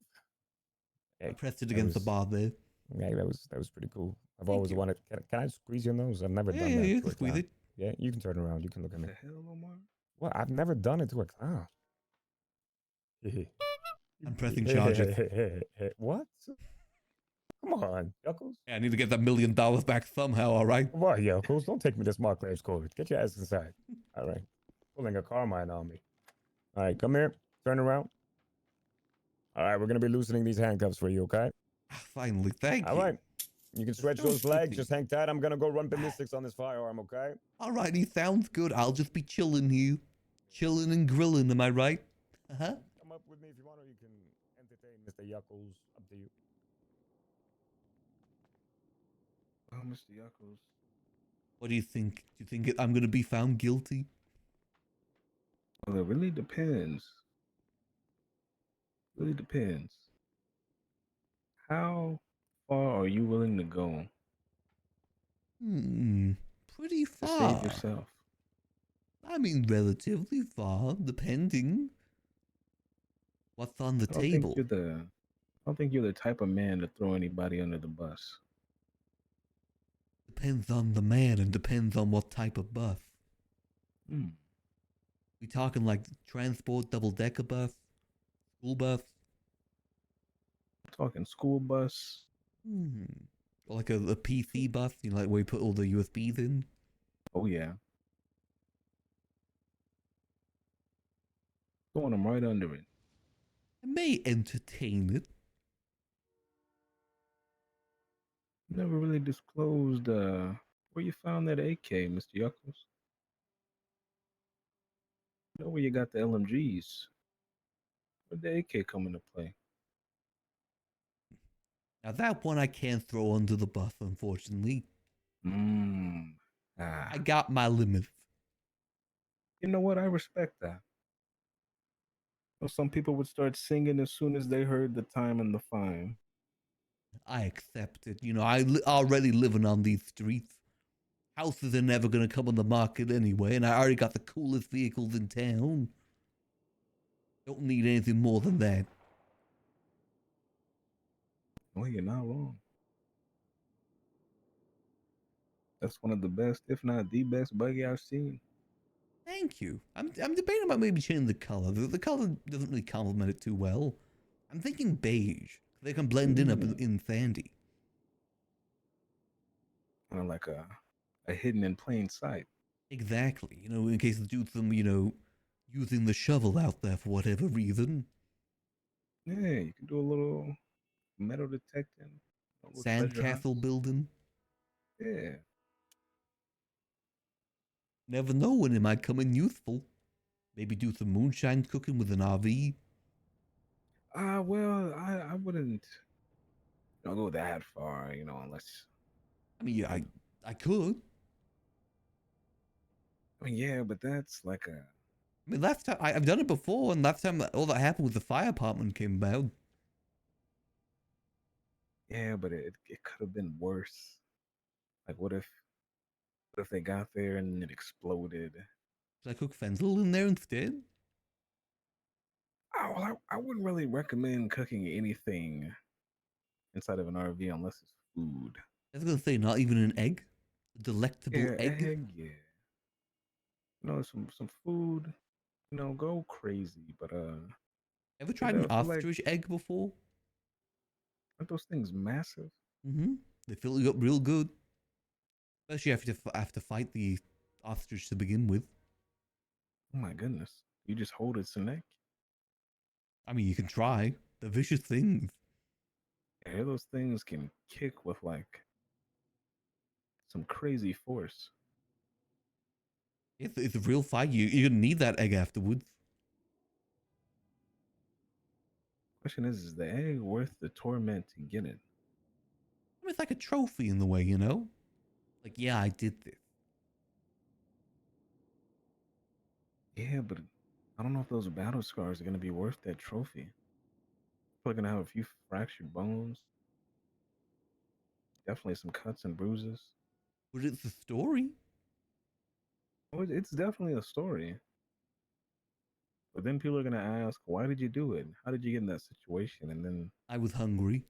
I pressed it against the bar there. Yeah, that was pretty cool. I've Thank always you. wanted. Can I squeeze your nose? I've never Yeah, done yeah, that. you to can a squeeze clown. it. Yeah, you can turn around. You can look at me. hell, Omar? Well, I've never done it to a clown. I'm pressing charges. What? Come on, Yuckles. Yeah, I need to get that $1 million back somehow, all right? What, Yuckles? Don't take me to Smart Claims Court. Get your ass inside. All right. Pulling a Carmine on me. All right, come here. Turn around. All right, we're going to be loosening these handcuffs for you, okay? Finally, thank All you. right. You can stretch so those legs. sticky. Just hang tight. I'm going to go run ballistics on this firearm, okay? Alrighty, sounds good. I'll just be chilling here. Chilling and grilling, am I right? Uh-huh. Come up with me if you want, or you can entertain Mr. Yuckles. Up to you. Oh, Mr. Yuckles. What do you think? Do you think I'm gonna be found guilty? Well, it really depends. Really depends. How far are you willing to go Pretty to far. save yourself? I mean, relatively far, depending. What's on the I don't table? think you're the type of man to throw anybody under the bus. depends on the man and depends on what type of bus. Hmm. We talking like transport, double-decker bus, school bus? Talking school bus. Or like a PC bus, you know, like where you put all the USBs in? Oh yeah. Throwing them right under it. I may entertain it. Never really disclosed where you found that AK, Mr. Yuckles. Know where you got the LMGs. Where'd the AK come into play? Now that one I can't throw under the bus, unfortunately. I got my limits. You know what? I respect that. Well, some people would start singing as soon as they heard the time and the fine. I accept it. You know, already living on these streets. Houses are never going to come on the market anyway, and I already got the coolest vehicles in town. Don't need anything more than that. Well, you're not wrong. That's one of the best, if not the best buggy I've seen. Thank you. I'm debating about maybe changing the color. The color doesn't really complement it too well. I'm thinking beige. They can blend in up in sandy. Kind of like a hidden in plain sight. Exactly. You know, in case the dude's you know, using the shovel out there for whatever reason. Yeah, you can do a little metal detecting. A little treasure hunt. Sandcastle building. Yeah. Never know when it might come in useful. Maybe do some moonshine cooking with an RV. Well, I wouldn't go that far, you know, unless. I mean, yeah, I could. I mean, yeah, but that's like a. I mean, last time I've done it before, and last time all that happened was the fire department came about. Yeah, but it could have been worse. Like, what if they got there and it exploded? Should I cook Fenzel in there instead? Oh, well, I wouldn't really recommend cooking anything inside of an RV unless it's food. I was gonna say, not even an egg, a delectable egg. Yeah. You know, some food. You know, go crazy, but Ever tried an ostrich egg before? Aren't those things massive? They fill you up real good. Especially if you have to fight the ostrich to begin with. Oh my goodness! You just hold its neck. I mean, you can try. They're vicious things. Yeah, those things can kick with like some crazy force. It's a real fight. You're gonna need that egg afterwards. Question is the egg worth the torment to get it? I mean, it's like a trophy in the way, you know? Like, yeah, I did this. Yeah, but I don't know if those battle scars are gonna be worth that trophy. Probably gonna have a few fractured bones. Definitely some cuts and bruises. But it's a story. Oh, it's definitely a story. But then people are gonna ask, why did you do it? How did you get in that situation? And then I was hungry.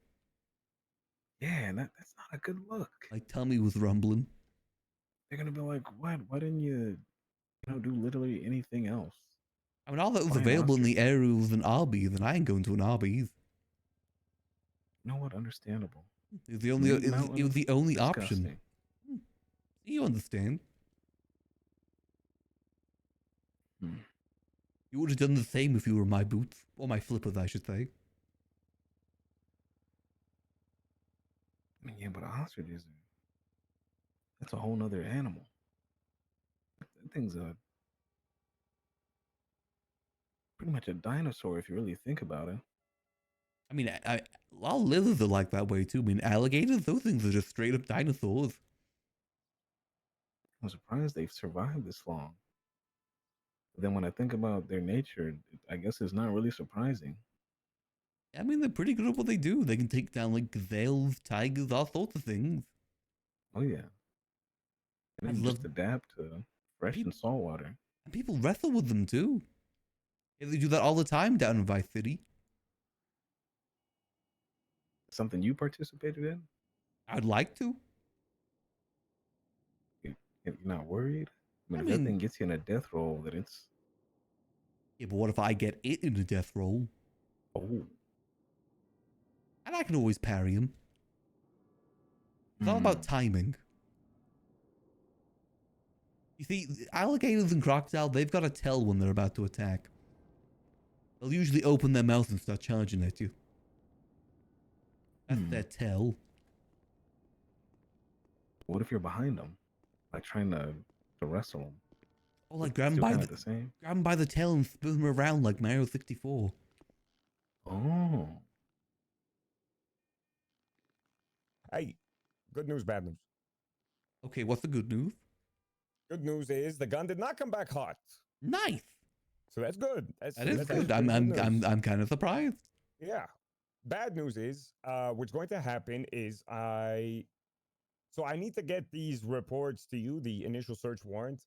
Yeah, and that's not a good look. My tummy was rumbling. They're gonna be like, what? Why didn't you do literally anything else? I mean, all that was Fine available in ostrich. the area was an Arby's, and I ain't going to an Arby's. You know what? Understandable. It was the only. It was the only option. Disgusting. You understand? You would have done the same if you were my boots or my flippers, I should say. I mean, yeah, but ostriches that's a whole nother animal. That thing's pretty much a dinosaur if you really think about it. I mean, a lot of lizards are like that way too. I mean, alligators, those things are just straight up dinosaurs. I'm surprised they've survived this long. But then when I think about their nature, I guess it's not really surprising. I mean, they're pretty good at what they do. They can take down like gazelles, tigers, all sorts of things. Oh yeah. And then just adapt to fresh and salt water. And people wrestle with them too. Yeah, they do that all the time down in Vice City. Something you participated in? I'd like to. You're not worried? I mean, I if that mean- thing gets you in a death roll, then it's Yeah, but what if I get it in a death roll? oh. And I can always parry him. It's all about timing. You see, alligators and crocodiles, they've got to tell when they're about to attack. They'll usually open their mouth and start charging at you. That's their tell. What if you're behind them, like trying to wrestle them? Or like grab him by the tail and spin him around like Mario 64. Oh. Hey, good news, bad news. Okay, what's the good news? Good news is the gun did not come back hot. Nice. So that's good. That is that's good. actually I'm news. kind of surprised. Yeah. Bad news is, what's going to happen is I need to get these reports to you, the initial search warrant.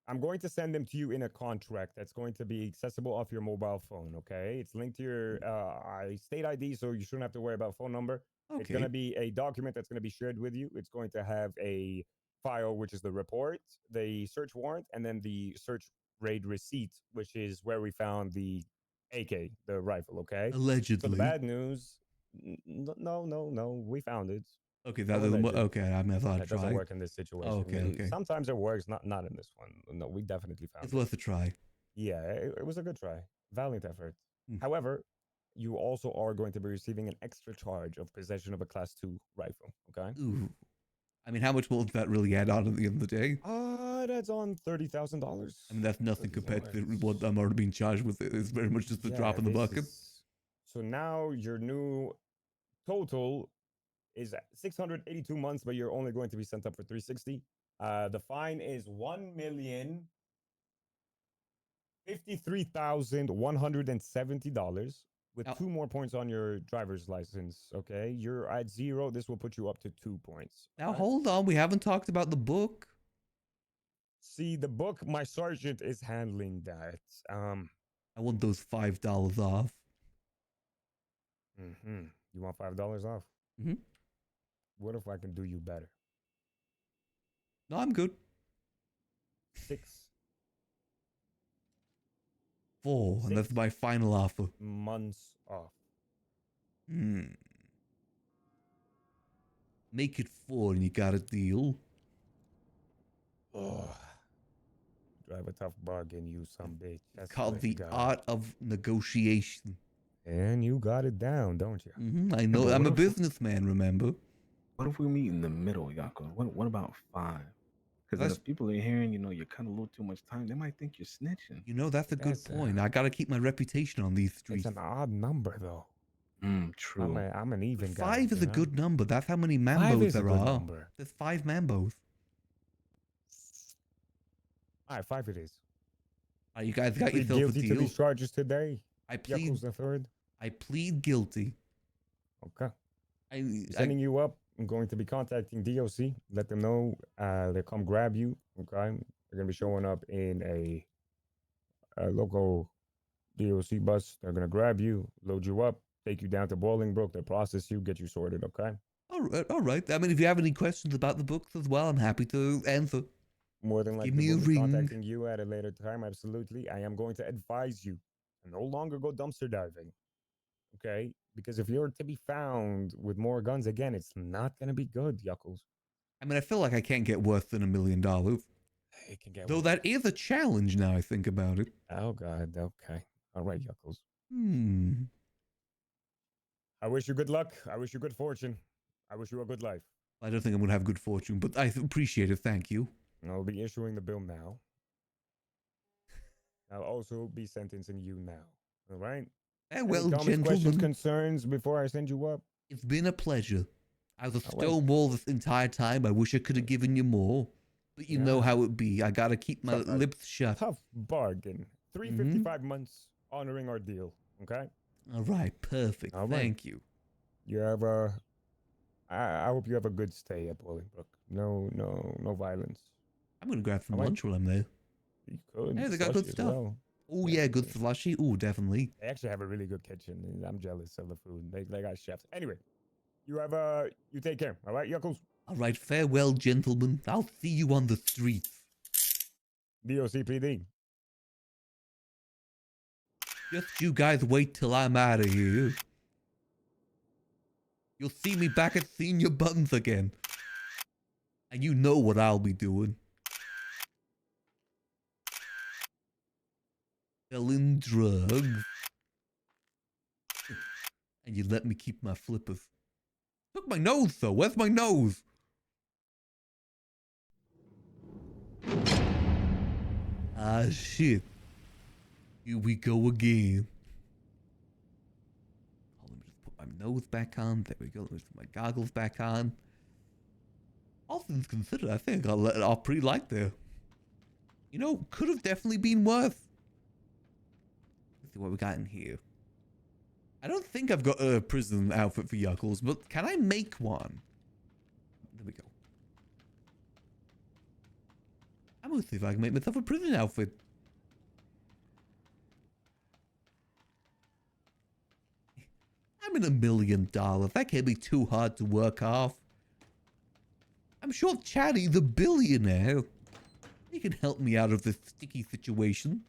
I'm going to send them to you in a contract that's going to be accessible off your mobile phone. Okay, it's linked to your state ID, so you shouldn't have to worry about phone number. It's going to Okay. be a document that's going to be shared with you. It's going to have a file, which is the report, the search warrant, and then the search raid receipt, which is where we found the AK, the rifle. Okay. So the Allegedly. bad news, no, we found it. Okay, No that doesn't alleged. okay. I mean, I thought I'd That doesn't try. work in this situation. Okay, okay. Sometimes it works, not in this one. No, we definitely found It's it. worth a try. Yeah, it was a good try. Valiant effort. Hmm. However, you also are going to be receiving an extra charge of possession of a Class 2 rifle. Okay. Ooh. I mean, how much will that really add on at the end of the day? That's on $30,000. I mean, that's nothing compared to what I'm already being charged with. It's very much just a drop in the bucket. So now your new total is 682 months, but you're only going to be sent up for 360. The fine is $1,053,170 with 2 more points on your driver's license. Okay, you're at 0. This will put you up to 2 points. Now, hold on. We haven't talked about the book. See, the book, my sergeant is handling that. I want those $5 off. You want $5 off? Mhm. What if I can do you better? No, I'm good. 6 4, and that's my final offer. months off. Make it 4 and you got a deal. Oh, drive a tough bargain, you some bitch. That's Called what the you got. art of negotiation. And you got it down, don't you? I know. but I'm what a if- businessman, remember? What if we meet in the middle, Yuckles? What about 5? Because That's- if people are hearing, you're kind of a little too much time, they might think you're snitching. You know, that's a good That's, point. I got to keep my reputation on these streets. It's an odd number, though. True. I'm an even guy. 5 is you a know? good number. That's how many 5 Mambos is a there good are. number. There's 5 Mambos. All right, 5 it is. You guys got Plead yourself a guilty to deal. these charges today. I plead. Yuckles the third. I plead guilty. Okay. I Sending you up. I'm going to be contacting DOC. Let them know they'll come grab you. Okay. They're gonna be showing up in a local DOC bus. They're gonna grab you, load you up, take you down to Bolingbrook. They'll process you, get you sorted. Okay. all right. I mean, if you have any questions about the books as well, I'm happy to answer. More than Give likely, me a we'll be ring. contacting you at a later time. Absolutely. I am going to advise you to no longer go dumpster diving. Okay? Because if you're to be found with more guns again, it's not going to be good, Yuckles. I mean, I feel like I can't get worse than $1 million. It can get Though worse. that is a challenge now I think about it. Oh, God. Okay. All right, Yuckles. I wish you good luck. I wish you good fortune. I wish you a good life. I don't think I'm going to have good fortune, but I appreciate it. Thank you. I'll be issuing the bill now. I'll also be sentencing you now. All right? Well, Any comments, questions, gentlemen, concerns before I send you up? it's been a pleasure. I was a All right. stonewall this entire time. I wish I could have given you more. But you know Yeah. how it be. I got to keep my Tough- lips shut. Tough bargain. 355 months honoring our deal. Okay? All right. Perfect. All right. Thank you. You have I hope you have a good stay at Bolingbrook. No violence. I'm going to grab some All right. lunch while I'm there. You could. Hey, they got good slushy as stuff. well. Oh, yeah. Good slushy. Oh, definitely. They actually have a really good kitchen. And I'm jealous of the food. They got chefs. Anyway, you take care. All right, Yuckles? All right, farewell, gentlemen. I'll see you on the streets. DOCPD. Just you guys wait till I'm out of here. You'll see me back at Senior Buttons again. And you know what I'll be doing. Selling drugs. And you let me keep my flippers. Look, my nose, though. Where's my nose? Ah, shit. Here we go again. Hold on, let me just put my nose back on. There we go. Let me just put my goggles back on. All things considered, I think I got let it off pretty light there. You know, could have definitely been worse. Let's see what we got in here. I don't think I've got a prison outfit for Yuckles, but can I make one? There we go. I'm gonna see if I can make myself a prison outfit. I'm in $1 million. That can't be too hard to work off. I'm sure Chatty, the billionaire, he can help me out of this sticky situation.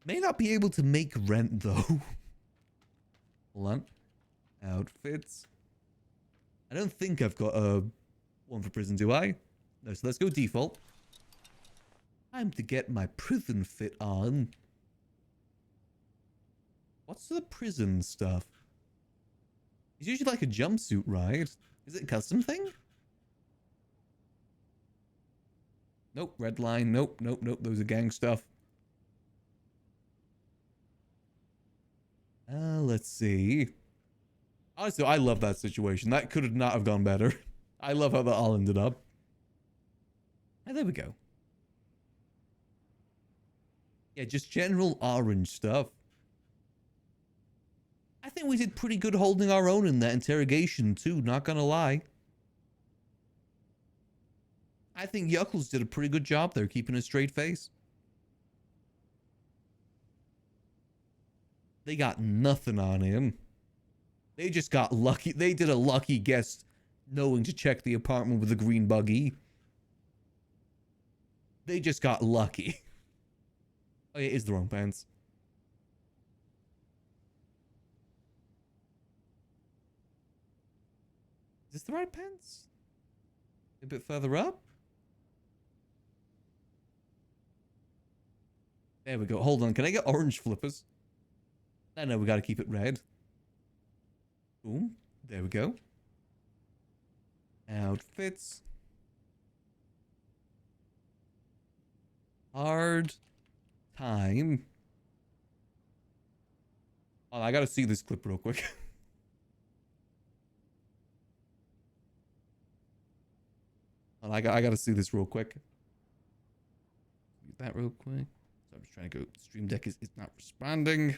May not be able to make rent, though. Hold on. Outfits. I don't think I've got one for prison, do I? No, so let's go default. Time to get my prison fit on. What's the prison stuff? It's usually like a jumpsuit, right? Is it a custom thing? Nope, red line. Nope, nope, nope. Those are gang stuff. Let's see. Honestly, I love that situation. That could not have gone better. I love how that all ended up. And there we go. Yeah, just general orange stuff. I think we did pretty good holding our own in that interrogation too, not gonna lie. I think Yuckles did a pretty good job there, keeping a straight face. They got nothing on him. They just got lucky. They did a lucky guess knowing to check the apartment with a green buggy. They just got lucky. Oh, yeah, it is the wrong pants. Is this the right pants? A bit further up? There we go. Hold on. Can I get orange flippers? No, we gotta keep it red. Boom. There we go. Outfits. Hard time. Oh, I gotta see this clip real quick. Oh, I gotta see this real quick. Do that real quick. So I'm just trying to go. Stream Deck is not responding.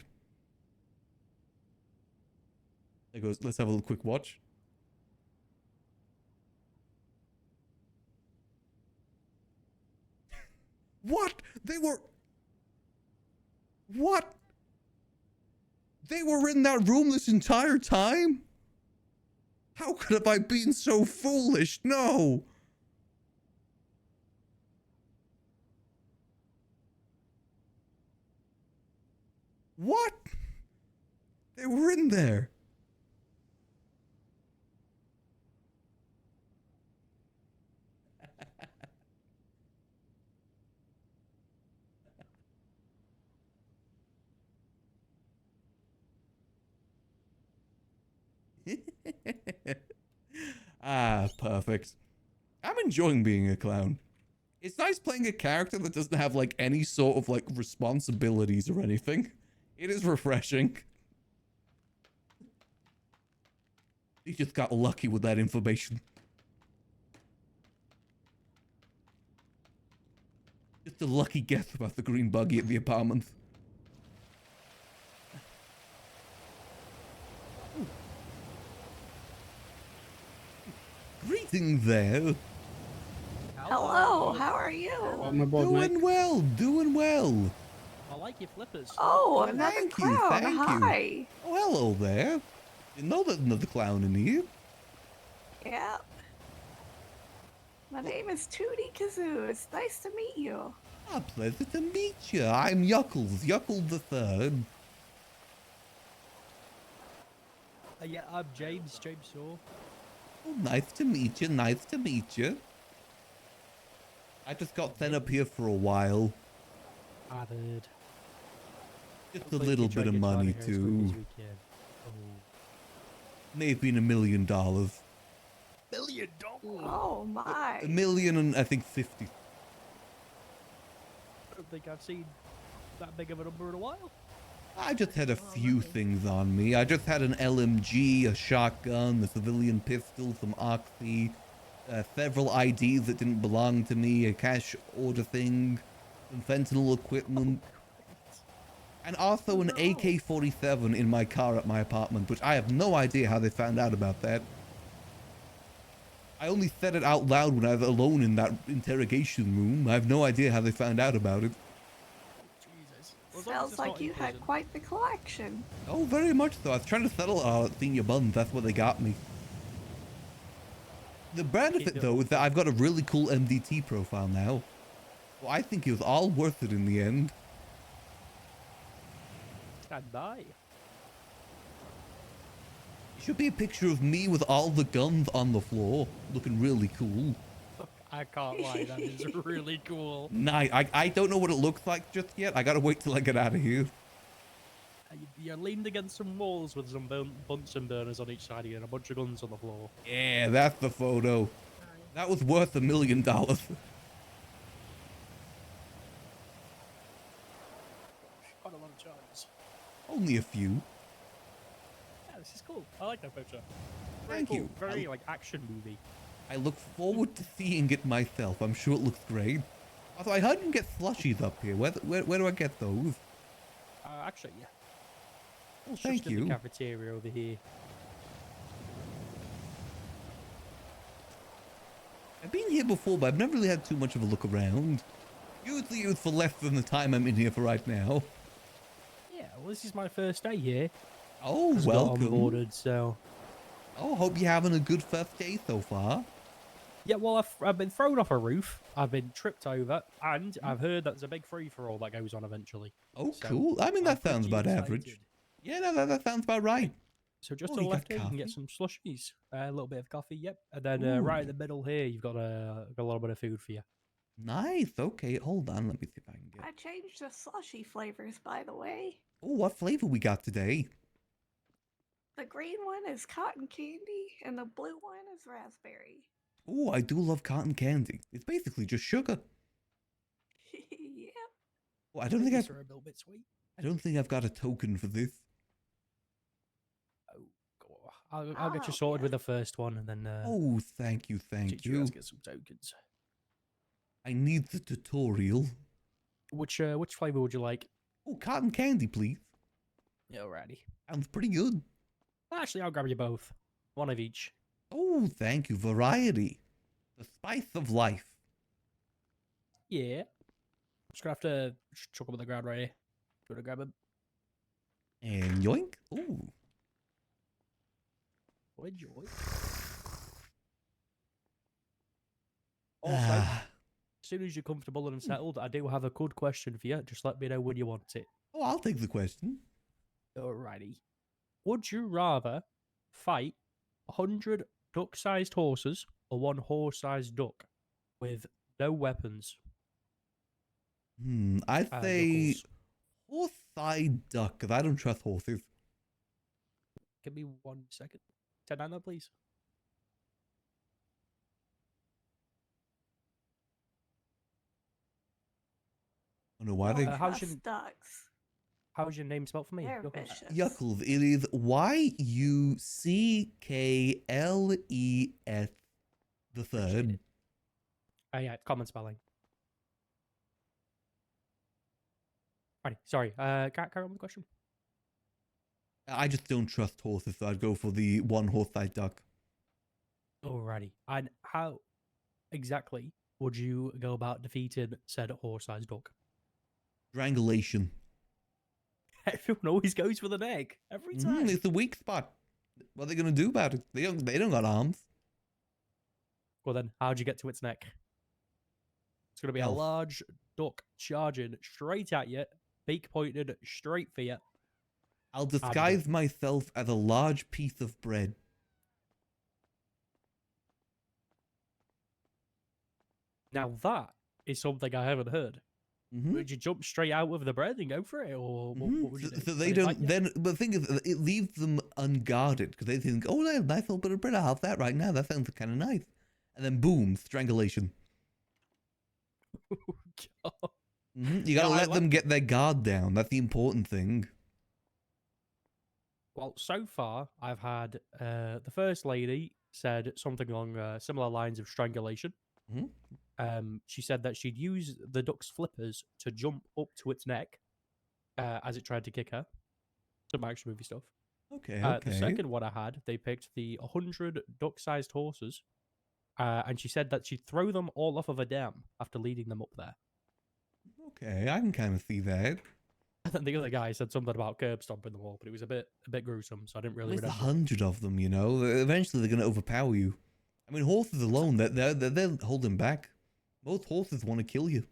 There goes. Let's have a little quick watch. What? They were... What? They were in that room this entire time? How could have I been so foolish? No! What? They were in there. Ah, perfect. I'm enjoying being a clown. It's nice playing a character that doesn't have like any sort of like responsibilities or anything. It is refreshing. He just got lucky with that information. Just a lucky guess about the green buggy at the apartment. Greeting there. Hello, how are you? Doing well, doing well. I like your flippers. Oh, another Thank you, clown. thank you. Hi. Oh, hello there. You know there's another clown in here. Yeah. My name is Tootie Kazoo. It's nice to meet you. Ah, pleasure to meet you. I'm Yuckles, Yuckles the Third. Yeah, I'm James Shaw. Oh, nice to meet you, nice to meet you. I just got sent up here for a while. I've heard. Just a little bit of money, too. May have been $1 million. $1 million? Oh my. $1 million and I think 50. I don't think I've seen that big of a number in a while. I just had a few things on me. I just had an LMG, a shotgun, a civilian pistol, some oxy, several IDs that didn't belong to me, a cash order thing, some fentanyl equipment, and also an AK-47 in my car at my apartment, which I have no idea how they found out about that. I only said it out loud when I was alone in that interrogation room. I have no idea how they found out about it. Sounds like you had quite the collection. Oh, very much so. I was trying to settle at Senior Buns. That's what they got me. The benefit, though, is that I've got a really cool MDT profile now. Well, I think it was all worth it in the end. Stand by. It should be a picture of me with all the guns on the floor, looking really cool. I can't lie, that is really cool. I don't know what it looks like just yet. I gotta wait till I get out of here. You're leaned against some walls with some Bunsen burners on each side of you and a bunch of guns on the floor. Yeah, that's the photo. That was worth $1 million. Quite a lot of charges. Only a few. Yeah, this is cool. I like that picture. Thank you. Very, like, action movie. I look forward to seeing it myself. I'm sure it looks great. Although I heard you can get slushies up here. Where do I get those? Actually, yeah. Oh, It's thank just in you. the cafeteria over here. I've been here before, but I've never really had too much of a look around. Usually it's for less than the time I'm in here for right now. Yeah, well, this is my first day here. Oh, Just got welcome. onboarded, so. Oh, hope you're having a good first day so far. Yeah, well, I've been thrown off a roof. I've been tripped over, and I've heard that there's a big free-for-all that goes on eventually. Oh, So, cool. I mean, that I'm sounds pretty about excited. average. Yeah, no, that sounds about right. So just Oh, to the you got left here, you can get coffee? some slushies, a little bit of coffee, yep. And then Ooh. right in the middle here, you've got a little bit of food for you. Nice. Okay, hold on. Let me see if I can get... I changed the slushy flavors, by the way. Oh, what flavor we got today? The green one is cotton candy, and the blue one is raspberry. Oh, I do love cotton candy. It's basically just sugar. Yep. Oh, I don't think These are a little bit sweet. I don't think I've got a token for this. I'll get you sorted with the first one, and then Oh, thank you, thank teach you how you. to get some tokens. I need the tutorial. Which flavor would you like? Oh, cotton candy, please. Yeah, alrighty. Sounds pretty good. Actually, I'll grab you both. One of each. Oh, thank you. Variety. The spice of life. Yeah. Just gonna have to chuck them on the ground right here. Do you want to grab them? And yoink. Ooh. Enjoy. Also, Ah. as soon as you're comfortable and settled, I do have a good question for you. Just let me know when you want it. Oh, I'll take the question. Alrighty. Would you rather fight 100 duck-sized horses or one horse-sized duck with no weapons? I'd say Yuckles. horse-side duck, because I don't trust horses. Give me 1 second. 10 please. I don't know why they... how's your ducks. How's your name spelled for me? They're Yuckles. vicious. Yuckles. It is Yuckles the third. Oh yeah, common spelling. Alrighty, sorry. Carry on with the question. I just don't trust horses, so I'd go for the one horse-side duck. Alrighty. And how exactly would you go about defeating said horse-sized duck? Strangulation. Everyone always goes for the neck. Every time. It's the weak spot. What are they gonna do about it? They don't got arms. Well then, how'd you get to its neck? It's gonna be a Elf. large duck charging straight at you, beak pointed straight for you. I'll disguise myself as a large piece of bread. Now that is something I haven't heard. Mm-hmm. Would you jump straight out of the bread and go for it, or what would you do? So they don't. Then the thing is, it leaves them unguarded because they think, "Oh, I have a nice little bit of bread. I'll have that right now. That sounds kind of nice." And then boom, strangulation. You gotta let them get their guard down. That's the important thing. Well, so far I've had the first lady said something along similar lines of strangulation. She said that she'd use the duck's flippers to jump up to its neck as it tried to kick her. Some action movie stuff. Okay. The second one I had, they picked the 100 duck-sized horses, and she said that she'd throw them all off of a dam after leading them up there. Okay, I can kind of see that. And then the other guy said something about curb stomping them all, but it was a bit gruesome, so I didn't really There's remember. 100 of them, you know. Eventually, they're gonna overpower you. I mean, horses alone, they're holding back. Most horses want to kill you.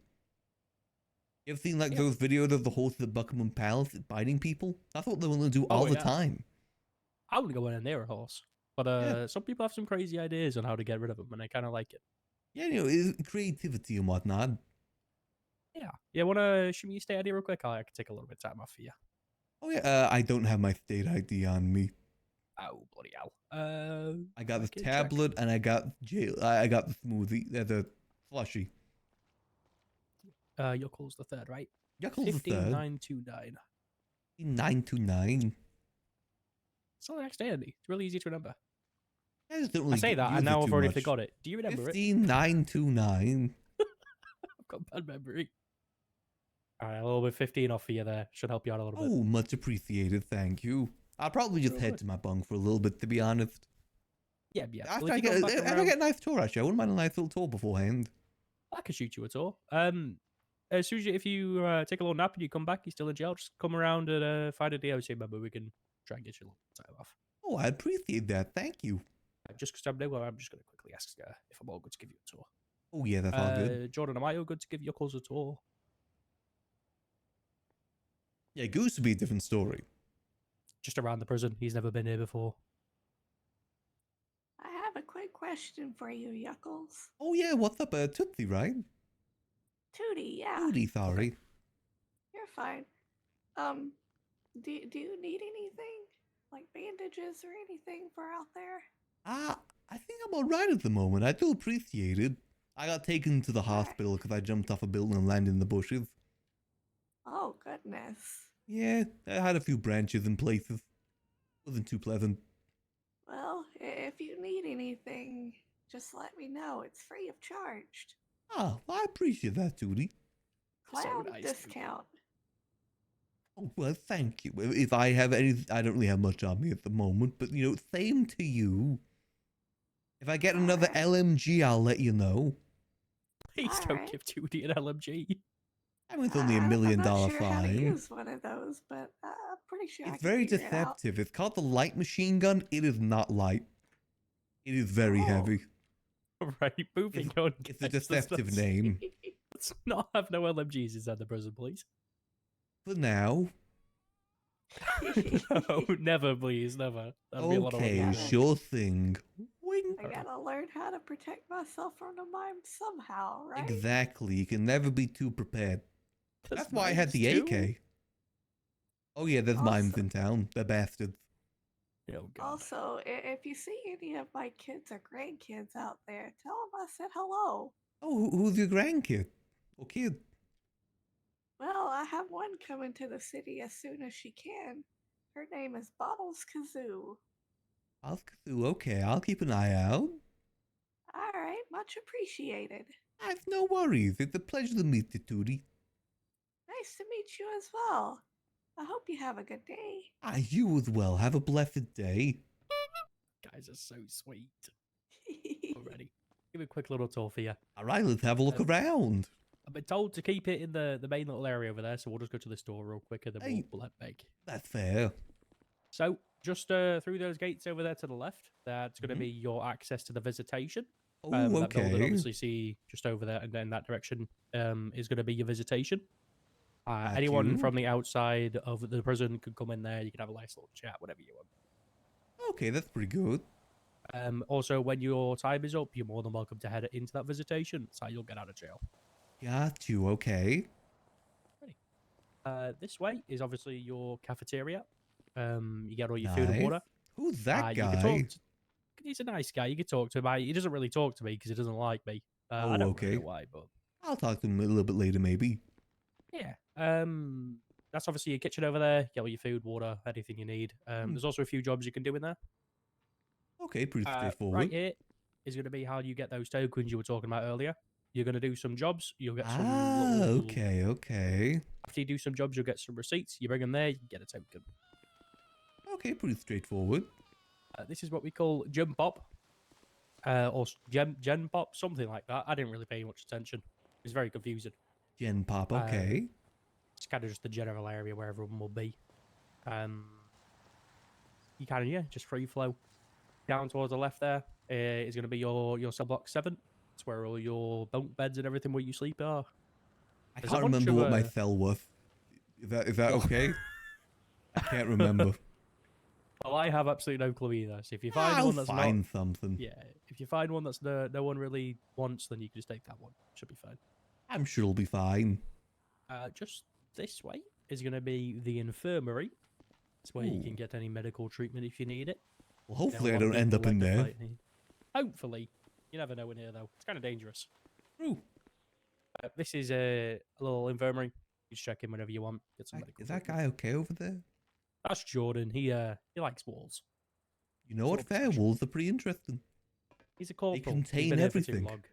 You ever seen like those videos of the horses at Buckingham Palace biting people? That's what they want to do all the time. I wouldn't go in near a horse, but some people have some crazy ideas on how to get rid of them, and I kind of like it. Yeah, you know, it's creativity and whatnot. Yeah, wanna shoot me a state ID real quick? I can take a little bit of time off for you. Oh yeah, I don't have my state ID on me. Oh bloody hell! I got the can tablet and I got I got the smoothie, the slushy. Yuckles the third, right? Yuckles the third. 15929. 929. It's not the next day, Andy. It's really easy to remember. I just don't I really say that, use and now it I've too already much. forgot it. Do you remember 15929. I've got bad memory. Alright, a little bit 15 off for you there. Should help you out a little bit. Oh, much appreciated. Thank you. I'll probably just head to my bunk for a little bit, to be honest. Yeah. After Well, I if you come back get around- a nice tour, actually. I wouldn't mind a nice little tour beforehand. I can shoot you a tour. As soon as if you take a little nap and you come back, you're still in jail, just come around and find a DOC member. We can try and get you a little time off. Oh, I appreciate that. Thank you. Just because I'm new, I'm just going to quickly ask if I'm all good to give you a tour. Oh, yeah, that's all good. Jordan, am I all good to give Yuckles a tour? Yeah, Goose would be a different story. Just around the prison. He's never been here before. I have a quick question for you, Yuckles. Oh, yeah, what's up? Tootsie, right? Tootie, yeah. Tootie, sorry. You're fine. Do you need anything? Like bandages or anything for out there? I think I'm alright at the moment. I do appreciate it. I got taken to the hospital because I jumped off a building and landed in the bushes. Oh, goodness. Yeah, I had a few branches in places. Wasn't too pleasant. Well, if you need anything, just let me know. It's free of charge. Ah, well, I appreciate that, Tootie. Clown discount. Oh, well, thank you. If I have any, I don't really have much on me at the moment, but, you know, same to you. If I get another LMG, I'll let you know. Please don't give Tootie an LMG. I mean, it's only $1 million I'm not sure how to fine. use one of those, but I'm pretty sure I It's can very figure it out. deceptive. It's called the light machine gun. It is not light. It is very heavy. Right, moving on. It's a guys. deceptive name. Let's not have no LMGs inside the prison, please. For now. No, never, please, never. That'd be a lot of Okay, money. sure thing. Wing. I gotta learn how to protect myself from the mime somehow, right? Exactly. You can never be too prepared. That's why I had the mimes too? AK. Oh yeah, there's mimes in town. They're bastards. Oh god. Also, if you see any of my kids or grandkids out there, tell them I said hello. Oh, who's your grandkid? Or kid? Well, I have one coming to the city as soon as she can. Her name is Bottles Kazoo. Okay, I'll keep an eye out. All right, much appreciated. I've no worries. It's a pleasure to meet you, Tootie. Nice to meet you as well. I hope you have a good day. You as well. Have a blessed day. Guys are so sweet. Already. Give me a quick little tour for you. Alright, let's have a look around. I've been told to keep it in the main little area over there, so we'll just go to the store real quick and then Hey. we'll let beg. That's fair. So, Just through those gates over there to the left, that's going to be your access to the visitation. Oh, That building, okay. obviously, see just over there and in that direction is going to be your visitation. Got Anyone you. from the outside of the prison could come in there. You can have a nice little chat, whatever you want. Okay, that's pretty good. Also, when your time is up, you're more than welcome to head into that visitation. That's how you'll get out of jail. Got you. Okay. This way is obviously your cafeteria. You get all your food and Nice. water. Who's that You can guy? talk to, he's a nice guy. You can talk to him. He doesn't really talk to me because he doesn't like me. I Oh, don't really okay. know why, but I'll talk to him a little bit later, maybe. yeah. That's obviously your kitchen over there. Get all your food, water, anything you need. There's also a few jobs you can do in there. Okay, pretty straightforward. Right here is going to be how you get those tokens you were talking about earlier. You're going to do some jobs. You'll get some. Okay. After you do some jobs, you'll get some receipts. You bring them there, you get a token. Okay, pretty straightforward. This is what we call gem pop, or gen pop, something like that. I didn't really pay much attention. It was very confusing. Gen pop. Okay. It's kind of just the general area where everyone will be. You kind of just free flow. Down towards the left there is going to be your cell block 7. It's where all your bunk beds and everything where you sleep are. I can't remember what my cell was. Is that okay? I can't remember. Well, I have absolutely no clue either. So if you find I'll one that's find not, something. yeah, if you find one that's no one really wants, then you can just take that one. Should be fine. I'm sure it'll be fine. Just this way is going to be the infirmary. It's where you can get any medical treatment if you need it. Well, hopefully I don't end up in there. Hopefully. You never know in here, though. It's kind of dangerous. True. This is a little infirmary. You just check in whenever you want. Get some medical Is that treatment. guy okay over there? That's Jordan. He likes walls. You know what? Fair wolves are pretty interesting. He's a corporal. They He's contain been here for too everything. long.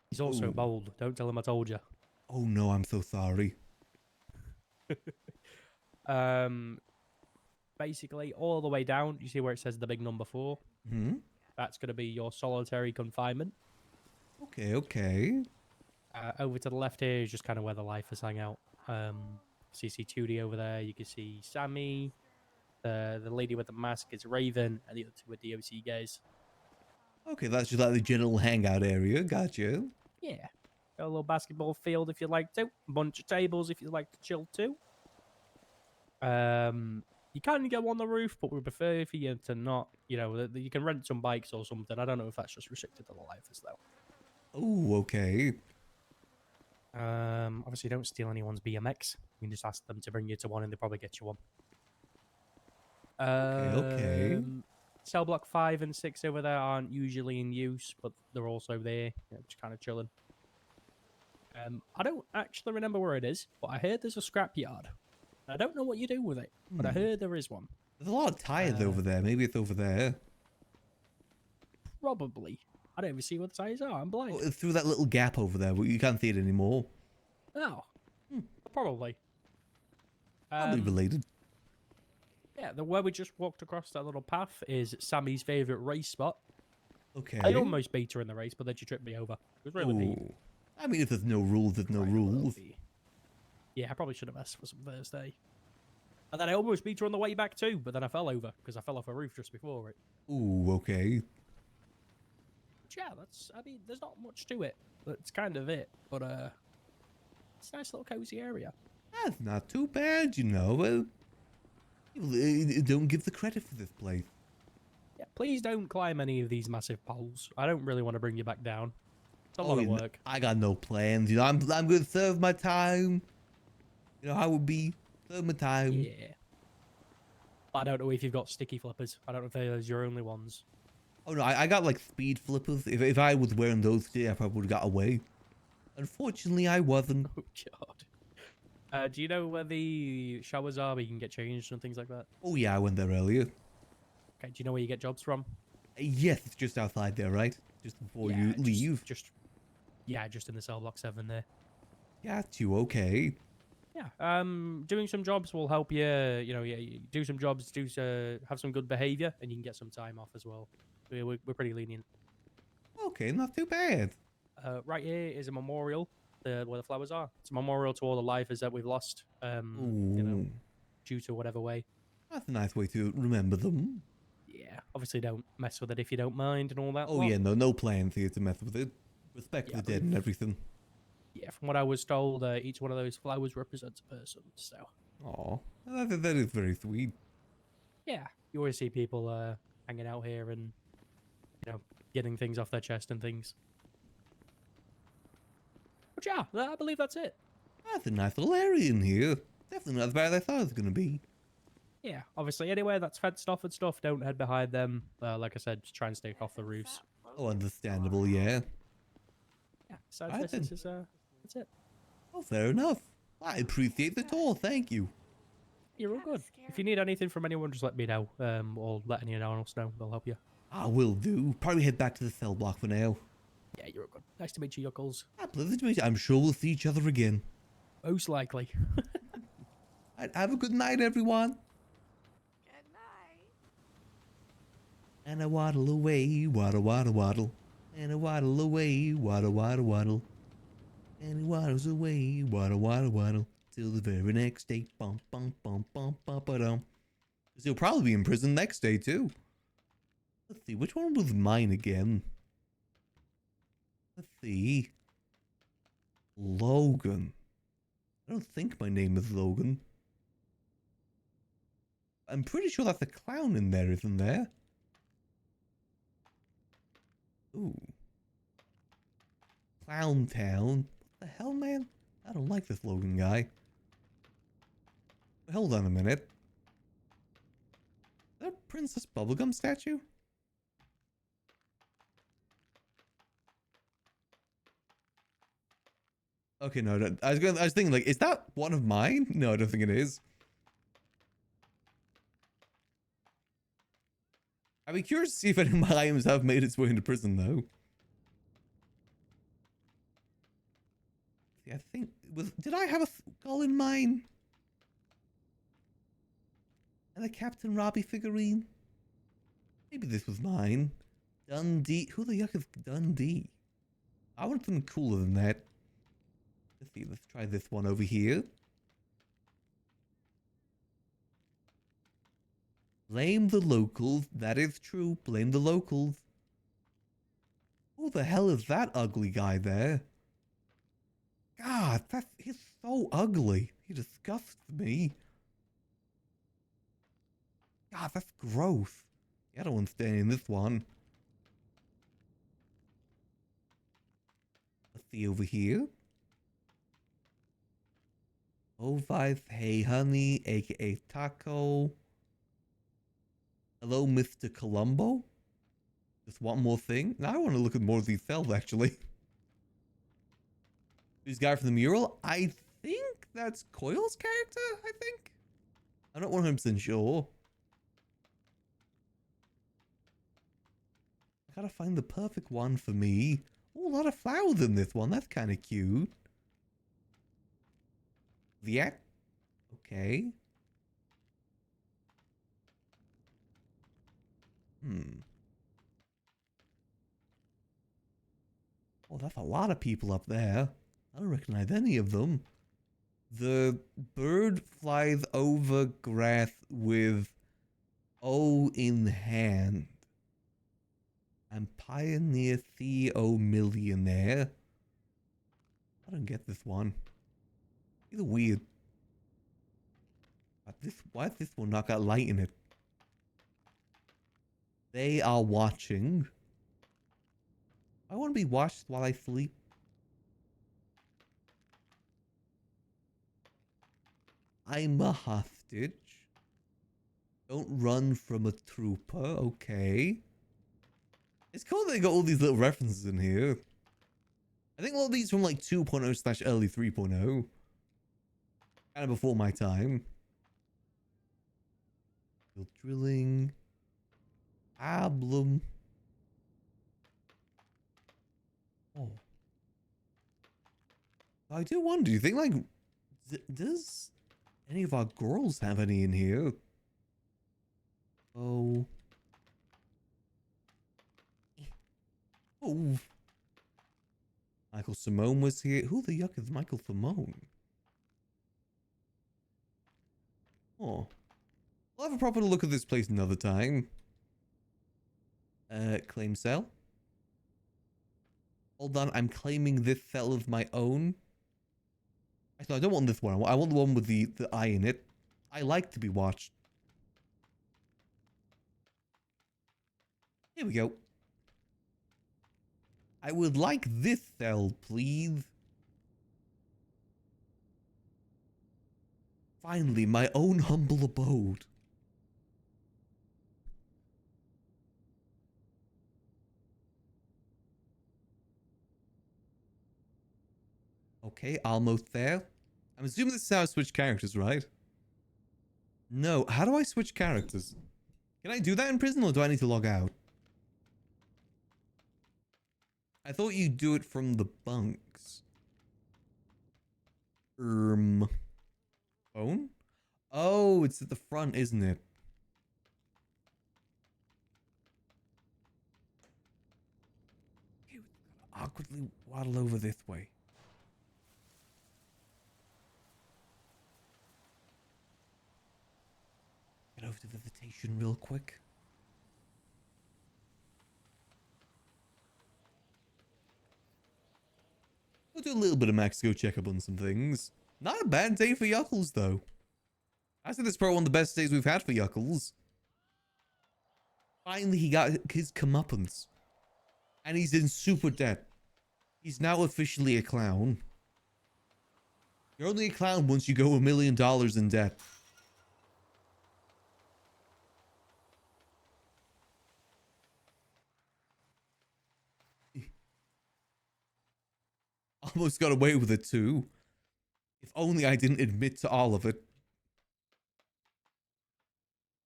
He's also Ooh. bold. Don't tell him I told you. Oh no, I'm so sorry. Basically, all the way down, you see where it says the big number 4? Hmm. That's going to be your solitary confinement. Okay. Over to the left here is just kind of where the lifers hang out. See 2D over there. You can see Sammy. The lady with the mask is Raven, and the other 2 are DOC guys. Okay, that's just like the general hangout area. Gotcha. Yeah. Got a little basketball field if you'd like to. A bunch of tables if you'd like to chill too. You can go on the roof, but we prefer for you to not. You can rent some bikes or something. I don't know if that's just restricted to the lifers though. Oh, okay. Obviously, don't steal anyone's BMX. You can just ask them to bring you to one, and they'll probably get you one. Okay. Cell block 5 and 6 over there aren't usually in use, but they're also there, just kind of chilling. I don't actually remember where it is, but I heard there's a scrapyard. I don't know what you do with it, but I heard there is one. There's a lot of tires over there. Maybe it's over there. Probably. I don't even see what the tires are. I'm blind. Oh, it's through that little gap over there, but you can't see it anymore. Oh. Probably. Probably related. Yeah, the where we just walked across that little path is Sammy's favourite race spot. Okay. I almost beat her in the race, but then she tripped me over. It was really neat. Ooh. I mean, if there's no rules, there's no rules. Yeah, I probably should have asked for some Thursday. And then I almost beat her on the way back too, but then I fell over because I fell off a roof just before it. Ooh, okay. But yeah, I mean, there's not much to it. That's kind of it. But it's a nice little cozy area. That's not too bad, you know. Well, don't give the credit for this place. Yeah, please don't climb any of these massive poles. I don't really want to bring you back down. It's a lot of you know, work. I got no plans. You know, I'm going to serve my time. You know how it would be. Serve my time. Yeah. I don't know if you've got sticky flippers. I don't know if those are your only ones. Oh no, I got like speed flippers. If I was wearing those today, I probably would have got away. Unfortunately, I wasn't. Oh god. Do you know where the showers are where you can get changed and things like that? Oh yeah, I went there earlier. Okay, do you know where you get jobs from? Yes, it's just outside there, right? Just before you leave. Just in the cell block 7 there. Got you, okay. Yeah. Doing some jobs will help you. You do some jobs, have some good behavior, and you can get some time off as well. We're pretty lenient. Okay, not too bad. Right here is a memorial where the flowers are. It's a memorial to all the lifers that we've lost. Due to whatever way. That's a nice way to remember them. Yeah, obviously don't mess with it if you don't mind and all that. Oh yeah, no plans here to mess with it. Respect Yeah, the dead and everything. Yeah, from what I was told, each one of those flowers represents a person. So. Aw, that is very sweet. Yeah, you always see people hanging out here and, you know, getting things off their chest and things. But yeah, I believe that's it. That's a nice little area in here. Definitely not as bad as I thought it was gonna be. Yeah, obviously, anywhere that's fenced off and stuff, don't head behind them. Like I said, just try and stay off the roofs. Oh, understandable, yeah. Yeah, besides Alright this, then. that's it. Oh, fair enough. I appreciate the tour, thank you. You're all good. If you need anything from anyone, just let me know, or let anyone else know. They'll help you. I will do. Probably head back to the cell block for now. Yeah, you're all good. Nice to meet you, Yuckles. Pleasure to meet you. I'm sure we'll see each other again. Most likely. Have a good night, everyone. And I waddle away, waddle, waddle, waddle. And I waddle away, waddle, waddle, waddle. And he waddles away, waddle, waddle, waddle. Till the very next day, bump, bump, bump, bump, bump, ba-dum. Because he'll probably be in prison next day, too. Let's see, which one was mine again? Let's see. Logan. I don't think my name is Logan. I'm pretty sure that's a clown in there, isn't there? Ooh. Clown Town. What the hell, man? I don't like this Logan guy. Hold on a minute. Is that a Princess Bubblegum statue? Okay, no, I was thinking, like, is that one of mine? No, I don't think it is. I'd be curious to see if any of my items have made its way into prison, though. See, I think did I have a skull in mine? And a Captain Robbie figurine? Maybe this was mine. Dundee. Who the yuck is Dundee? I want something cooler than that. Let's see, let's try this one over here. Blame the locals. That is true. Blame the locals. Who the hell is that ugly guy there? God, he's so ugly. He disgusts me. God, that's gross. I don't want to stay in this one. Let's see over here. Oh, five. Hey, honey, aka Taco. Hello, Mr. Columbo. Just one more thing. Now I want to look at more of these cells, actually. This guy from the mural? I think that's Coil's character, I think? I'm not 100% sure. I gotta find the perfect one for me. Oh, a lot of flowers in this one. That's kind of cute. Yeah. Okay. Oh, that's a lot of people up there. I don't recognize any of them. The bird flies over grass with O in hand. I'm Pioneer CEO Millionaire. I don't get this one. It's weird. But why has this one not got light in it? They are watching. I want to be watched while I sleep. I'm a hostage. Don't run from a trooper. Okay. It's cool they got all these little references in here. I think all these from like 2.0 / early 3.0. Kind of before my time. Field drilling. Problem. Oh. I do wonder, do you think, like, does any of our girls have any in here? Oh. Oh. Michael Simone was here. Who the yuck is Michael Simone? Oh. We'll have a proper look at this place another time. Claim cell. Hold on, I'm claiming this cell of my own. Actually, I don't want this one. I want the one with the eye in it. I like to be watched. Here we go. I would like this cell, please. Finally, my own humble abode. Okay, almost there. I'm assuming this is how I switch characters, right? No, how do I switch characters? Can I do that in prison or do I need to log out? I thought you do it from the bunks. Phone? Oh, it's at the front, isn't it? Okay, we've got to awkwardly waddle over this way. Get over to the visitation real quick. We'll do a little bit of Mexico checkup on some things. Not a bad day for Yuckles, though. I said this is probably one of the best days we've had for Yuckles. Finally, he got his comeuppance. And he's in super debt. He's now officially a clown. You're only a clown once you go $1 million in debt. Almost got away with it too. If only I didn't admit to all of it.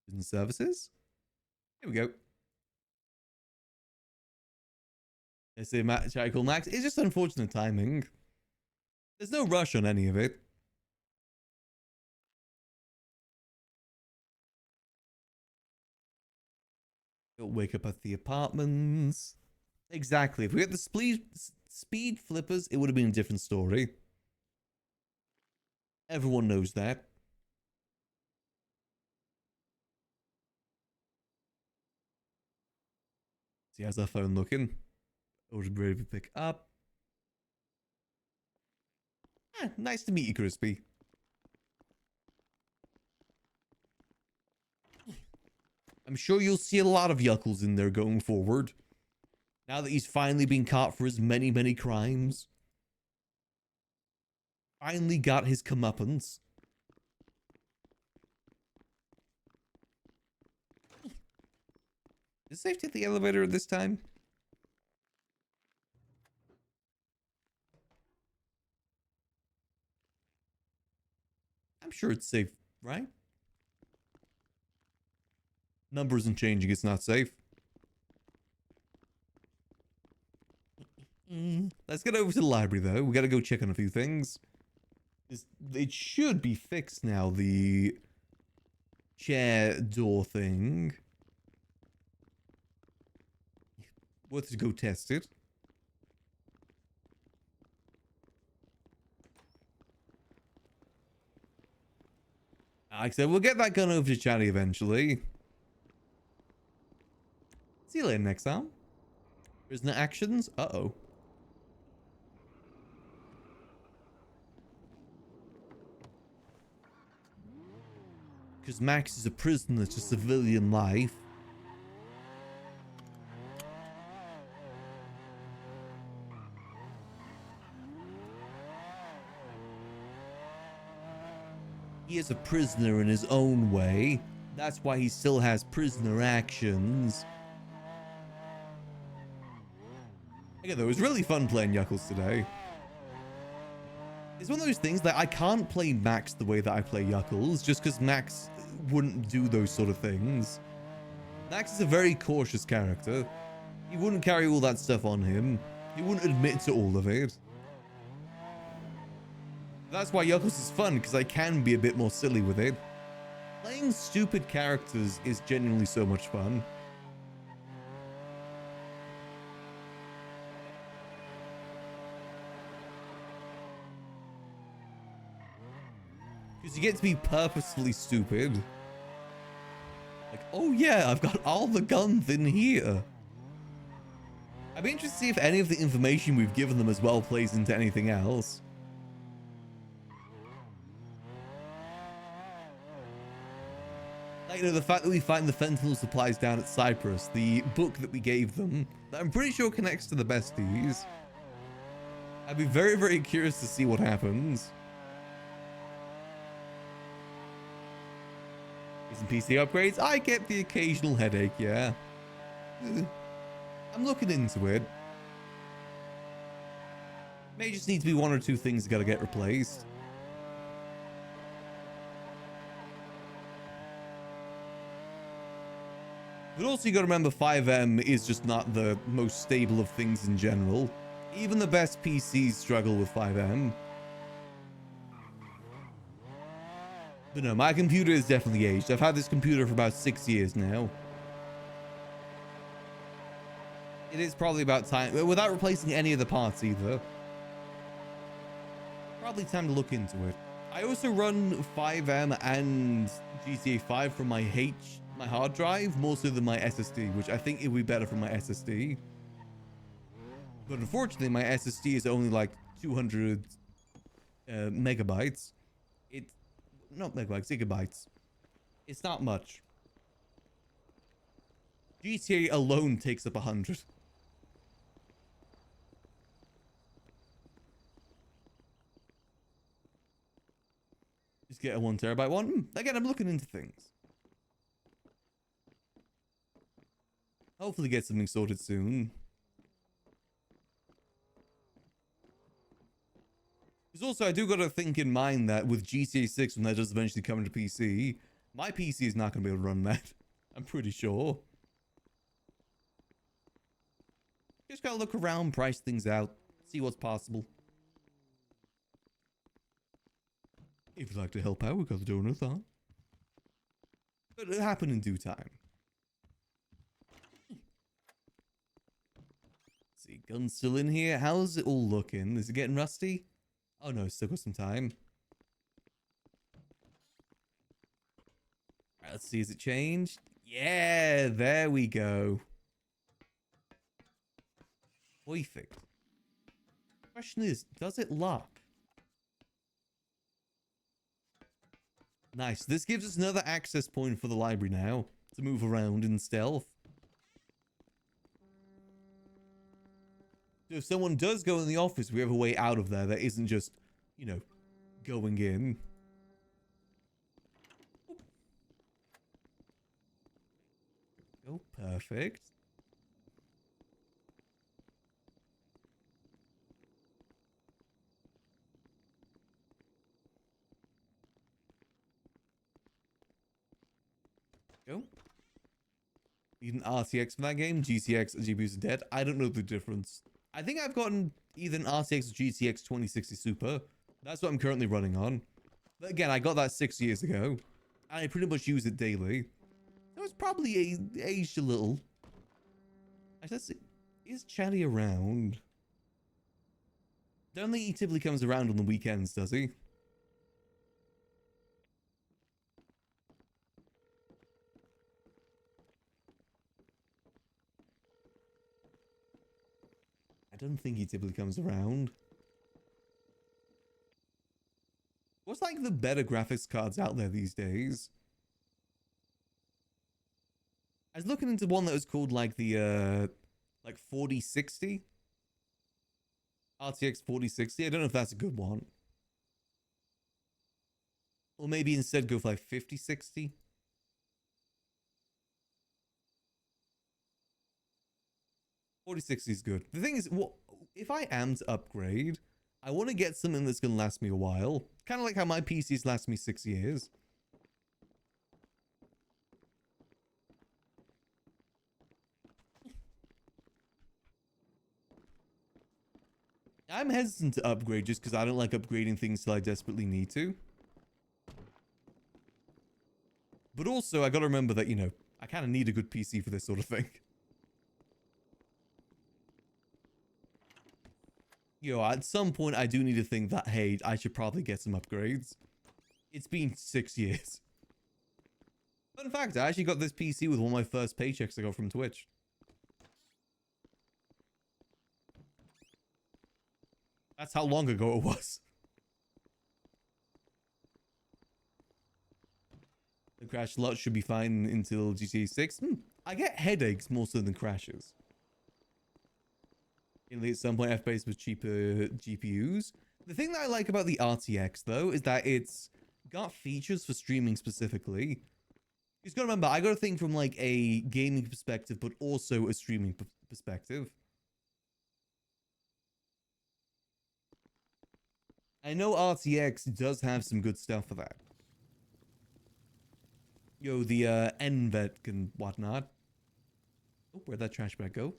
Business services? Here we go. I say Michael Max. It's just unfortunate timing. There's no rush on any of it. He'll wake up at the apartments. Exactly. If we get the speed flippers, it would have been a different story. Everyone knows that. See, how's our phone looking? Or ready to pick up? Nice to meet you, Crispy. I'm sure you'll see a lot of Yuckles in there going forward. Now that he's finally been caught for his many, many crimes. Finally got his comeuppance. Is it safe to take the elevator this time? I'm sure it's safe, right? Number isn't changing, it's not safe. Let's get over to the library, though. We gotta go check on a few things. It should be fixed now, the chair door thing. Worth to go test it. Like I said, we'll get that gun over to Chatty eventually. See you later next time. Prisoner actions? Uh-oh. Because Max is a prisoner to civilian life. He is a prisoner in his own way. That's why he still has prisoner actions. Again, though, it was really fun playing Yuckles today. It's one of those things that I can't play Max the way that I play Yuckles, just because Max wouldn't do those sort of things. Max is a very cautious character. He wouldn't carry all that stuff on him. He wouldn't admit to all of it. That's why Yuckles is fun, because I can be a bit more silly with it. Playing stupid characters is genuinely so much fun. Because you get to be purposefully stupid. Oh yeah, I've got all the guns in here. I'd be interested to see if any of the information we've given them as well plays into anything else. Like, you know, the fact that we find the fentanyl supplies down at Cyprus, the book that we gave them, that I'm pretty sure connects to the besties. I'd be very, very curious to see what happens. Some PC upgrades. I get the occasional headache, yeah. I'm looking into it. May just need to be one or two things that gotta get replaced. But also you gotta remember 5M is just not the most stable of things in general. Even the best PCs struggle with 5M. But no, my computer is definitely aged. I've had this computer for about 6 years now. It is probably about time, without replacing any of the parts either. Probably time to look into it. I also run 5M and GTA 5 from my hard drive, more so than my SSD, which I think it would be better for my SSD. But unfortunately, my SSD is only like 200 megabytes. It's not megabytes, gigabytes. It's not much. GTA alone takes up 100. Just get a 1 terabyte one. Again, I'm looking into things. Hopefully get something sorted soon. Because also, I do got to think in mind that with GTA 6, when that does eventually come into PC, my PC is not going to be able to run that. I'm pretty sure. Just gotta look around, price things out, see what's possible. If you'd like to help out, we've got the donut-thon. But it'll happen in due time. Let's see, gun's still in here. How's it all looking? Is it getting rusty? Oh no, still got some time. Alright, let's see, has it changed? Yeah, there we go. Perfect. Question is, does it lock? Nice. This gives us another access point for the library now to move around in stealth. So if someone does go in the office, we have a way out of there that isn't just, you know, going in. Oh, perfect. Go. Need an RTX for that game? GTX GPUs are dead? I don't know the difference. I think I've gotten either an RTX or GTX 2060 Super. That's what I'm currently running on. But again, I got that 6 years ago. I pretty much use it daily. So it's probably aged a little. Actually, let's see. Is Chatty around? Don't think he typically comes around on the weekends, does he? I don't think he typically comes around. What's like the better graphics cards out there these days? I was looking into one that was called like the like 4060. RTX 4060. I don't know if that's a good one. Or maybe instead go for like 5060. $40.60 is good. The thing is, what if I am to upgrade, I want to get something that's going to last me a while. Kind of like how my PCs last me 6 years. I'm hesitant to upgrade just because I don't like upgrading things till I desperately need to. But also, I got to remember that, you know, I kind of need a good PC for this sort of thing. You know, at some point, I do need to think that, hey, I should probably get some upgrades. It's been 6 years. Fun fact, I actually got this PC with one of my first paychecks I got from Twitch. That's how long ago it was. The crash lot should be fine until GTA 6. I get headaches more so than crashes. At some point, FPS with cheaper GPUs. The thing that I like about the RTX, though, is that it's got features for streaming specifically. You just gotta remember, I gotta think from like a gaming perspective, but also a streaming perspective. I know RTX does have some good stuff for that. Yo, the NVET and whatnot. Oh, where'd that trash bag go?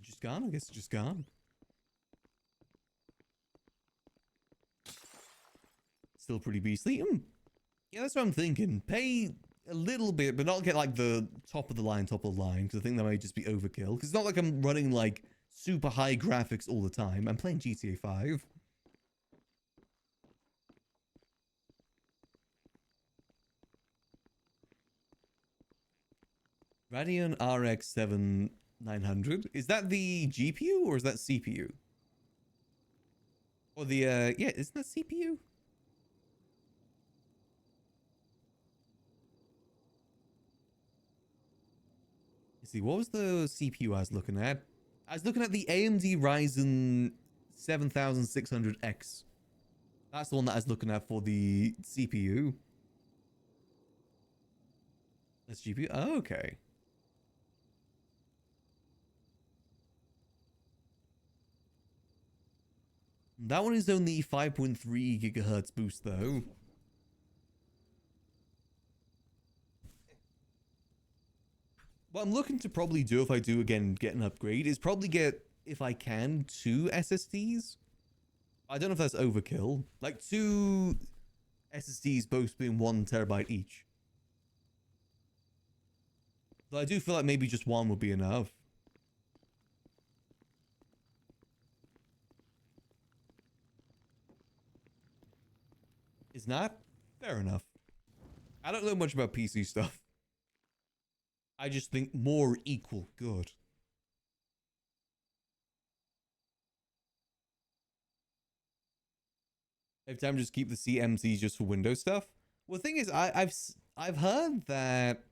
It's just gone? I guess it's just gone. Still pretty beastly. Yeah, that's what I'm thinking. Pay a little bit, but not get like the top of the line, because I think that might just be overkill. Because it's not like I'm running like super high graphics all the time. I'm playing GTA 5. Radeon RX 7900. Is that the GPU or is that CPU? Or the, yeah, isn't that CPU? Let's see, what was the CPU I was looking at? I was looking at the AMD Ryzen 7600X. That's the one that I was looking at for the CPU. That's GPU? Oh, okay. That one is only 5.3 gigahertz boost though. What I'm looking to probably do if I do again get an upgrade is probably get, if I can, 2 SSDs. I don't know if that's overkill. Like 2 SSDs both being 1 terabyte each. But I do feel like maybe just one would be enough. Is not? Fair enough. I don't know much about PC stuff. I just think more equal good. Every time just keep the CMCs just for Windows stuff. Well, the thing is, I've heard that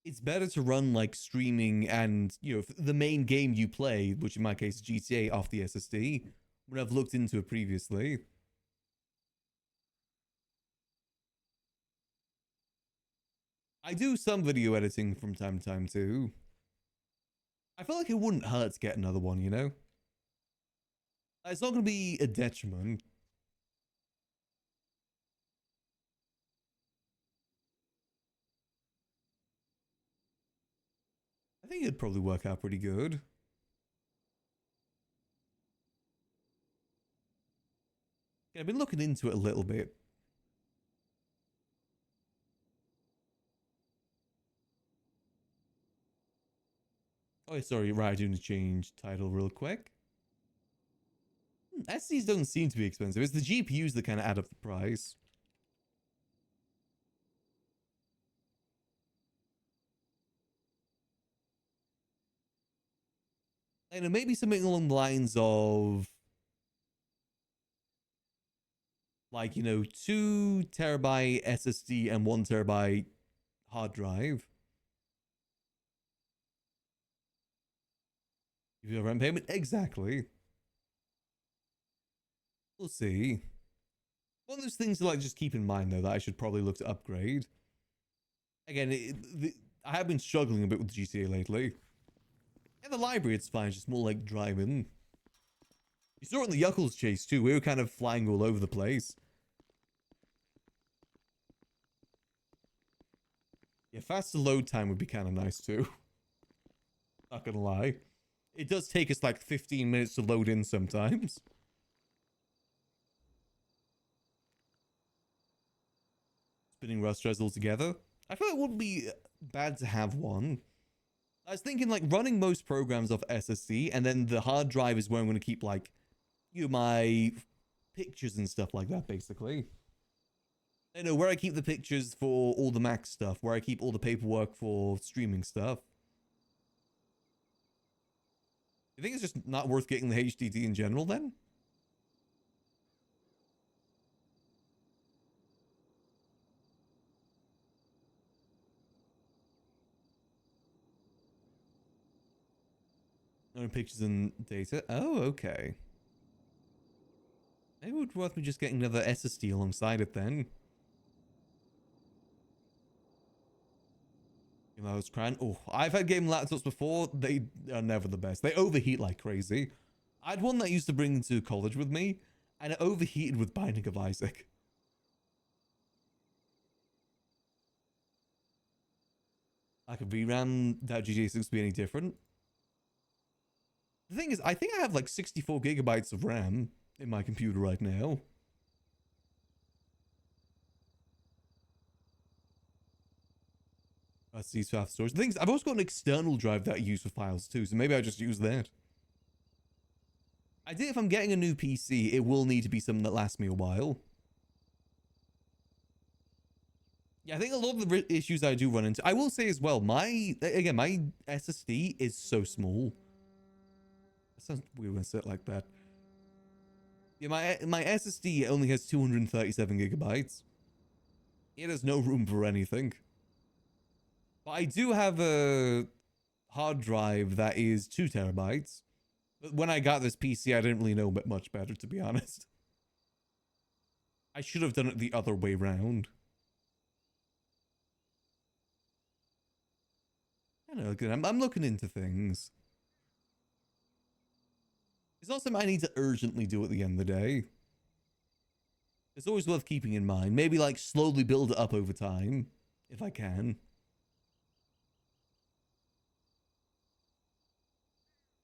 it's better to run like streaming and, you know, the main game you play, which in my case is GTA, off the SSD. When I've looked into it previously. I do some video editing from time to time too. I feel like it wouldn't hurt to get another one, you know? It's not going to be a detriment. I think it'd probably work out pretty good. Yeah, I've been looking into it a little bit. Oh, sorry, right, I do need to change title real quick. SSDs don't seem to be expensive. It's the GPUs that kind of add up the price. And maybe something along the lines of, like, you know, 2 terabyte SSD and 1 terabyte hard drive. Give you a rent payment? Exactly. We'll see. One of those things to like just keep in mind though that I should probably look to upgrade. Again, I have been struggling a bit with GTA lately. Yeah, the library it's fine, it's just more like driving. You saw it in the Yuckles chase too. We were kind of flying all over the place. Yeah, faster load time would be kind of nice too. Not gonna lie. It does take us like 15 minutes to load in sometimes. Spinning rust threads all together. I feel it wouldn't be bad to have one. I was thinking like running most programs off SSD and then the hard drive is where I'm going to keep like, you know, my pictures and stuff like that basically. I know where I keep the pictures for all the Mac stuff, where I keep all the paperwork for streaming stuff. You think it's just not worth getting the HDD in general then? No pictures and data. Oh, okay. Maybe it would worth me just getting another SSD alongside it then. I was crying. Oh, I've had game laptops before. They are never the best. They overheat like crazy. I had one that I used to bring into college with me, and it overheated with Binding of Isaac. Like a VRAM that GTA 6 would be any different. The thing is, I think I have like 64 gigabytes of RAM in my computer right now. That's these fast storage. The thing is, I've also got an external drive that I use for files too, so maybe I'll just use that. I think if I'm getting a new PC, it will need to be something that lasts me a while. Yeah, I think a lot of the issues I do run into, I will say as well, my SSD is so small. That sounds weird when I say it like that. Yeah, my SSD only has 237 gigabytes. It has no room for anything. But I do have a hard drive that is 2 terabytes. But when I got this PC, I didn't really know much better, to be honest. I should have done it the other way round. I know, I'm looking into things. It's not something I need to urgently do at the end of the day. It's always worth keeping in mind. Maybe like slowly build it up over time, if I can.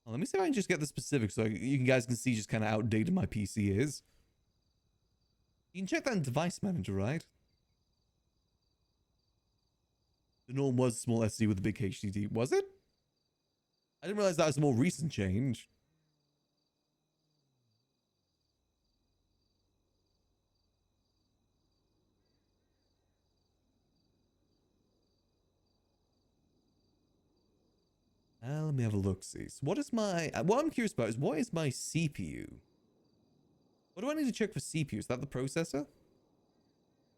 Well, let me see if I can just get the specifics so you guys can see just kind of how outdated my PC is. You can check that in Device Manager, right? The norm was small SD with a big HDD. Was it? I didn't realize that was a more recent change. Let me have a look, see. So what is my... what I'm curious about is what is my CPU? What do I need to check for CPU? Is that the processor?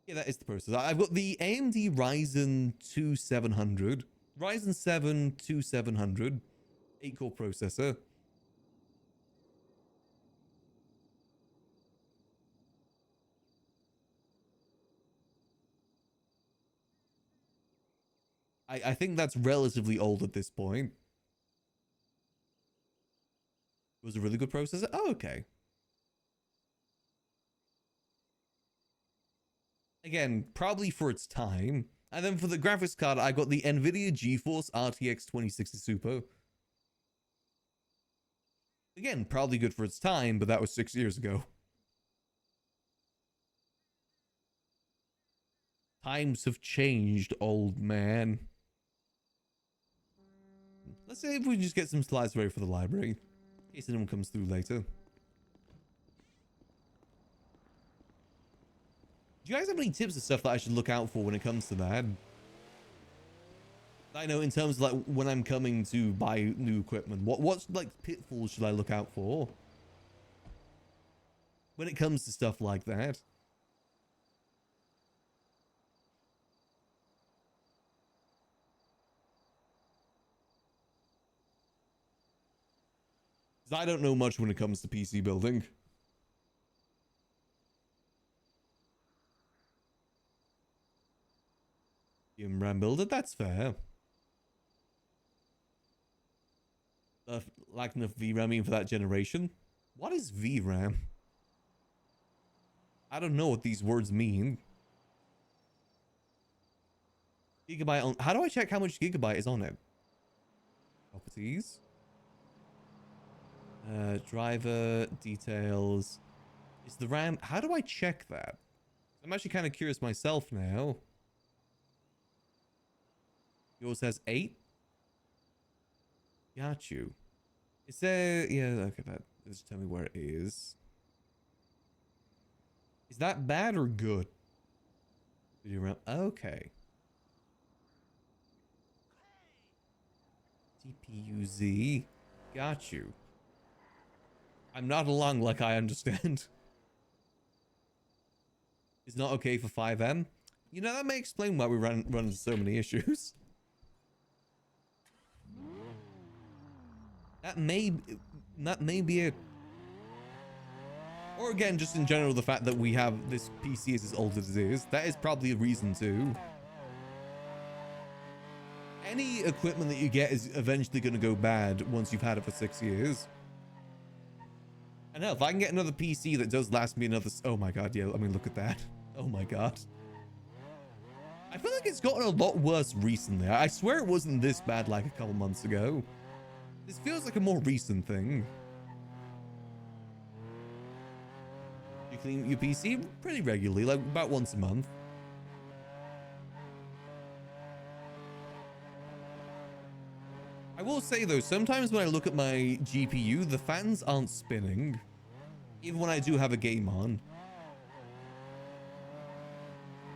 Yeah, that is the processor. I've got the AMD Ryzen 2700. Ryzen 7 2700. 8-core processor. I think that's relatively old at this point. It was a really good processor? Oh, okay. Again, probably for its time. And then for the graphics card, I got the NVIDIA GeForce RTX 2060 Super. Again, probably good for its time, but that was 6 years ago. Times have changed, old man. Let's see if we can just get some slides ready for the library. In case anyone comes through later. Do you guys have any tips or stuff that I should look out for when it comes to that? I know in terms of like when I'm coming to buy new equipment, what's like pitfalls should I look out for? When it comes to stuff like that. Because I don't know much when it comes to PC building. RAM builder, that's fair. Lack enough VRAMing for that generation. What is VRAM? I don't know what these words mean. Gigabyte on... How do I check how much gigabyte is on it? Properties. Driver details. Is the RAM... How do I check that? I'm actually kind of curious myself now. Yours has 8? Got you. Is there... Yeah, okay, that... Just tell me where it is. Is that bad or good? Video RAM. Okay. CPU Z. Got you. I'm not along like I understand. It's not okay for 5M. You know, that may explain why we run into so many issues. That may be it. Or again, just in general, the fact that we have this PC is as old as it is. That is probably a reason too. Any equipment that you get is eventually going to go bad once you've had it for 6 years. And hell, if I can get another PC that does last me another... Oh my god, yeah, I mean, look at that. Oh my god. I feel like it's gotten a lot worse recently. I swear it wasn't this bad like a couple months ago. This feels like a more recent thing. You clean your PC pretty regularly, like about once a month. I will say though, sometimes when I look at my GPU, the fans aren't spinning. Even when I do have a game on.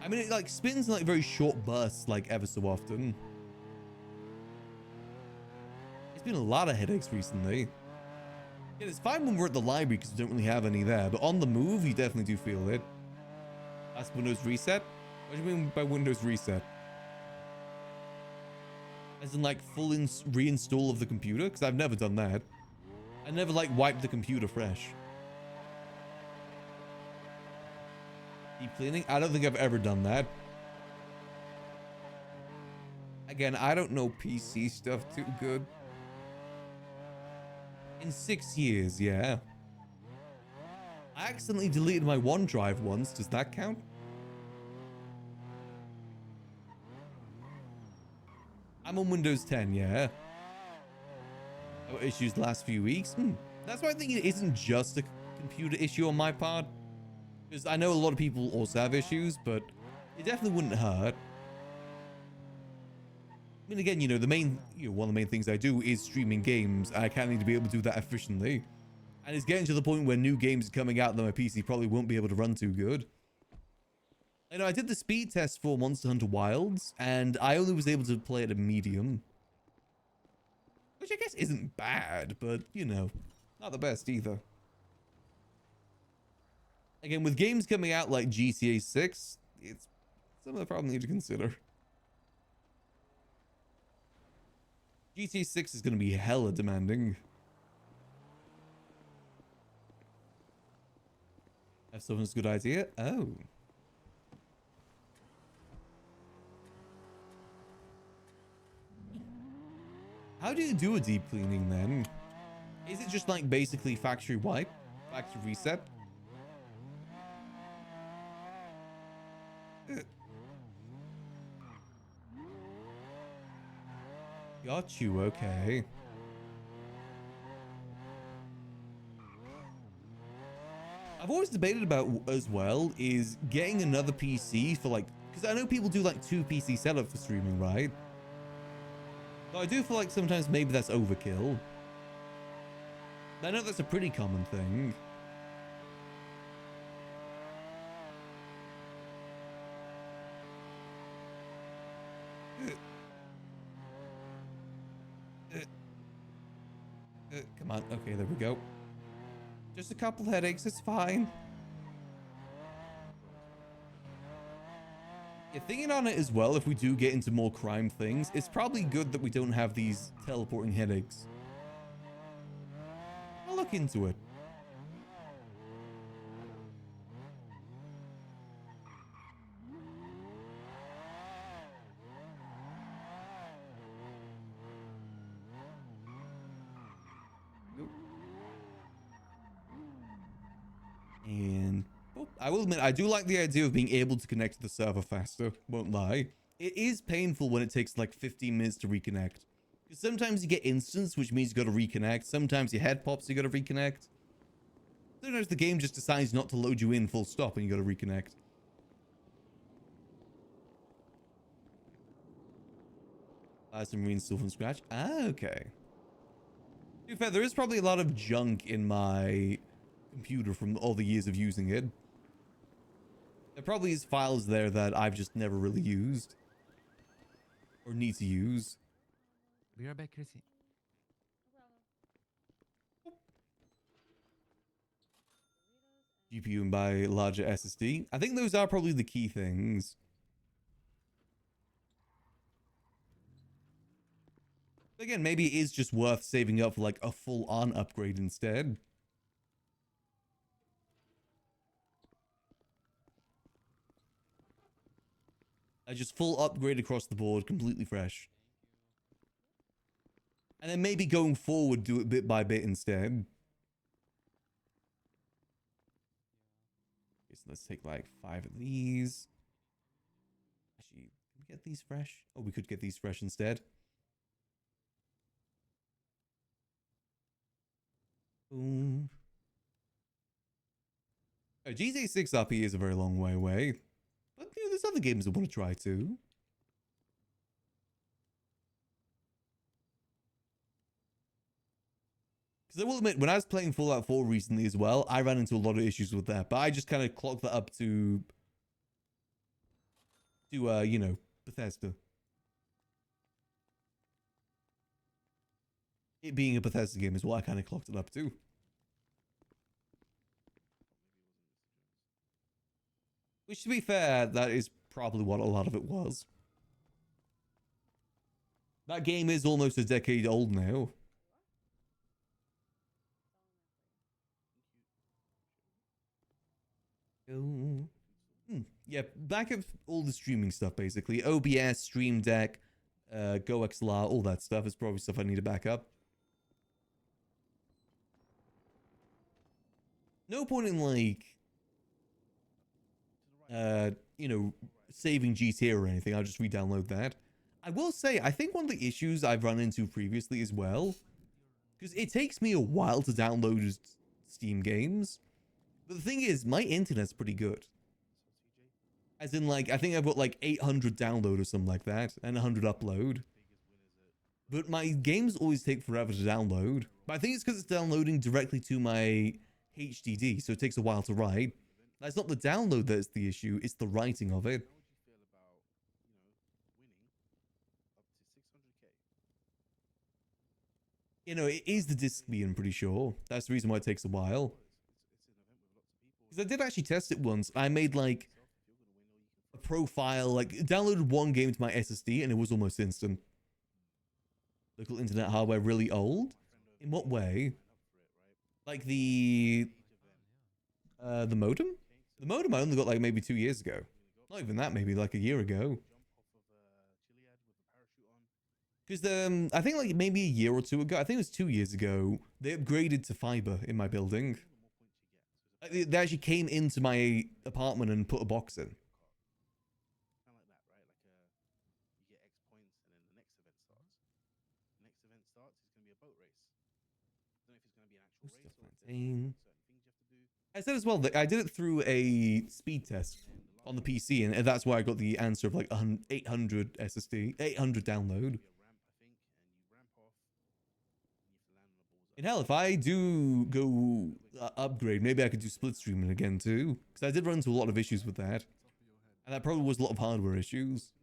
I mean, it like spins in like very short bursts, like ever so often. It's been a lot of headaches recently. Yeah, it's fine when we're at the library because we don't really have any there, but on the move, you definitely do feel it. That's Windows reset? What do you mean by Windows reset? As in like full reinstall of the computer? Because I've never done that. I never like wiped the computer fresh. Deep cleaning? I don't think I've ever done that. Again, I don't know PC stuff too good. In 6 years, yeah. I accidentally deleted my OneDrive once. Does that count? I'm on Windows 10, yeah. Oh, issues the last few weeks? That's why I think it isn't just a computer issue on my part. Because I know a lot of people also have issues, but it definitely wouldn't hurt. I mean, again, you know, one of the main things I do is streaming games. I kind of need to be able to do that efficiently. And it's getting to the point where new games are coming out that my PC probably won't be able to run too good. You know, I did the speed test for Monster Hunter Wilds, and I only was able to play at a medium. Which I guess isn't bad, but, you know, not the best either. Again, with games coming out like GTA 6, it's something I probably need to consider. GTA 6 is going to be hella demanding. Have someone's good idea? Oh. How do you do a deep cleaning then? Is it just like basically factory wipe? Factory reset? Got you, okay. I've always debated about as well is getting another PC for like, because I know people do like 2 PC setup for streaming, right? But I do feel like sometimes maybe that's overkill. I know that's a pretty common thing. Come on. Okay, there we go. Just a couple headaches. It's fine. Yeah, thinking on it as well, if we do get into more crime things, it's probably good that we don't have these teleporting headaches. I'll look into it. And I will admit, I do like the idea of being able to connect to the server faster. Won't lie. It is painful when it takes like 15 minutes to reconnect. Because sometimes you get instance, which means you got to reconnect. Sometimes your head pops, you got to reconnect. Sometimes the game just decides not to load you in full stop and you got to reconnect. Some reinstall from scratch. Ah, okay. To be fair, there is probably a lot of junk in my computer from all the years of using it. There probably is files there that I've just never really used. Or need to use. Be right back, Chrissy. GPU and buy larger SSD. I think those are probably the key things. Again, maybe it is just worth saving up for like a full-on upgrade instead. Just full upgrade across the board, completely fresh. And then maybe going forward, do it bit by bit instead. Okay, so let's take like 5 of these. Actually, can we get these fresh? Oh, we could get these fresh instead. Boom. Oh, GTA 6 RP is a very long way away. But you know, there's other games I want to try too. Because I will admit, when I was playing Fallout 4 recently as well, I ran into a lot of issues with that. But I just kind of clocked that up to you know, Bethesda. It being a Bethesda game is what I kind of clocked it up to. Which, to be fair, that is probably what a lot of it was. That game is almost a decade old now. Yeah, back up all the streaming stuff, basically. OBS, Stream Deck, GoXLR, all that stuff is probably stuff I need to back up. No point in, like, you know, saving GTA or anything. I'll just re-download that. I will say, I think one of the issues I've run into previously as well, because it takes me a while to download Steam games, but the thing is, my internet's pretty good. As in, like, I think I've got like 800 download or something like that, and 100 upload. But my games always take forever to download. But I think it's because it's downloading directly to my HDD, so it takes a while to write. That's not the download that's the issue, it's the writing of it. You know, it is the disk speed, I'm pretty sure. That's the reason why it takes a while. Because I did actually test it once. I made like a profile, like downloaded one game to my SSD and it was almost instant. Local internet hardware really old? In what way? Like the modem? The modem I only got like maybe 2 years ago. Not even that, maybe like a year ago. Because I think like maybe a year or two ago, I think it was 2 years ago, they upgraded to fiber in my building. They actually came into my apartment and put a box in. I said as well that I did it through a speed test on the PC, and that's why I got the answer of like 800 SSD, 800 download. And hell, if I do go upgrade, maybe I could do split streaming again too, because I did run into a lot of issues with that, and that probably was a lot of hardware issues.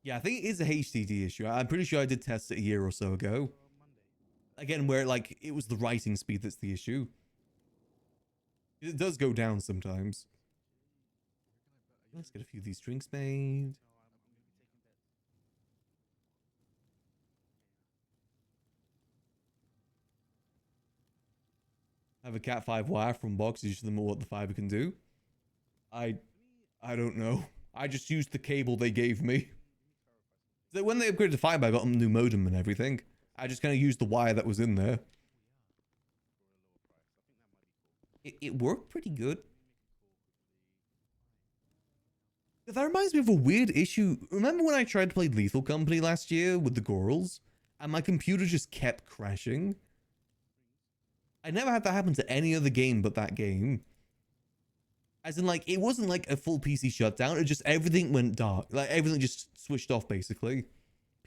Yeah, I think it is a HDD issue. I'm pretty sure I did test it a year or so ago. Again, where like it was the writing speed that's the issue. It does go down sometimes. Let's get a few of these drinks made. Have a Cat 5 wire from box, teach them what the fiber can do. I don't know. I just used the cable they gave me. So when they upgraded to fiber, I got a new modem and everything. I just kind of used the wire that was in there. It worked pretty good. That reminds me of a weird issue. Remember when I tried to play Lethal Company last year with the girls? And my computer just kept crashing? I never had that happen to any other game but that game. As in, like, it wasn't like a full PC shutdown. It just, everything went dark. Like, everything just switched off, basically.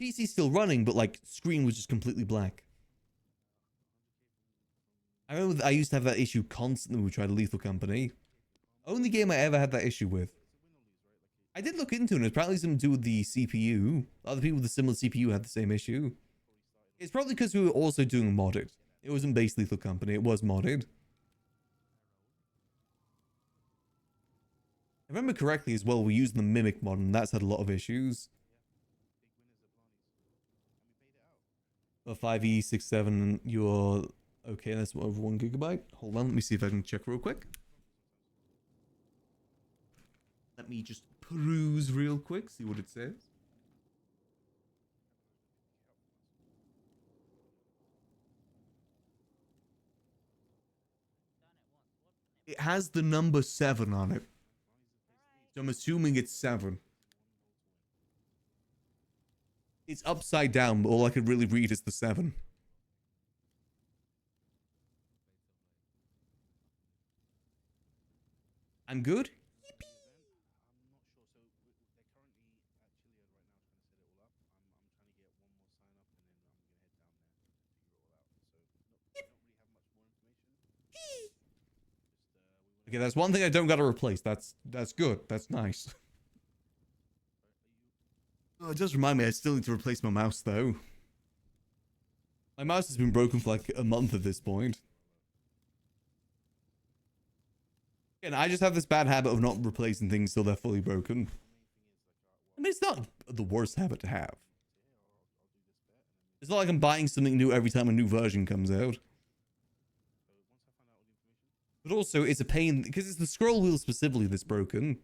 PC still running, but, like, screen was just completely black. I remember I used to have that issue constantly when we tried Lethal Company. Only game I ever had that issue with. I did look into it, and it's probably something to do with the CPU. Other people with a similar CPU had the same issue. It's probably because we were also doing modded. It wasn't based Lethal Company, it was modded. If I remember correctly as well, we used the Mimic mod, and that's had a lot of issues. But 5E67, you're okay, that's over 1 gigabyte. Hold on, let me see if I can check real quick. Let me just peruse real quick, see what it says. It has the number 7 on it. So I'm assuming it's 7. It's upside down, but all I could really read is the 7. I'm good? Okay, that's one thing I don't gotta replace. That's good. That's nice. Oh, it does remind me I still need to replace my mouse though. My mouse has been broken for like a month at this point. And I just have this bad habit of not replacing things till they're fully broken. I mean, it's not the worst habit to have. It's not like I'm buying something new every time a new version comes out. But also, it's a pain, because it's the scroll wheel specifically that's broken.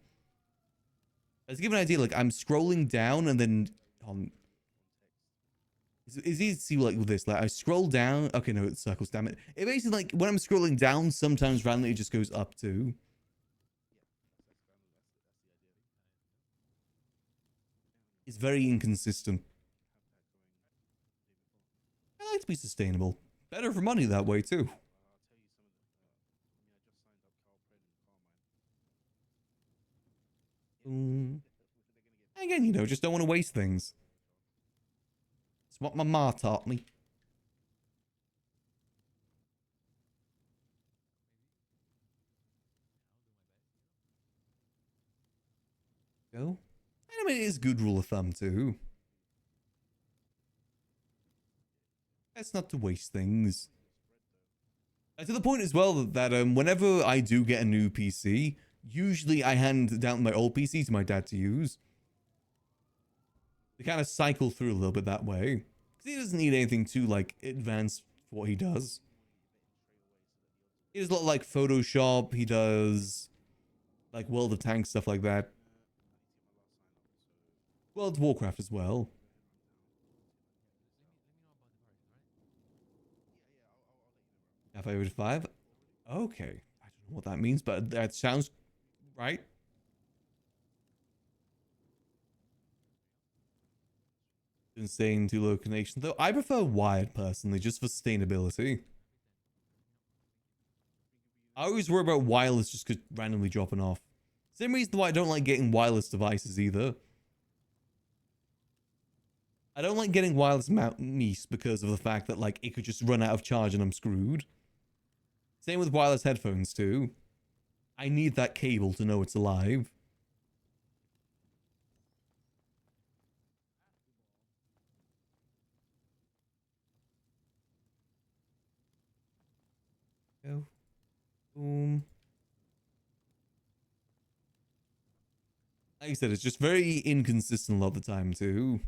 To give an idea, like, I'm scrolling down and then... It's easy to see, like, with this. Like, I scroll down... Okay, no, it circles, damn it. It basically, like, when I'm scrolling down, sometimes randomly it just goes up too. It's very inconsistent. I like to be sustainable. Better for money that way, too. Again, you know, just don't want to waste things. It's what my ma taught me. Go. I mean, it is a good rule of thumb, too. That's not to waste things. And to the point as well that whenever I do get a new PC, usually I hand down my old PC to my dad to use. They kind of cycle through a little bit that way. Because he doesn't need anything too, like, advanced for what he does. He does a lot like Photoshop, he does, like, World of Tanks, stuff like that. World of Warcraft as well. F5. Okay. I don't know what that means, but that sounds right. Insane to low connection, though. I prefer wired personally, just for sustainability. I always worry about wireless just randomly dropping off. Same reason why I don't like getting wireless devices either. I don't like getting wireless mice because of the fact that, like, it could just run out of charge and I'm screwed. Same with wireless headphones too. I need that cable to know it's alive. Go. Boom. Like I said, it's just very inconsistent a lot of the time too.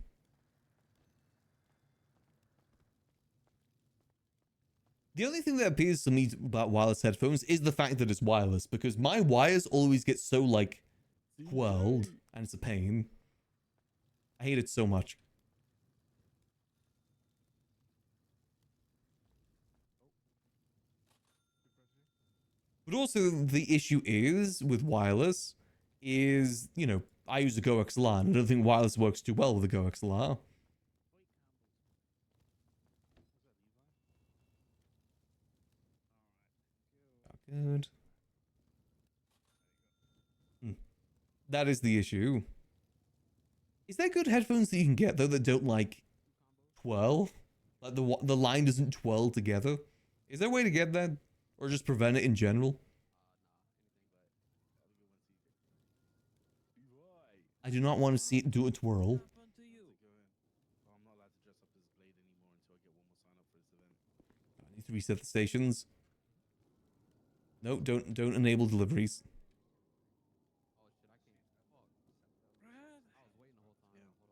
The only thing that appeals to me about wireless headphones is the fact that it's wireless, because my wires always get so, like, twirled, and it's a pain. I hate it so much. But also, the issue is, with wireless, is, you know, I use a Go XLR, and I don't think wireless works too well with a Go XLR. Good. That is the issue. Is there good headphones that you can get, though, that don't, like, twirl? Like, the line doesn't twirl together? Is there a way to get that? Or just prevent it in general? I do not want to see it do a twirl. I need to reset the stations. No, don't enable deliveries.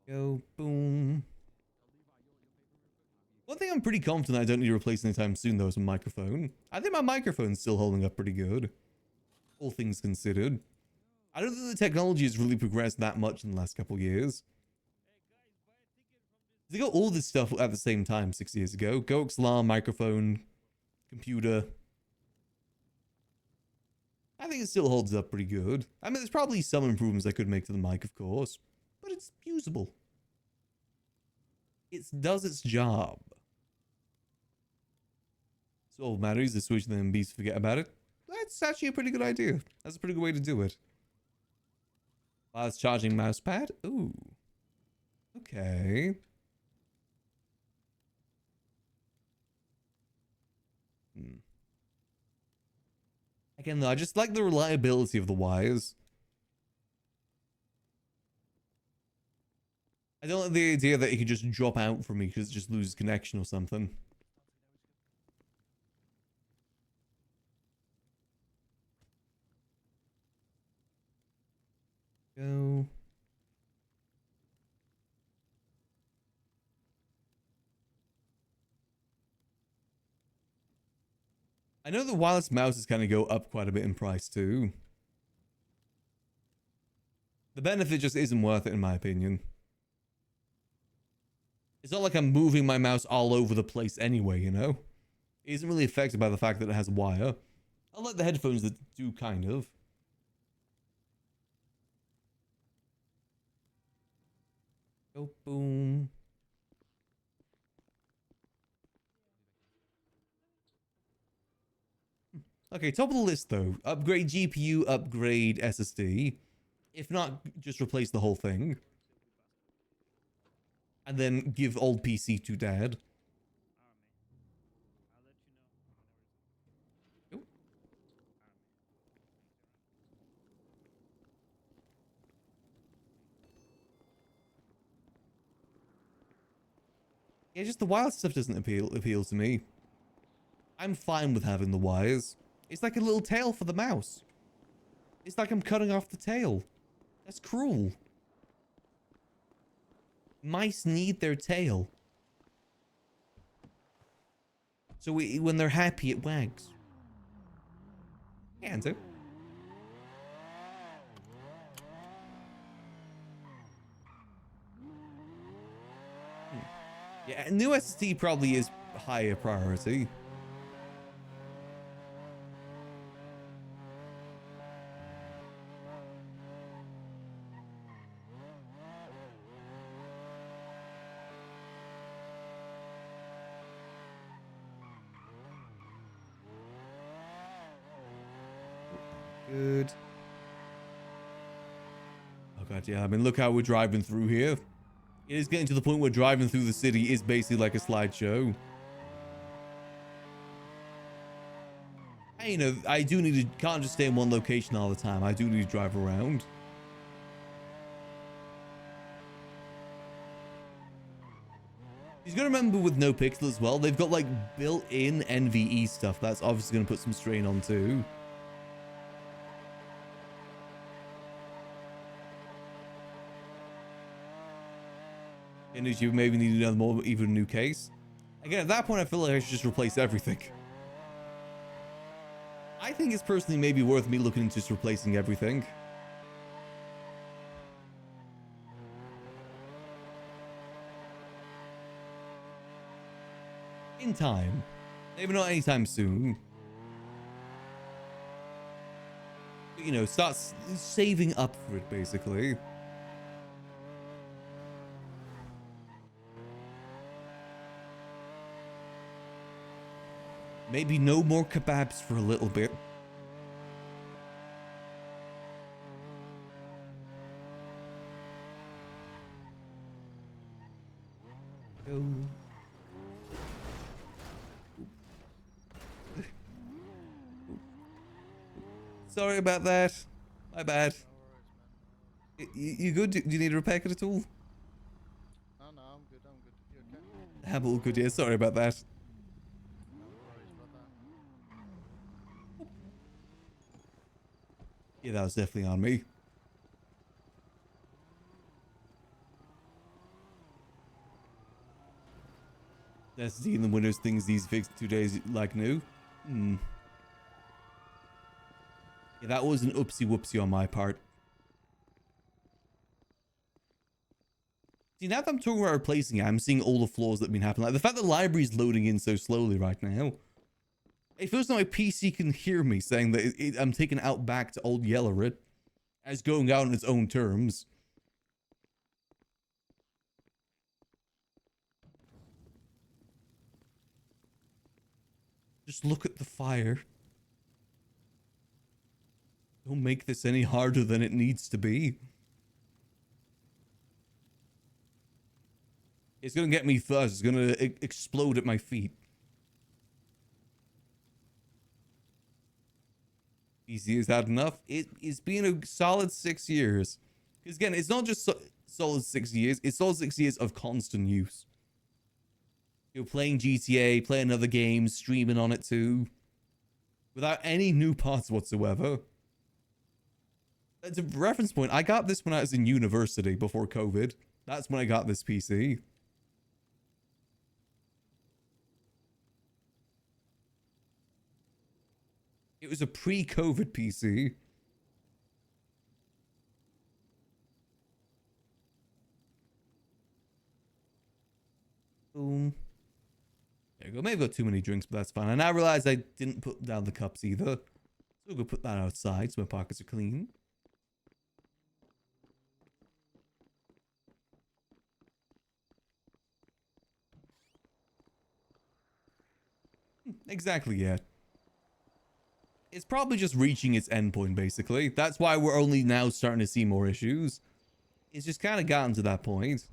Go boom. One thing I'm pretty confident I don't need to replace anytime soon though is my microphone. I think my microphone's still holding up pretty good. All things considered. I don't think the technology has really progressed that much in the last couple years. They got all this stuff at the same time 6 years ago. GoXLR, microphone, computer. I think it still holds up pretty good. I mean, there's probably some improvements I could make to the mic, of course. But it's usable. It does its job. So all that matters is switch the MBs, forget about it. That's actually a pretty good idea. That's a pretty good way to do it. Wireless charging mouse pad. Ooh. Okay. Again, though, I just like the reliability of the wires. I don't like the idea that it can just drop out from me because it just loses connection or something. Go. I know the wireless mouses kind of go up quite a bit in price too. The benefit just isn't worth it in my opinion. It's not like I'm moving my mouse all over the place anyway, you know? It isn't really affected by the fact that it has a wire. Unlike the headphones that do kind of. Go boom. Okay, top of the list though. Upgrade GPU, upgrade SSD. If not, just replace the whole thing. And then give old PC to dad. Yeah, just the wireless stuff doesn't appeal to me. I'm fine with having the wires. It's like a little tail for the mouse. It's like I'm cutting off the tail. That's cruel. Mice need their tail. So when they're happy, it wags. Yeah, Anzo. Yeah, new SSD probably is higher priority. Good. Oh god, yeah. I mean, look how we're driving through here. It is getting to the point where driving through the city is basically like a slideshow. And, you know, I do need to, can't just stay in one location all the time. I do need to drive around. You've got to remember with NoPixel as well, they've got like built-in NVE stuff. That's obviously going to put some strain on too. And you maybe need another more, even a new case. Again, at that point, I feel like I should just replace everything. I think it's personally maybe worth me looking into just replacing everything. In time. Maybe not anytime soon. But, you know, start saving up for it, basically. Maybe no more kebabs for a little bit. Go. Sorry about that. My bad. You good? Do you need a repair kit at all? No, no, I'm good. I'm good. You okay? I'm all good, yeah. Sorry about that. No worries, brother. Yeah, that was definitely on me. That's seeing the Windows things these fixed 2 days like new. Hmm. Yeah, that was an oopsie whoopsie on my part. See, now that I'm talking about replacing it, I'm seeing all the flaws that have been happening. Like the fact that the library's loading in so slowly right now. It feels like my PC can hear me saying that I'm taking it out back to old Yellerit as going out on its own terms. Just look at the fire. Don't make this any harder than it needs to be. It's gonna get me first. It's gonna explode at my feet. Easy, is that enough? It's been a solid 6 years. Because again, it's not just solid 6 years. It's solid 6 years of constant use. You're playing GTA, playing other games, streaming on it too. Without any new parts whatsoever. As a reference point, I got this when I was in university before COVID. That's when I got this PC. It was a pre-COVID PC. Boom. There you go. Maybe I got too many drinks, but that's fine. And I realized I didn't put down the cups either. So we'll go put that outside so my pockets are clean. Exactly, yeah. It's probably just reaching its endpoint, basically. That's why we're only now starting to see more issues. It's just kind of gotten to that point.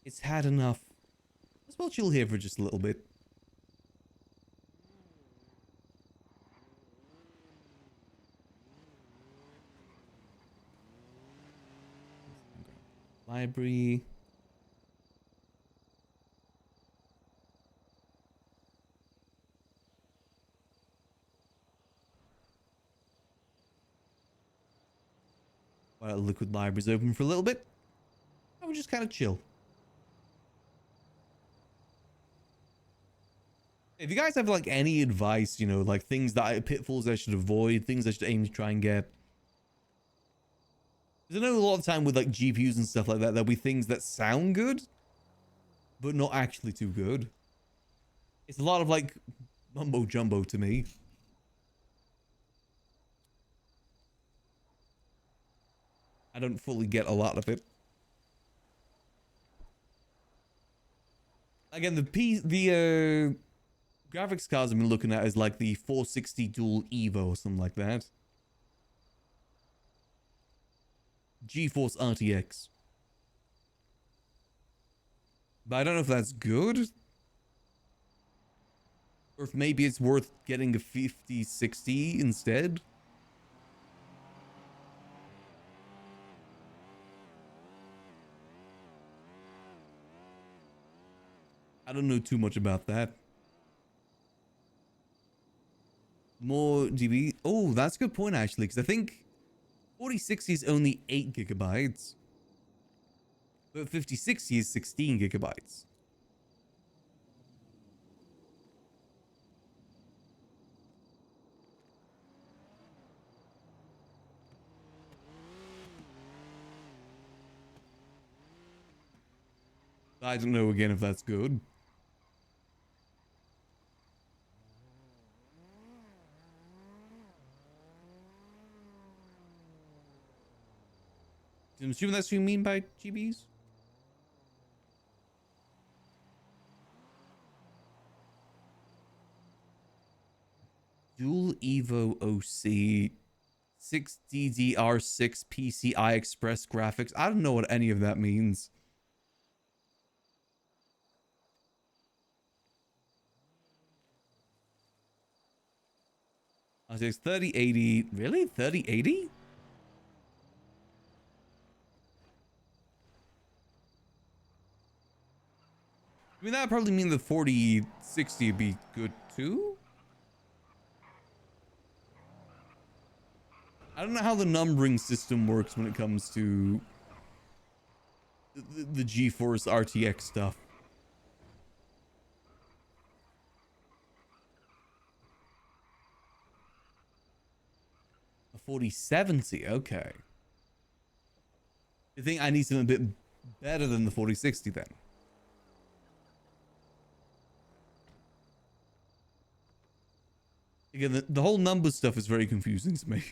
It's had enough. Let's well chill here for just a little bit. Library. While Liquid Library's open for a little bit. And we'll just kind of chill. If you guys have like any advice, you know, like pitfalls I should avoid, things I should aim to try and get. Because I know a lot of the time with like GPUs and stuff like that, there'll be things that sound good, but not actually too good. It's a lot of like mumbo jumbo to me. I don't fully get a lot of it. Again, the graphics cards I've been looking at is like the 460 dual Evo or something like that. GeForce RTX. But I don't know if that's good. Or if maybe it's worth getting a 5060 instead. I don't know too much about that. More GB. Oh, that's a good point actually, because I think 4060 is only 8 gigabytes. But 5060 is 16 gigabytes. I don't know again if that's good. I'm assuming that's what you mean by GBs? Dual Evo OC 6DDR6 PCI Express graphics. I don't know what any of that means. I say it's 3080. Really? 3080? I mean, that would probably mean the 4060 would be good too. I don't know how the numbering system works when it comes to the GeForce RTX stuff. A 4070, okay. You think I need something a bit better than the 4060 then? Again, the whole number stuff is very confusing to me.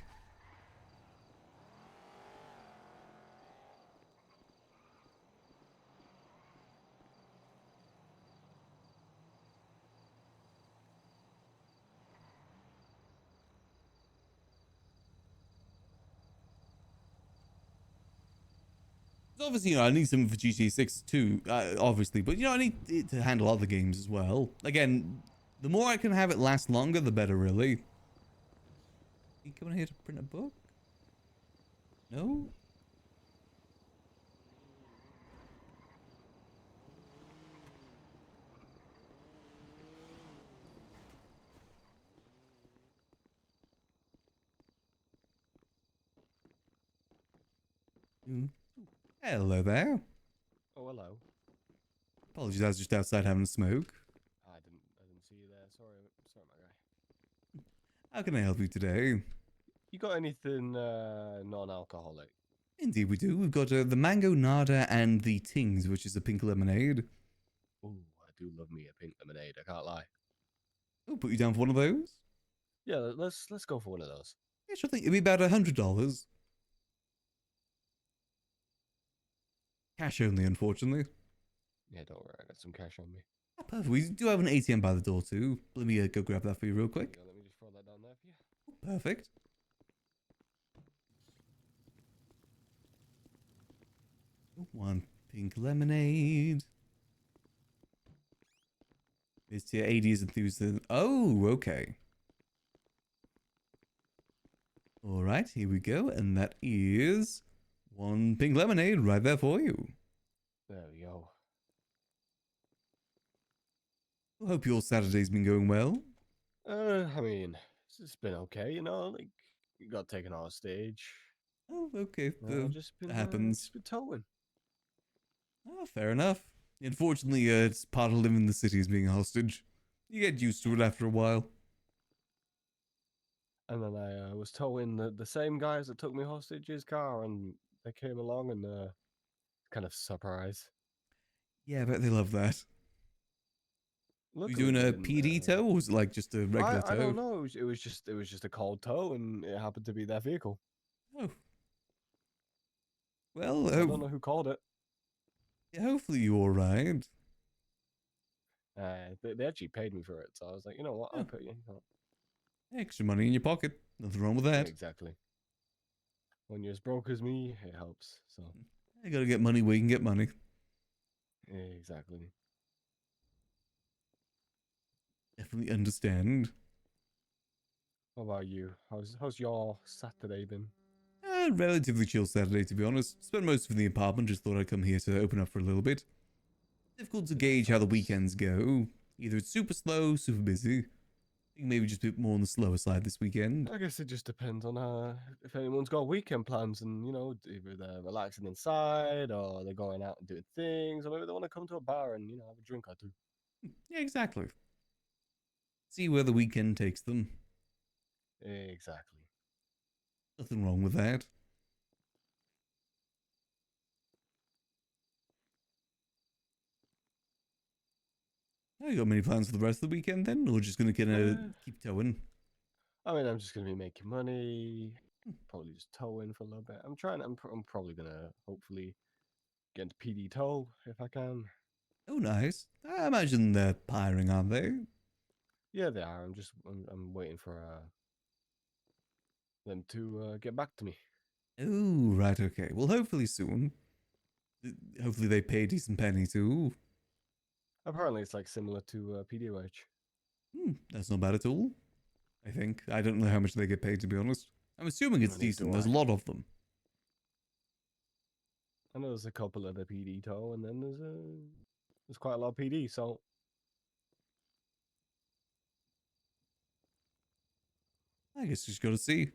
Obviously, you know, I need something for GTA 6 too, obviously, but you know, I need it to handle other games as well. Again, the more I can have it last longer, the better, really. You coming here to print a book? No? Hello there. Oh, hello. Apologies, I was just outside having a smoke. I didn't see you there. Sorry, my guy. How can I help you today? You got anything non-alcoholic? Indeed we do. We've got the mango nada and the tings, which is a pink lemonade. Ooh, I do love me a pink lemonade. I can't lie. I'll put you down for one of those. Yeah, let's go for one of those. Yeah, sure thing. It'd be about $100. Cash only, unfortunately. Yeah, don't worry. I got some cash on me. Ah, perfect. We do have an ATM by the door too. Let me go grab that for you real quick. Let me just throw that down there for you. Perfect. One pink lemonade. It's your 80s enthusiasm. Oh, okay. All right, here we go. And that is one pink lemonade right there for you. There we go. I hope your Saturday's been going well. I mean, it's been okay, you know, like, you got taken off stage. Oh, okay. Just been, happens. just been towing. Oh, fair enough. Unfortunately, it's part of living in the city is being a hostage. You get used to it after a while. And then I was towing the same guys that took me hostage's car, and they came along and kind of surprise. Yeah, I bet they love that. Were you Luckily, doing they a didn't, PD tow, or was it like just a regular tow? I don't know. It was just a cold tow, and it happened to be their vehicle. Oh. Well, I don't know who called it. Yeah, hopefully you're all right. They actually paid me for it, so I was like, you know what, I'll put you. Extra money in your pocket. Nothing wrong with that. Exactly. When you're as broke as me, it helps. So. You gotta get money where you can get money. Exactly. Definitely understand. What about you? How's your Saturday been? Relatively chill Saturday, to be honest. Spent most of it in the apartment. Just thought I'd come here to open up for a little bit. Difficult to gauge how the weekends go. Either it's super slow, super busy. I think maybe just a bit more on the slower side this weekend. I guess it just depends on if anyone's got weekend plans, and you know, either they're relaxing inside, or they're going out and doing things, or maybe they want to come to a bar and have a drink or two. Yeah, exactly. See where the weekend takes them. Exactly. Nothing wrong with that. You got many plans for the rest of the weekend then, or just gonna keep towing? I mean, I'm just gonna be making money, probably just towing for a little bit. I'm probably gonna hopefully get into PD tow if I can. Oh, nice. I imagine they're hiring, aren't they? Yeah, they are. I'm waiting for them to get back to me. Oh, right, okay. Well, hopefully soon. Hopefully they pay a decent penny too. Apparently, it's like similar to PDOH. That's not bad at all. I think. I don't know how much they get paid, to be honest. I'm assuming it's Neither decent. do There's a I. lot of them. I know there's a couple of the PD tow, and then there's quite a lot of PD. So I guess you just got to see.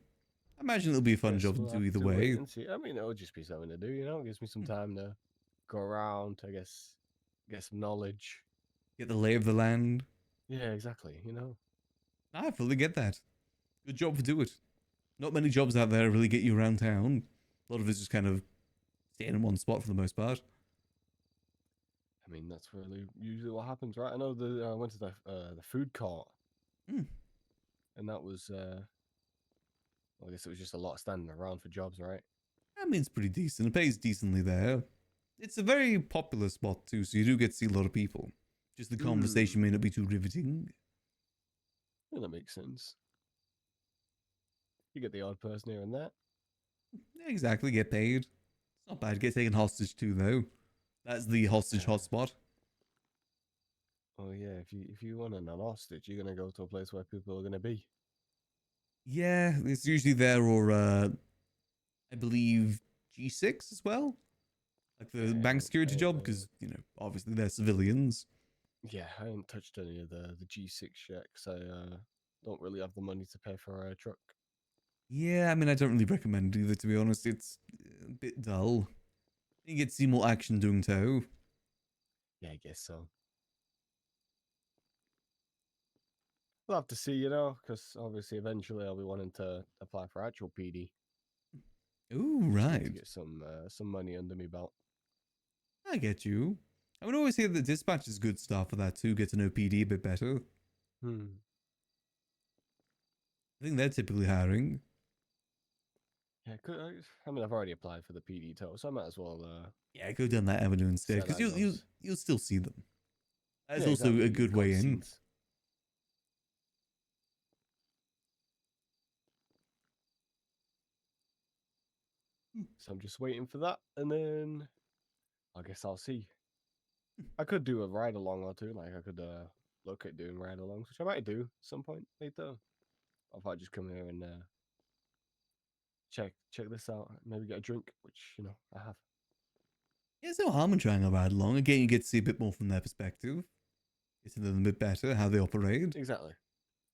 I imagine it'll be a fun guess job we'll to do have either to wait way. and see. I mean, it'll just be something to do. You know, it gives me some time to go around. I guess get some knowledge. Get the lay of the land. Yeah, exactly. You know. I fully get that. Good job to do it. Not many jobs out there really get you around town. A lot of it's just kind of staying in one spot for the most part. I mean, that's really usually what happens, right? I know I went to the food court, Mm. and that was well, I guess it was just a lot of standing around for jobs, right? I mean, it's pretty decent. It pays decently there. It's a very popular spot too, so you do get to see a lot of people. Just the conversation may not be too riveting. Yeah, that makes sense. You get the odd person here and there. Yeah, exactly, get paid. It's not bad. Get taken hostage too, though. That's the hostage hotspot. Oh yeah, if you want a non-hostage, you're gonna go to a place where people are gonna be. Yeah, it's usually there or I believe G6 as well. Like the bank security job, because obviously they're civilians. Yeah, I haven't touched any of the G6 yet, because I don't really have the money to pay for a truck. Yeah, I mean, I don't really recommend it either, to be honest. It's a bit dull. You get to see more action doing tow. Yeah, I guess so. We'll have to see, you know, because obviously eventually I'll be wanting to apply for actual PD. Ooh, Just need right. to get some money under me belt. I get you. I would always hear that dispatch is good stuff for that too. Get to know PD a bit better. I think they're typically hiring. Yeah, I mean, I've already applied for the PD tow, so I might as well. Yeah, go down that avenue instead, because you'll still see them. That's Yeah, also exactly. a You good got way in. scenes. So I'm just waiting for that, and then I guess I'll see. I could do a ride along or two, like I could look at doing ride alongs, which I might do at some point later. Or if I just come here and check this out, maybe get a drink, which I have. Yeah, there's no harm in trying a ride along. Again, you get to see a bit more from their perspective. Get to know them a bit better, how they operate. Exactly.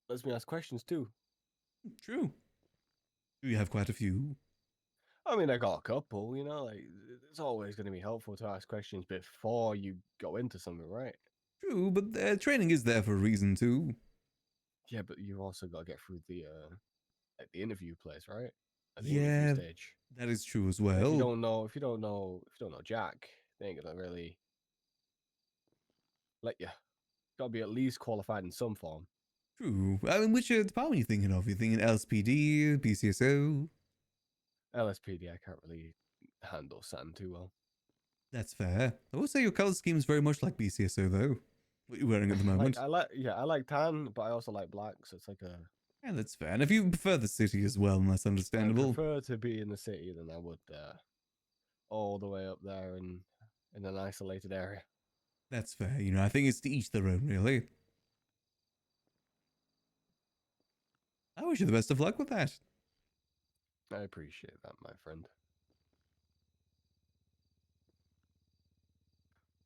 Lets me ask questions too. True. You have quite a few. I mean, I got a couple, like it's always going to be helpful to ask questions before you go into something, right? True, but training is there for a reason too. Yeah, but you also got to get through the interview place, right? At the Yeah, interview stage. that is true as And well. if you don't know Jack, they ain't gonna really let you. Got to be at least qualified in some form. True. I mean, which department are you thinking of? You thinking LSPD, BCSO? LSPD, I can't really handle Sam too well. That's fair. I will say your color scheme is very much like BCSO though. What you're wearing at the moment. I like tan, but I also like black, so it's like a. Yeah, that's fair. And if you prefer the city as well, then that's understandable. I prefer to be in the city than I would all the way up there in an isolated area. That's fair. I think it's to each their own, really. I wish you the best of luck with that. I appreciate that, my friend.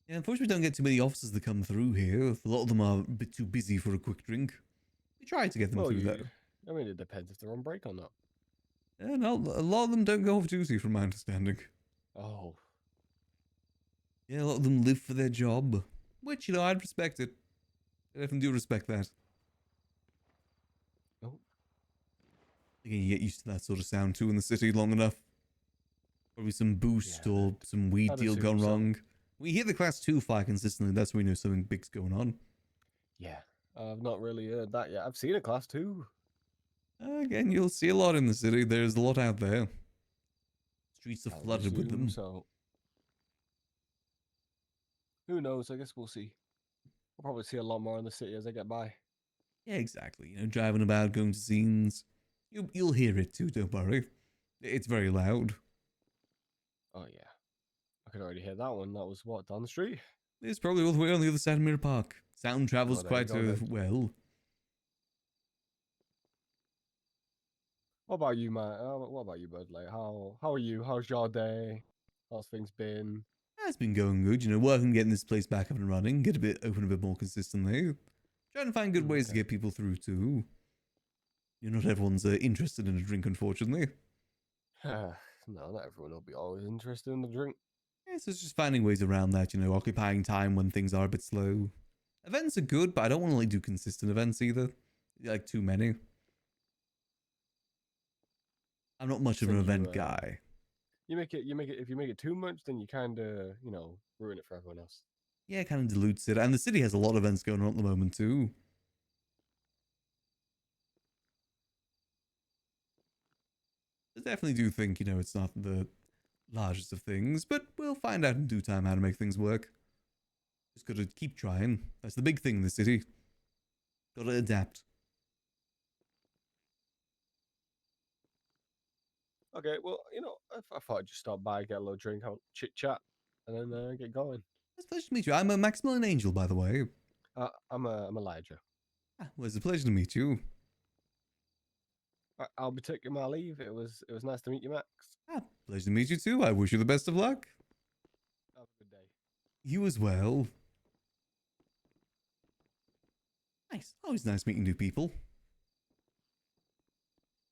Yeah, unfortunately, we don't get too many officers that come through here. A lot of them are a bit too busy for a quick drink. We try to get them through, though. I mean, it depends if they're on break or not. Yeah, no, a lot of them don't go off duty, from my understanding. Oh. Yeah, a lot of them live for their job. Which, I'd respect it. I definitely do respect that. Oh. Again, you get used to that sort of sound too in the city long enough. Probably some boost or some weed deal gone wrong. We hear the class 2 fire consistently. That's when we know something big's going on. Yeah, I've not really heard that yet. I've seen a class 2. Again, you'll see a lot in the city. There's a lot out there. Streets are flooded with them. So, who knows? I guess we'll see. We'll probably see a lot more in the city as I get by. Yeah, exactly. Driving about, going to scenes. You'll hear it too, don't worry. It's very loud. Oh, yeah. I could already hear that one. That was what, down the street? It's probably all the way on the other side of Mirror Park. Sound travels there quite you go, then. well. What about you, man? What about you, bud? Like, how are you? How's your day? How's things been? It's been going good, working, getting this place back up and running, get a bit open a bit more consistently. Trying to find good ways to get people through too. Not everyone's interested in a drink, unfortunately. No, not everyone will be always interested in the drink. Yeah, so it's just finding ways around that, occupying time when things are a bit slow. Events are good, but I don't want to do consistent events either. Like too many. I'm not much of an event guy. You make it. If you make it too much, then you kind of, ruin it for everyone else. Yeah, it kind of dilutes it. And the city has a lot of events going on at the moment too. I definitely do think, it's not the largest of things, but we'll find out in due time how to make things work. Just gotta keep trying. That's the big thing in the city. Gotta adapt. Okay, well, I thought I'd just stop by, get a little drink, out, chit chat, and then get going. It's a pleasure to meet you. I'm a Maximilian Angel, by the way. I'm Elijah. Well, it's a pleasure to meet you. I'll be taking my leave. It was nice to meet you, Max. Pleasure to meet you too. I wish you the best of luck. Have a good day. You as well. Nice. Always nice meeting new people.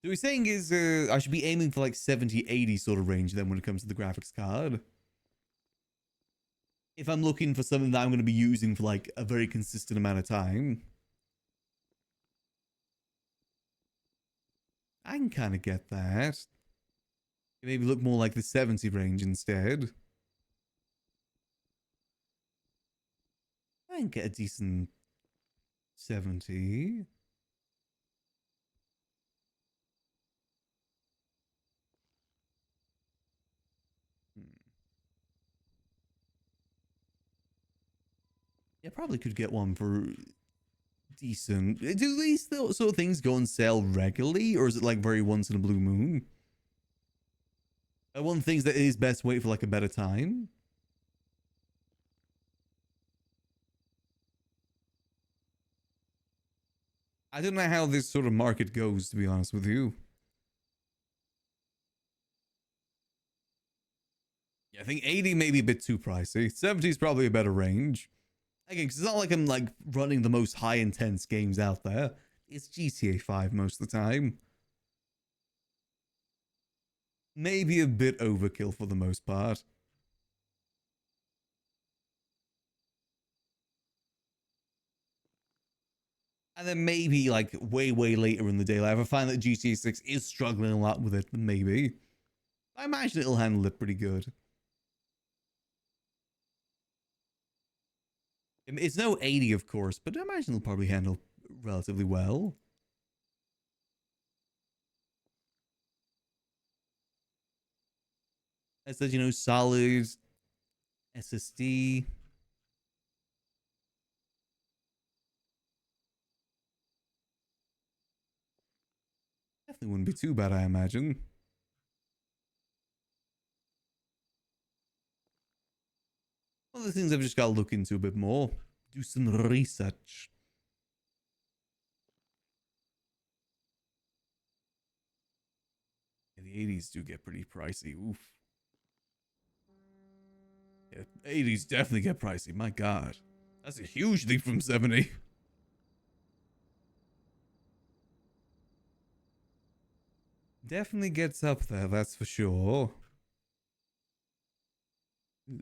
So he's saying is I should be aiming for like 70, 80 sort of range then when it comes to the graphics card. If I'm looking for something that I'm going to be using for like a very consistent amount of time. I can kind of get that. Maybe look more like the 70 range instead. I can get a decent 70. Yeah, probably could get one for decent. Do these sort of things go on sale regularly, or is it like very once in a blue moon? One of the things that is best wait for like a better time. I don't know how this sort of market goes, to be honest with you. Yeah, I think 80 may be a bit too pricey. 70 is probably a better range. Again, because it's not like I'm like running the most high intense games out there. It's GTA 5 most of the time. Maybe a bit overkill for the most part. And then maybe like way later in the day, like if I find that GTA 6 is struggling a lot with it, then maybe. I imagine it'll handle it pretty good. It's no 80, of course, but I imagine it'll probably handle relatively well. I said, solid SSD. Definitely wouldn't be too bad, I imagine. One of the things I've just got to look into a bit more. Do some research. Yeah, the 80s do get pretty pricey. Oof. Yeah, 80s definitely get pricey. My God. That's a huge leap from 70. Definitely gets up there, that's for sure. Ooh.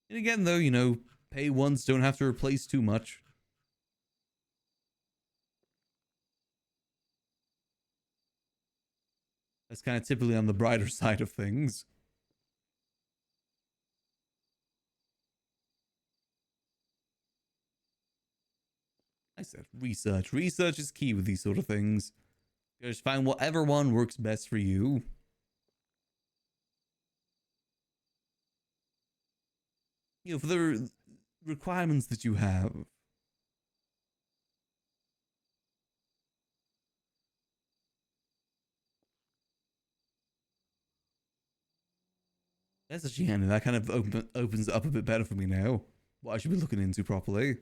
And again, though, pay ones don't have to replace too much. That's kind of typically on the brighter side of things. I said research. Research is key with these sort of things. You just find whatever one works best for you. For the requirements that you have. That's actually handy. That kind of opens it up a bit better for me now. What I should be looking into properly.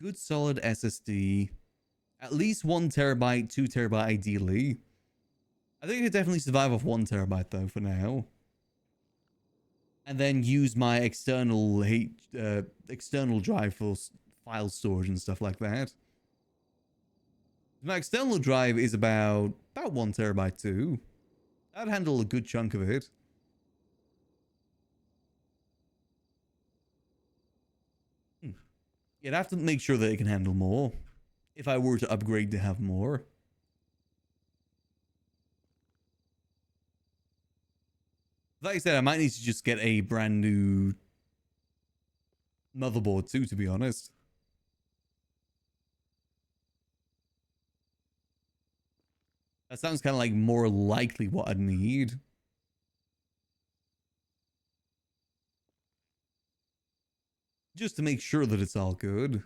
good solid SSD. At least 1 terabyte, 2 terabyte ideally. I think I could definitely survive off 1 terabyte though for now. And then use my external external drive for file storage and stuff like that. My external drive is about 1 terabyte too. That'd handle a good chunk of it. You'd have to make sure that it can handle more. If I were to upgrade to have more. Like I said, I might need to just get a brand new motherboard too, to be honest. That sounds kind of like more likely what I'd need. Just to make sure that it's all good.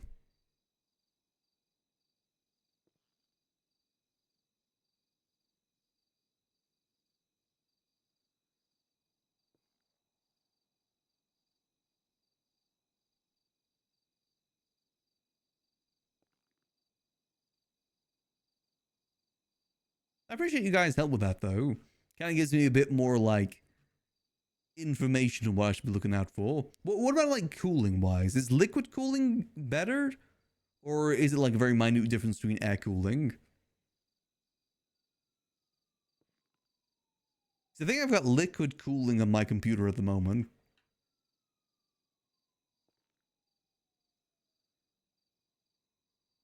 I appreciate you guys' help with that though. Kind of gives me a bit more like information on what I should be looking out for. What about like cooling wise? Is liquid cooling better? Or is it like a very minute difference between air cooling? So I think I've got liquid cooling on my computer at the moment.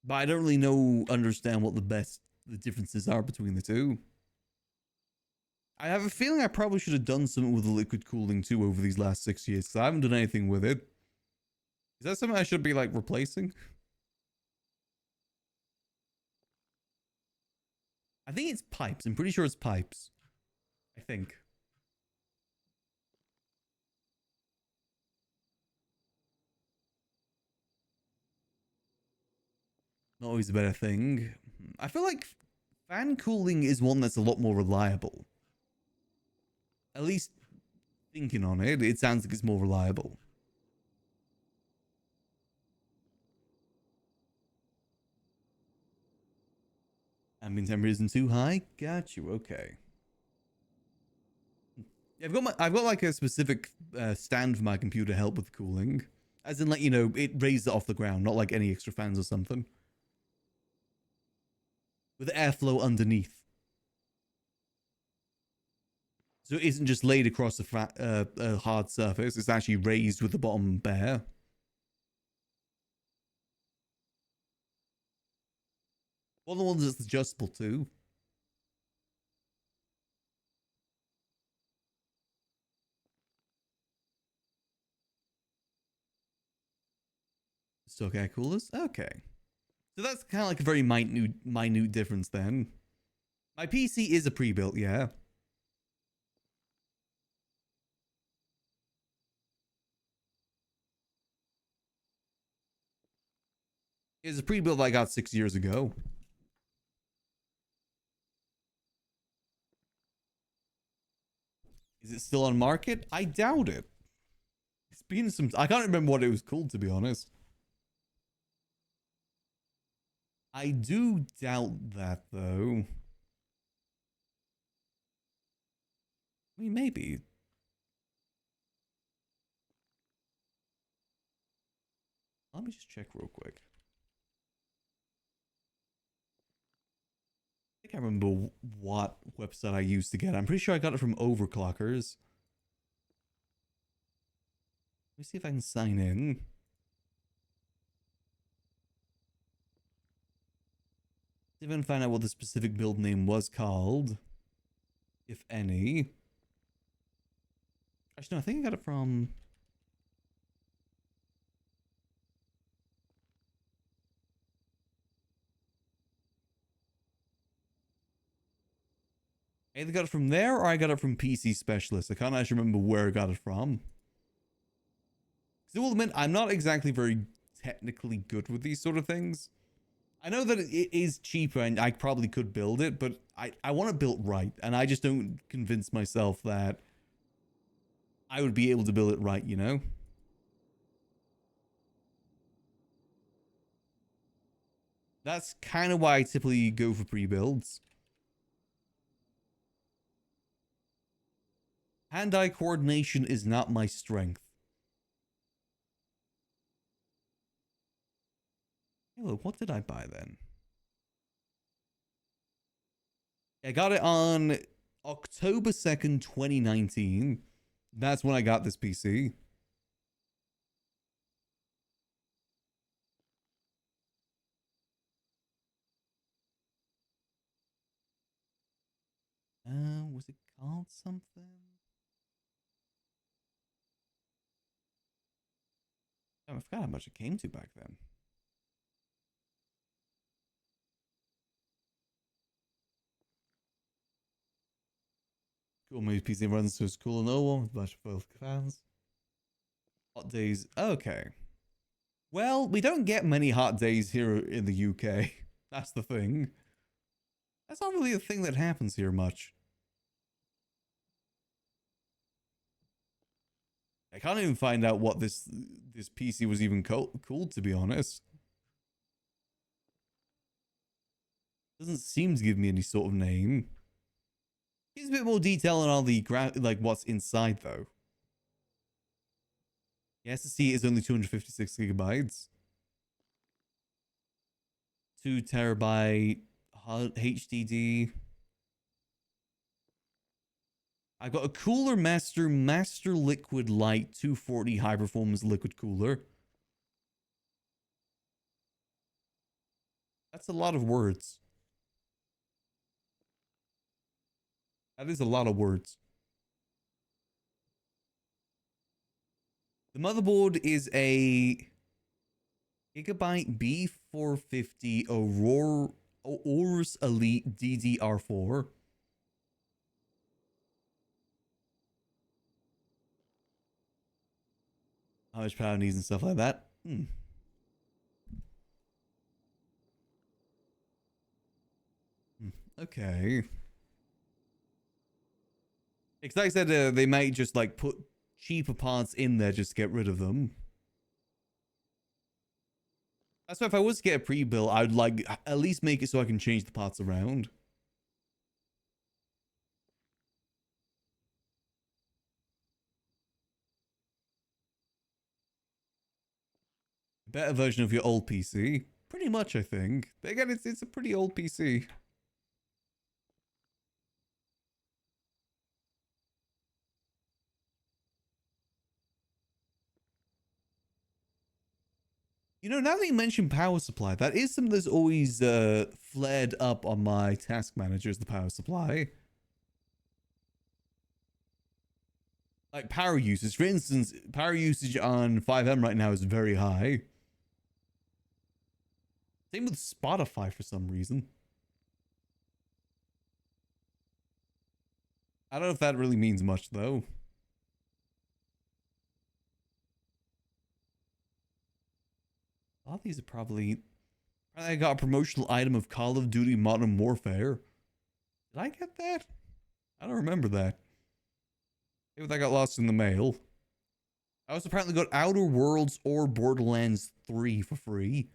But I don't really understand what the differences are between the two. I have a feeling I probably should have done something with the liquid cooling too over these last 6 years, because I haven't done anything with it. Is that something I should be like replacing? I think it's pipes. I'm pretty sure it's pipes. I think. Not always a better thing. I feel like fan cooling is one that's a lot more reliable. At least thinking on it, it sounds like it's more reliable. Ambient temperature isn't too high. Got you. Okay. I've got like a specific stand for my computer to help with cooling, as in like it raises it off the ground, not like any extra fans or something. With airflow underneath. So it isn't just laid across a hard surface, it's actually raised with the bottom bare. One of the ones that's adjustable too. Stock air coolers? Okay. So that's kind of like a very minute difference then. My PC is a pre-built, yeah. It's a pre-built I got 6 years ago. Is it still on market? I doubt it. It's been some... I can't remember what it was called, to be honest. I do doubt that, though. I mean, maybe. Let me just check real quick. I can't remember what website I used to get it. I'm pretty sure I got it from Overclockers. Let me see if I can sign in. See if I can find out what the specific build name was called. If any. Actually, no, I think I got it from... I either got it from there or I got it from PC Specialist. I can't actually remember where I got it from. So I will admit, I'm not exactly very technically good with these sort of things. I know that it is cheaper and I probably could build it, but I want it built right. And I just don't convince myself that I would be able to build it right, you know? That's kind of why I typically go for pre-builds. Hand-eye coordination is not my strength. Hey, look, what did I buy then? I got it on October 2nd, 2019. That's when I got this PC. Was it called something? Oh, I forgot how much it came to back then. Cool Moves PC runs, so it's cool and all with a bunch of both fans. Hot days. Okay. Well, we don't get many hot days here in the UK. That's the thing. That's not really a thing that happens here much. I can't even find out what this PC was even called, to be honest. Doesn't seem to give me any sort of name. Gives a bit more detail on all the like what's inside though. The SSD is only 256 gigabytes. 2 terabyte HDD. I've got a Cooler Master Liquid Light 240 high performance liquid cooler. That's a lot of words. That is a lot of words. The motherboard is a Gigabyte B450 Aorus Elite DDR4. How much power it needs and stuff like that. Okay. Because like I said, they might just like put cheaper parts in there just to get rid of them. That's why if I was to get a pre-built, I'd like at least make it so I can change the parts around. Better version of your old PC. Pretty much, I think. But again, it's a pretty old PC. You know, now that you mention power supply, that is something that's always flared up on my task manager is the power supply. Like power usage. For instance, power usage on 5M right now is very high. Same with Spotify for some reason. I don't know if that really means much though. A lot of these are probably... I got a promotional item of Call of Duty Modern Warfare. Did I get that? I don't remember that. Maybe that got lost in the mail. I also apparently got Outer Worlds or Borderlands 3 for free.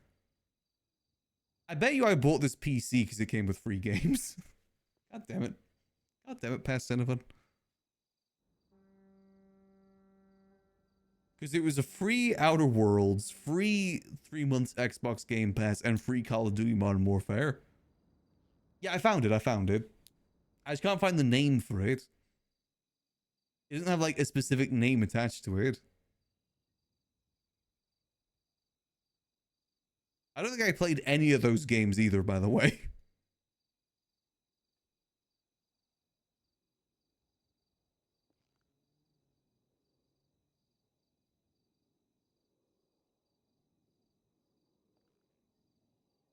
I bet you I bought this PC because it came with free games. God damn it. God damn it, past Cinnabon. Because it was a free Outer Worlds, free 3 months Xbox Game Pass, and free Call of Duty Modern Warfare. Yeah, I found it. I just can't find the name for it. It doesn't have like a specific name attached to it. I don't think I played any of those games either, by the way.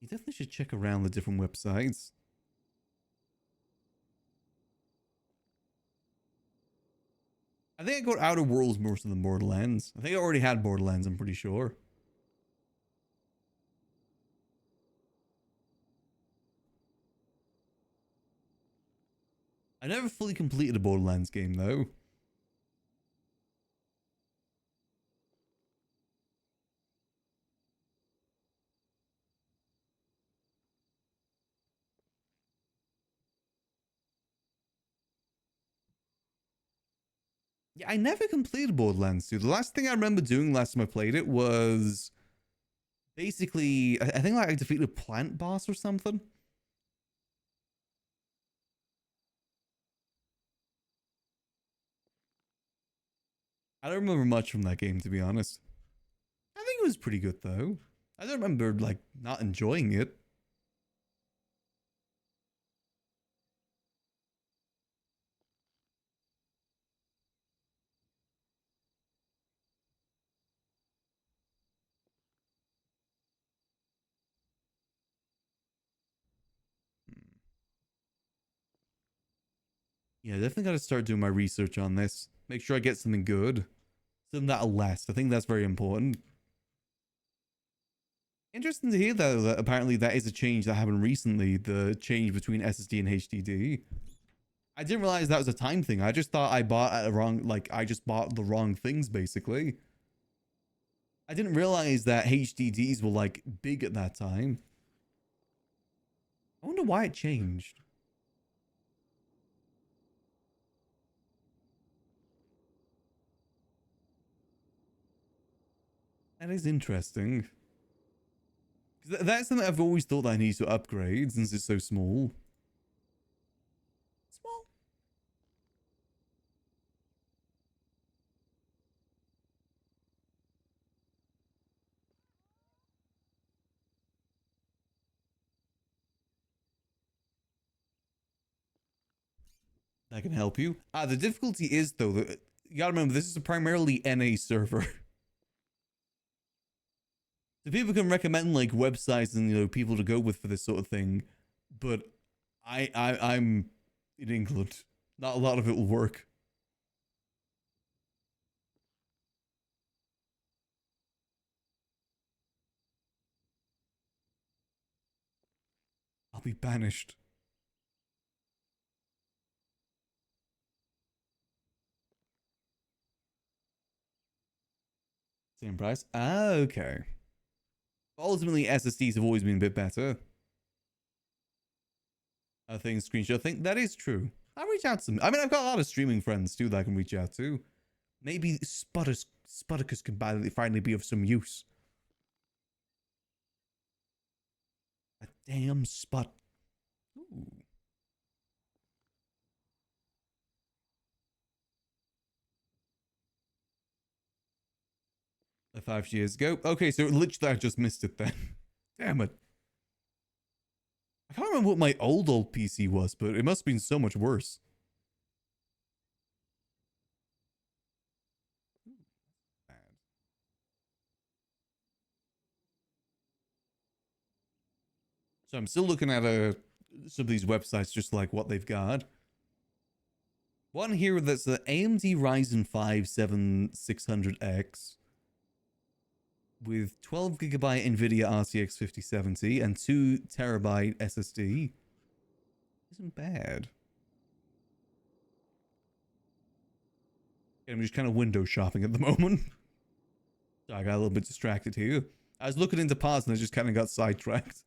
You definitely should check around the different websites. I think I got Outer Worlds more than Borderlands. I think I already had Borderlands, I'm pretty sure. I never fully completed a Borderlands game, though. Yeah, I never completed Borderlands 2. The last thing I remember doing last time I played it was basically, I think like I defeated a plant boss or something. I don't remember much from that game, to be honest. I think it was pretty good, though. I don't remember, like, not enjoying it. Yeah, definitely got to start doing my research on this. Make sure I get something good. Something that'll last. I think that's very important. Interesting to hear, though, that apparently that is a change that happened recently. The change between SSD and HDD. I didn't realize that was a time thing. I just thought I bought at a wrong, like, I just bought the wrong things, basically. I didn't realize that HDDs were, like, big at that time. I wonder why it changed. That is interesting. That's something I've always thought I need to upgrade since it's so small. Small? That can help you. The difficulty is, though, that you gotta remember, this is a primarily NA server. So people can recommend, like, websites and, you know, people to go with for this sort of thing. But I'm in England. Not a lot of it will work. I'll be banished. Same price? Ah, okay. Ultimately, SSDs have always been a bit better. I think screenshot. I think that is true. I'll reach out to them. I mean, I've got a lot of streaming friends too that I can reach out to. Maybe Sputicus can finally be of some use. A damn spot. Ooh. Like 5 years ago. Okay, so literally I just missed it then. Damn it. I can't remember what my old PC was, but it must have been so much worse. So I'm still looking at some of these websites, just like what they've got. One here that's the AMD Ryzen 5 7600X with 12 gigabyte NVIDIA RTX 5070 and 2 terabyte SSD. Isn't bad. I'm just kind of window shopping at the moment. I got a little bit distracted here. I was looking into parts and I just kind of got sidetracked.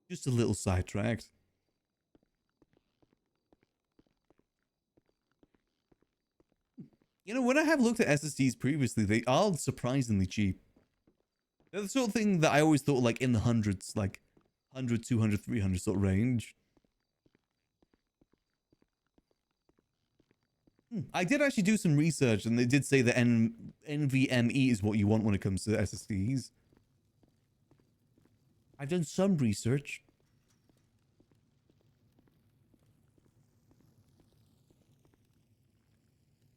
Just a little sidetracked. You know, when I have looked at SSDs previously, they are surprisingly cheap. They're the sort of thing that I always thought like in the hundreds, like 100, 200, 300 sort of range. I did actually do some research and they did say that NVMe is what you want when it comes to SSDs. I've done some research.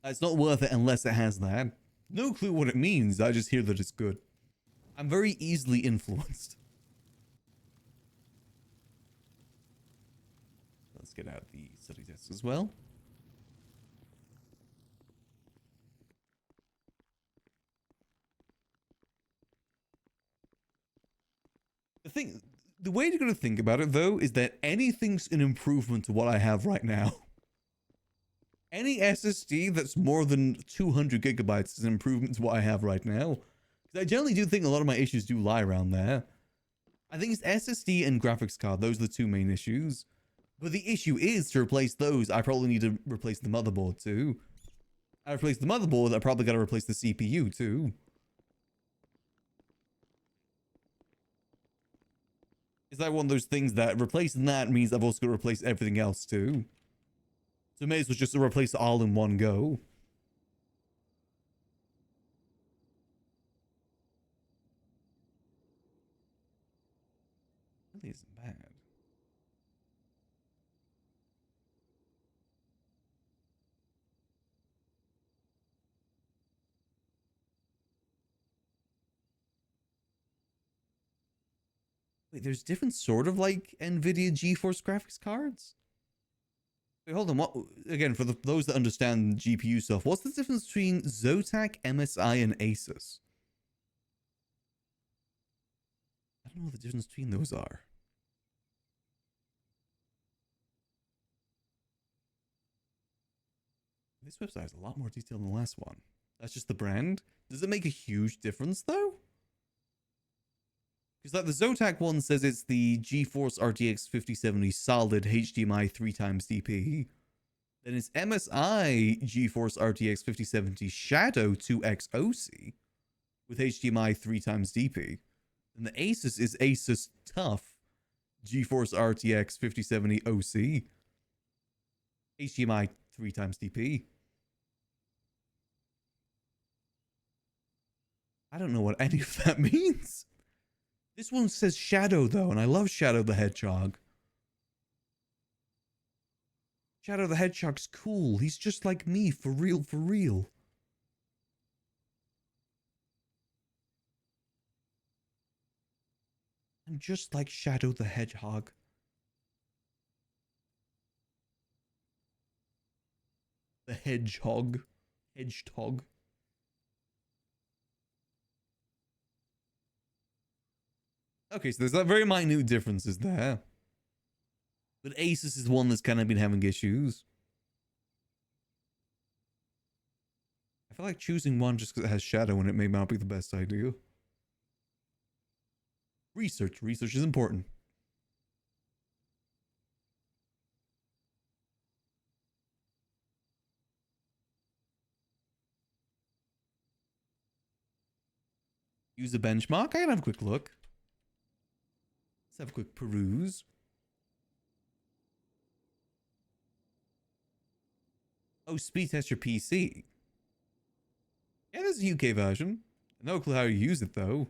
It's not worth it unless it has that. No clue what it means. I just hear that it's good. I'm very easily influenced. Let's get out the study desk as well. The way you're going to think about it, though, is that anything's an improvement to what I have right now. Any SSD that's more than 200 gigabytes is an improvement to what I have right now. Because I generally do think a lot of my issues do lie around there. I think it's SSD and graphics card. Those are the two main issues. But the issue is, to replace those, I probably need to replace the motherboard too. I replace the motherboard, I probably gotta replace the CPU too. It's like one of those things that replacing that means I've also got to replace everything else too. So I may as well just replace it all in one go. Really isn't bad. Wait, there's different sort of like NVIDIA GeForce graphics cards? Wait, hold on. What again? For those that understand GPU stuff, what's the difference between Zotac, MSI, and Asus? I don't know what the difference between those are. This website has a lot more detail than the last one. That's just the brand. Does it make a huge difference though? Because like the Zotac one says it's the GeForce RTX 5070 solid HDMI 3x DP. Then it's MSI GeForce RTX 5070 Shadow 2x OC with HDMI 3x DP. And the Asus is Asus Tough GeForce RTX 5070 OC HDMI 3x DP. I don't know what any of that means. This one says Shadow though, and I love Shadow the Hedgehog. Shadow the Hedgehog's cool. He's just like me, for real, for real. I'm just like Shadow the Hedgehog. The Hedgehog. Hedgehog. Okay, so there's that very minute differences there. But Asus is one that's kind of been having issues. I feel like choosing one just because it has Shadow in it may not be the best idea. Research. Research is important. Use a benchmark. I can have a quick look. Let's have a quick peruse. Oh, speed test your PC. Yeah, there's a UK version. No clue how you use it though.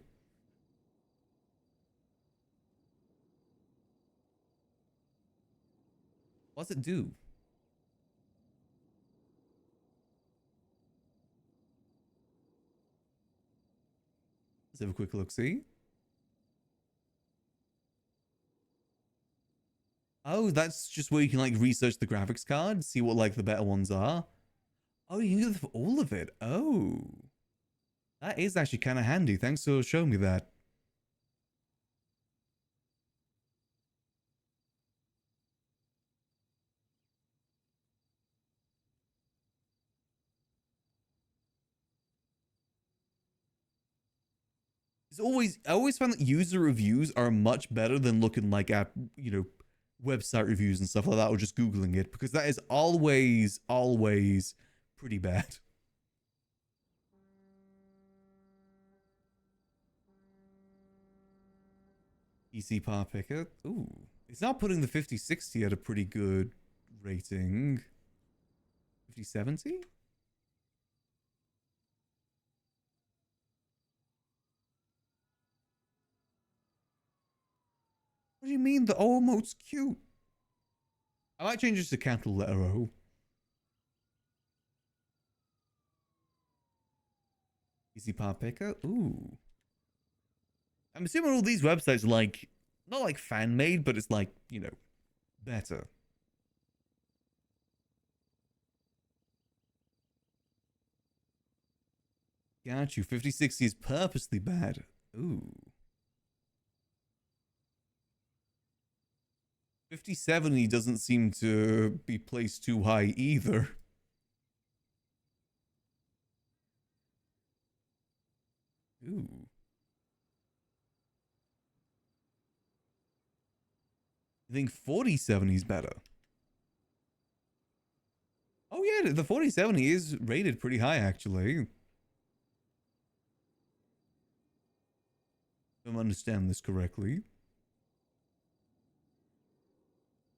What's it do? Let's have a quick look, see? Oh, that's just where you can like research the graphics card, see what like the better ones are. Oh, you can do that for all of it. Oh. That is actually kind of handy. Thanks for showing me that. I always found that user reviews are much better than looking like at, website reviews and stuff like that, or just Googling it, because that is always pretty bad. PC Power Picker. Ooh. It's not putting the 5060 at a pretty good rating. 5070? What do you mean the O emote's cute? I might change this to capital letter O. Easy Power Picker? Ooh. I'm assuming all these websites are like, not like fan made, but it's like, better. Got you. 5060 is purposely bad. Ooh. 5070 doesn't seem to be placed too high either. Ooh. think 4070 is better. Oh yeah, the 4070 is rated pretty high actually. If I understand this correctly.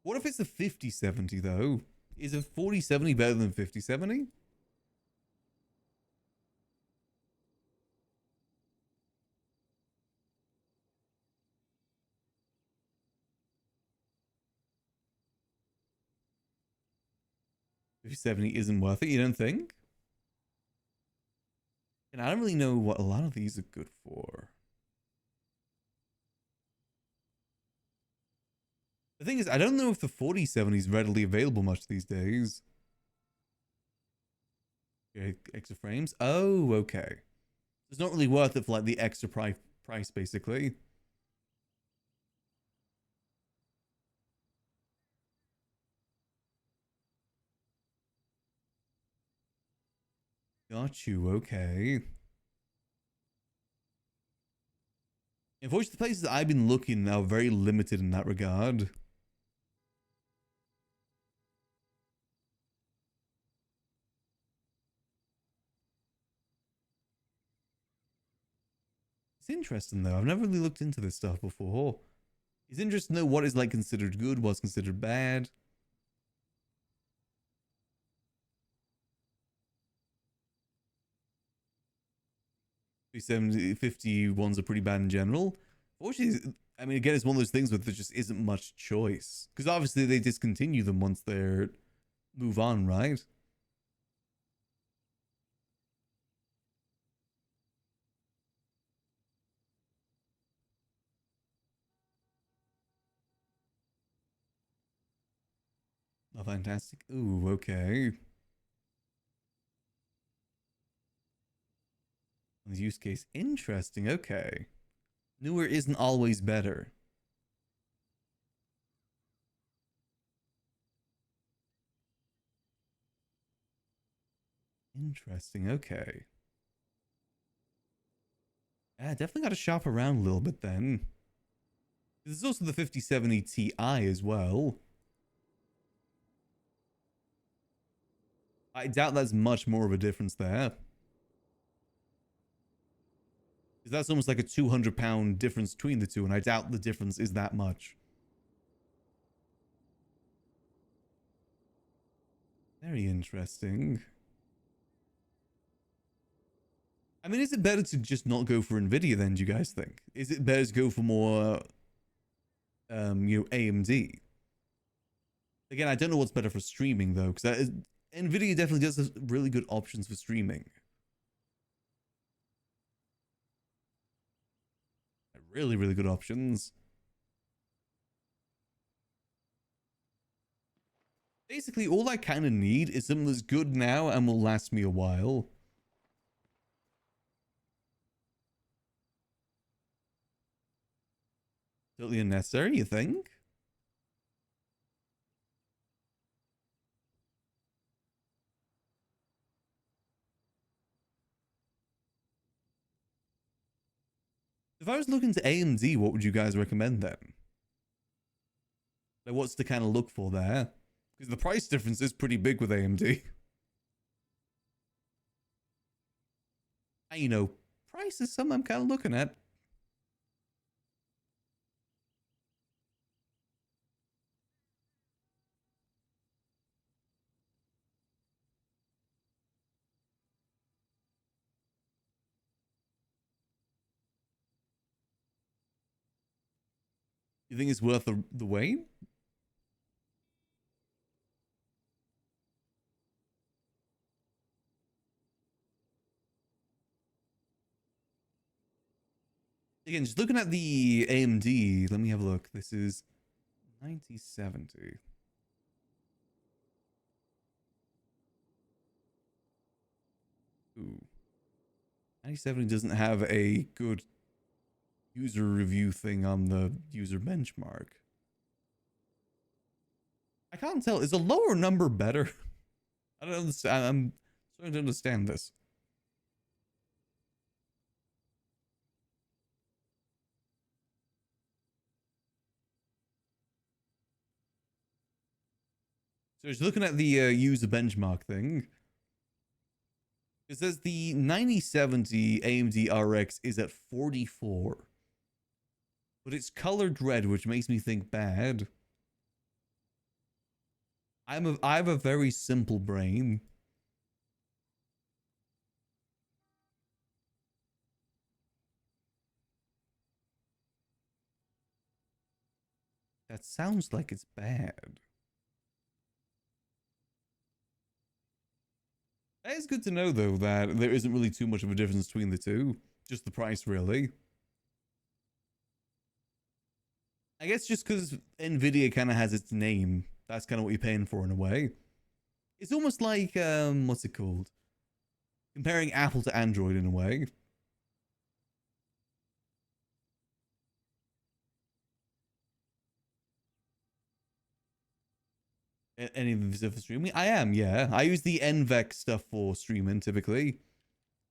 What if it's a 5070 though? Is a 4070 better than 5070? If 70 isn't worth it, you don't think? And I don't really know what a lot of these are good for. The thing is, I don't know if the 4070 is readily available much these days. Okay, extra frames. Oh, okay. It's not really worth it for like the extra price basically. Got you, okay. Unfortunately, the places I've been looking are very limited in that regard. It's interesting though. I've never really looked into this stuff before. It's interesting to know what is like considered good, what's considered bad. $50 are pretty bad in general. Fortunately, I mean, again, it's one of those things where there just isn't much choice. Because obviously they discontinue them once they're move on, right? Oh, fantastic. Ooh, okay. The use case. Interesting. Okay. Newer isn't always better. Interesting. Okay. Yeah, definitely got to shop around a little bit then. There's also the 5070 Ti as well. I doubt that's much more of a difference there. Because that's almost like a 200-pound difference between the two, and I doubt the difference is that much. Very interesting. I mean, is it better to just not go for Nvidia then, do you guys think? Is it better to go for more, AMD? Again, I don't know what's better for streaming, though, because Nvidia definitely does have really good options for streaming. Really, really good options. Basically, all I kind of need is something that's good now and will last me a while. Totally unnecessary, you think? If I was looking to AMD, what would you guys recommend then? Like, what's to kind of look for there? Because the price difference is pretty big with AMD. And, you know, price is something I'm kind of looking at. You think it's worth the wait? Again, just looking at the AMD, let me have a look. This is 9070. Ooh. 9070 doesn't have a good user review thing on the user benchmark. I can't tell. Is a lower number better? I don't understand. I'm starting to understand this. So just looking at the user benchmark thing. It says the 9070 AMD RX is at 44. But it's colored red, which makes me think bad. I have a very simple brain. That sounds like it's bad. It's good to know, though, that there isn't really too much of a difference between the two. Just the price, really. I guess just because NVIDIA kind of has its name, that's kind of what you're paying for in a way. It's almost like, what's it called? Comparing Apple to Android in a way. Any of this stuff for streaming? I am, yeah. I use the NVEC stuff for streaming, typically.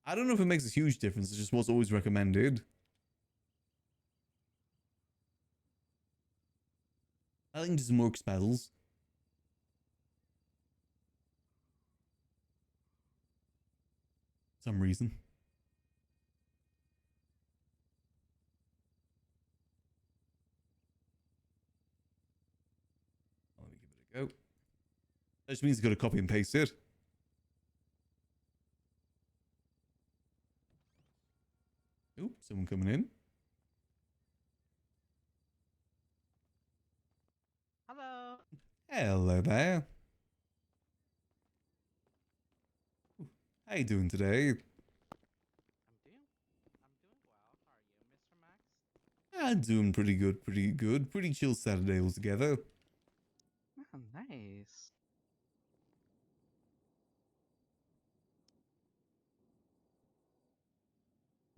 I don't know if it makes a huge difference. It's just what's always recommended. I think just more spells. Some reason. Let me give it a go. That just means you got to copy and paste it. Oop, someone coming in. Hello. Hello there. How you doing today? I'm doing pretty good, pretty good. Pretty chill Saturday altogether. Oh, nice.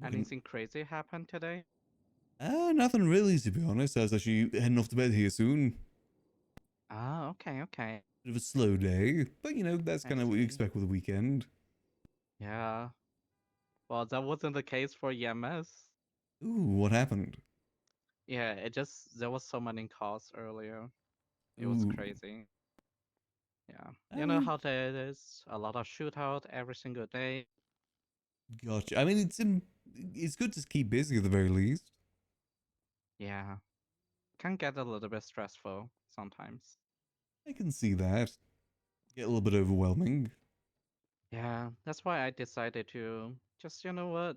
Anything crazy happened today? Nothing really, to be honest. I was actually heading off to bed here soon. Oh, okay, okay. Bit of a slow day, but you know, that's I kind of what you see. expect with a weekend. Yeah. Well, that wasn't the case for EMS. Ooh, what happened? Yeah, there was so many calls earlier. It was Ooh. crazy. Yeah. You know how there is a lot of shootout every single day. Gotcha. I mean, it's good to keep busy at the very least. Yeah. Can get a little bit stressful sometimes. I can see that. Get a little bit overwhelming. Yeah, that's why I decided to just, you know what,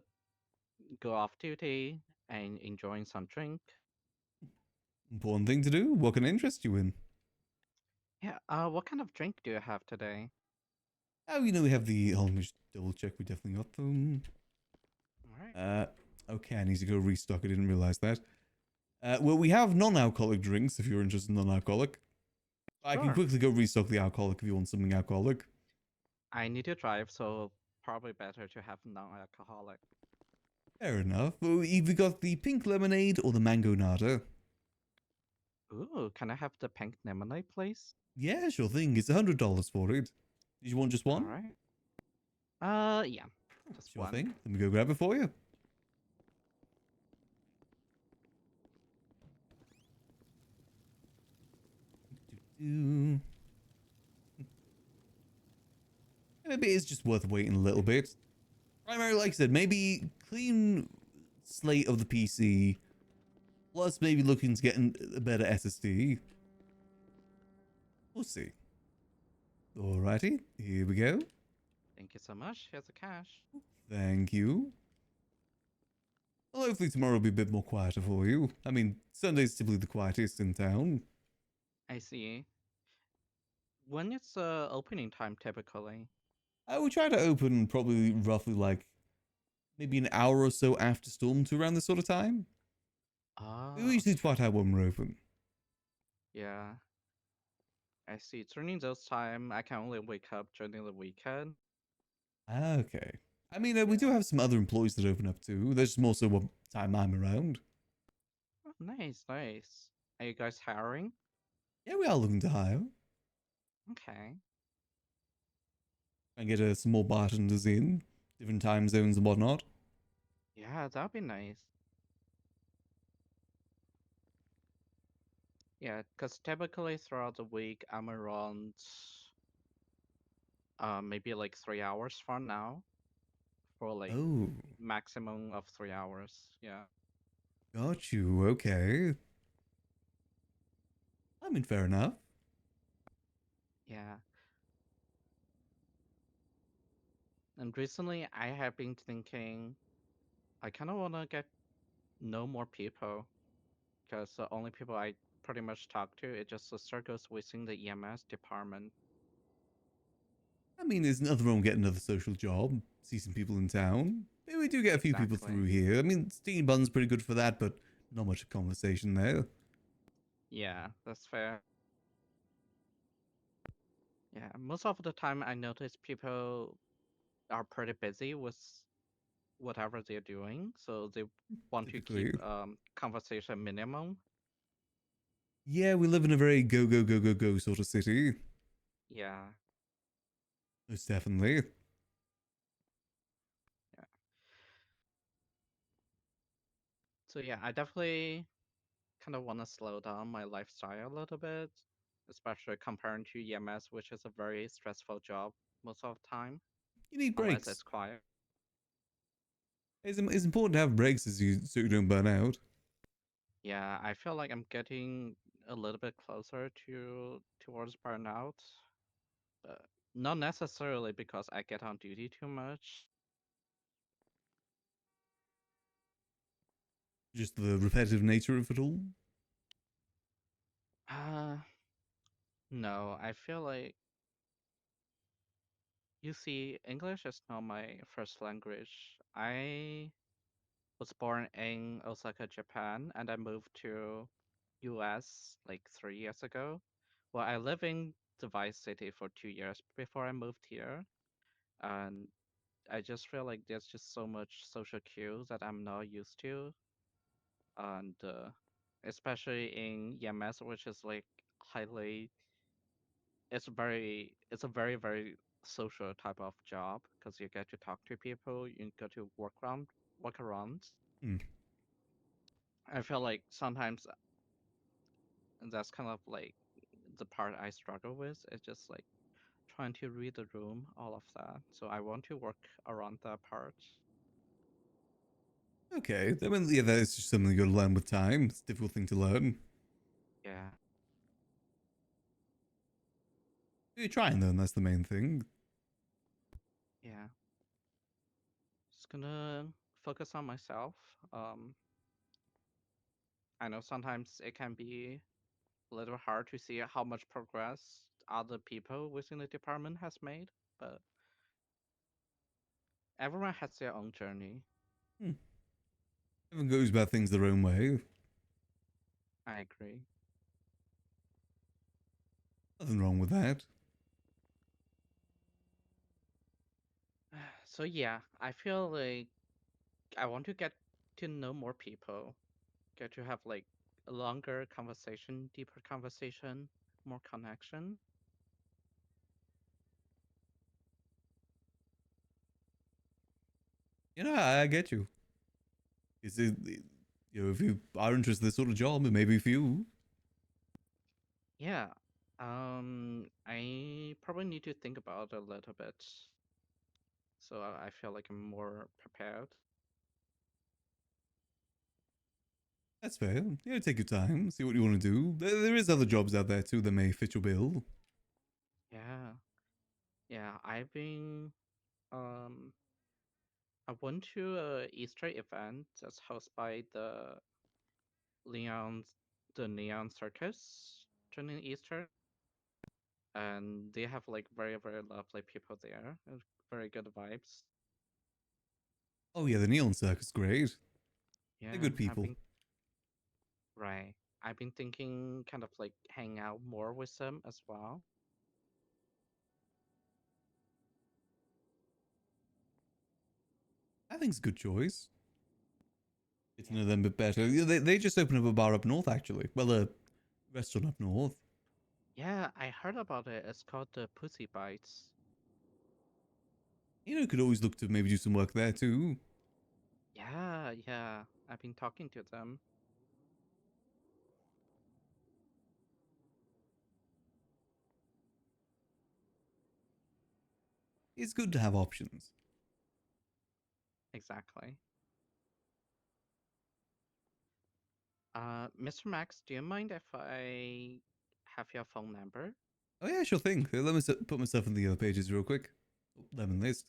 go off duty and enjoying some drink. Important thing to do. What can interest you in? Yeah, what kind of drink do you have today? Oh, you know, we have the. Hold on, let me just double check. We definitely got them. Alright. Okay, I need to go restock. I didn't realize that. Well, we have non-alcoholic drinks if you're interested in non-alcoholic. I can Sure. quickly go restock the alcoholic if you want something alcoholic. I need to drive, so probably better to have non-alcoholic. Fair enough. Well, we've got the pink lemonade or the mango nada. Ooh, can I have the pink lemonade, please? Yeah, sure thing. It's $100 for it. Did you want just one? Alright. Yeah. Just Sure one. thing. Let me go grab it for you. Maybe it's just worth waiting a little bit. Primarily, like I said, maybe clean slate of the PC. Plus, maybe looking to get a better SSD. We'll see. Alrighty, here we go. Thank you so much. Here's the cash. Thank you. Well, hopefully tomorrow will be a bit more quieter for you. I mean, Sunday's typically the quietest in town. I see. When is opening time typically? I will try to open probably roughly like maybe an hour or so after Storm to around this sort of time. Ah. We usually twat out when we're open. Yeah. I see. During those time, I can only wake up during the weekend. Okay. I mean, we do have some other employees that open up too. There's just more so what time I'm around. Oh, nice, nice. Are you guys hiring? Yeah, we are looking to hire. Okay. And get some more bartenders in, different time zones and whatnot. Yeah, that'd be nice. Yeah, because typically throughout the week, I'm around maybe like 3 hours from now for like Oh, maximum of 3 hours. Yeah. got you. Okay. I mean, fair enough. Yeah. And recently, I have been thinking I kind of want to get know more people because the only people I pretty much talk to is just the circles within the EMS department. I mean, there's nothing wrong with getting another social job, see some people in town. Yeah, we do get a few people through Exactly. here. I mean, Steam Bun's pretty good for that, but not much conversation there. Yeah, that's fair. Yeah, most of the time I notice people are pretty busy with whatever they're doing, so they want to keep Typically. conversation minimum. Yeah, we live in a very go, go, go, go, go sort of city. Yeah, Most definitely. yeah. So yeah, I definitely kind of want to slow down my lifestyle a little bit, especially comparing to EMS, which is a very stressful job most of the time, You need unless breaks. it's quiet. It's important to have breaks so you don't burn out. Yeah, I feel like I'm getting a little bit closer towards burnout, but not necessarily because I get on duty too much. Just the repetitive nature of it all. Uh, no, I feel like you see, English is not my first language. I was born in Osaka, Japan, and I moved to US like 3 years ago. Well, I lived in the Vice City for 2 years before I moved here, and I just feel like there's just so much social cues that I'm not used to, and especially in EMS, which is like highly, it's a very social type of job because you get to talk to people, you get to work around. Hmm. I feel like sometimes that's kind of like the part I struggle with. It's just like trying to read the room, all of that. So I want to work around that part. Okay. I mean, yeah, that's just something you gotta learn with time. It's a difficult thing to learn. Yeah. You're trying though, and that's the main thing. Yeah. Just gonna focus on myself. I know sometimes it can be a little hard to see how much progress other people within the department has made, but everyone has their own journey. Hmm. Everyone goes about things their own way. I agree. Nothing wrong with that. So yeah, I feel like I want to get to know more people, get to have like a longer conversation, deeper conversation, more connection. You know, I get you. Is it, you know, if you are interested in this sort of job, it may be for you. Yeah. I probably need to think about it a little bit. So I feel like I'm more prepared. That's fair. You know, take your time, see what you want to do. There is other jobs out there too that may fit your bill. Yeah. Yeah, I've been um I went to a Easter event that's hosted by Leon's the Neon Circus during Easter, and they have like very lovely people there. Very good vibes. Oh yeah, the Neon Circus, great. They're Yeah, good people. right. I've been thinking kind of like hang out more with them as well. I think it's a good choice. Get to know them a bit better. Yeah, they just opened up a bar up north, actually. Well, a restaurant up north. Yeah, I heard about it. It's called the Pussy Bites. You know, could always look to maybe do some work there too. Yeah, yeah. I've been talking to them. it's good to have options. Exactly. Mr. Max, do you mind if I have your phone number? Oh yeah, sure thing. Let me put myself in the other pages real quick. Lemon list.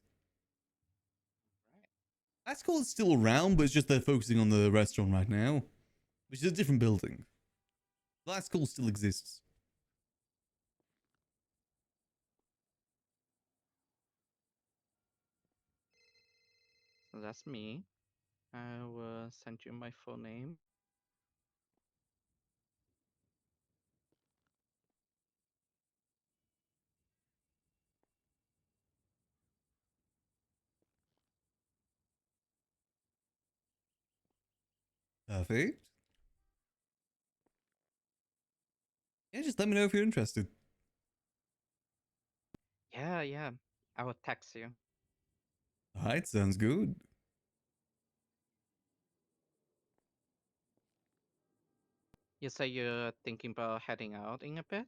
That's cool. It's still around, but it's just they're focusing on the restaurant right now, which is a different building. That school still exists. So that's me. I will send you my full name. Perfect. Yeah, just let me know if you're interested. Yeah, yeah. I will text you. All right, sounds good. You say you're thinking about heading out in a bit?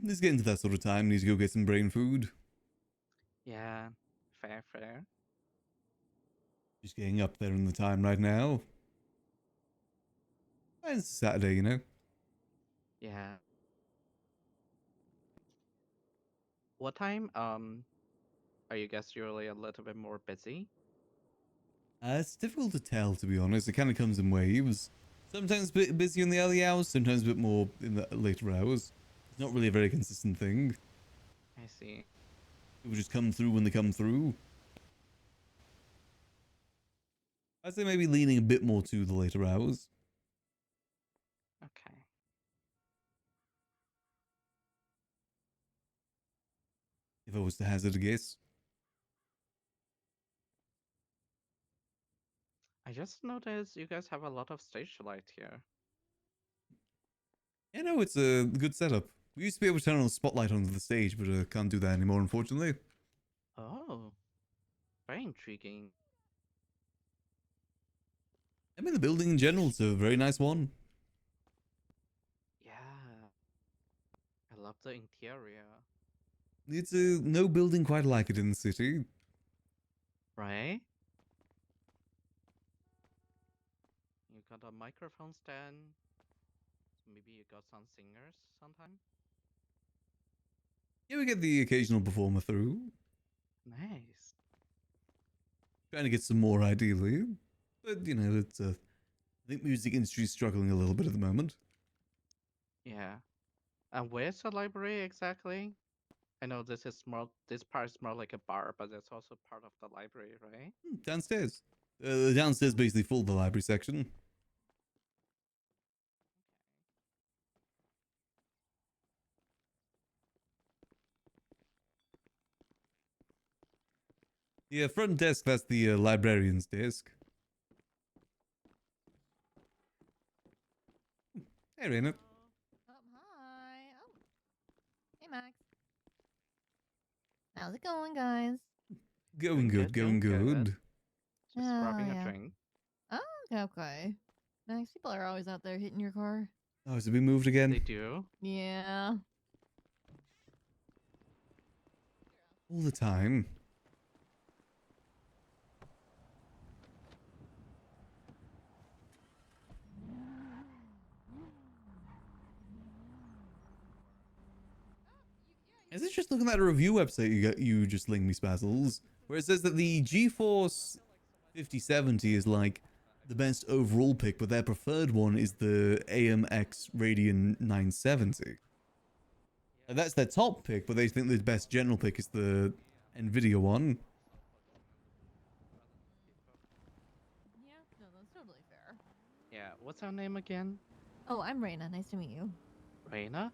It's getting to that sort of time. Need to go get some brain food. Yeah, fair, fair. Just getting up there in the time right now. And it's Saturday, you know. Yeah. What time? Are you guys usually a little bit more busy? It's difficult to tell, to be honest. It kind of comes in waves. Sometimes a bit busy in the early hours, sometimes a bit more in the later hours. It's not really a very consistent thing. I see. People just come through when they come through. I'd say maybe leaning a bit more to the later hours. Okay. If I was to hazard a guess. I just noticed you guys have a lot of stage light here. Yeah, no, it's a good setup. We used to be able to turn on a spotlight onto the stage, but can't do that anymore, unfortunately. Oh, very intriguing. I mean, the building in general is a very nice one. Yeah. I love the interior. It's no building quite like it in the city. Right? You got a microphone stand. Maybe you got some singers sometime. Yeah, we get the occasional performer through. Nice. Trying to get some more, ideally. But, you know, it's I think music industry is struggling a little bit at the moment. Yeah. And where's the library exactly? I know this part is more like a bar, but it's also part of the library, right? Downstairs. The downstairs basically full of the library section. The front desk, that's the librarian's desk. Hey, Raina. Oh, hi. Oh, hey, Max. How's it going, guys? Going good, going good. Just Oh, grabbing a yeah. drink. Oh, okay, okay. Nice. People are always out there hitting your car. Oh, has it been moved again? They do. Yeah. All the time. Is it just looking at a review website you just linked me, Spazzles, where it says that the GeForce 5070 is like the best overall pick, but their preferred one is the AMX Radeon 970. And that's their top pick, but they think the best general pick is the Nvidia one. Yeah, no, that's totally fair. Yeah. What's her name again? Oh, I'm Raina. Nice to meet you. Reina?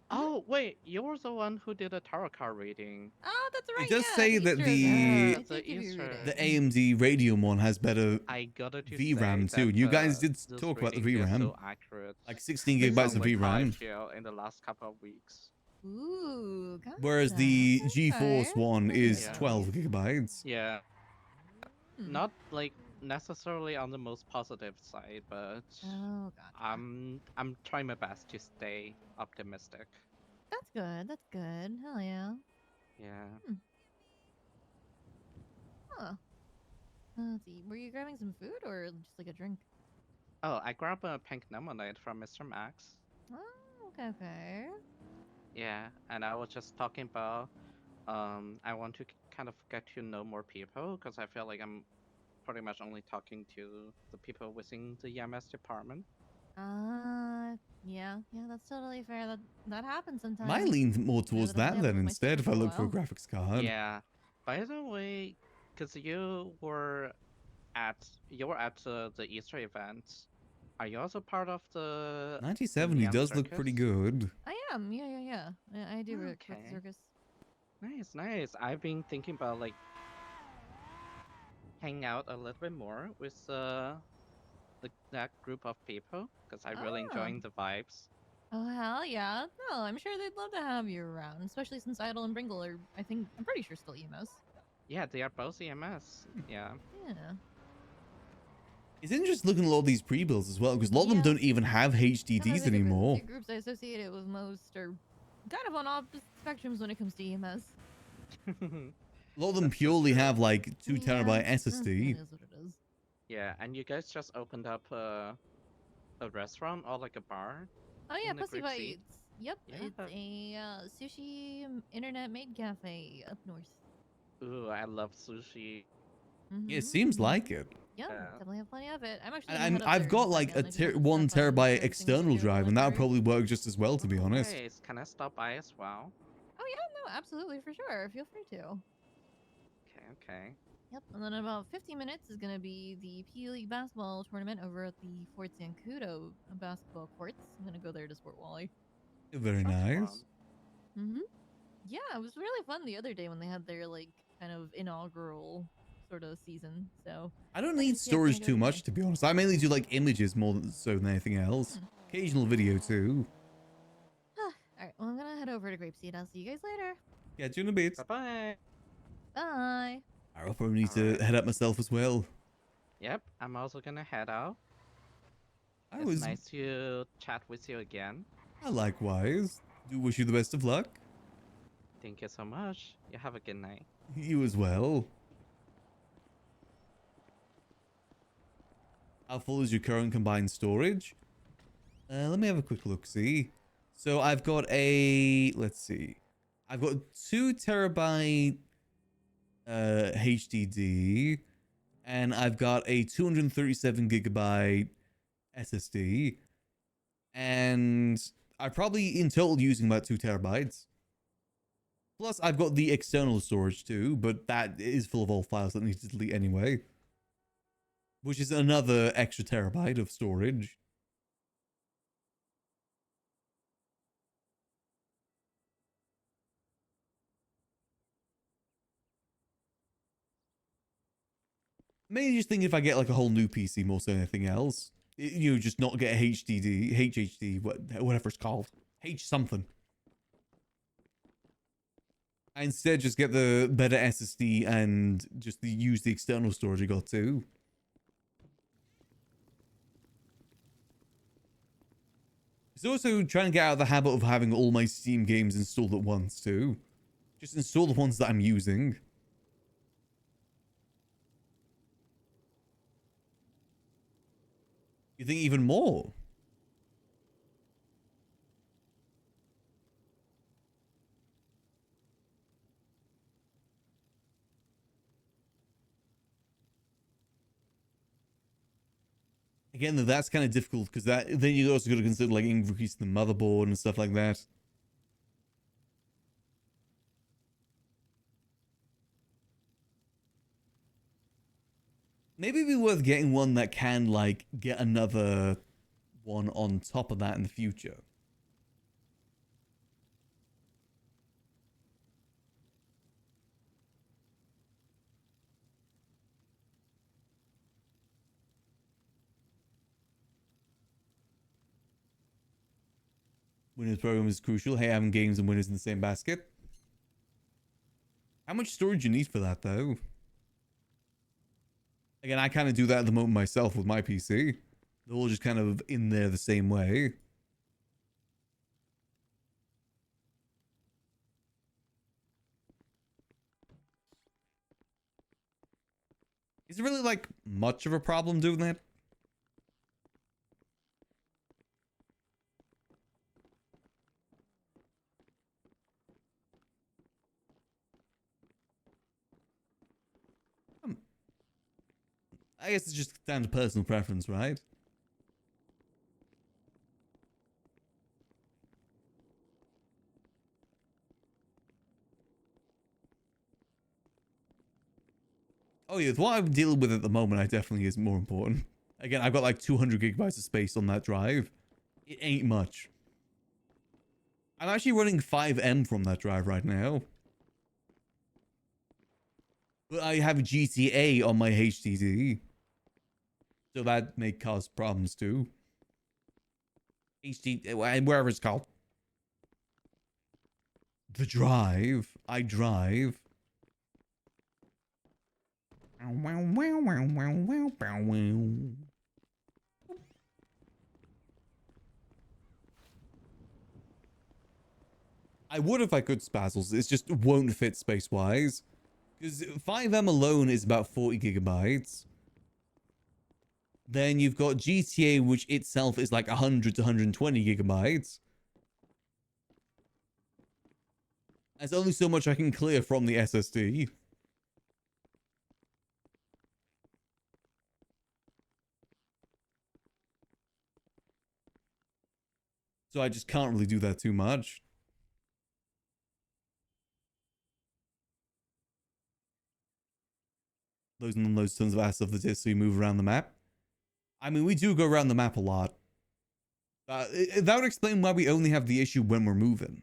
Oh, wait. You're the one who did a tarot card reading. Oh, that's right. It does yeah, say that Easter the egg. I did give you a the reading. AMD Radeon one has better I gotta to VRAM say too. that You guys did this talk about the reading is VRAM, so accurate. like 16 Based gigabytes on of like how I VRAM. feel in the last couple of weeks. Ooh, gotcha. Whereas the Okay. GeForce one is Yeah. 12 gigabytes. Yeah. Hmm. Not like necessarily on the most positive side, but Oh, gotcha. I'm trying my best to stay optimistic. That's good. That's good. Hell yeah. Yeah. Hmm. Huh. Let's see. Were you grabbing some food or just like a drink? Oh, I grabbed a pink lemonade from Mr. Max. Oh, okay, okay. Yeah, and I was just talking about I want to kind of get to know more people because I feel like I'm pretty much only talking to the people within the EMS department. Yeah, that's totally fair. That happens sometimes. Might lean more towards That'll that happen then with my instead sister if I for a look for a while. graphics card. Yeah. By the way, because you were at the Easter event, are you also part of the 9070 Neon does look pretty Circus? good. I am. Yeah. I do work with the Okay. circus. Nice. I've been thinking about like hanging out a little bit more with that group of people because I really Oh. enjoying the vibes. Oh hell yeah! No, I'm sure they'd love to have you around, especially since Idle and Bringle are, I'm pretty sure still emos. Yeah, they are both EMS. Yeah. Yeah. It's interesting looking at a lot of these pre-builds as well, because a lot of them Yeah. don't even have Some of HDDs the anymore. groups I associate it with most are kind of on opposite spectrums when it comes to EMS. A lot of them purely have like 2 terabyte SSD. It is what it is. Yeah, and you guys just opened up a restaurant or like a bar. Oh yeah, in the Pussy Group C? Bites. Yep, Yeah. it's a sushi internet made cafe up north. Ooh, I love sushi. Yeah, it seems like it. Yeah, definitely have plenty of it. I'm actually. And I've got like a 1 terabyte external drive, and that would probably work just as well, to be honest. Nice. Can I stop by as well? Oh yeah, no, absolutely for sure. Feel free to. Okay. Yep, and then in about 15 minutes is going to be the P League basketball tournament over at the Fort Zancudo basketball courts. I'm going to go there to support Wally. Very nice. Yeah, it was really fun the other day when they had their like kind of inaugural sort of season. So I don't need storage too much, to be honest. I mainly do like images more so than anything else. Occasional video too. All right, well I'm gonna head over to Grapeseed. I'll see you guys later. Catch you in a bit. Bye-bye. Bye. I'll probably need to head up myself as well. Yep, I'm also gonna head out. I It's was- nice to chat with you again. Likewise. Do wish you the best of luck. Thank you so much. You have a good night. You as well. How full is your current combined storage? Let me have a quick look, see. So I've got let's see. I've got 2 terabyte HDD, and I've got a 237 gigabyte SSD, and I'm probably in total using about 2 terabytes. Plus, I've got the external storage too, but that is full of all files that need to delete anyway. Which is another extra terabyte of storage. Maybe just think if I get like a whole new PC more so than anything else. You know, just not get a HDD, whatever it's called. H something. I instead just get the better SSD and just use the external storage I got too. It's also trying to get out of the habit of having all my Steam games installed at once too. Just install the ones that I'm using. You think even more? Again, that's kind of difficult because then you also got to consider like increasing the motherboard and stuff like that. Maybe it'd be worth getting one that can like get another one on top of that in the future. Windows program is crucial. Hey, having games and Windows in the same basket. How much storage you need for that though? Again, I kind of do that at the moment myself with my PC. They're all just kind of in there the same way. Is it really like much of a problem doing that? I guess it's just down to personal preference, right? Oh yeah, what I'm dealing with at the moment, I definitely is more important. Again, I've got like 200 gigabytes of space on that drive. It ain't much. I'm actually running 5M from that drive right now. But I have GTA on my HDD. So that may cause problems too. HD, wherever it's called. The drive. I drive. I would if I could, Spazzles. It just won't fit space-wise. Because 5M alone is about 40 gigabytes. Then you've got GTA, which itself is like 100 to 120 gigabytes. There's only so much I can clear from the SSD. So I just can't really do that too much. Those and unloads tons of ass off the disk so you move around the map. I mean, we do go around the map a lot. That would explain why we only have the issue when we're moving.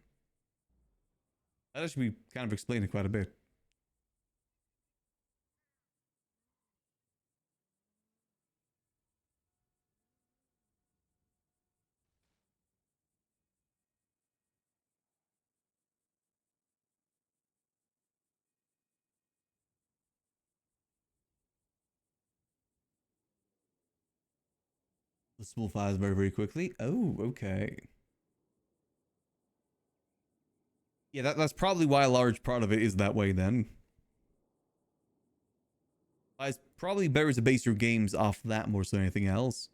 That actually kind of explain it quite a bit. The small files very, very quickly. Oh, okay. Yeah, that's probably why a large part of it is that way then. It's probably better to base your games off that more so than anything else.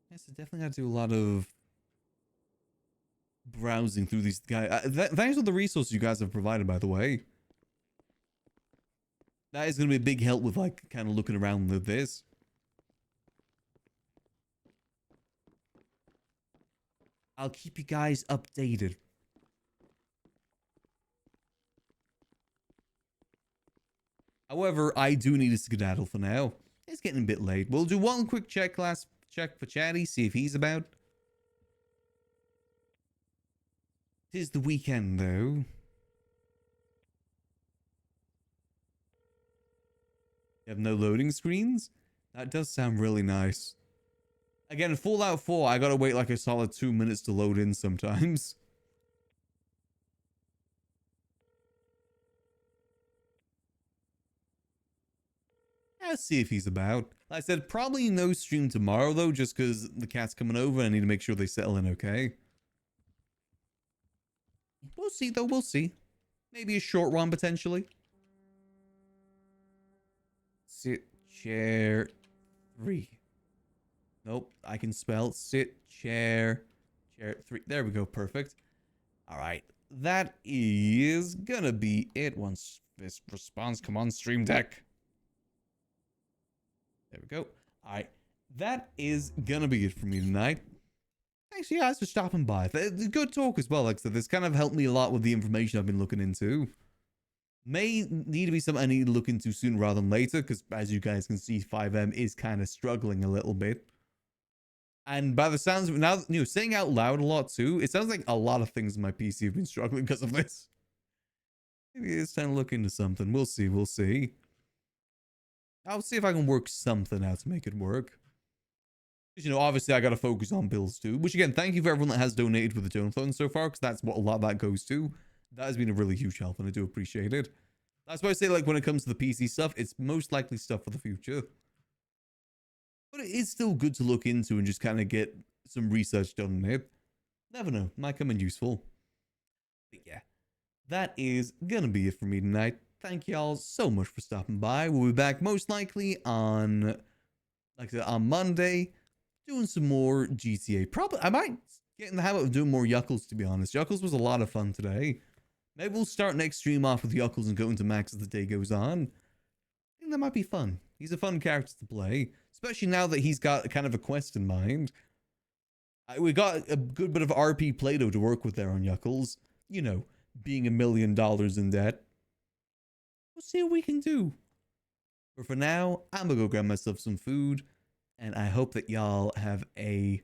Yes, I definitely got to do a lot of browsing through these guys. Thanks for the resources you guys have provided, by the way. That is going to be a big help with like kind of looking around with this. I'll keep you guys updated. However, I do need a skedaddle for now. It's getting a bit late. We'll do one quick check for Chatty, see if he's about. Tis the weekend, though. You have no loading screens? That does sound really nice. Again, Fallout 4, I gotta wait like a solid 2 minutes to load in sometimes. Let's see if he's about. Like I said, probably no stream tomorrow, though, just because the cat's coming over and I need to make sure they settle in okay. We'll see, though. We'll see. Maybe a short one, potentially. Sit, chair, 3. Nope, I can spell sit, chair, 3. There we go, perfect. All right, that is gonna be it once this response. Come on, Stream Deck. There we go. All right, that is gonna be it for me tonight. Thanks you guys for stopping by. Good talk as well. Like I said, this kind of helped me a lot with the information I've been looking into. May need to be something I need to look into sooner rather than later, because as you guys can see, 5M is kind of struggling a little bit. And by the sounds of it, now, you know, saying out loud a lot too, it sounds like a lot of things in my PC have been struggling because of this. Maybe it's time to look into something. We'll see. We'll see. I'll see if I can work something out to make it work. Because, you know, obviously I got to focus on bills too. Which, again, thank you for everyone that has donated with the donut fund so far, because that's what a lot of that goes to. That has been a really huge help, and I do appreciate it. That's why I say, like, when it comes to the PC stuff, it's most likely stuff for the future. But it is still good to look into and just kind of get some research done on it. Never know, might come in useful. But yeah, that is gonna be it for me tonight. Thank y'all so much for stopping by. We'll be back most likely on, like I said, on Monday, doing some more GTA. Probably, I might get in the habit of doing more Yuckles, to be honest. Yuckles was a lot of fun today. Maybe we'll start next stream off with Yuckles and go into Max as the day goes on. I think that might be fun. He's a fun character to play, especially now that he's got kind of a quest in mind. We got a good bit of RP Play-Doh to work with there on Yuckles. You know, being $1 million in debt. We'll see what we can do. But for now, I'm gonna go grab myself some food, and I hope that y'all have a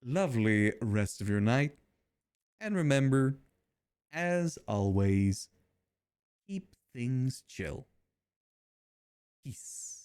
lovely rest of your night. And remember, as always, keep things chill. Peace.